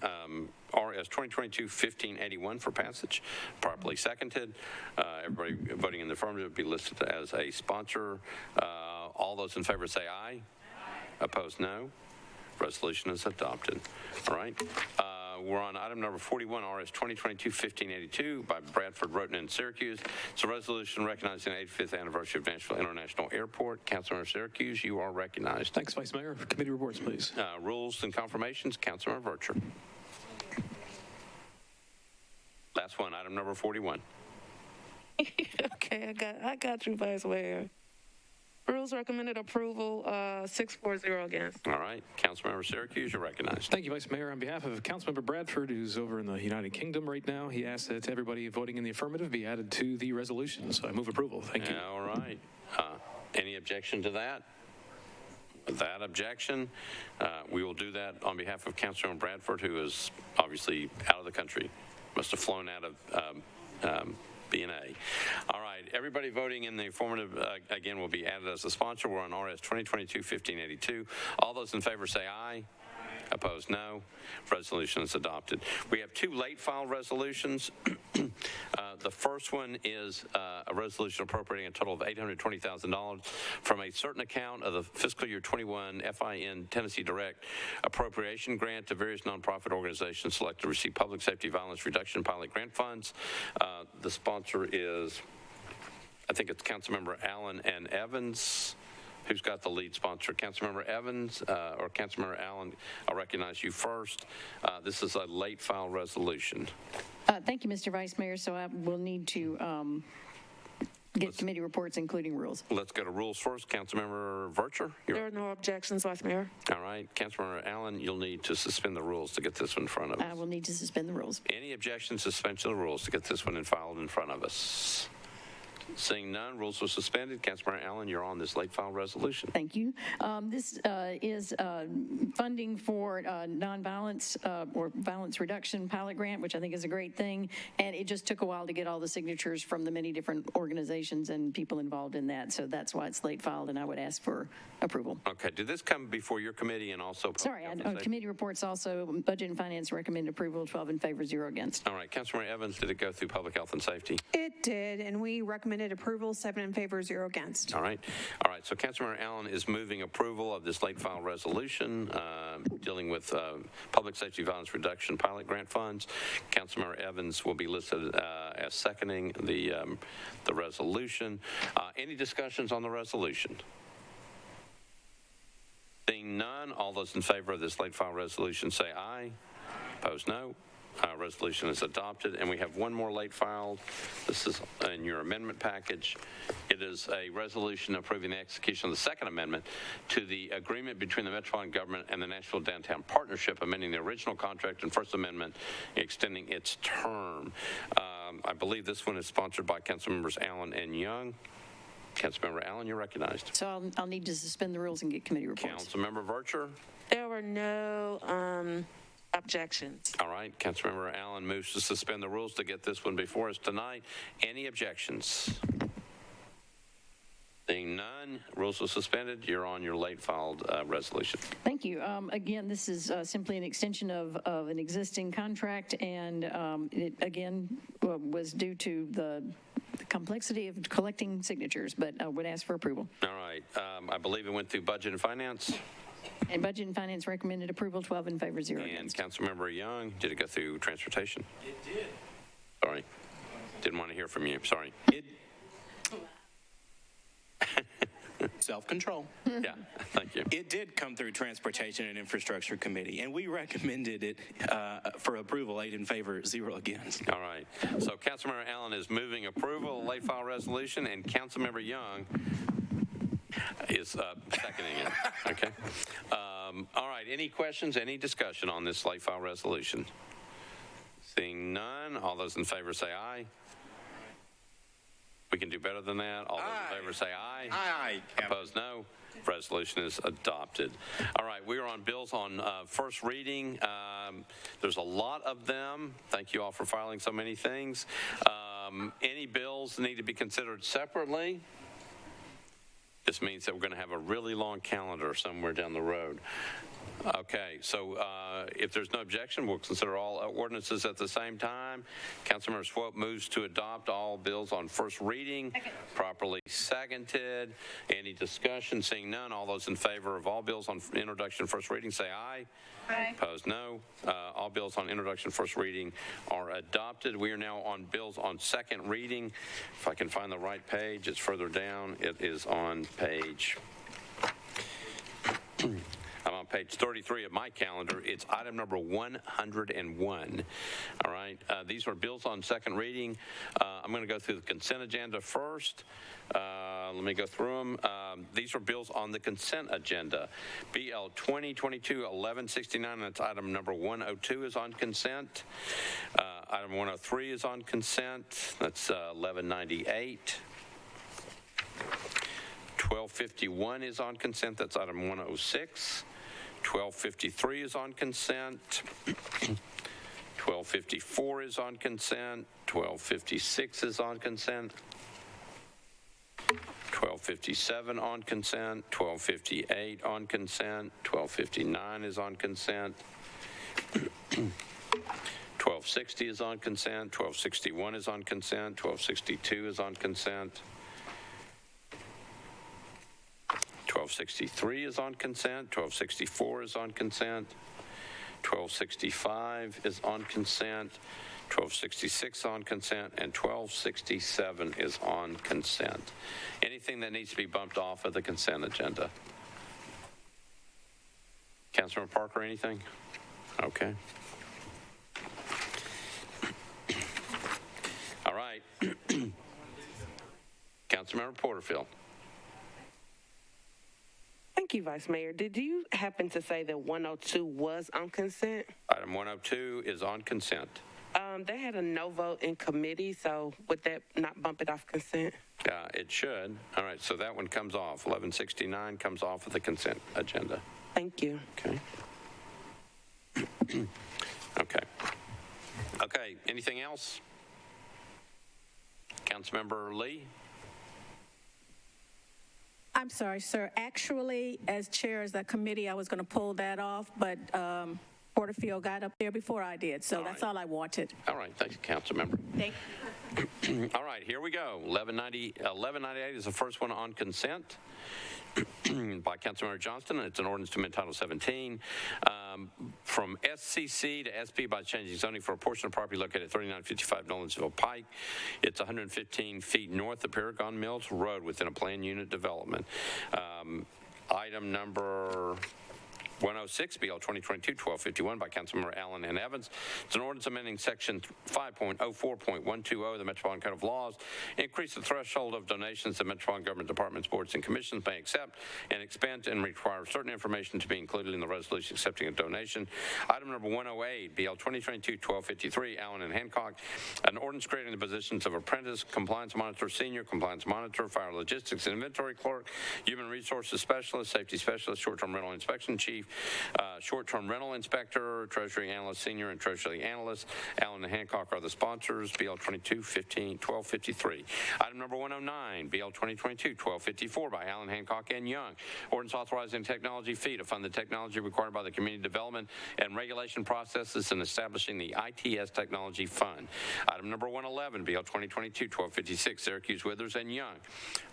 RS 2022-1581 for passage, properly seconded. Everybody voting in the affirmative would be listed as a sponsor. All those in favor say aye. Opposed, no. Resolution is adopted. All right. We're on item number 41, RS 2022-1582 by Bradford, Roten, and Syracuse. It's a resolution recognizing the 85th anniversary of Nashville International Airport. Councilmember Syracuse, you are recognized. Thanks, Vice Mayor. Committee reports, please. Rules and confirmations, Councilmember Vercher. Last one, item number 41. Okay, I got you, Vice Mayor. Rules recommended approval, 6-4-0 against. All right. Councilmember Syracuse, you're recognized. Thank you, Vice Mayor. On behalf of Councilmember Bradford, who's over in the United Kingdom right now, he asked that everybody voting in the affirmative be added to the resolution. So I move approval. Thank you. All right. Any objection to that? Without objection, we will do that on behalf of Councilmember Bradford, who is obviously out of the country. Must have flown out of B&A. All right, everybody voting in the affirmative, again, will be added as a sponsor. We're on RS 2022-1582. All those in favor say aye. Opposed, no. Resolution is adopted. We have two late file resolutions. The first one is a resolution appropriating a total of $820,000 from a certain account of the fiscal year 21 FIN Tennessee Direct appropriation grant to various nonprofit organizations selected to receive public safety violence reduction pilot grant funds. The sponsor is, I think it's Councilmember Allen and Evans. Who's got the lead sponsor? Councilmember Evans or Councilmember Allen? I'll recognize you first. This is a late file resolution. Thank you, Mr. Vice Mayor. So I will need to get committee reports, including rules. Let's go to rules first. Councilmember Vercher? There are no objections, Vice Mayor. All right. Councilmember Allen, you'll need to suspend the rules to get this one in front of us. I will need to suspend the rules. Any objections to suspension of the rules to get this one filed in front of us? Seeing none, rules are suspended. Councilmember Allen, you're on this late file resolution. Thank you. This is funding for nonviolence or violence reduction pilot grant, which I think is a great thing. And it just took a while to get all the signatures from the many different organizations and people involved in that. So that's why it's late filed, and I would ask for approval. Okay. Did this come before your committee and also? Sorry, committee reports also. Budget and Finance recommend approval, 12 in favor, 0 against. All right. Councilmember Evans, did it go through Public Health and Safety? It did, and we recommended approval, 7 in favor, 0 against. All right. All right. So Councilmember Allen is moving approval of this late file resolution dealing with public safety violence reduction pilot grant funds. Councilmember Evans will be listed as seconding the resolution. Any discussions on the resolution? Seeing none, all those in favor of this late file resolution say aye. Opposed, no. Resolution is adopted, and we have one more late filed. This is in your amendment package. It is a resolution approving the execution of the Second Amendment to the agreement between the Metropolitan Government and the Nashville Downtown Partnership, amending the original contract and First Amendment, extending its term. I believe this one is sponsored by Councilmembers Allen and Young. Councilmember Allen, you're recognized. So I'll need to suspend the rules and get committee reports. Councilmember Vercher? There were no objections. All right. Councilmember Allen moves to suspend the rules to get this one before us tonight. Any objections? Seeing none, rules are suspended. You're on your late filed resolution. Thank you. Again, this is simply an extension of an existing contract, and it, again, was due to the complexity of collecting signatures, but I would ask for approval. All right. I believe it went through Budget and Finance. And Budget and Finance recommended approval, 12 in favor, 0 And against. Councilmember Young, did it go through Transportation? It did. Sorry. Didn't want to hear from you. Sorry. Self-control. Yeah, thank you. It did come through Transportation and Infrastructure Committee, and we recommended it for approval, 8 in favor, 0 against. All right. So Councilmember Allen is moving approval of late file resolution, and Councilmember Young is seconding it. Okay. All right. Any questions, any discussion on this late file resolution? Seeing none, all those in favor say aye. We can do better than that. All those in favor say aye. Aye. Opposed, no. Resolution is adopted. All right, we are on bills on first reading. There's a lot of them. Thank you all for filing so many things. Any bills need to be considered separately? This means that we're going to have a really long calendar somewhere down the road. Okay, so if there's no objection, we'll consider all ordinances at the same time. Councilmember Swope moves to adopt all bills on first reading. Properly seconded. Any discussion? Seeing none, all those in favor of all bills on introduction and first reading say aye. Aye. Opposed, no. All bills on introduction and first reading are adopted. We are now on bills on second reading. If I can find the right page, it's further down. It is on page... I'm on page 33 of my calendar. It's item number 101. All right. These are bills on second reading. I'm going to go through the consent agenda first. Let me go through them. These are bills on the consent agenda. BL 2022-1169, that's item number 102 is on consent. Item 103 is on consent. That's 1198. 1251 is on consent. That's item 106. 1253 is on consent. 1254 is on consent. 1256 is on consent. 1257 on consent. 1258 on consent. 1259 is on consent. 1260 is on consent. 1261 is on consent. 1262 is on consent. 1263 is on consent. 1264 is on consent. 1265 is on consent. 1266 on consent, and 1267 is on consent. Anything that needs to be bumped off of the consent agenda? Councilmember Parker, anything? Okay. All right. Councilmember Porterfield. Thank you, Vice Mayor. Did you happen to say that 102 was on consent? Item 102 is on consent. They had a no vote in committee, so would that not bump it off consent? It should. All right, so that one comes off. 1169 comes off of the consent agenda. Thank you. Okay. Okay, anything else? Councilmember Lee? I'm sorry, sir. Actually, as chair of the committee, I was going to pull that off, but Porterfield got up there before I did, so that's all I wanted. All right, thank you, Councilmember. Thank you. All right, here we go. 1198 is the first one on consent by Councilmember Johnston. It's an ordinance to amend Title 17 from SCC to SP by changing zoning for a portion of property located at 3955 Nolensville Pike. It's 115 feet north of Paragon Mills Road within a planned unit development. Item number 106, BL 2022-1251 by Councilmember Allen and Evans. It's an ordinance amending Section 5.04.120 of the Metropolitan Code of Laws, increase the threshold of donations that Metropolitan Government Departments, boards, and commissions may accept, and expand and require certain information to be included in the resolution accepting a donation. Item number 108, BL 2022-1253, Allen and Hancock, an ordinance creating the positions of apprentice, compliance monitor, senior compliance monitor, fire logistics and inventory clerk, human resources specialist, safety specialist, short-term rental inspection chief, short-term rental inspector, treasury analyst senior, and treasury analyst. Allen and Hancock are the sponsors. BL 22-1253. Item number 109, BL 2022-1254 by Allen, Hancock, and Young. Ordinance authorizing technology fee to fund the technology required by the community development and regulation processes and establishing the ITS Technology Fund. Item number 111, BL 2022-1256, Syracuse, Withers, and Young.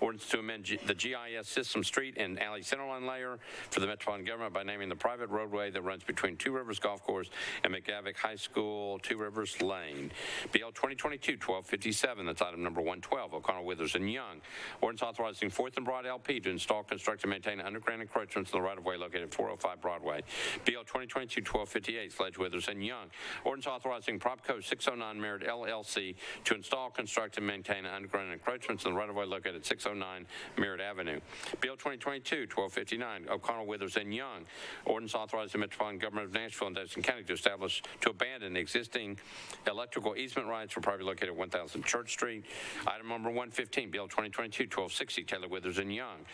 Ordinance to amend the GIS system street and alley centerline layer for the Metropolitan government by naming the private roadway that runs between Two Rivers Golf Course and McGavick High School, Two Rivers Lane. BL 2022-1257, that's item number 112, O'Connell, Withers, and Young. Ordinance authorizing Fourth and Broad LP to install, construct, and maintain underground encroachments in the right-of-way located at 405 Broadway. BL 2022-1258, Sledge, Withers, and Young. Ordinance authorizing Propco 609 Merit LLC to install, construct, and maintain underground encroachments in the right-of-way located at 609 Merritt Avenue. Bill 2022-1259, O'Connell, Withers, and Young. Ordinance authorizing the Metropolitan Government of Nashville and Davidson County to abandon existing electrical easement rights for property located at 1000 Church Street. Item number 115, Bill 2022-1260, Taylor, Withers, and Young.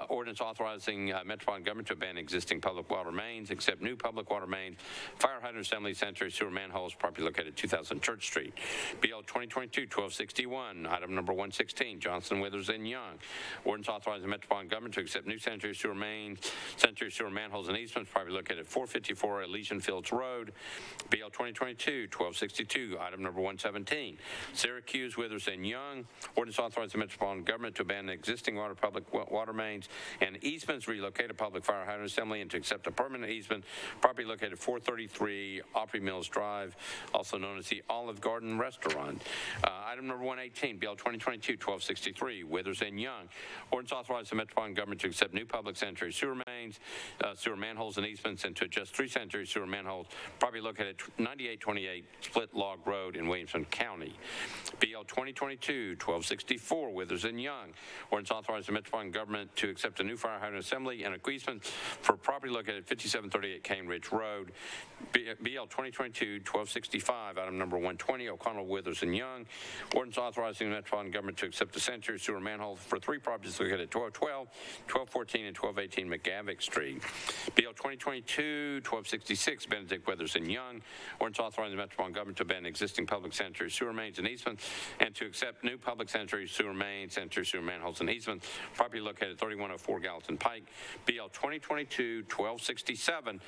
Ordinance authorizing Metropolitan Government to abandon existing public water mains, except new public water mains, fire hydrant assembly, sanitary sewer manholes, property located at 2000 Church Street. BL 2022-1261, item number 116, Johnson, Withers, and Young. Ordinance authorizing the Metropolitan Government to accept new sanitary sewer mains, sanitary sewer manholes, and easements, property located at 454 Elysian Fields Road. BL 2022-1262, item number 117, Syracuse, Withers, and Young. Ordinance authorizing the Metropolitan Government to abandon existing public water mains and easements, relocate a public fire hydrant assembly, and to accept a permanent easement, property located at 433 Opry Mills Drive, also known as the Olive Garden Restaurant. Item number 118, BL 2022-1263, Withers and Young. Ordinance authorizing the Metropolitan Government to accept new public sanitary sewer mains, sewer manholes, and easements, and to adjust 3 sanitary sewer manholes, property located at 9828 Split Log Road in Williamson County. BL 2022-1264, Withers and Young. Ordinance authorizing the Metropolitan Government to accept a new fire hydrant assembly and easement for property located at 5738 Cane Ridge Road. BL 2022-1265, item number 120, O'Connell, Withers, and Young. Ordinance authorizing the Metropolitan Government to accept a sanitary sewer manhole for 3 properties located at 1212, 1214, and 1218 McGavick Street. BL 2022-1266, Benedict, Withers, and Young. Ordinance authorizing the Metropolitan Government to abandon existing public sanitary sewer mains and easements and to accept new public sanitary sewer mains, sanitary sewer manholes, and easements, property located at 3104 Gallatin Pike. BL 2022-1267,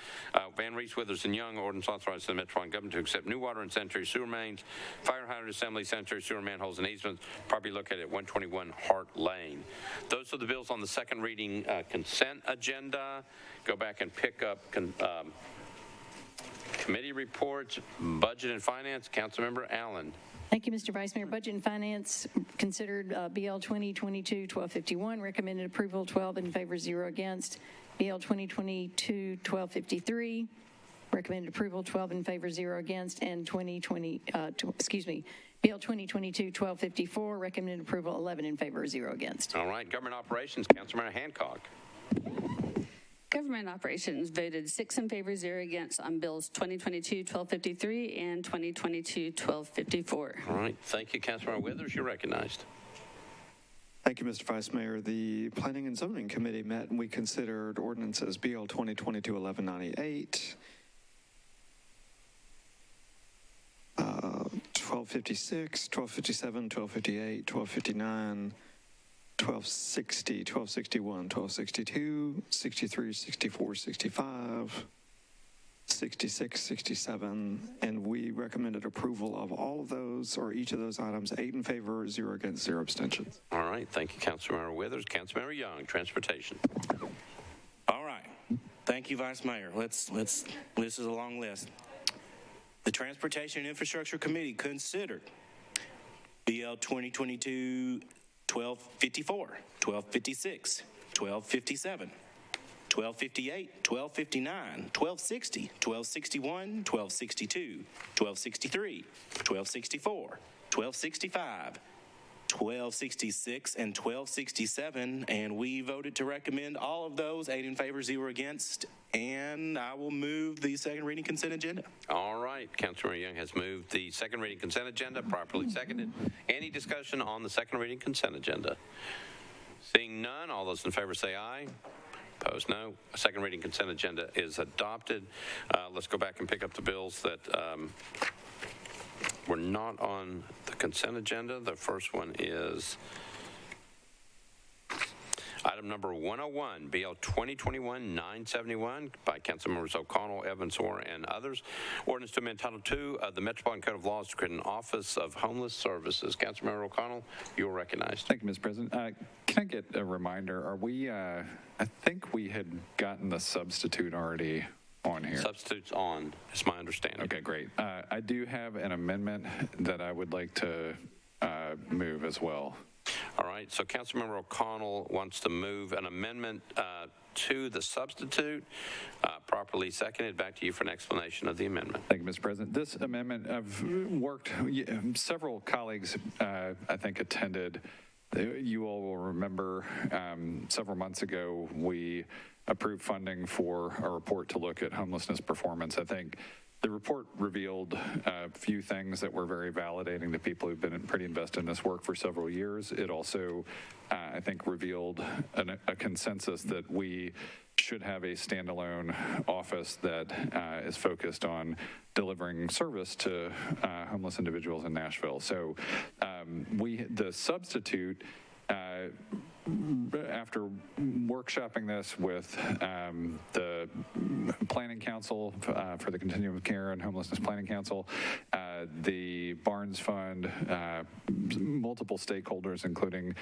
Van Reese, Withers, and Young. Ordinance authorizing the Metropolitan Government to accept new water and sanitary sewer mains, fire hydrant assembly, sanitary sewer manholes, and easements, property located at 121 Hart Lane. Those are the bills on the second reading consent agenda. Go back and pick up committee reports, budget and finance. Councilmember Allen. Thank you, Mr. Vice Mayor. Budget and Finance considered BL 2022-1251, recommended approval, 12 in favor, 0 against. BL 2022-1253, recommended approval, 12 in favor, 0 against. And BL 2022-1254, recommended approval, 11 in favor, 0 against. All right, Government Operations, Councilmember Hancock. Government Operations voted 6 in favor, 0 against on bills 2022-1253 and 2022-1254. All right, thank you, Councilmember Withers. You're recognized. Thank you, Mr. Vice Mayor. The Planning and Zoning Committee met and we considered ordinances BL 2022-1198, 1256, 1257, 1258, 1259, 1260, 1261, 1262, 63, 64, 65, 66, 67, and we recommended approval of all of those, or each of those items, 8 in favor, 0 against, 0 abstentions. All right, thank you, Councilmember Withers. Councilmember Young, Transportation. All right, thank you, Vice Mayor. This is a long list. The Transportation and Infrastructure Committee considered BL 2022-1254, 1256, 1257, 1258, 1259, 1260, 1261, 1262, 1263, 1264, 1265, 1266, and 1267, and we voted to recommend all of those, 8 in favor, 0 against, and I will move the second reading consent agenda. All right, Councilmember Young has moved the second reading consent agenda, properly seconded. Any discussion on the second reading consent agenda? Seeing none, all those in favor say aye. Opposed, no. Second reading consent agenda is adopted. Let's go back and pick up the bills that were not on the consent agenda. The first one is item number 101, BL 2021-971 by Councilmembers O'Connell, Evans, Orr, and others. Ordinance to amend Title II of the Metropolitan Code of Laws to create an Office of Homeless Services. Councilmember O'Connell, you are recognized. Thank you, Mr. President. Can I get a reminder? Are we, I think we had gotten the substitute already on here. Substitutes on, is my understanding. Okay, great. I do have an amendment that I would like to move as well. All right, so Councilmember O'Connell wants to move an amendment to the substitute, properly seconded. Back to you for an explanation of the amendment. Thank you, Mr. President. This amendment, I've worked, several colleagues, I think, attended. You all will remember several months ago, we approved funding for a report to look at homelessness performance. I think the report revealed a few things that were very validating to people who've been pretty invested in this work for several years. It also, I think, revealed a consensus that we should have a standalone office that is focused on delivering service to homeless individuals in Nashville. So the substitute, after workshopping this with the Planning Council for the Continuum of Care and Homelessness Planning Council, the Barnes Fund, multiple stakeholders, including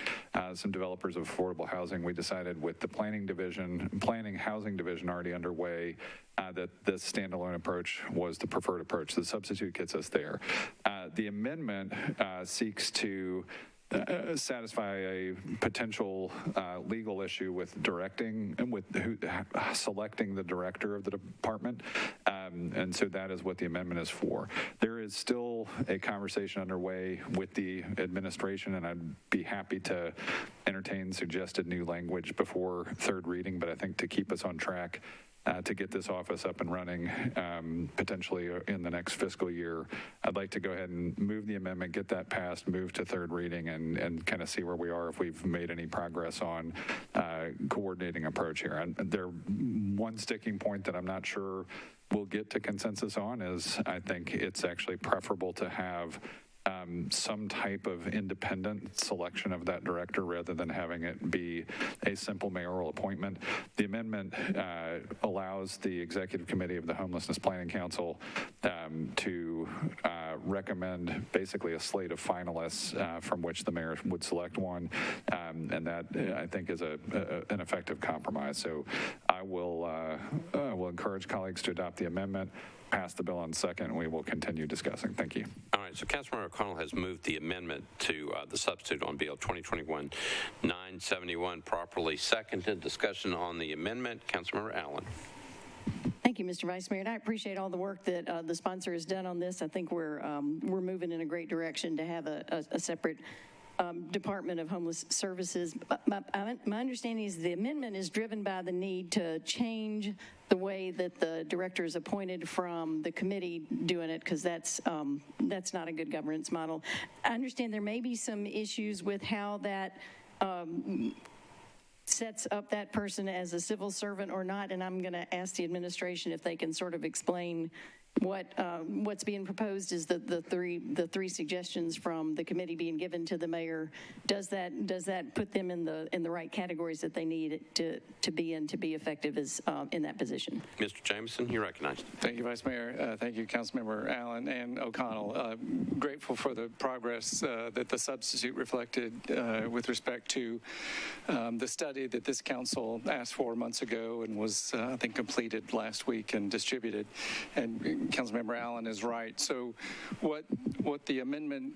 some developers of affordable housing, we decided with the Planning Housing Division already underway that this standalone approach was the preferred approach. The substitute gets us there. The amendment seeks to satisfy a potential legal issue with selecting the director of the department, and so that is what the amendment is for. There is still a conversation underway with the administration, and I'd be happy to entertain suggested new language before third reading, but I think to keep us on track to get this office up and running potentially in the next fiscal year, I'd like to go ahead and move the amendment, get that passed, move to third reading, and kind of see where we are, if we've made any progress on coordinating approach here. And one sticking point that I'm not sure we'll get to consensus on is I think it's actually preferable to have some type of independent selection of that director rather than having it be a simple mayoral appointment. The amendment allows the Executive Committee of the Homelessness Planning Council to recommend basically a slate of finalists from which the mayor would select one, and that I think is an effective compromise. So I will encourage colleagues to adopt the amendment, pass the bill on second, and we will continue discussing. Thank you. All right, so Councilmember O'Connell has moved the amendment to the substitute on BL 2021-971, properly seconded. Discussion on the amendment. Councilmember Allen. Thank you, Mr. Vice Mayor. And I appreciate all the work that the sponsor has done on this. I think we're moving in a great direction to have a separate Department of Homeless Services. My understanding is the amendment is driven by the need to change the way that the director is appointed from the committee doing it, because that's not a good governance model. I understand there may be some issues with how that sets up that person as a civil servant or not, and I'm going to ask the administration if they can sort of explain what's being proposed is the three suggestions from the committee being given to the mayor. Does that put them in the right categories that they need to be effective as in that position? Mr. Jameson, you're recognized. Thank you, Vice Mayor. Thank you, Councilmember Allen and O'Connell. Grateful for the progress that the substitute reflected with respect to the study that this council asked for months ago and was, I think, completed last week and distributed. And Councilmember Allen is right. So what the amendment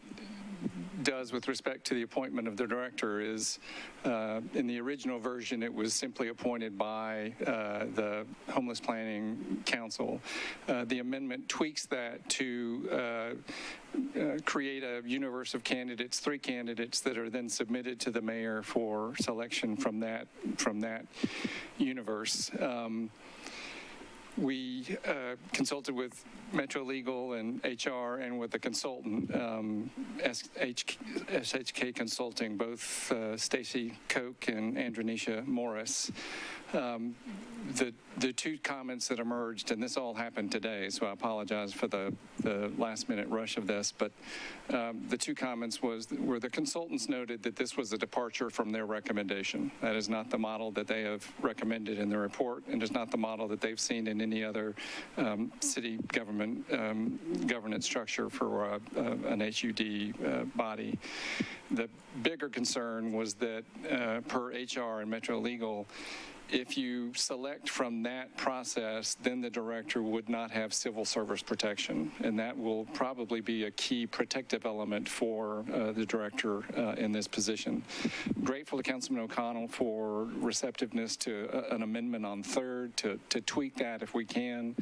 does with respect to the appointment of the director is, in the original version, it was simply appointed by the Homeless Planning Council. The amendment tweaks that to create a universe of candidates, 3 candidates that are then submitted to the mayor for selection from that universe. We consulted with Metro Legal and HR and with the consultant, SHK Consulting, both Stacy Koch and Andronisha Morris. The two comments that emerged, and this all happened today, so I apologize for the last-minute rush of this, but the two comments were the consultants noted that this was a departure from their recommendation. That is not the model that they have recommended in the report, and is not the model that they've seen in any other city government governance structure for an HUD body. The bigger concern was that per HR and Metro Legal, if you select from that process, then the director would not have civil service protection, and that will probably be a key protective element for the director in this position. Grateful to Councilman O'Connell for receptiveness to an amendment on third to tweak that if we can.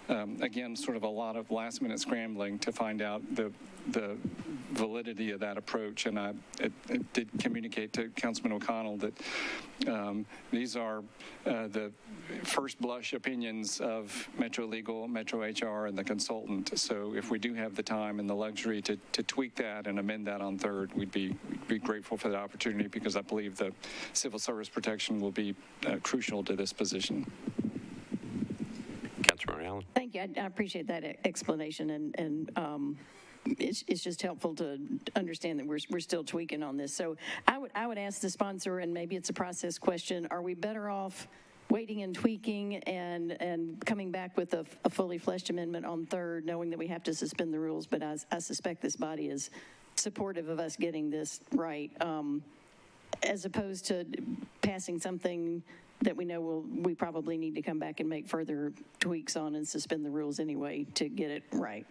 Again, sort of a lot of last-minute scrambling to find out the validity of that approach, and I did communicate to Councilman O'Connell that these are the first blush opinions of Metro Legal, Metro HR, and the consultant. So if we do have the time and the luxury to tweak that and amend that on third, we'd be grateful for the opportunity, because I believe the civil service protection will be crucial to this position. Councilmember Allen. Thank you. I appreciate that explanation, and it's just helpful to understand that we're still tweaking on this. So I would ask the sponsor, and maybe it's a process question, are we better off waiting and tweaking and coming back with a fully fleshed amendment on third, knowing that we have to suspend the rules? But I suspect this body is supportive of us getting this right, as opposed to passing something that we know we probably need to come back and make further tweaks on and suspend the rules anyway to get it right.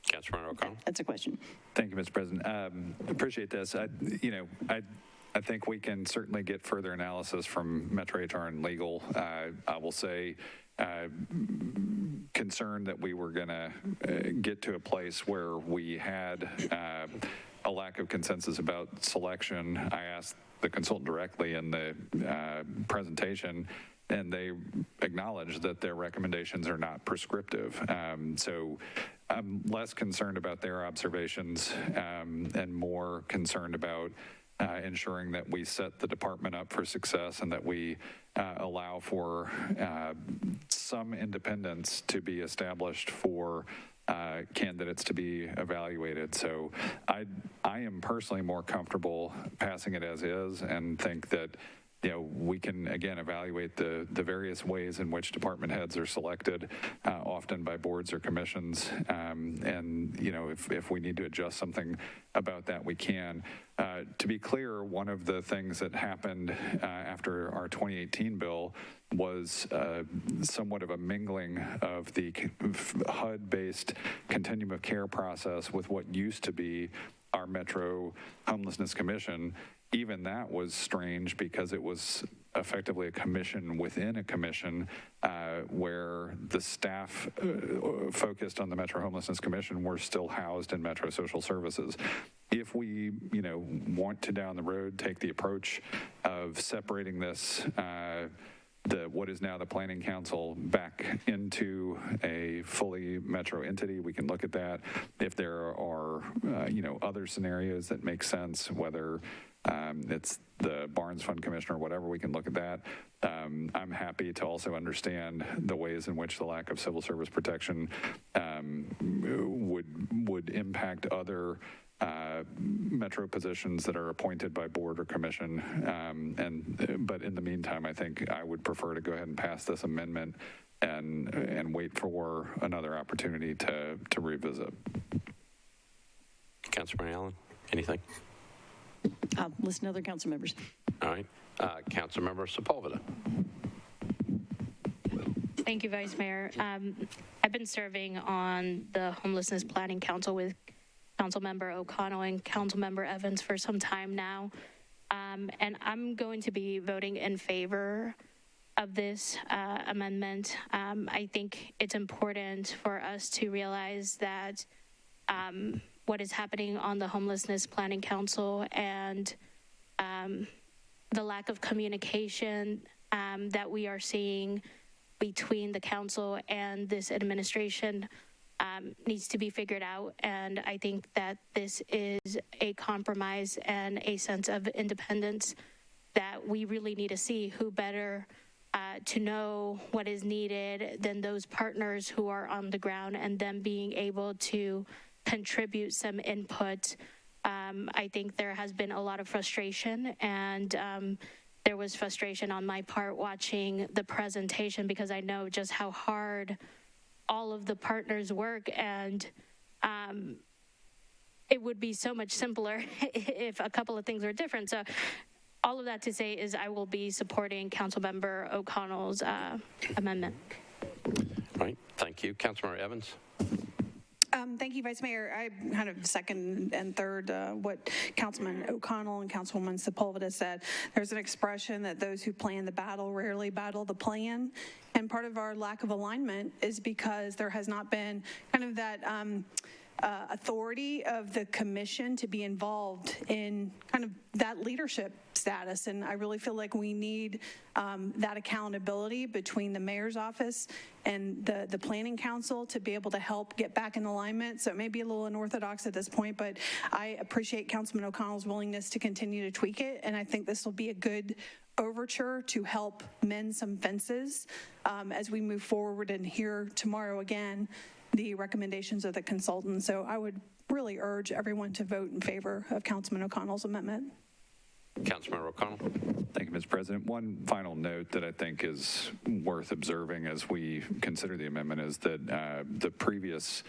Councilmember O'Connell. That's a question. Thank you, Mr. President. Appreciate this. I think we can certainly get further analysis from Metro HR and Legal. I will say, concerned that we were going to get to a place where we had a lack of consensus about selection. I asked the consultant directly in the presentation, and they acknowledged that their recommendations are not prescriptive. So I'm less concerned about their observations and more concerned about ensuring that we set the department up for success and that we allow for some independence to be established for candidates to be evaluated. So I am personally more comfortable passing it as is, and think that we can, again, evaluate the various ways in which department heads are selected, often by boards or commissions. And, if we need to adjust something about that, we can. To be clear, one of the things that happened after our 2018 bill was somewhat of a mingling of the HUD-based continuum of care process with what used to be our Metro Homelessness Commission. Even that was strange, because it was effectively a commission within a commission, where the staff focused on the Metro Homelessness Commission were still housed in Metro Social Services. If we, want to down the road take the approach of separating this, what is now the Planning Council, back into a fully Metro entity, we can look at that. If there are, other scenarios that make sense, whether it's the Barnes Fund Commissioner or whatever, we can look at that. I'm happy to also understand the ways in which the lack of civil service protection would impact other Metro positions that are appointed by board or commission. But in the meantime, I think I would prefer to go ahead and pass this amendment and wait for another opportunity to revisit. Councilmember Allen, anything? I'll listen to other council members. All right. Councilmember Sepulveda. Thank you, Vice Mayor. I've been serving on the Homelessness Planning Council with Councilmember O'Connell and Councilmember Evans for some time now. And I'm going to be voting in favor of this amendment. I think it's important for us to realize that what is happening on the Homelessness Planning Council and the lack of communication that we are seeing between the council and this administration needs to be figured out. And I think that this is a compromise and a sense of independence that we really need to see. Who better to know what is needed than those partners who are on the ground, and them being able to contribute some input. I think there has been a lot of frustration, and there was frustration on my part watching the presentation, because I know just how hard all of the partners work, and it would be so much simpler if a couple of things were different. So all of that to say is I will be supporting Councilmember O'Connell's amendment. All right, thank you. Councilmember Evans. Thank you, Vice Mayor. I kind of second and third what Councilman O'Connell and Councilwoman Sepulveda said. There's an expression that those who plan the battle rarely battle the plan. And part of our lack of alignment is because there has not been kind of that authority of the commission to be involved in kind of that leadership status. And I really feel like we need that accountability between the mayor's office and the planning council to be able to help get back in alignment. So it may be a little unorthodox at this point, but I appreciate Councilman O'Connell's willingness to continue to tweak it. And I think this will be a good overture to help mend some fences as we move forward and hear tomorrow again the recommendations of the consultant. So I would really urge everyone to vote in favor of Councilman O'Connell's amendment. Councilmember O'Connell. Thank you, Mr. President. One final note that I think is worth observing as we consider the amendment is that the previous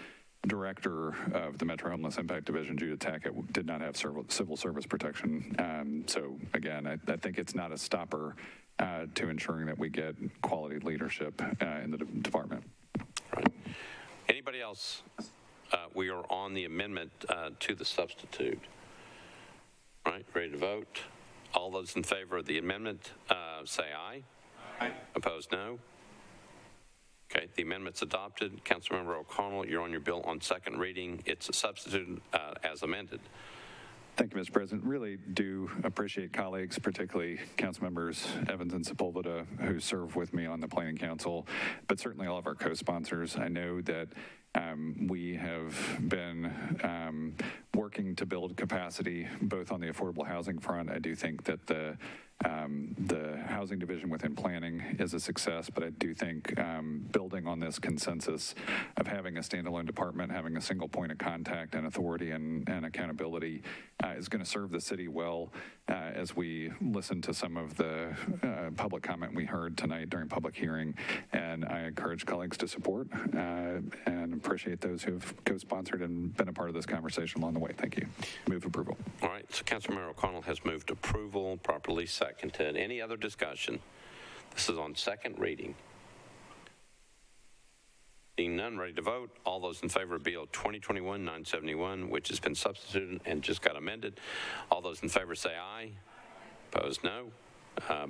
director of the Metro Homeless Impact Division, Judith Tackett, did not have civil service protection. So again, I think it's not a stopper to ensuring that we get quality leadership in the department. Right. Anybody else? We are on the amendment to the substitute. All right, ready to vote? All those in favor of the amendment, say aye. Aye. Opposed, no. Okay, the amendment's adopted. Councilmember O'Connell, you're on your bill on second reading. It's a substitute as amended. Thank you, Mr. President. Really do appreciate colleagues, particularly Councilmembers Evans and Sepulveda, who serve with me on the Planning Council, but certainly all of our co-sponsors. I know that we have been working to build capacity both on the affordable housing front. I do think that the housing division within planning is a success, but I do think building on this consensus of having a standalone department, having a single point of contact and authority and accountability is going to serve the city well as we listen to some of the public comment we heard tonight during public hearing. And I encourage colleagues to support and appreciate those who have co-sponsored and been a part of this conversation along the way. Thank you. Move approval. All right, so Councilmember O'Connell has moved approval, properly seconded. Any other discussion? This is on second reading. Being none, ready to vote. All those in favor of Bill 2021-971, which has been substituted and just got amended. All those in favor say aye. Opposed, no.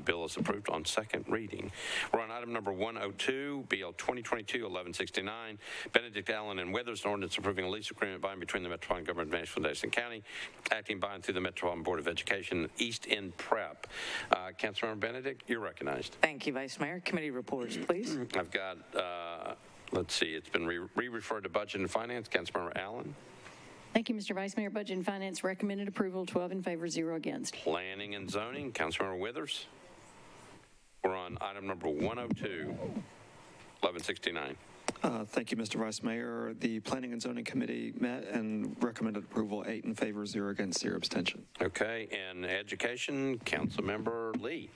Bill is approved on second reading. We're on item number 102, BL 2022-1169. Benedict Allen and Withers, an ordinance approving a lease agreement by and between the Metropolitan Government of Nashville and Davidson County, acting by and through the Metropolitan Board of Education, East End Prep. Councilmember Benedict, you're recognized. Thank you, Vice Mayor. Committee reports, please. I've got, let's see, it's been re-referred to Budget and Finance. Councilmember Allen. Thank you, Mr. Vice Mayor. Budget and Finance recommended approval, 12 in favor, 0 against. Planning and Zoning, Councilmember Withers. We're on item number 102, 1169. Thank you, Mr. Vice Mayor. The Planning and Zoning Committee met and recommended approval, 8 in favor, 0 against, 0 abstentions. Okay, and Education, Councilmember Lee.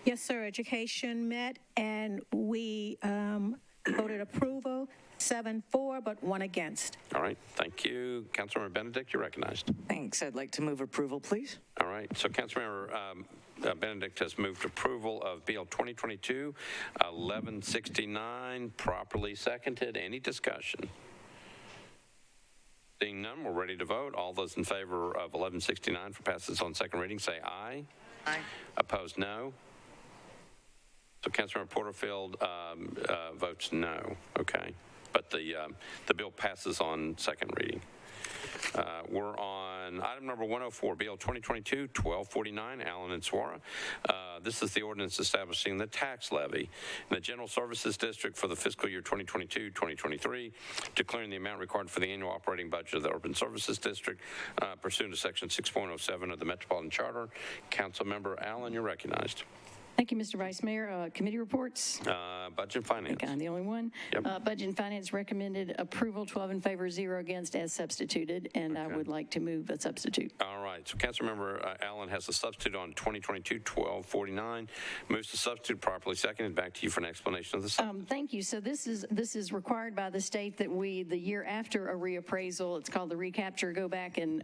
Yes, sir. Education met, and we voted approval, 7-4, but 1 against. All right, thank you. Councilmember Benedict, you're recognized. Thanks. I'd like to move approval, please. All right, so Councilmember Benedict has moved approval of Bill 2022-1169, properly seconded. Any discussion? Seeing none, we're ready to vote. All those in favor of 1169 for passes on second reading say aye. Aye. Opposed, no. So Councilmember Porterfield votes no. Okay. But the bill passes on second reading. We're on item number 104, Bill 2022-1249, Allen and Suara. This is the ordinance establishing the tax levy in the General Services District for the fiscal year 2022-2023, declaring the amount required for the annual operating budget of the Urban Services District pursuant to Section 6.07 of the Metropolitan Charter. Councilmember Allen, you're recognized. Thank you, Mr. Vice Mayor. Committee reports? Budget and Finance. I think I'm the only one. Yep. Budget and Finance recommended approval, 12 in favor, 0 against, as substituted, and I would like to move a substitute. All right, so Councilmember Allen has the substitute on 2022-1249. Moves the substitute, properly seconded. Back to you for an explanation of the substitute. Thank you. So this is required by the state that we, the year after a reappraisal, it's called the recapture, go back and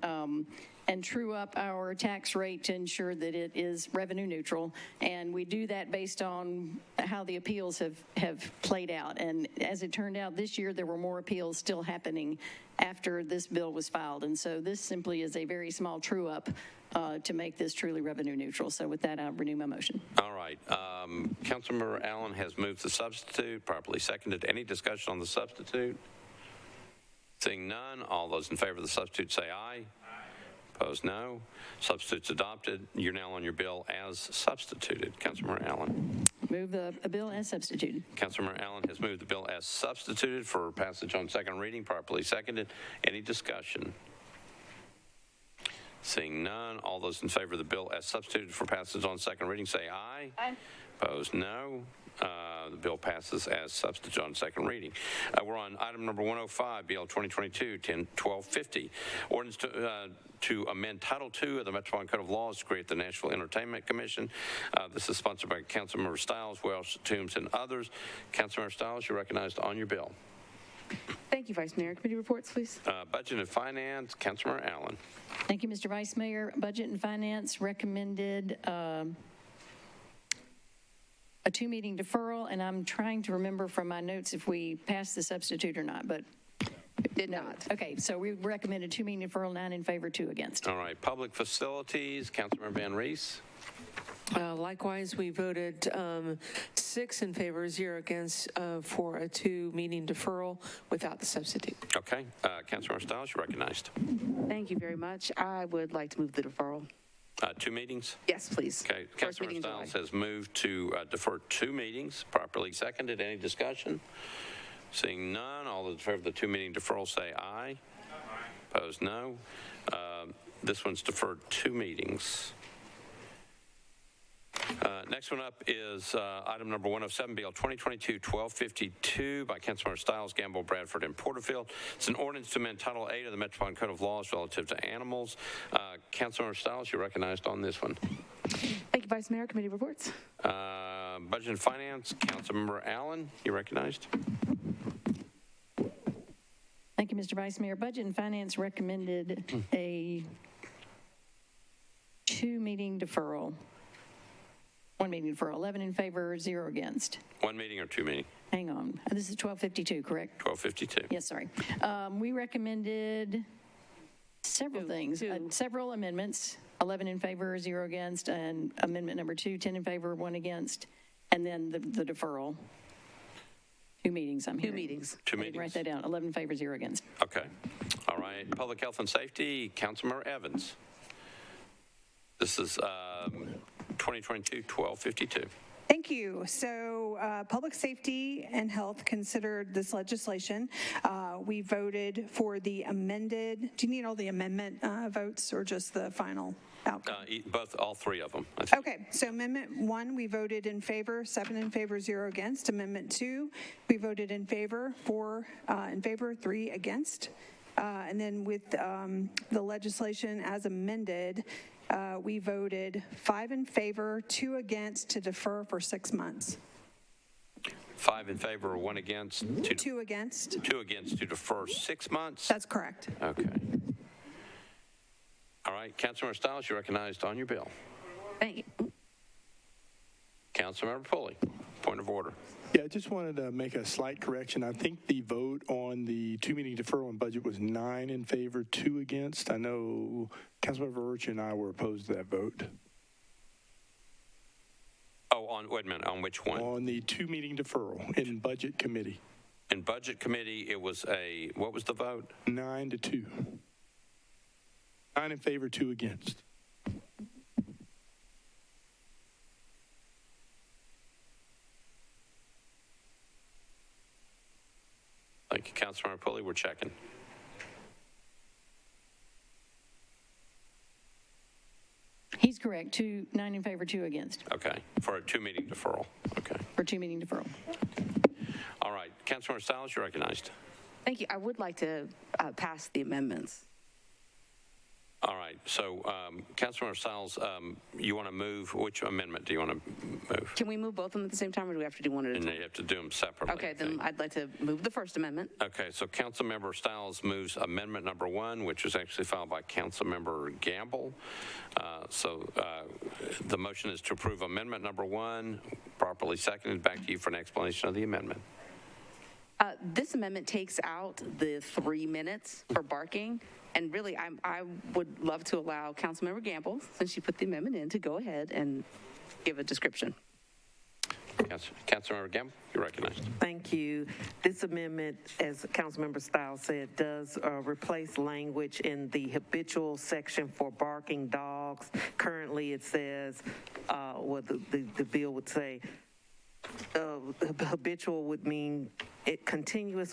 true up our tax rate to ensure that it is revenue neutral. And we do that based on how the appeals have played out. And as it turned out, this year there were more appeals still happening after this bill was filed. And so this simply is a very small true up to make this truly revenue neutral. So with that, I'll renew my motion. All right. Councilmember Allen has moved the substitute, properly seconded. Any discussion on the substitute? Seeing none, all those in favor of the substitute say aye. Opposed, no. Substitute's adopted. You're now on your bill as substituted. Councilmember Allen. Move the bill as substituted. Councilmember Allen has moved the bill as substituted for passage on second reading, properly seconded. Any discussion? Seeing none, all those in favor of the bill as substituted for passage on second reading say aye. Aye. Opposed, no. The bill passes as substitute on second reading. We're on item number 105, BL 2022-1250. Ordinance to amend Title II of the Metropolitan Code of Laws to create the Nashville Entertainment Commission. This is sponsored by Councilmember Stiles, Welsh, Toombs, and others. Councilmember Stiles, you're recognized on your bill. Thank you, Vice Mayor. Committee reports, please. Budget and Finance, Councilmember Allen. Thank you, Mr. Vice Mayor. Budget and Finance recommended a 2-meeting deferral, and I'm trying to remember from my notes if we passed the substitute or not, but Did not. okay, so we recommended 2-meeting deferral, 9 in favor, 2 against. All right, Public Facilities, Councilmember Van Rees. Likewise, we voted 6 in favor, 0 against for a 2-meeting deferral without the substitute. Okay, Councilmember Stiles, you're recognized. Thank you very much. I would like to move the deferral. 2 meetings? Yes, please. Okay, First meeting Councilmember in Stiles July. has moved to defer 2 meetings, properly seconded. Any discussion? Seeing none, all those in favor of the 2-meeting deferral say aye. Opposed, no. This one's deferred 2 meetings. Next one up is item number 107, BL 2022-1252 by Councilmember Stiles, Gamble, Bradford, and Porterfield. It's an ordinance to amend Title 8 of the Metropolitan Code of Laws relative to animals. Councilmember Stiles, you're recognized on this one. Thank you, Vice Mayor. Committee reports. Budget and Finance, Councilmember Allen, you're recognized. Thank you, Mr. Vice Mayor. Budget and Finance recommended a 2-meeting deferral. 1-meeting deferral, 11 in favor, 0 against. 1 meeting or 2 meeting? Hang on. This is 1252, correct? 1252. Yes, sorry. We recommended several things, several amendments, 11 in favor, 0 against, and amendment number 2, 10 in favor, 1 against, and then the deferral. 2 meetings, I'm hearing. 2 meetings. 2 I didn't meetings. write that down. 11 in favor, 0 against. Okay. All right. Public Health and Safety, Councilmember Evans. This is 2022-1252. Thank you. So Public Safety and Health considered this legislation. We voted for the amended, do you need all the amendment votes or just the final outcome? All 3 of them. Okay, so Amendment 1, we voted in favor, 7 in favor, 0 against. Amendment 2, we voted in favor, 4 in favor, 3 against. And then with the legislation as amended, we voted 5 in favor, 2 against to defer for 6 months. 5 in favor, 1 against. 2 against. 2 against to defer 6 months? That's correct. Okay. All right, Councilmember Stiles, you're recognized on your bill. Thank you. Councilmember Pulley, point of order. Yeah, I just wanted to make a slight correction. I think the vote on the 2-meeting deferral and budget was 9 in favor, 2 against. I know Councilmember Virtue and I were opposed to that vote. Oh, wait a minute, on which one? On the 2-meeting deferral in Budget Committee. In Budget Committee, it was what was the vote? 9-2. 9 in favor, 2 against. Thank you, Councilmember Pulley. We're checking. He's correct, 9 in favor, 2 against, Okay, for a two-meeting deferral. Okay. for 2-meeting deferral. All right, Councilmember Stiles, you're recognized. Thank you. I would like to pass the amendments. All right, so Councilmember Stiles, you want to move, which amendment do you want to move? Can we move both of them at the same time, or do we have to do one at a And time? you have to do them separately. Okay, I then think. I'd like to move the First Amendment. Okay, so Councilmember Stiles moves amendment number 1, which was actually filed by Councilmember Gamble. The motion is to approve amendment number 1, properly seconded. Back to you for an explanation of the amendment. This amendment takes out the 3 minutes for barking. And really, I would love to allow Councilmember Gamble, since she put the amendment in, to go ahead and give a description. Councilmember Gamble, you're recognized. Thank you. This amendment, as Councilmember Stiles said, does replace language in the habitual section for barking dogs. Currently, it says, the bill would say, habitual would mean continuous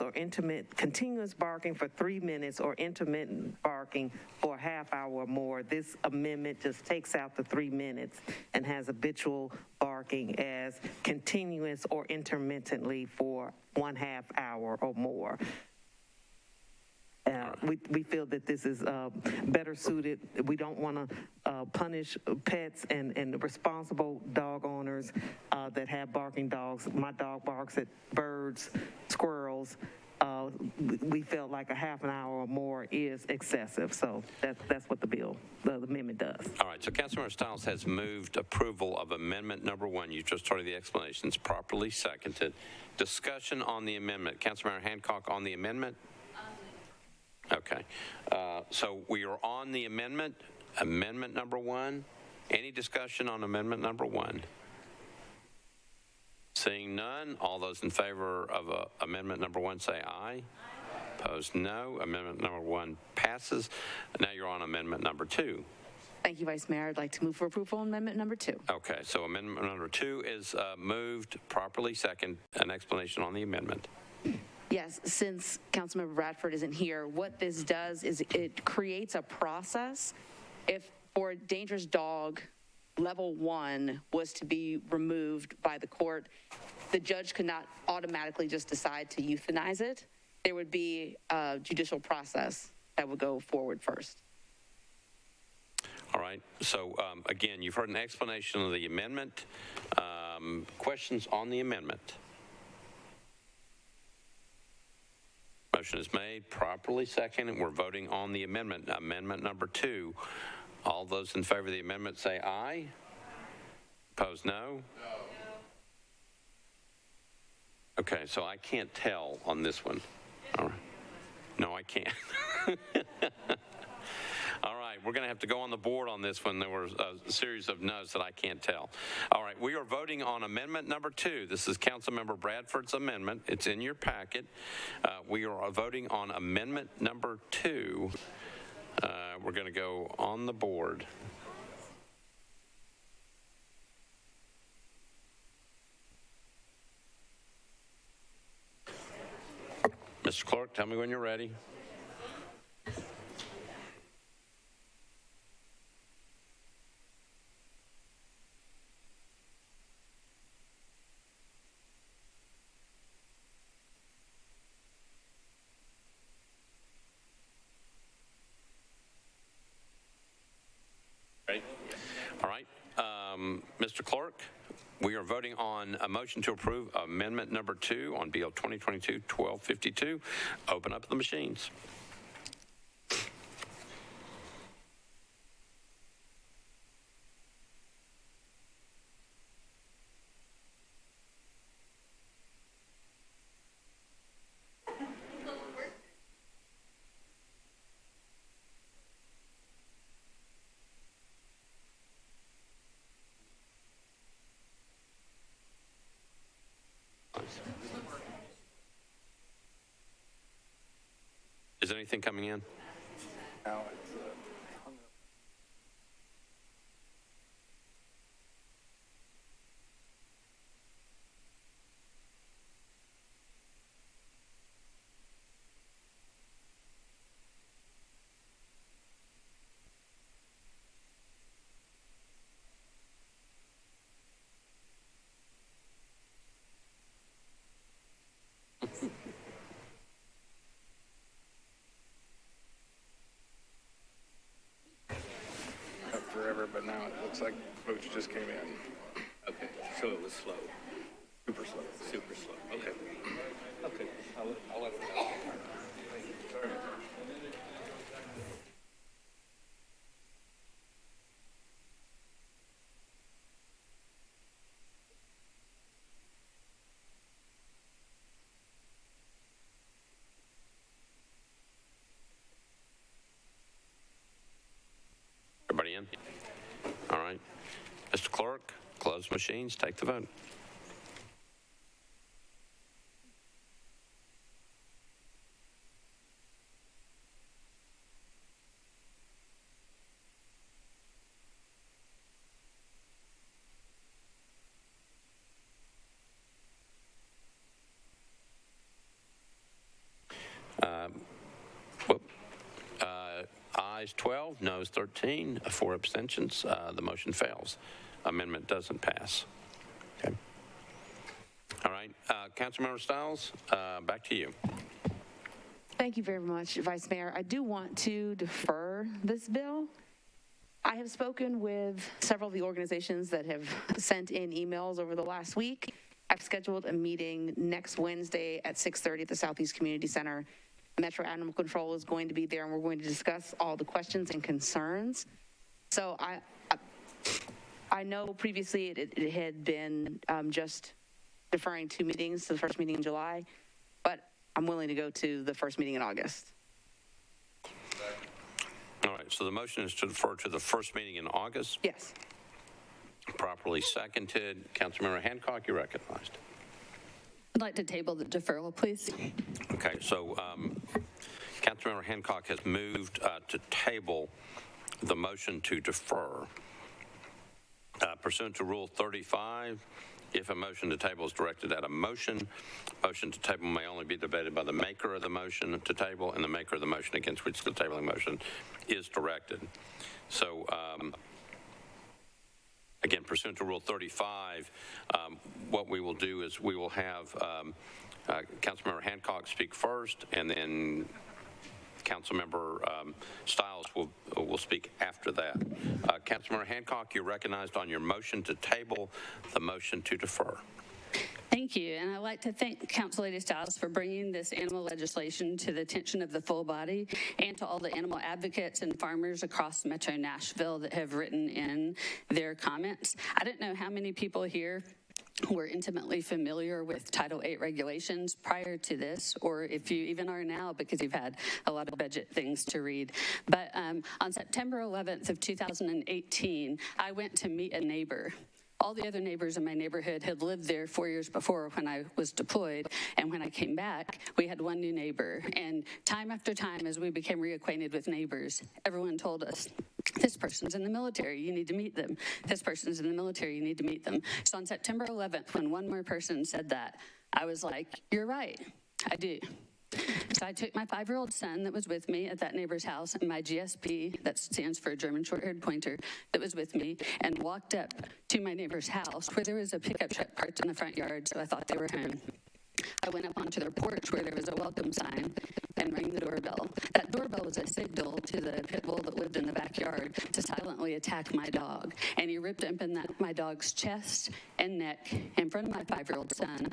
barking for 3 minutes or intermittent barking for a half hour or more. This amendment just takes out the 3 minutes and has habitual barking as continuous or intermittently for 1/2 hour or more. We feel that this is better suited. We don't want to punish pets and responsible dog owners that have barking dogs. My dog barks at birds, squirrels. We felt like a half an hour or more is excessive. So that's what the amendment does. All right, so Councilmember Stiles has moved approval of amendment number 1. You just heard the explanations, properly seconded. Discussion on the amendment. Councilmember Hancock on the amendment? Okay, so we are on the amendment number 1. Any discussion on amendment number 1? Seeing none, all those in favor of amendment number 1 say aye. Opposed, no. Amendment number 1 passes. Now you're on amendment number 2. Thank you, Vice Mayor. I'd like to move for approval on amendment number 2. Okay, so amendment number 2 is moved, properly second. An explanation on the amendment. Yes, since Councilmember Bradford isn't here, what this does is it creates a process. If for a dangerous dog, level 1 was to be removed by the court, the judge could not automatically just decide to euthanize it. There would be a judicial process that would go forward first. All right, so again, you've heard an explanation of the amendment. Questions on the amendment? Motion is made, properly seconded. We're voting on the amendment, amendment number 2. All those in favor of the amendment say aye. Opposed, no? Okay, so I can't tell on this one. All right. No, I can't. All right, we're going to have to go on the board on this one. There were a series of no's that I can't tell. All right, we are voting on amendment number 2. This is Councilmember Bradford's amendment. It's in your packet. We are voting on amendment number 2. We're going to go on the board. Mr. Clerk, tell me when you're ready. Right. All right. Mr. Clerk, we are voting on a motion to approve amendment number 2 on BL 2022-1252. Open up the machines. Is anything coming in? not. It looks like votes just came in. Okay, so it was slow. Super slow. Super slow. Okay. Okay, I'll let you know. Sorry about that. Everybody in? All right. Mr. Clerk, close machines, take the vote. Ayes 12, noes 13, 4 abstentions. The motion fails. Amendment doesn't pass. Okay. All right. Councilmember Stiles, back to you. Thank you very much, Vice Mayor. I do want to defer this bill. I have spoken with several of the organizations that have sent in emails over the last week. I've scheduled a meeting next Wednesday at 6:30 at the Southeast Community Center. Metro Animal Control is going to be there, and we're going to discuss all the questions and concerns. So I know previously it had been just deferring 2 meetings to the first meeting in July, but I'm willing to go to the first meeting in August. All right, so the motion is to defer to the first meeting in August? Yes. Properly seconded. Councilmember Hancock, you're recognized. I'd like to table the deferral, please. Okay, so Councilmember Hancock has moved to table the motion to defer. Pursuant to Rule 35, if a motion to table is directed at a motion to table may only be debated by the maker of the motion to table and the maker of the motion against which the tabling motion is directed. So, again, pursuant to Rule 35, what we will do is we will have Councilmember Hancock speak first, and then Councilmember Stiles will speak after that. Councilmember Hancock, you're recognized on your motion to table the motion to defer. Thank you, and I'd like to thank Council Lady Stiles for bringing this animal legislation to the attention of the full body and to all the animal advocates and farmers across Metro Nashville that have written in their comments. I don't know how many people here were intimately familiar with Title VIII regulations prior to this, or if you even are now because you've had a lot of budget things to read. But on September 11th of 2018, I went to meet a neighbor. All the other neighbors in my neighborhood had lived there 4 years before when I was deployed, and when I came back, we had one new neighbor. And time after time, as we became reacquainted with neighbors, everyone told us, this person's in the military, you need to meet them. This person's in the military, you need to meet them. So on September 11th, when one more person said that, I was like, you're right, I do. So I took my 5-year-old son that was with me at that neighbor's house and my GSP, that stands for German Short-Haired Pointer, that was with me, and walked up to my neighbor's house where there was a pickup truck parked in the front yard, so I thought they were home. I went up onto their porch where there was a welcome sign and rang the doorbell. That doorbell was a signal to the pit bull that lived in the backyard to silently attack my dog. And he ripped open my dog's chest and neck in front of my 5-year-old son.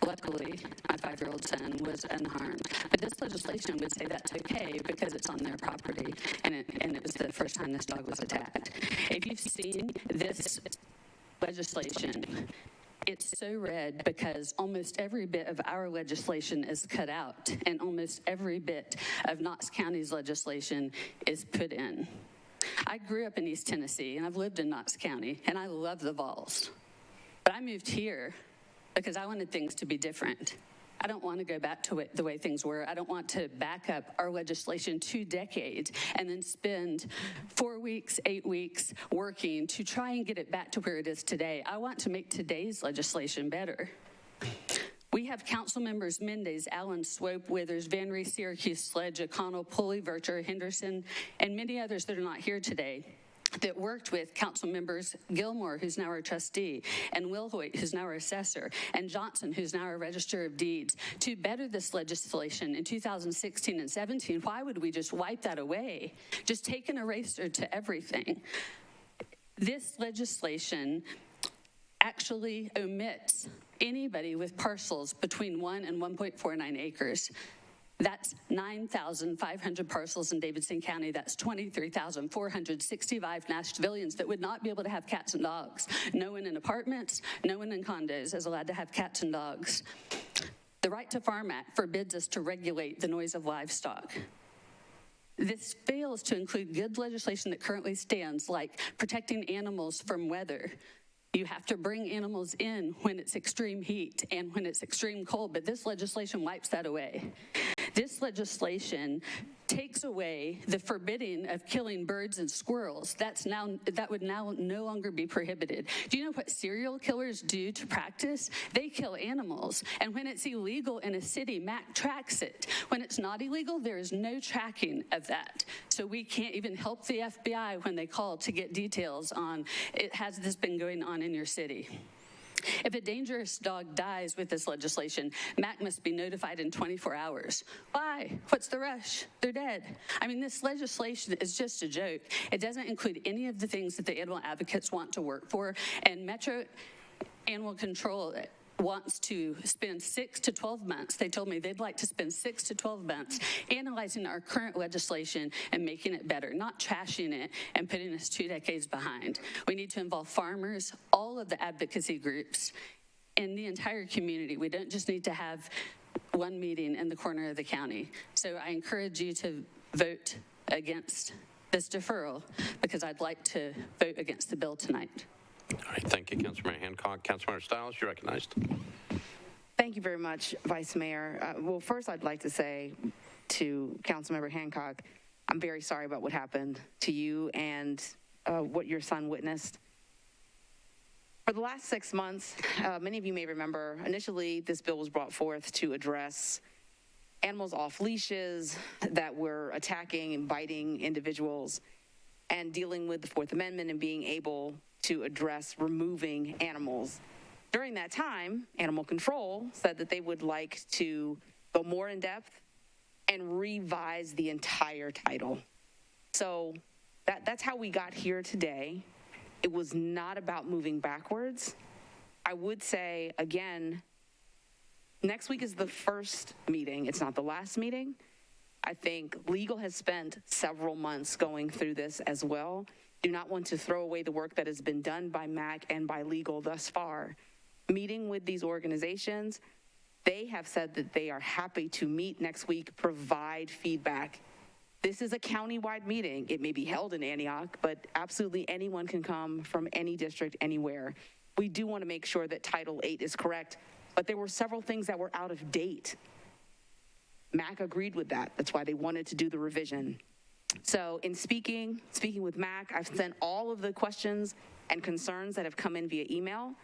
Luckily, my 5-year-old son was unharmed. But this legislation would say that's okay because it's on their property, and it was the first time this dog was attacked. If you've seen this legislation, it's so red because almost every bit of our legislation is cut out, and almost every bit of Knox County's legislation is put in. I grew up in East Tennessee, and I've lived in Knox County, and I love the Vols. But I moved here because I wanted things to be different. I don't want to go back to the way things were. I don't want to back up our legislation 2 decades and then spend 4 weeks, 8 weeks working to try and get it back to where it is today. I want to make today's legislation better. We have council members Mendez, Allen, Swope, Withers, Van Rees, Syracuse, Sledge, O'Connell, Pulley, Vercher, Henderson, and many others that are not here today, that worked with council members Gilmore, who's now our trustee, and Wilhoit, who's now our assessor, and Johnson, who's now our register of deeds, to better this legislation in 2016 and 17. Why would we just wipe that away? Just take an eraser to everything. This legislation actually omits anybody with parcels between 1 and 1.49 acres. That's 9,500 parcels in Davidson County. That's 23,465 Nashvillians that would not be able to have cats and dogs. No one in apartments, no one in condos is allowed to have cats and dogs. The Right to Farm Act forbids us to regulate the noise of livestock. This fails to include good legislation that currently stands, like protecting animals from weather. You have to bring animals in when it's extreme heat and when it's extreme cold, but this legislation wipes that away. This legislation takes away the forbidding of killing birds and squirrels. That would now no longer be prohibited. Do you know what serial killers do to practice? They kill animals. And when it's illegal in a city, MAC tracks it. When it's not illegal, there is no tracking of that. So we can't even help the FBI when they call to get details on, has this been going on in your city? If a dangerous dog dies with this legislation, MAC must be notified in 24 hours. Why? What's the rush? They're dead. I mean, this legislation is just a joke. It doesn't include any of the things that the animal advocates want to work for, and Metro Animal Control wants to spend 6 to 12 months. They told me they'd like to spend 6 to 12 months analyzing our current legislation and making it better, not trashing it and putting us 2 decades behind. We need to involve farmers, all of the advocacy groups, and the entire community. We don't just need to have one meeting in the corner of the county. So I encourage you to vote against this deferral because I'd like to vote against the bill tonight. All right, thank you, Councilmember Hancock. Councilmember Stiles, you're recognized. Thank you very much, Vice Mayor. Well, first I'd like to say to Councilmember Hancock, I'm very sorry about what happened to you and what your son witnessed. For the last 6 months, many of you may remember, initially this bill was brought forth to address animals off leashes that were attacking and biting individuals and dealing with the Fourth Amendment and being able to address removing animals. During that time, Animal Control said that they would like to go more in depth and revise the entire title. So that's how we got here today. It was not about moving backwards. I would say, again, next week is the first meeting. It's not the last meeting. I think legal has spent several months going through this as well. Do not want to throw away the work that has been done by MAC and by legal thus far. Meeting with these organizations, they have said that they are happy to meet next week, provide feedback. This is a county-wide meeting. It may be held in Antioch, but absolutely anyone can come from any district, anywhere. We do want to make sure that Title VIII is correct, but there were several things that were out of date. MAC agreed with that. That's why they wanted to do the revision. So in speaking with MAC, I've sent all of the questions and concerns that have come in via email.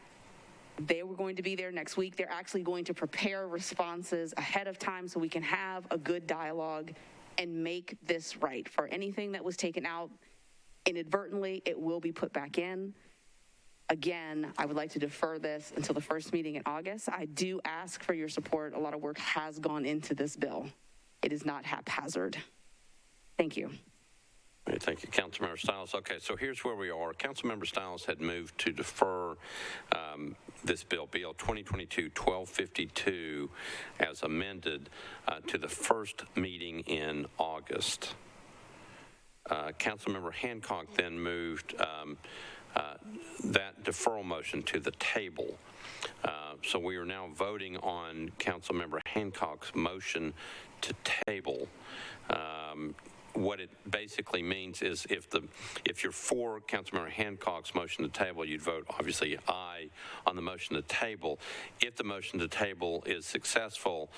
They were going to be there next week. They're actually going to prepare responses ahead of time so we can have a good dialogue and make this right. For anything that was taken out inadvertently, it will be put back in. Again, I would like to defer this until the first meeting in August. I do ask for your support. A lot of work has gone into this bill. It is not haphazard. Thank you. All right, thank you, Councilmember Stiles. Okay, so here's where we are. Councilmember Stiles had moved to defer this bill 2022-1252, as amended, to the first meeting in August. Councilmember Hancock then moved that deferral motion to the table. So we are now voting on Councilmember Hancock's motion to table. What it basically means is if you're for Councilmember Hancock's motion to table, you'd vote obviously aye on the motion to table. If the motion to table is successful,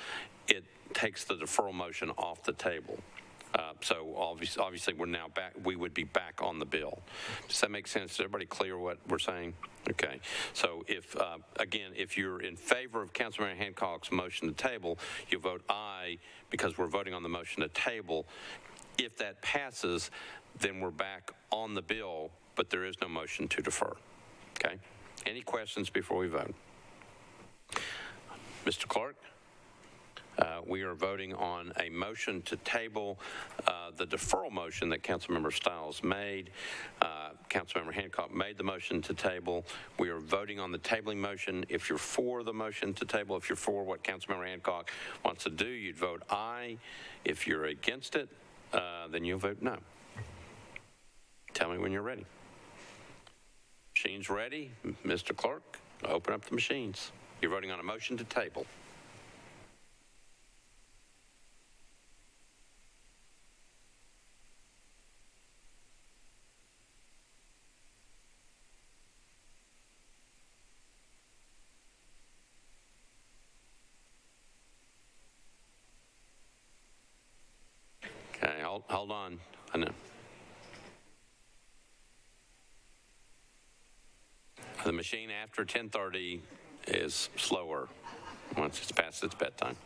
it takes the deferral motion off the table. So obviously we're now back, we would be back on the bill. Does that make sense? Is everybody clear what we're saying? Okay. So if, again, if you're in favor of Councilmember Hancock's motion to table, you vote aye because we're voting on the motion to table. If that passes, then we're back on the bill, but there is no motion to defer. Okay? Any questions before we vote? Mr. Clark? We are voting on a motion to table the deferral motion that Councilmember Stiles made. Councilmember Hancock made the motion to table. We are voting on the tabling motion. If you're for the motion to table, if you're for what Councilmember Hancock wants to do, you'd vote aye. If you're against it, then you'll vote no. Tell me when you're ready. Machines ready? Mr. Clerk, open up the machines. You're voting on a motion to table. Okay, hold on. I know. The machine after 10:30 is slower once it's past its bedtime.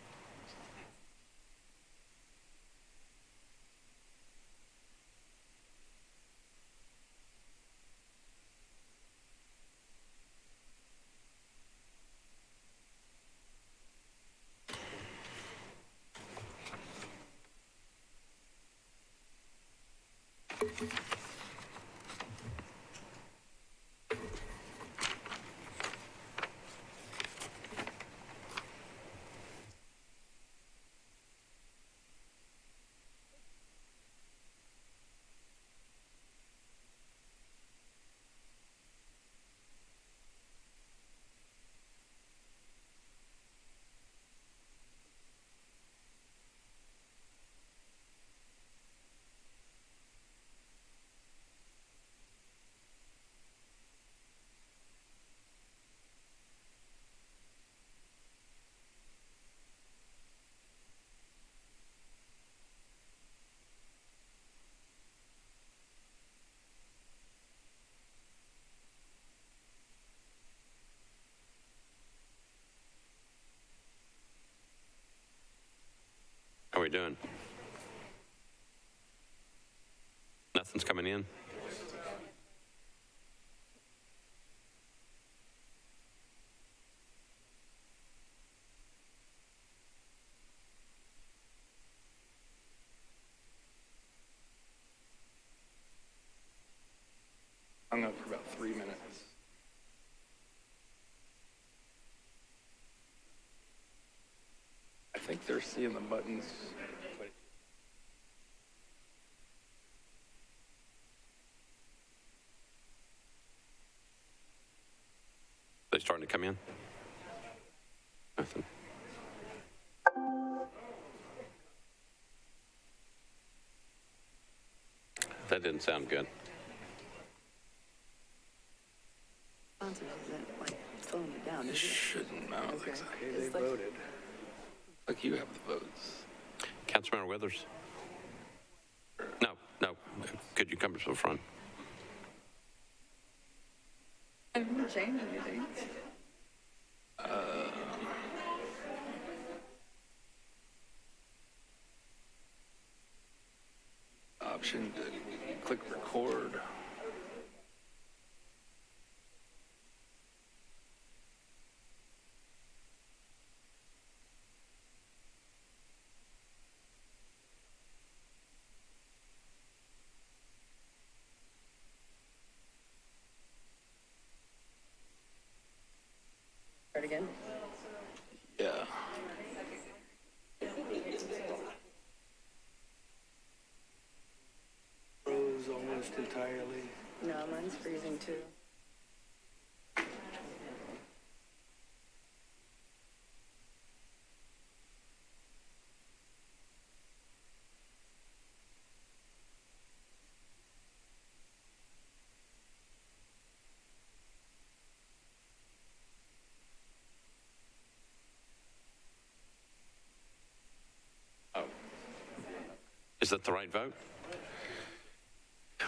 How are we doing? Nothing's coming in? Hung up for about 3 minutes. I think they're seeing the buttons. They starting to come in? Nothing. That didn't sound good. It shouldn't. I don't think so. They voted. Like you have the votes. Councilmember Withers? No. Could you come to the front? I didn't change anything. Option to click record. Start again? Yeah. Froze almost entirely. No, mine's freezing too. Is that the right vote?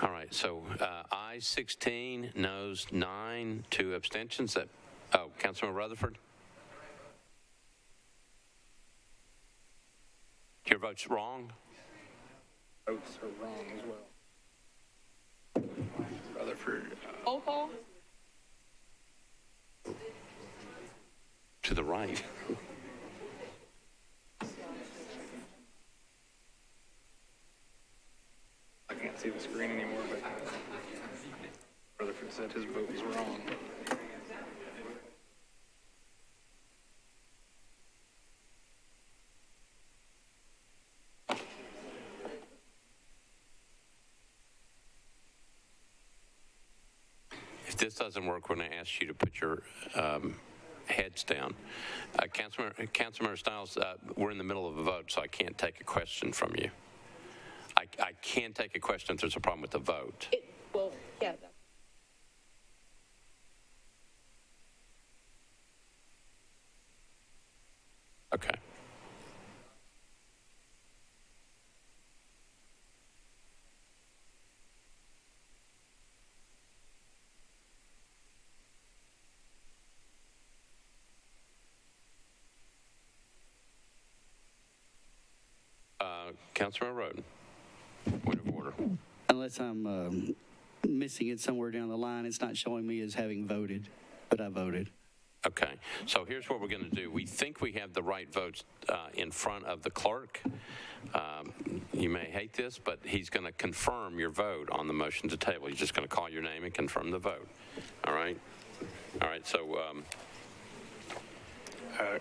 All right, so ayes 16, noes 9, 2 abstentions. Councilmember Rutherford? Your vote's wrong? Votes are wrong as well. Rutherford. Roll call? To the right. we're on. If this doesn't work, we're going to ask you to put your heads down. Councilmember Stiles, we're in the middle of a vote, so I can't take a question from you. I can take a question if there's a problem with the vote. Well, yeah. Okay. Councilmember Roden, point of order. Unless I'm missing it somewhere down the line, it's not showing me as having voted, but I voted. Okay, so here's what we're going to do. We think we have the right votes in front of the clerk. You may hate this, but he's going to confirm your vote on the motion to table. He's just going to call your name and confirm the vote. All right? All right, so...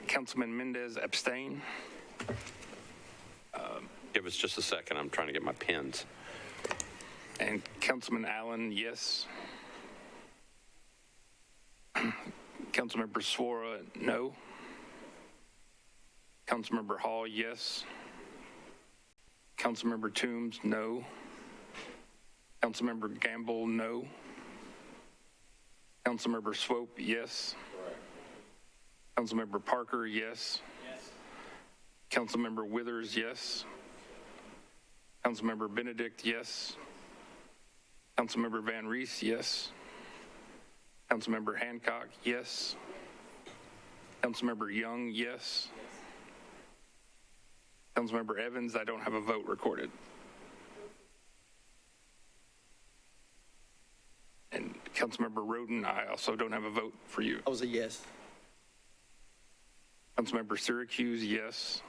Councilman Mendez abstain. Give us just a second. I'm trying to get my pens. And Councilman Allen, yes. Councilmember Suara, no. Councilmember Hall, yes. Councilmember Toombs, no. Councilmember Gamble, no. Councilmember Swope, yes. Councilmember Parker, yes. Councilmember Withers, yes. Councilmember Benedict, yes. Councilmember Van Rees, yes. Councilmember Hancock, yes. Councilmember Young, yes. Councilmember Evans, I don't have a vote recorded. And Councilmember Roden, I also don't have a vote for you. I was a yes. Councilmember Syracuse, yes.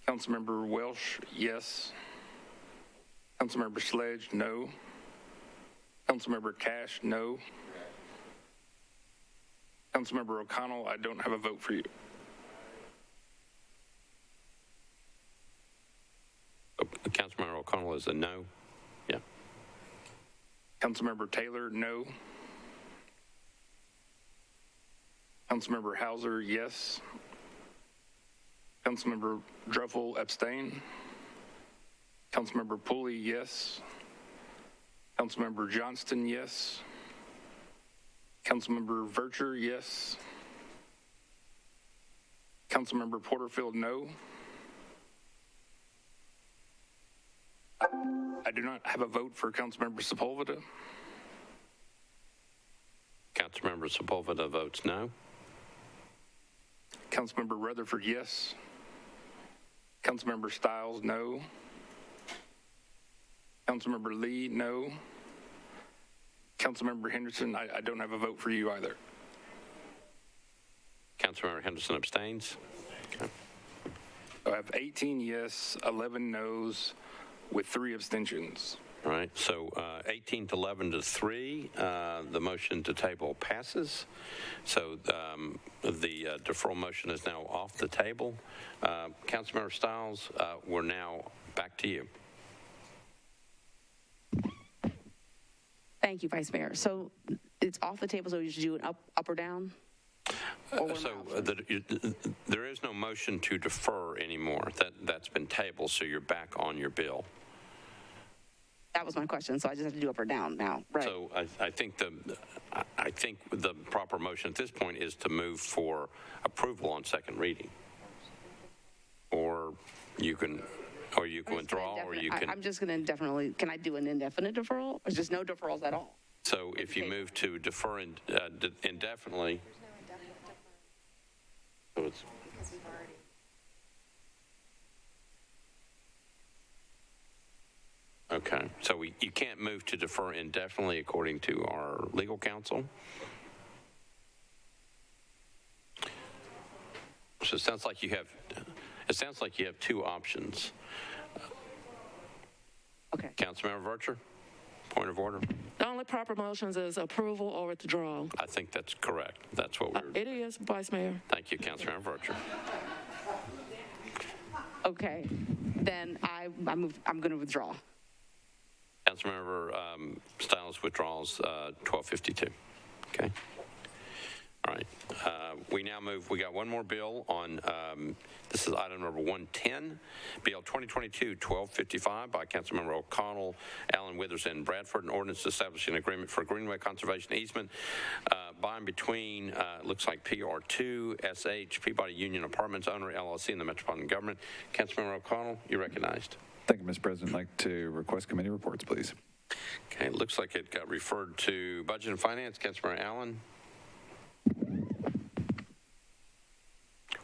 Councilmember Welsh, yes. Councilmember Sledge, no. Councilmember Cash, no. Councilmember O'Connell, I don't have a vote for you. Councilmember O'Connell is a no? Yeah. Councilmember Taylor, no. Councilmember Hauser, yes. Councilmember Druffel, abstain. Councilmember Pulley, yes. Councilmember Johnston, yes. Councilmember Vercher, yes. Councilmember Porterfield, no. I do not have a vote for Councilmember Sepulveda. Councilmember Sepulveda votes no. Councilmember Rutherford, yes. Councilmember Stiles, no. Councilmember Lee, no. Councilmember Henderson, I don't have a vote for you either. Councilmember Henderson abstains. Okay. I have 18 yes, 11 no's, with 3 abstentions. All right, so 18 to 11 to 3, the motion to table passes. So the deferral motion is now off the table. Councilmember Stiles, we're now back to you. Thank you, Vice Mayor. So it's off the table, so you should do it up or down? There is no motion to defer anymore. That's been tabled, so you're back on your bill. That was my question, so I just have to do up or down now, right? So I think the proper motion at this point is to move for approval on second reading, or you can withdraw, or you can. I'm just going to indefinitely. Can I do an indefinite deferral, or just no deferrals at all? So if you move to defer indefinitely, so it's. Okay, so you can't move to defer indefinitely according to our legal counsel. So it sounds like you have 2 options. Okay. Councilmember Vercher, point of order. The only proper motions is approval or withdrawal. I think that's correct. That's what we're. It is, Vice Mayor. Thank you, Councilmember Vercher. Okay, then I'm going to withdraw. Councilmember Stiles withdraws 1252. Okay. All right. We now move. We got one more bill on. This is item number 110, Bill 2022-1255 by Councilmember O'Connell, Allen Withers, and Bradford, an ordinance establishing an agreement for Greenway conservation easement by and between looks like PR2 SH Peabody Union Apartments owner LLC and the Metropolitan Government. Councilmember O'Connell, you're recognized. Thank you, Mr. President. I'd like to request committee reports, please. Okay, it looks like it got referred to Budget and Finance. Councilmember Allen.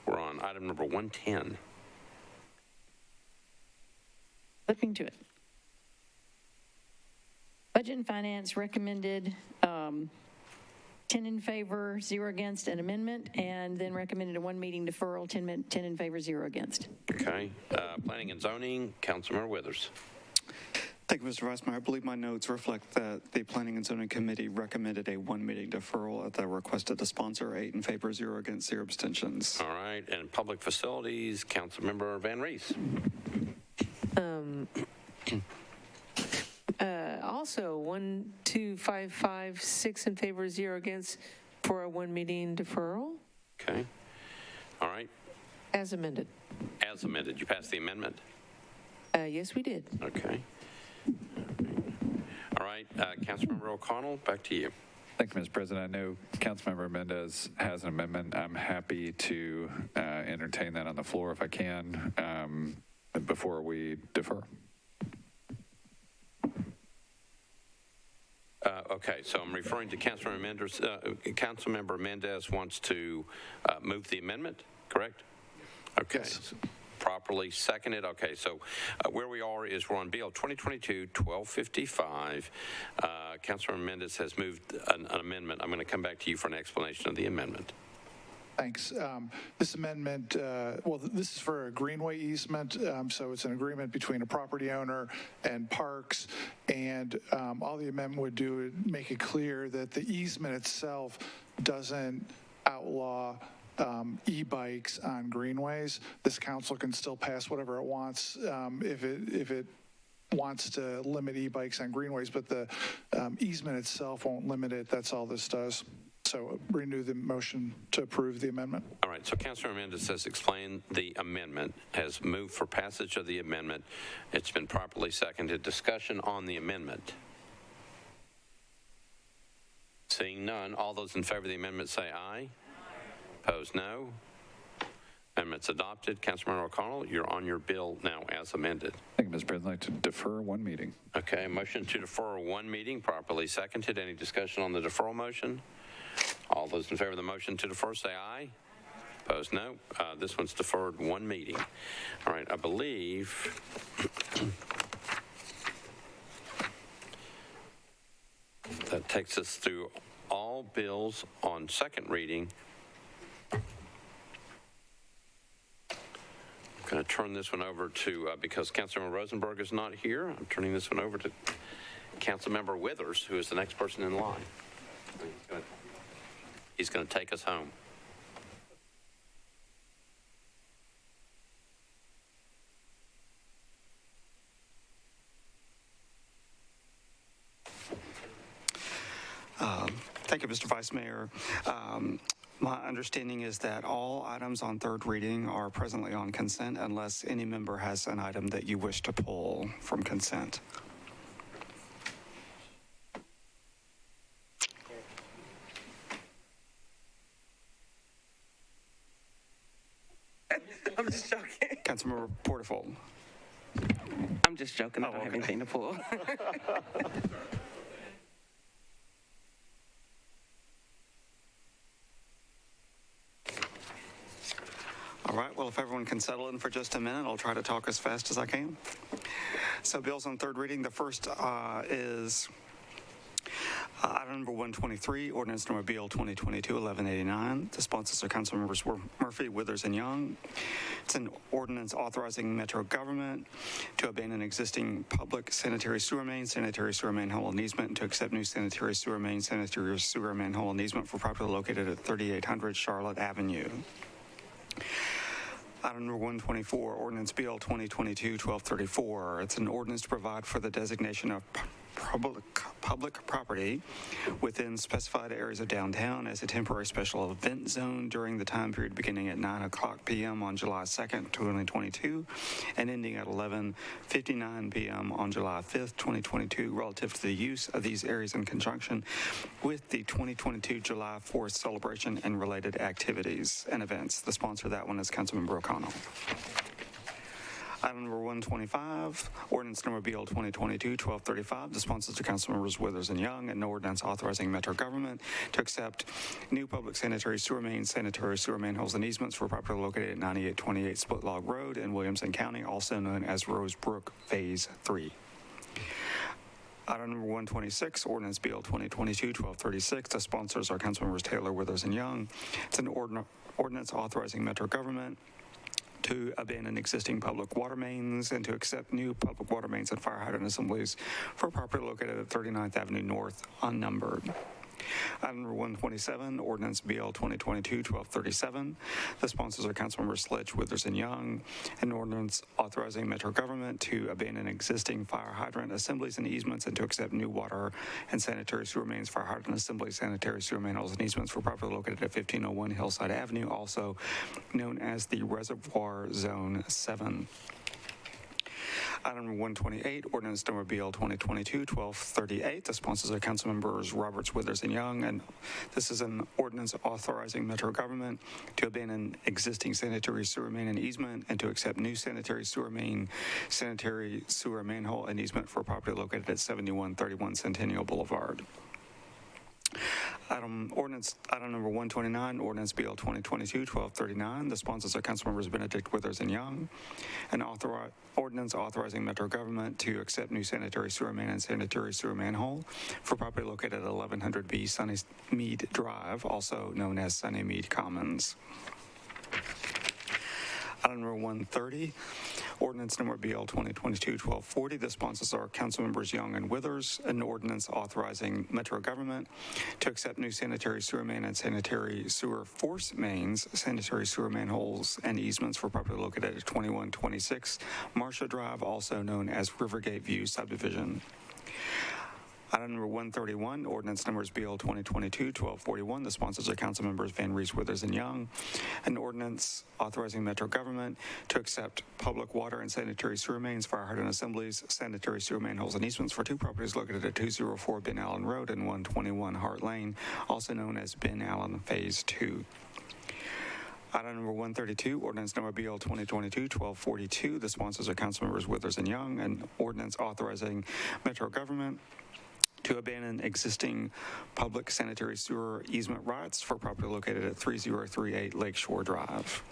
We're on item number 110. Flipping to it. Budget and Finance recommended 10 in favor, 0 against an amendment, and then recommended a one meeting deferral, 10 in favor, 0 against. Okay. Planning and Zoning, Councilmember Withers. Thank you, Mr. Vice Mayor. I believe my notes reflect that the Planning and Zoning Committee recommended a one meeting deferral at the request of the sponsor, 8 in favor, 0 against, 0 abstentions. All right. And Public Facilities, Councilmember Van Rees. Also, 1, 2, 5, 5, 6 in favor, 0 against for a one meeting deferral. Okay. All right. As amended. As amended. You passed the amendment? Yes, we did. Okay. All right. Councilmember O'Connell, back to you. Thank you, Mr. President. I know Councilmember Mendez has an amendment. I'm happy to entertain that on the floor if I can before we defer. Okay, so I'm referring to Councilmember Mendez. Councilmember Mendez wants to move the amendment, correct? Okay. Yes. Properly seconded. Okay, so where we are is we're on Bill 2022-1255. Councilmember Mendez has moved an amendment. I'm going to come back to you for an explanation of the amendment. Thanks. This amendment, well, this is for a greenway easement, so it's an agreement between a property owner and parks, and all the amendment would do would make it clear that the easement itself doesn't outlaw e-bikes on greenways. This council can still pass whatever it wants if it wants to limit e-bikes on greenways, but the easement itself won't limit it. That's all this does. So renew the motion to approve the amendment. All right, so Councilor Mendez has explained the amendment, has moved for passage of the amendment. It's been properly seconded. Discussion on the amendment. Seeing none, all those in favor of the amendment say aye. Opposed, no. Amendment's adopted. Councilmember O'Connell, you're on your bill now as amended. Thank you, Mr. President. I'd like to defer one meeting. Okay, motion to defer one meeting, properly seconded. Any discussion on the deferral motion? All those in favor of the motion to defer say aye. Opposed, no. This one's deferred one meeting. All right, I believe that takes us through all bills on second reading. I'm going to turn this one over to, because Councilmember Rosenberg is not here, I'm turning this one over to Councilmember Withers, who is the next person in line. He's going to take us home. Thank you, Mr. Vice Mayor. My understanding is that all items on third reading are presently on consent unless any member has an item that you wish to pull from consent. I'm just joking. Councilmember Porterfold. I'm just joking. I don't have anything to pull. All right, well, if everyone can settle in for just a minute, I'll try to talk as fast as I can. So bills on third reading, the first is Item number 123, ordinance number BL 2022-1189. The sponsors are council members Murphy, Withers, and Young. It's an ordinance authorizing Metro government to abandon existing public sanitary sewer main manhole and easement, and to accept new sanitary sewer manhole and easement for property located at 3800 Charlotte Avenue. Item number 124, ordinance BL 2022-1234. It's an ordinance to provide for the designation of public property within specified areas of downtown as a temporary special event zone during the time period beginning at 9:00 p.m. on July 2nd, 2022, and ending at 11:59 p.m. on July 5th, 2022, relative to the use of these areas in conjunction with the 2022 July 4th celebration and related activities and events. The sponsor of that one is Councilmember O'Connell. Item number 125, ordinance number BL 2022-1235. The sponsors are Councilmembers Withers and Young, an ordinance authorizing Metro government to accept new public sanitary sewer mains, sanitary sewer manholes, and easements for property located at 9828 Split Log Road in Williamson County, also known as Rosebrook Phase 3. Item number 126, ordinance BL 2022-1236. The sponsors are Councilmembers Taylor, Withers, and Young. It's an ordinance authorizing Metro government to abandon existing public water mains and to accept new public water mains and fire hydrant assemblies for property located at 39th Avenue North, unnumbered. Item number 127, ordinance BL 2022-1237. The sponsors are Councilmembers Sledge, Withers, and Young. An ordinance authorizing Metro government to abandon existing fire hydrant assemblies and easements and to accept new water and sanitary sewer mains, fire hydrant assemblies, sanitary sewer manholes, and easements for property located at 1501 Hillside Avenue, also known as the Reservoir Zone 7. Item number 128, ordinance number BL 2022-1238. The sponsors are Councilmembers Roberts, Withers, and Young, and this is an ordinance authorizing Metro government to abandon existing sanitary sewer main and easement and to accept new sanitary sewer main, sanitary sewer manhole, and easement for property located at 7131 Centennial Boulevard. Item number 129, ordinance BL 2022-1239. The sponsors are Councilmembers Benedict, Withers, and Young. An ordinance authorizing Metro government to accept new sanitary sewer main and sanitary sewer manhole for property located at 1100B Sunnymead Drive, also known as Sunnymead Commons. Item number 130, ordinance number BL 2022-1240. The sponsors are Councilmembers Young and Withers. An ordinance authorizing Metro government to accept new sanitary sewer main and sanitary sewer force mains, sanitary sewer manholes, and easements for property located at 2126 Marcia Drive, also known as Rivergate View Subdivision. Item number 131, ordinance numbers BL 2022-1241. The sponsors are Councilmembers Van Rees, Withers, and Young. An ordinance authorizing Metro government to accept public water and sanitary sewer mains, fire hydrant assemblies, sanitary sewer manholes, and easements for two properties located at 204 Ben Allen Road and 121 Hart Lane, also known as Ben Allen Phase 2. Item number 132, ordinance number BL 2022-1242. The sponsors are Councilmembers Withers and Young. An ordinance authorizing Metro government to abandon existing public sanitary sewer easement rights for property located at 3038 Lakeshore Drive.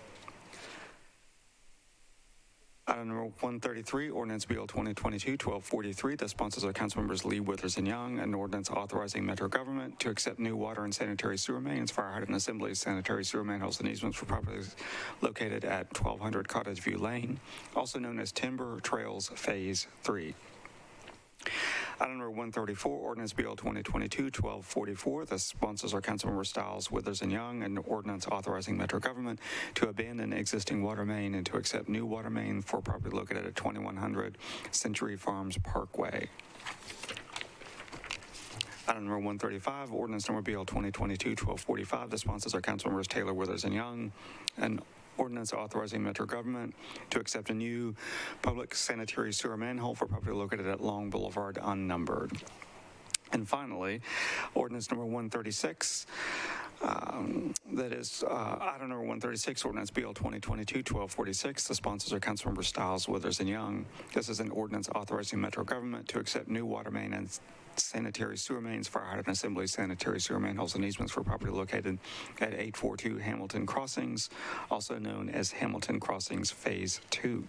Item number 133, ordinance BL 2022-1243. The sponsors are Councilmembers Lee, Withers, and Young. An ordinance authorizing Metro government to accept new water and sanitary sewer mains, fire hydrant assemblies, sanitary sewer manholes, and easements for properties located at 1200 Cottage View Lane, also known as Timber Trails Phase 3. Item number 134, ordinance BL 2022-1244. The sponsors are Councilmember Stiles, Withers, and Young. An ordinance authorizing Metro government to abandon existing water main and to accept new water main for property located at 2100 Century Farms Parkway. Item number 135, ordinance number BL 2022-1245. The sponsors are Councilmembers Taylor, Withers, and Young. An ordinance authorizing Metro government to accept a new public sanitary sewer manhole for property located at Long Boulevard, unnumbered. And finally, ordinance number 136, that is item number 136, ordinance BL 2022-1246. The sponsors are Councilmember Stiles, Withers, and Young. This is an ordinance authorizing Metro government to accept new water main and sanitary sewer mains, fire hydrant assemblies, sanitary sewer manholes, and easements for property located at 842 Hamilton Crossings, also known as Hamilton Crossings Phase 2.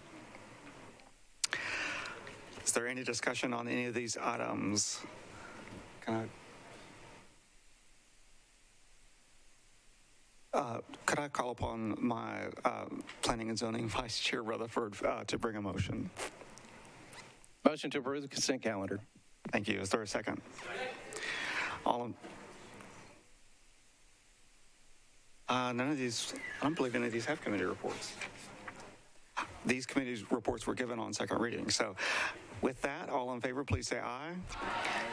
Is there any discussion on any of these items? Can I Could I call upon my Planning and Zoning Vice Chair Rutherford to bring a motion? Motion to approve the consent calendar. Thank you. Is there a second? None of these, I don't believe any of these have committee reports. These committee reports were given on second reading. So with that, all in favor, please say aye.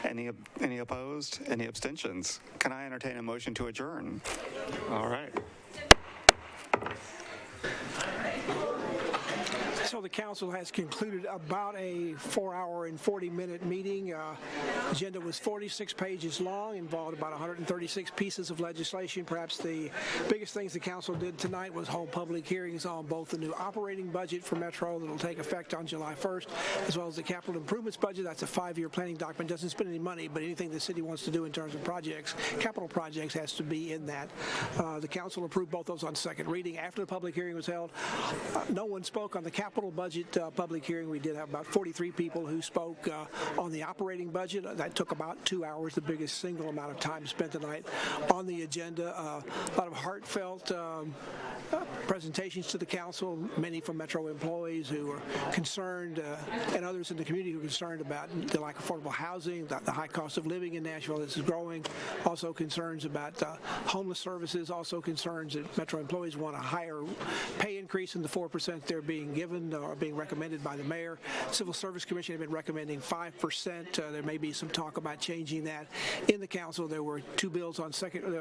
Any opposed? Any abstentions? Can I entertain a motion to adjourn? All right. So the council has concluded about a 4-hour and 40-minute meeting. Agenda was 46 pages long, involved about 136 pieces of legislation. Perhaps the biggest things the council did tonight was hold public hearings on both the new operating budget for Metro that will take effect on July 1st, as well as the capital improvements budget. That's a 5-year planning document. Doesn't spend any money, but anything the city wants to do in terms of projects, capital projects, has to be in that. The council approved both those on second reading. After the public hearing was held, no one spoke on the capital budget public hearing. We did have about 43 people who spoke on the operating budget. That took about 2 hours, the biggest single amount of time spent tonight on the agenda. A lot of heartfelt presentations to the council, many from Metro employees who are concerned, and others in the community who are concerned about the lack of affordable housing, the high cost of living in Nashville. This is growing. Also concerns about homeless services, also concerns that Metro employees want a higher pay increase than the 4% they're being given or being recommended by the mayor. Civil Service Commission have been recommending 5%. There may be some talk about changing that in the council. There were two bills on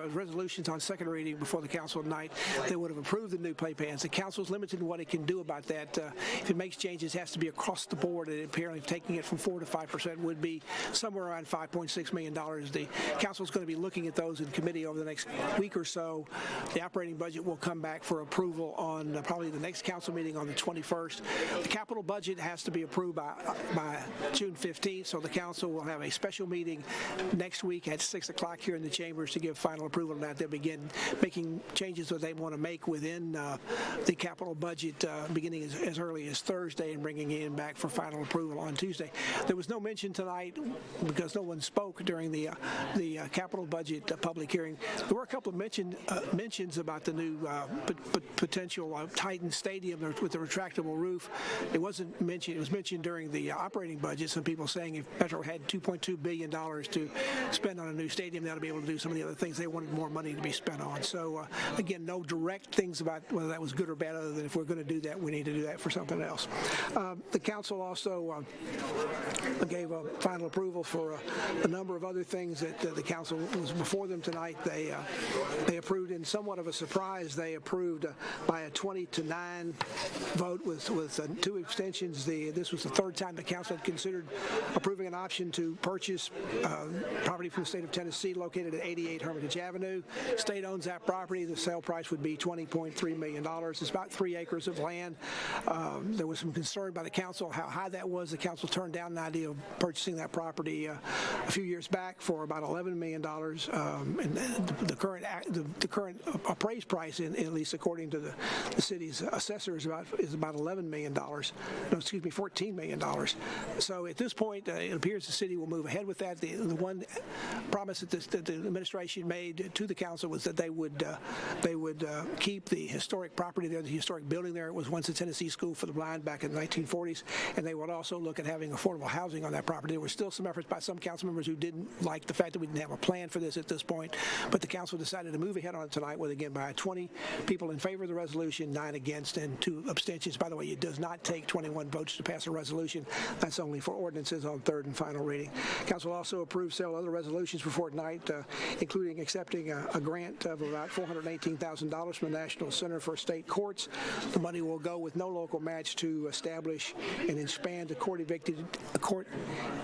resolutions on second reading before the council tonight that would have approved the new pay plans. The council is limited in what it can do about that. If it makes changes, it has to be across the board, and apparently taking it from 4 to 5% would be somewhere around $5.6 million. The council is going to be looking at those in committee over the next week or so. The operating budget will come back for approval on probably the next council meeting on the 21st. The capital budget has to be approved by June 15th, so the council will have a special meeting next week at 6 o'clock here in the chambers to give final approval on that. They'll begin making changes that they want to make within the capital budget beginning as early as Thursday and bringing it back for final approval on Tuesday. There was no mention tonight because no one spoke during the capital budget public hearing. There were a couple of mentions about the new potential Titan Stadium with the retractable roof. It wasn't mentioned. It was mentioned during the operating budget. Some people saying if Metro had $2.2 billion to spend on a new stadium, that'll be able to do some of the other things they wanted more money to be spent on. So again, no direct things about whether that was good or bad, other than if we're going to do that, we need to do that for something else. The council also gave a final approval for a number of other things that the council was before them tonight. They approved in somewhat of a surprise. They approved by a 20-9 vote with 2 abstentions. This was the third time the council had considered approving an option to purchase property from the state of Tennessee located at 88 Hermitage Avenue. State owns that property. The sale price would be $20.3 million. It's about 3 acres of land. There was some concern by the council how high that was. The council turned down the idea of purchasing that property a few years back for about $11 million. And the current appraised price, at least according to the city's assessor, is about $11 million. No, excuse me, $14 million. So at this point, it appears the city will move ahead with that. The one promise that the administration made to the council was that they would keep the historic property there, the historic building there. It was once a Tennessee School for the Blind back in the 1940s, and they would also look at having affordable housing on that property. There were still some efforts by some council members who didn't like the fact that we didn't have a plan for this at this point, but the council decided to move ahead on it tonight with, again, by 20 people in favor of the resolution, 9 against, and 2 abstentions. By the way, it does not take 21 votes to pass a resolution. That's only for ordinances on third and final reading. Council also approved several other resolutions before tonight, including accepting a grant of about $418,000 from the National Center for State Courts. The money will go with no local match to establish and expand the court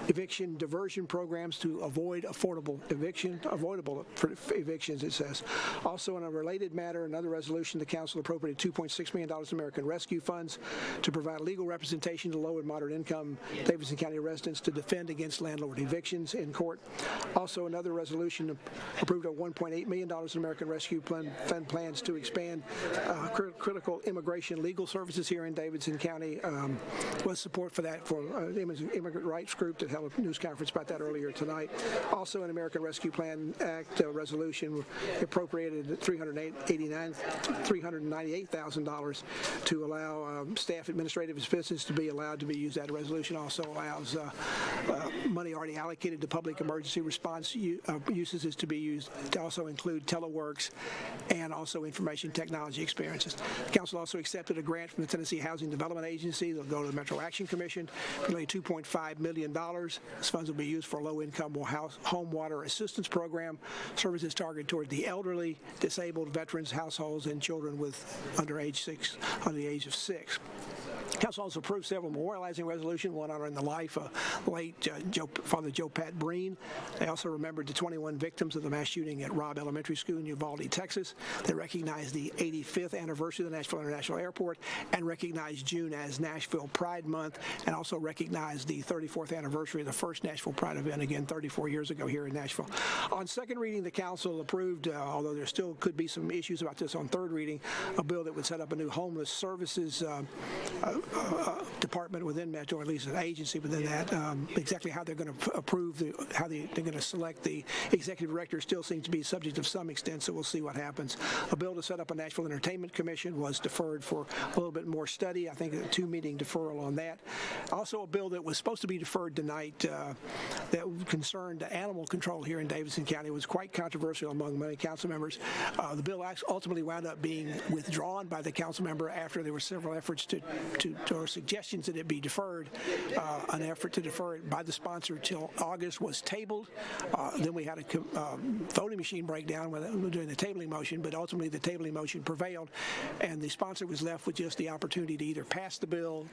eviction diversion programs to avoid avoidable evictions, it says. Also, in a related matter, another resolution, the council appropriated $2.6 million in American Rescue Funds to provide legal representation to low and moderate income Davidson County residents to defend against landlord evictions in court. Also, another resolution approved of $1.8 million in American Rescue Fund plans to expand critical immigration legal services here in Davidson County. Was support for that for the immigrant rights group that held a news conference about that earlier tonight. Also, an American Rescue Plan Act resolution appropriated $398,000 to allow staff administrative expenses to be allowed to be used. That resolution also allows money already allocated to public emergency response uses is to be used to also include teleworks and also information technology experiences. The council also accepted a grant from the Tennessee Housing Development Agency. They'll go to the Metro Action Commission for nearly $2.5 million. These funds will be used for low-income home water assistance program, services targeted toward the elderly, disabled, veterans, households, and children under the age of 6. Council also approved several memorializing resolutions, one honoring the life of late Father Joe Pat Breen. They also remembered the 21 victims of the mass shooting at Robb Elementary School in Uvalde, Texas. They recognized the 85th anniversary of the Nashville International Airport and recognized June as Nashville Pride Month, and also recognized the 34th anniversary of the first Nashville Pride event, again 34 years ago here in Nashville. On second reading, the council approved, although there still could be some issues about this on third reading, a bill that would set up a new homeless services department within Metro, or at least an agency within that. Exactly how they're going to approve, how they're going to select the executive director still seems to be subject of some extent, so we'll see what happens. A bill to set up a Nashville Entertainment Commission was deferred for a little bit more study. I think a 2-meeting deferral on that. Also, a bill that was supposed to be deferred tonight that concerned animal control here in Davidson County was quite controversial among many council members. The bill ultimately wound up being withdrawn by the council member after there were several efforts or suggestions that it be deferred. An effort to defer it by the sponsor till August was tabled. Then we had a voting machine breakdown during the tabling motion, but ultimately the tabling motion prevailed, and the sponsor was left with just the opportunity to either pass the bill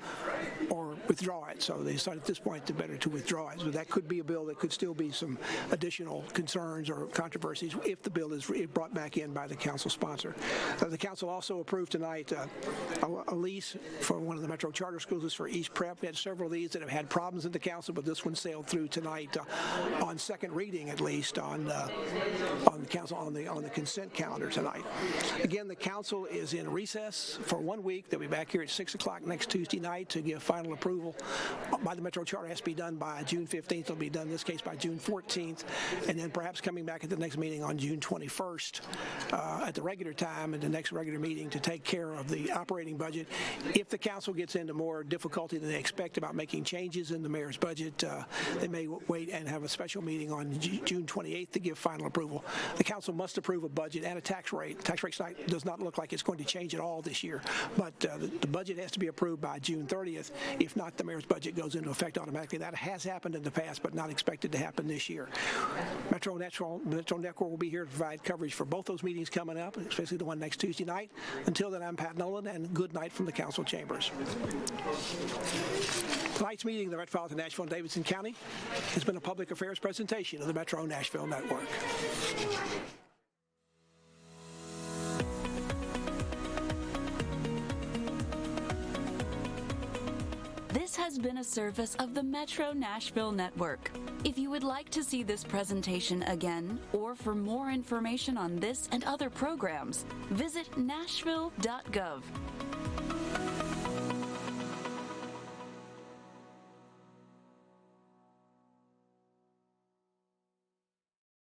or withdraw it. So they decided at this point better to withdraw it. So that could be a bill that could still be some additional concerns or controversies if the bill is brought back in by the council sponsor. The council also approved tonight a lease for one of the Metro charter schools is for East Prep. We had several of these that have had problems at the council, but this one sailed through tonight on second reading, at least on the council on the consent calendar tonight. Again, the council is in recess for 1 week. They'll be back here at 6 o'clock next Tuesday night to give final approval by the Metro charter. It has to be done by June 15th. It'll be done in this case by June 14th, and then perhaps coming back at the next meeting on June 21st at the regular time at the next regular meeting to take care of the operating budget. If the council gets into more difficulty than they expect about making changes in the mayor's budget, they may wait and have a special meeting on June 28th to give final approval. The council must approve a budget and a tax rate. The tax rate does not look like it's going to change at all this year, but the budget has to be approved by June 30th. If not, the mayor's budget goes into effect automatically. That has happened in the past, but not expected to happen this year. Metro Network will be here to provide coverage for both those meetings coming up, especially the one next Tuesday night. Until then, I'm Pat Nolan, and good night from the council chambers. Tonight's meeting of the Metropolitan Nashville and Davidson County has been a public affairs presentation of the Metro Nashville Network. This has been a service of the Metro Nashville Network. If you would like to see this presentation again, or for more information on this and other programs, visit nashville.gov.